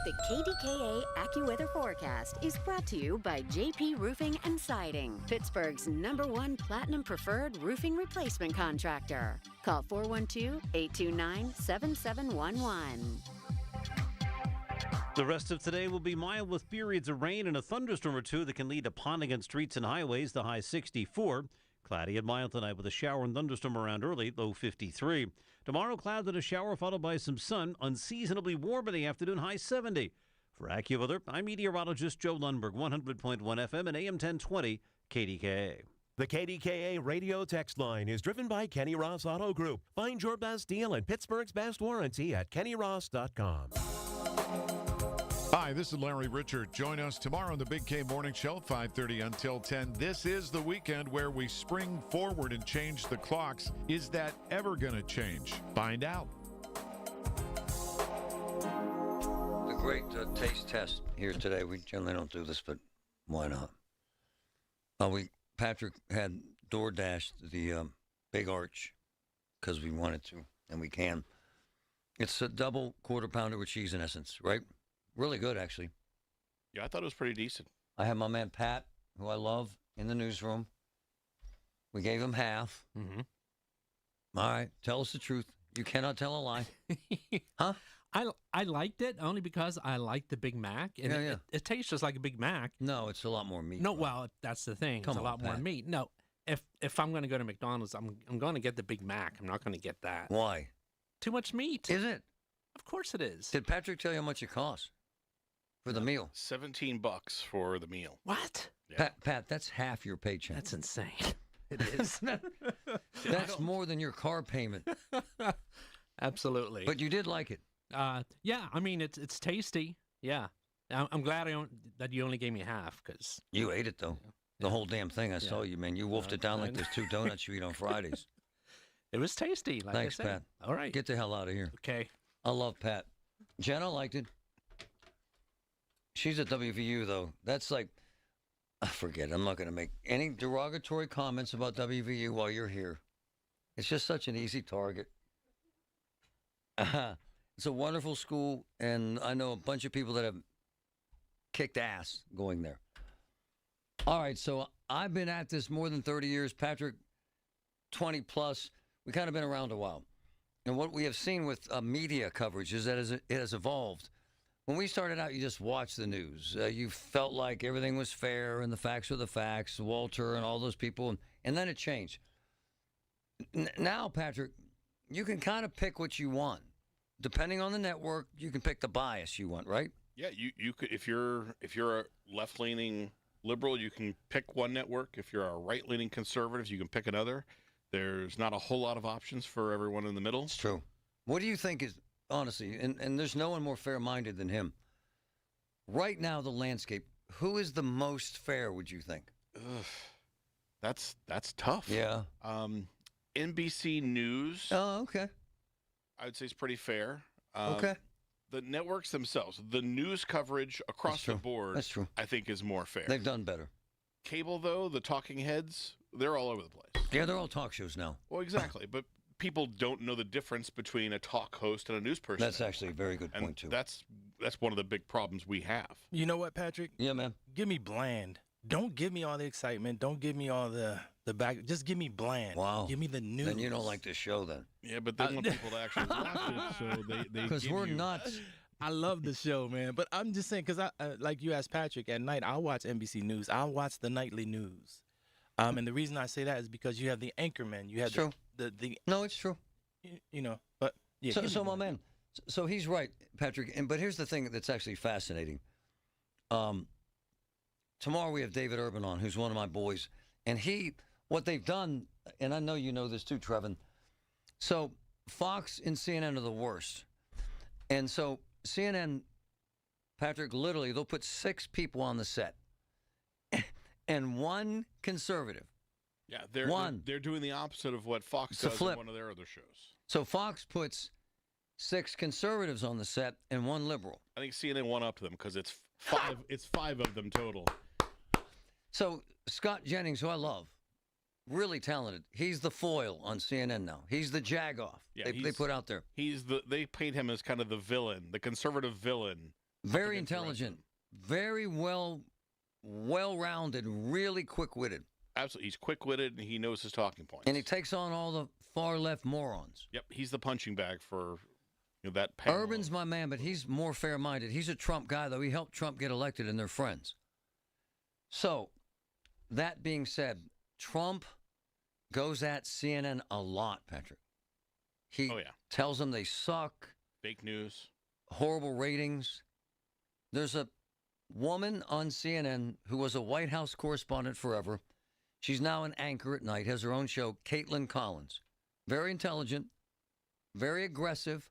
The KDKA AccuWeather forecast is brought to you by JP Roofing and Siding, Pittsburgh's #1 Platinum Preferred Roofing Replacement Contractor. Call 412-829-7711. The rest of today will be mild with periods of rain and a thunderstorm or two that can lead to ponding on streets and highways, the high 64. Cloudy and mild tonight with a shower and thunderstorm around early, low 53. Tomorrow, clouds and a shower followed by some sun, unseasonably warm in the afternoon, high 70. For AccuWeather, I'm meteorologist Joe Lundberg, 100.1 FM and AM 1020 KDKA. The KDKA radio text line is driven by Kenny Ross Auto Group. Find your best deal and Pittsburgh's best warranty at kennyross.com. Hi, this is Larry Richard. Join us tomorrow on the Big K Morning Show, 5:30 until 10. This is the weekend where we spring forward and change the clocks. Is that ever going to change? Find out. The great taste test here today. We generally don't do this, but why not? Patrick had DoorDashed the Big Arch because we wanted to, and we can. It's a double quarter pounder with cheese and essence, right? Really good, actually. Yeah, I thought it was pretty decent. I have my man Pat, who I love, in the newsroom. We gave him half. Mm-hmm. All right, tell us the truth. You cannot tell a lie. Huh? I liked it only because I like the Big Mac. And Yeah. It tastes just like a Big Mac. No, it's a lot more meat. No, well, that's the thing. Come It's a on, lot more Pat. meat. No, if I'm going to go to McDonald's, I'm going to get the Big Mac. I'm not going to get that. Why? Too much meat. Is it? Of course it is. Did Patrick tell you how much it costs for the meal? $17 for the meal. What? Yeah. Pat, that's half your paycheck. That's insane. It is. That's more than your car payment. Absolutely. But you did like it. Yeah, I mean, it's tasty. Yeah. I'm glad that you only gave me half because You ate it, though. The whole damn thing. I saw you, man. You wolfed it down like there's 2 donuts you eat on Fridays. it was tasty. Like Thanks, I said. Pat. All right. Get the hell out of here. Okay. I love Pat. Jenna liked it. She's at WVU, though. That's like, I forget. I'm not going to make any derogatory comments about WVU while you're here. It's just such an easy target. It's a wonderful school, and I know a bunch of people that have kicked ass going there. All right, so I've been at this more than 30 years. Patrick, 20 plus. We've kind of been around a while. And what we have seen with media coverage is that it has evolved. When we started out, you just watched the news. You felt like everything was fair and the facts were the facts, Walter and all those people, and then it changed. Now, Patrick, you can kind of pick what you want. Depending on the network, you can pick the bias you want, right? Yeah, you could if you're a left-leaning liberal, you can pick one network. If you're a right-leaning conservative, you can pick another. There's not a whole lot of options for everyone in the middle. It's true. What do you think is, honestly, and there's no one more fair-minded than him. Right now, the landscape, who is the most fair, would you think? Ugh, that's tough. Yeah. NBC News. Oh, okay. I would say it's pretty fair. Okay. The networks themselves, the news coverage across the board, That's true. I think is more fair. They've done better. Cable, though, the talking heads, they're all over the place. Yeah, they're all talk shows now. Well, exactly. But people don't know the difference between a talk host and a news person. That's actually a very good point, too. That's one of the big problems we have. You know what, Patrick? Yeah, man. Give me bland. Don't give me all the excitement. Don't give me all the back. Just give me bland. Wow. Give me the news. Then you don't like this show, then. Yeah, but they want people to actually watch it, so they Because give we're you- nuts. I love the show, man. But I'm just saying, because like you asked Patrick, at night I'll watch NBC News. I'll watch the nightly news. And the reason I say that is because you have the anchorman. You have It's true. the No, it's true. you know. But yeah. give me So my bland. man, so he's right, Patrick. But here's the thing that's actually fascinating. Tomorrow we have David Urban on, who's one of my boys, and what they've done, and I know you know this too, Trevin. So Fox and CNN are the worst. And so CNN, Patrick, literally, they'll put 6 people on the set and one conservative. Yeah, they're doing the opposite of what Fox does in one of their other shows. So Fox puts 6 conservatives on the set and one liberal. I think CNN one up them because it's 5. It's 5 of them total. So Scott Jennings, who I love, really talented. He's the foil on CNN now. He's the jagoff. Yeah, they put out there. They paint him as kind of the villain, the conservative villain. Very intelligent, very well-rounded, really quick-witted. Absolutely, he's quick-witted and he knows his talking points. And he takes on all the far-left morons. Yep, he's the punching bag for that panel. Urban's my man, but he's more fair-minded. He's a Trump guy, though. He helped Trump get elected, and they're friends. So, that being said, Trump goes at CNN a lot, Patrick. He tells them they suck. Fake news. Horrible ratings. There's a woman on CNN who was a White House correspondent forever. She's now an anchor at night, has her own show, Caitlin Collins. Very intelligent, very aggressive.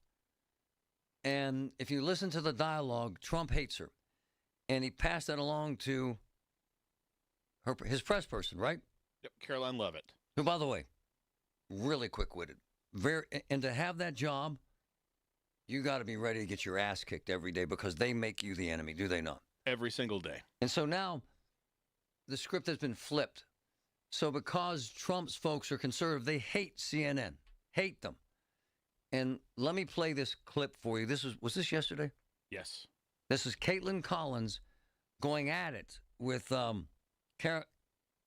And if you listen to the dialogue, Trump hates her. And he passed that along to his press person, right? Yep, Caroline Leavitt. Who, by the way, really quick-witted. And to have that job, you got to be ready to get your ass kicked every day because they make you the enemy, do they not? Every single day. And so now the script has been flipped. So because Trump's folks are conservative, they hate CNN, hate them. And let me play this clip for you. Was this yesterday? Yes. This is Caitlin Collins going at it with Leavitt.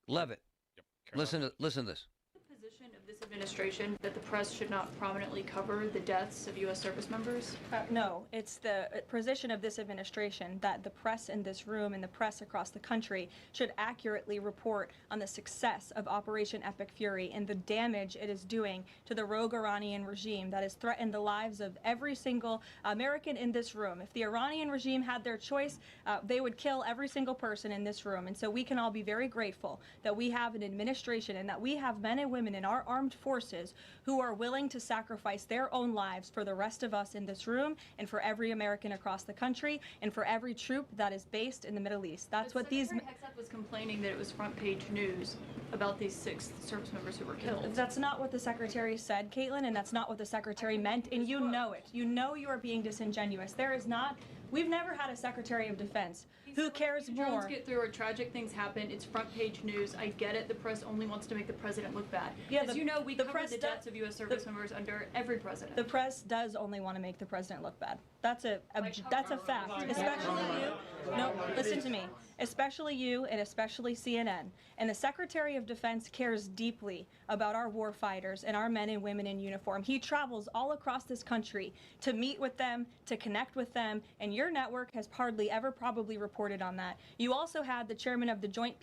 Yep. Listen to this. Position of this administration that the press should not prominently cover the deaths of U.S. service members? No, it's the position of this administration that the press in this room and the press across the country should accurately report on the success of Operation Epic Fury and the damage it is doing to the rogue Iranian regime that has threatened the lives of every single American in this room. If the Iranian regime had their choice, they would kill every single person in this room. And so we can all be very grateful that we have an administration and that we have men and women in our armed forces who are willing to sacrifice their own lives for the rest of us in this room and for every American across the country and for every troop that is based in the Middle East. That's what these... Secretary Hexat was complaining that it was front page news about these 6 service members who were killed. That's not what the Secretary said, Caitlin, and that's not what the Secretary meant, and you know it. You know you are being disingenuous. There is not... We've never had a Secretary of Defense who cares more. Drones get through or tragic things happen. It's front page news. I get it. The press only wants to make the president look bad. Yeah, As you know, we cover the deaths does, of U.S. service members under every president. The press does only want to make the president look bad. That's a fact. Especially you. No, listen to me. Especially you and especially CNN. And the Secretary of Defense cares deeply about our war fighters and our men and women in uniform. He travels all across this country to meet with them, to connect with them, and your network has hardly ever probably reported on that. You also had the chairman of the Joint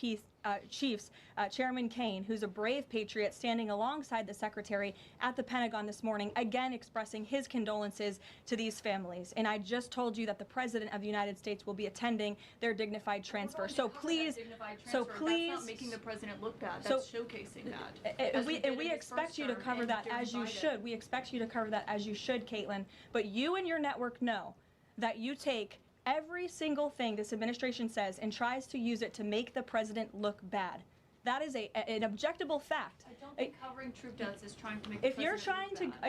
Chiefs, Chairman Kane, who's a brave patriot, standing alongside the Secretary at the Pentagon this morning, again expressing his condolences to these families. And I just told you that the President of the United States will be attending their dignified transfer. So please, That's not making the president look bad. That's showcasing that. And we expect you to cover that as you should. We expect you to cover that as you should, Caitlin. But you and your network know that you take every single thing this administration says and tries to use it to make the president look bad. That is an objectable fact. I don't think covering troop deaths is trying to make the If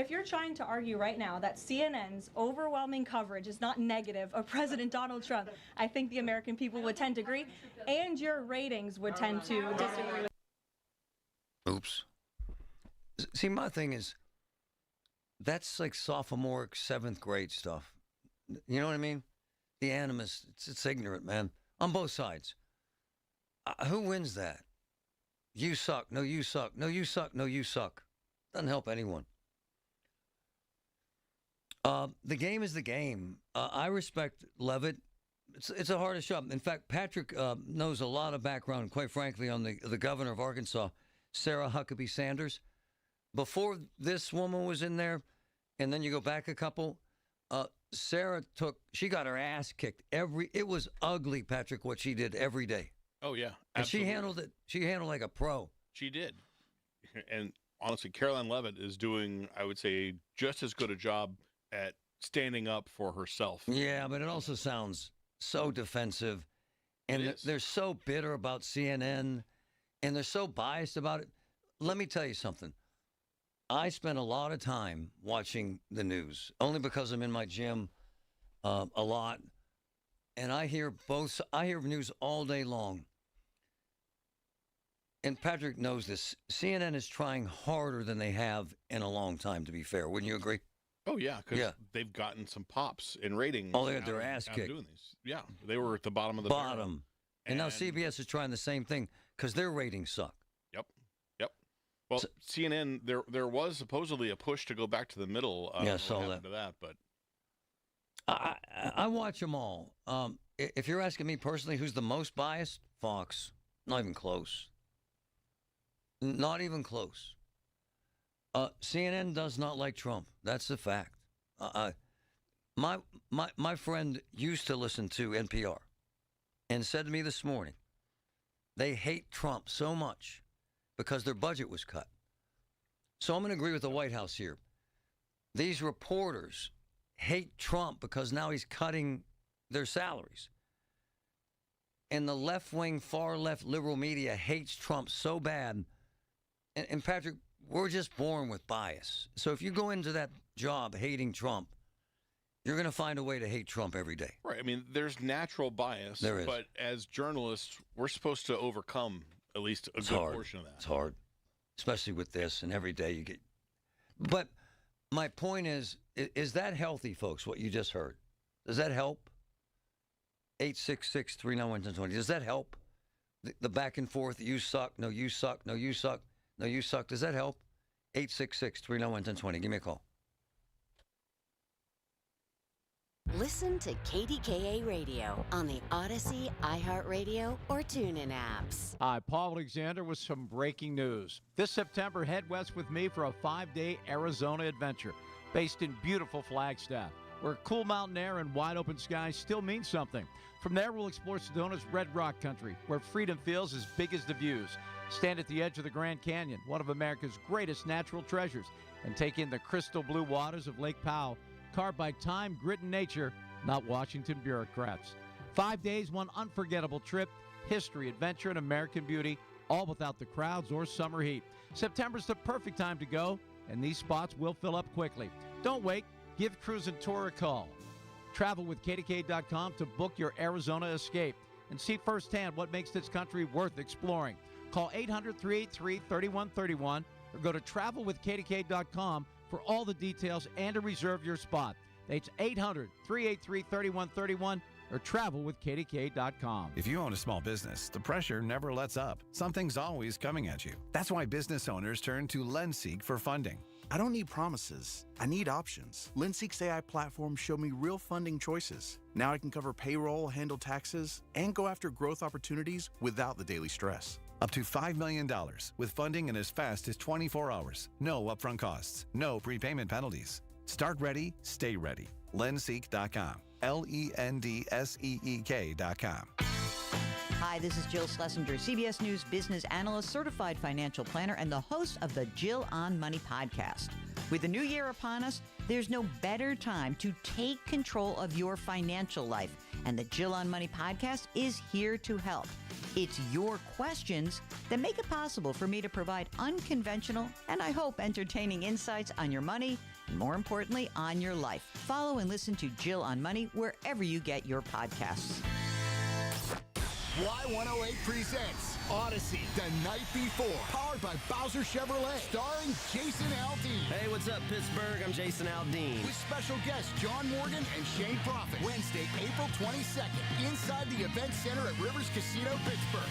you're trying to argue right now that CNN's overwhelming coverage is not negative of President Donald Trump, I think the American people would tend to agree, and your ratings would tend to disagree with. Oops. See, my thing is, that's like sophomoric 7th grade stuff. You know what I mean? The animus, it's ignorant, man, on both sides. Who wins that? You suck. No, you suck. No, you suck. No, you suck. Doesn't help anyone. The game is the game. I respect Leavitt. It's the hardest job. In fact, Patrick knows a lot of background, quite frankly, on the governor of Arkansas, Sarah Huckabee Sanders. Before this woman was in there, and then you go back a couple, Sarah she got her ass kicked. It was ugly, Patrick, what she did every day. Oh, yeah. And she handled it. She handled like a pro. She did. And honestly, Caroline Leavitt is doing, I would say, just as good a job at standing up for herself. Yeah, but it also sounds so defensive. And they're so bitter about CNN, and they're so biased about it. Let me tell you something. I spend a lot of time watching the news, only because I'm in my gym a lot. And I hear news all day long. And Patrick knows this. CNN is trying harder than they have in a long time, to be fair. Wouldn't you agree? Oh, yeah, because they've gotten some pops in ratings. Oh, they got their ass kicked. Doing these. Yeah, they were at the bottom of the bottom. And now CBS is trying the same thing because their ratings suck. Yep. Well, CNN, there was supposedly a push to go back to the middle. I saw that. To that, but I watch them all. If you're asking me personally, who's the most biased? Fox. Not even close. Not even close. CNN does not like Trump. That's the fact. My friend used to listen to NPR and said to me this morning, they hate Trump so much because their budget was cut. So I'm going to agree with the White House here. These reporters hate Trump because now he's cutting their salaries. And the left-wing, far-left liberal media hates Trump so bad. And Patrick, we're just born with bias. So if you go into that job hating Trump, you're going to find a way to hate Trump every day. Right. I mean, there's natural bias. There is. But as journalists, we're supposed to overcome at least a good portion of that. It's hard, especially with this, and every day you get. But my point is that healthy, folks, what you just heard? Does that help? 866-391-1020. Does that help? The back and forth, you suck, no, you suck, no, you suck, no, you suck. Does that help? 866-391-1020. Give me a call. Listen to KDKA Radio on the Odyssey, iHeartRadio, or TuneIn apps. Hi, Paul Alexander with some breaking news. This September, head west with me for a 5-day Arizona adventure based in beautiful Flagstaff, where cool mountain air and wide open skies still mean something. From there, we'll explore Sedona's Red Rock country, where freedom feels as big as the views. Stand at the edge of the Grand Canyon, one of America's greatest natural treasures, and take in the crystal blue waters of Lake Powell, carved by time, grit, and nature, not Washington bureaucrats. 5 days, one unforgettable trip, history, adventure, and American beauty, all without the crowds or summer heat. September's the perfect time to go, and these spots will fill up quickly. Don't wait. Give Cruise and Tour a call. Travel with KDKA.com to book your Arizona escape and see firsthand what makes this country worth exploring. Call 800-383-3131 or go to travelwithkdka.com for all the details and to reserve your spot. That's 800-383-3131 or travelwithkdka.com. If you own a small business, the pressure never lets up. Something's always coming at you. That's why business owners turn to LendSeek for funding. I don't need promises. I need options. LendSeek's AI platform showed me real funding choices. Now I can cover payroll, handle taxes, and go after growth opportunities without the daily stress. Up to $5 million with funding in as fast as 24 hours. No upfront costs. No prepayment penalties. Start ready, stay ready. LendSeek.com. LendSeek.com. Hi, this is Jill Schlesinger, CBS News business analyst, certified financial planner, and the host of the Jill on Money podcast. With the new year upon us, there's no better time to take control of your financial life, and the Jill on Money podcast is here to help. It's your questions that make it possible for me to provide unconventional and, I hope, entertaining insights on your money and, more importantly, on your life. Follow and listen to Jill on Money wherever you get your podcasts. Y108 presents Odyssey, The Night Before, powered by Bowser Chevrolet, starring Jason Aldean. Hey, what's up, Pittsburgh? I'm Jason Aldean. With special guests John Morgan and Shane Prophet. Wednesday, April 22nd, inside the Event Center at Rivers Casino, Pittsburgh.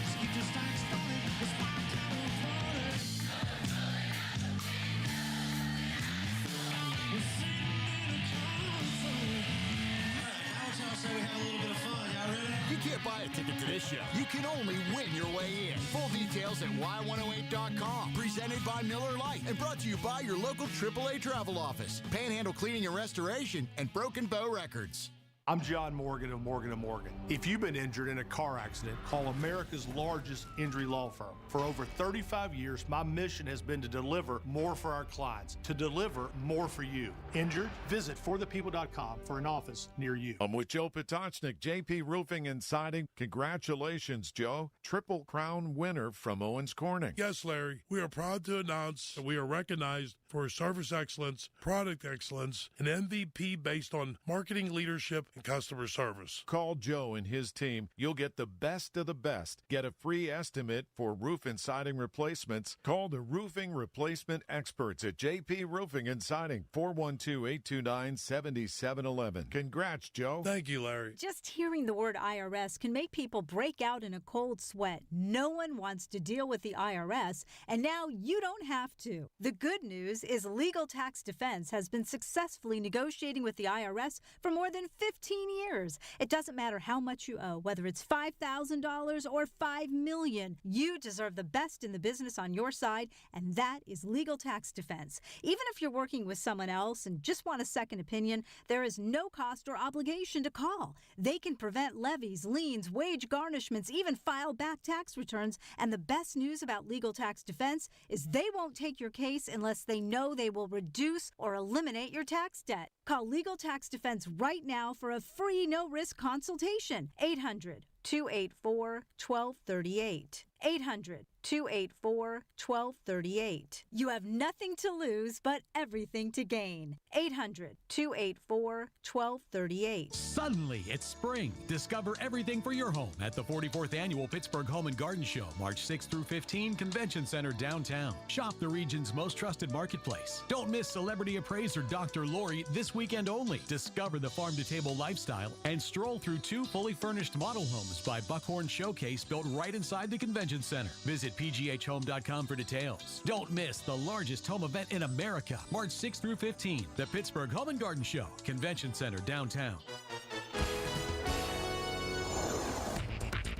You can't buy a ticket to this show. You can only win your way in. Full details at y108.com. Presented by Miller Lite and brought to you by your local AAA travel office, Panhandle Cleaning and Restoration, and Broken Bow Records. I'm John Morgan of Morgan & Morgan. If you've been injured in a car accident, call America's largest injury law firm. For over 35 years, my mission has been to deliver more for our clients, to deliver more for you. Injured? Visit forthepeople.com for an office near you. I'm with Joe Potocznik, JP Roofing and Siding. Congratulations, Joe. Triple Crown winner from Owens Corning. Yes, Larry. We are proud to announce that we are recognized for service excellence, product excellence, an MVP based on marketing leadership and customer service. Call Joe and his team. You'll get the best of the best. Get a free estimate for roof and siding replacements. Call the roofing replacement experts at JP Roofing and Siding, 412-829-7711. Congrats, Joe. Thank you, Larry. Just hearing the word IRS can make people break out in a cold sweat. No one wants to deal with the IRS, and now you don't have to. The good news is Legal Tax Defense has been successfully negotiating with the IRS for more than 15 years. It doesn't matter how much you owe, whether it's $5,000 or $5 million. You deserve the best in the business on your side, and that is Legal Tax Defense. Even if you're working with someone else and just want a second opinion, there is no cost or obligation to call. They can prevent levies, liens, wage garnishments, even file back tax returns. And the best news about Legal Tax Defense is they won't take your case unless they know they will reduce or eliminate your tax debt. Call Legal Tax Defense right now for a free no-risk consultation. 800-284-1238. 800-284-1238. You have nothing to lose but everything to gain. 800-284-1238. Suddenly, it's spring. Discover everything for your home at the 44th Annual Pittsburgh Home and Garden Show, March 6 through 15, Convention Center downtown. Shop the region's most trusted marketplace. Don't miss celebrity appraiser Dr. Lori this weekend only. Discover the farm-to-table lifestyle and stroll through 2 fully furnished model homes by Buckhorn Showcase built right inside the Convention Center. Visit pghhome.com for details. Don't miss the largest home event in America, March 6 through 15, the Pittsburgh Home and Garden Show, Convention Center downtown.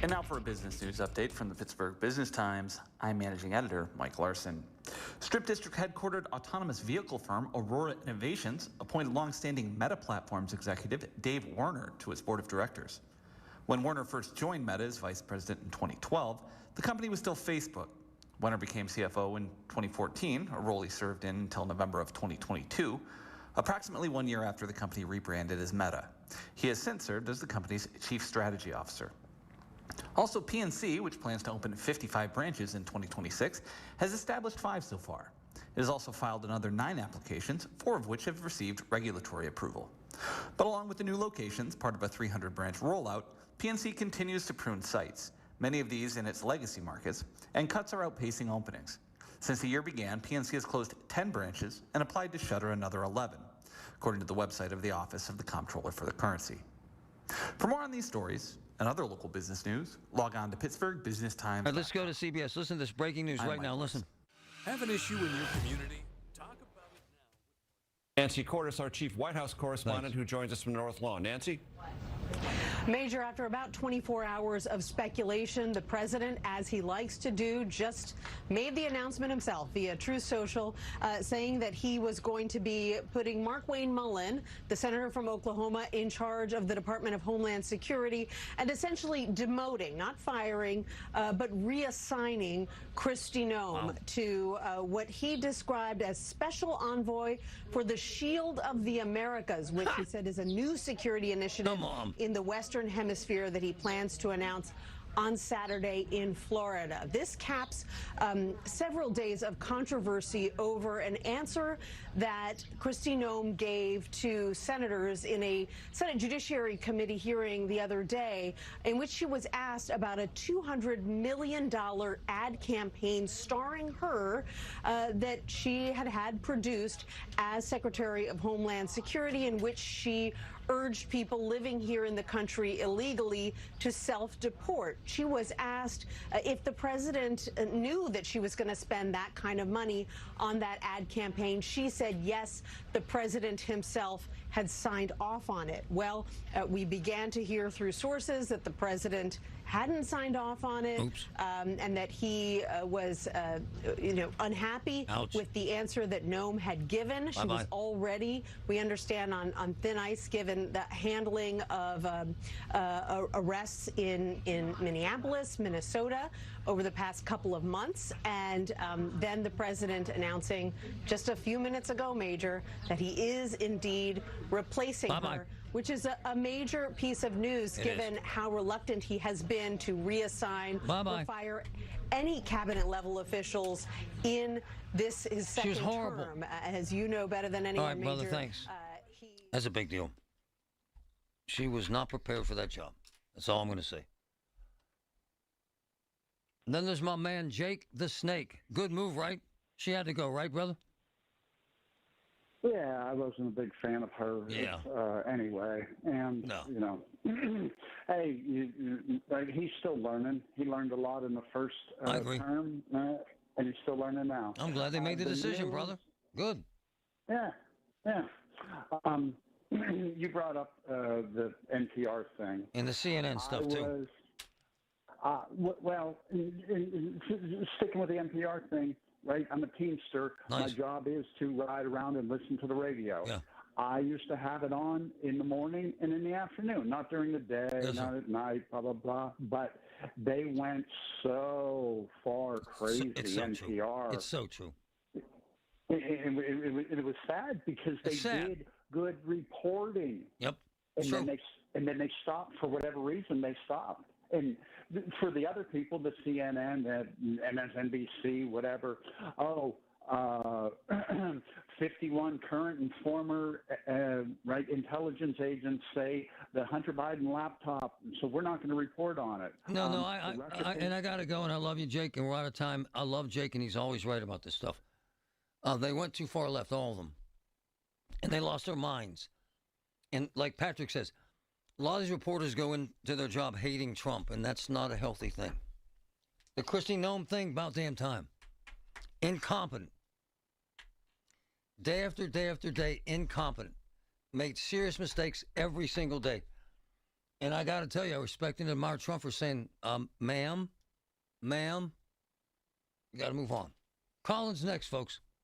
And now for a business news update from the Pittsburgh Business Times. I'm managing editor Mike Larson. Strip District headquartered autonomous vehicle firm Aurora Innovations appointed longstanding Meta Platforms executive Dave Werner to its board of directors. When Werner first joined Meta as vice president in 2012, the company was still Facebook. Werner became CFO in 2014, a role he served in until November of 2022, approximately 1 year after the company rebranded as Meta. He has since served as the company's chief strategy officer. Also, PNC, which plans to open 55 branches in 2026, has established 5 so far. It has also filed another 9 applications, 4 of which have received regulatory approval. But along with the new locations, part of a 300-branch rollout, PNC continues to prune sites, many of these in its legacy markets, and cuts are outpacing openings. Since the year began, PNC has closed 10 branches and applied to shutter another 11, according to the website of the Office of the Comptroller for the Currency. For more on these stories and other local business news, log on to Pittsburgh Business Times. All right, let's go to CBS. Listen to this breaking news right now. Listen. Have an issue in your community? Talk about it now. Nancy Cordes, our chief White House correspondent, who joins us from North Lawn. Nancy? Major, after about 24 hours of speculation, the president, as he likes to do, just made the announcement himself via Truth Social, saying that he was going to be putting Markwayne Mullin, the senator from Oklahoma, in charge of the Department of Homeland Security, and essentially demoting, not firing, but reassigning Kristi Noem to what he described as special envoy for the Shield of the Americas, which he said is a new security initiative in the Western Hemisphere that he plans to announce on Saturday in Florida. This caps several days of controversy over an answer that Kristi Noem gave to senators in a Senate Judiciary Committee hearing the other day, in which she was asked about a $200 million ad campaign starring her that she had produced as Secretary of Homeland Security, in which she urged people living here in the country illegally to self-deport. She was asked if the president knew that she was going to spend that kind of money on that ad campaign. She said yes, the president himself had signed off on it. Well, we began to hear through sources that the president hadn't signed off on it, and that he was, unhappy with the answer that Noam had given. She was already, we understand, on thin ice given the handling of arrests in Minneapolis, Minnesota, over the past couple of months, and then the president announcing just a few minutes ago, Major, that he is indeed replacing her, which is a major piece of news given how reluctant he has been to reassign or fire any cabinet-level officials in his second term. As you know better than anyone, All right, Major. brother, thanks. That's a big deal. She was not prepared for that job. That's all I'm going to say. And then there's my man, Jake the Snake. Good move, right? She had to go, right, brother? Yeah, I wasn't a big fan of her anyway. And, hey, he's still learning. He learned a lot in the first term, and he's still learning now. I'm glad they made the decision, brother. Good. Yeah. You brought up the NPR thing. And the CNN stuff, too. Sticking with the NPR thing, right? I'm a Teamster. Nice. My job is to ride around and listen to the radio. Yeah. I used to have it on in the morning and in the afternoon, not during the day, not at night, blah, blah, blah. But they went so far crazy, NPR. It's so true. It was sad because they did good reporting. Yep. And then they stopped for whatever reason. They stopped. And for the other people, the CNN, MSNBC, whatever, 51 current and former intelligence agents say the Hunter Biden laptop, so we're not going to report on it. No, I got to go, and I love you, Jake, and we're out of time. I love Jake, and he's always right about this stuff. They went too far left, all of them, and they lost their minds. And like Patrick says, a lot of these reporters go into their job hating Trump, and that's not a healthy thing. The Kristi Noem thing, about damn time. Incompetent. Day after day after day, incompetent. Made serious mistakes every single day. And I got to tell you, I respect and admire Trump for saying, ma'am, you got to move on. Colin's next, folks.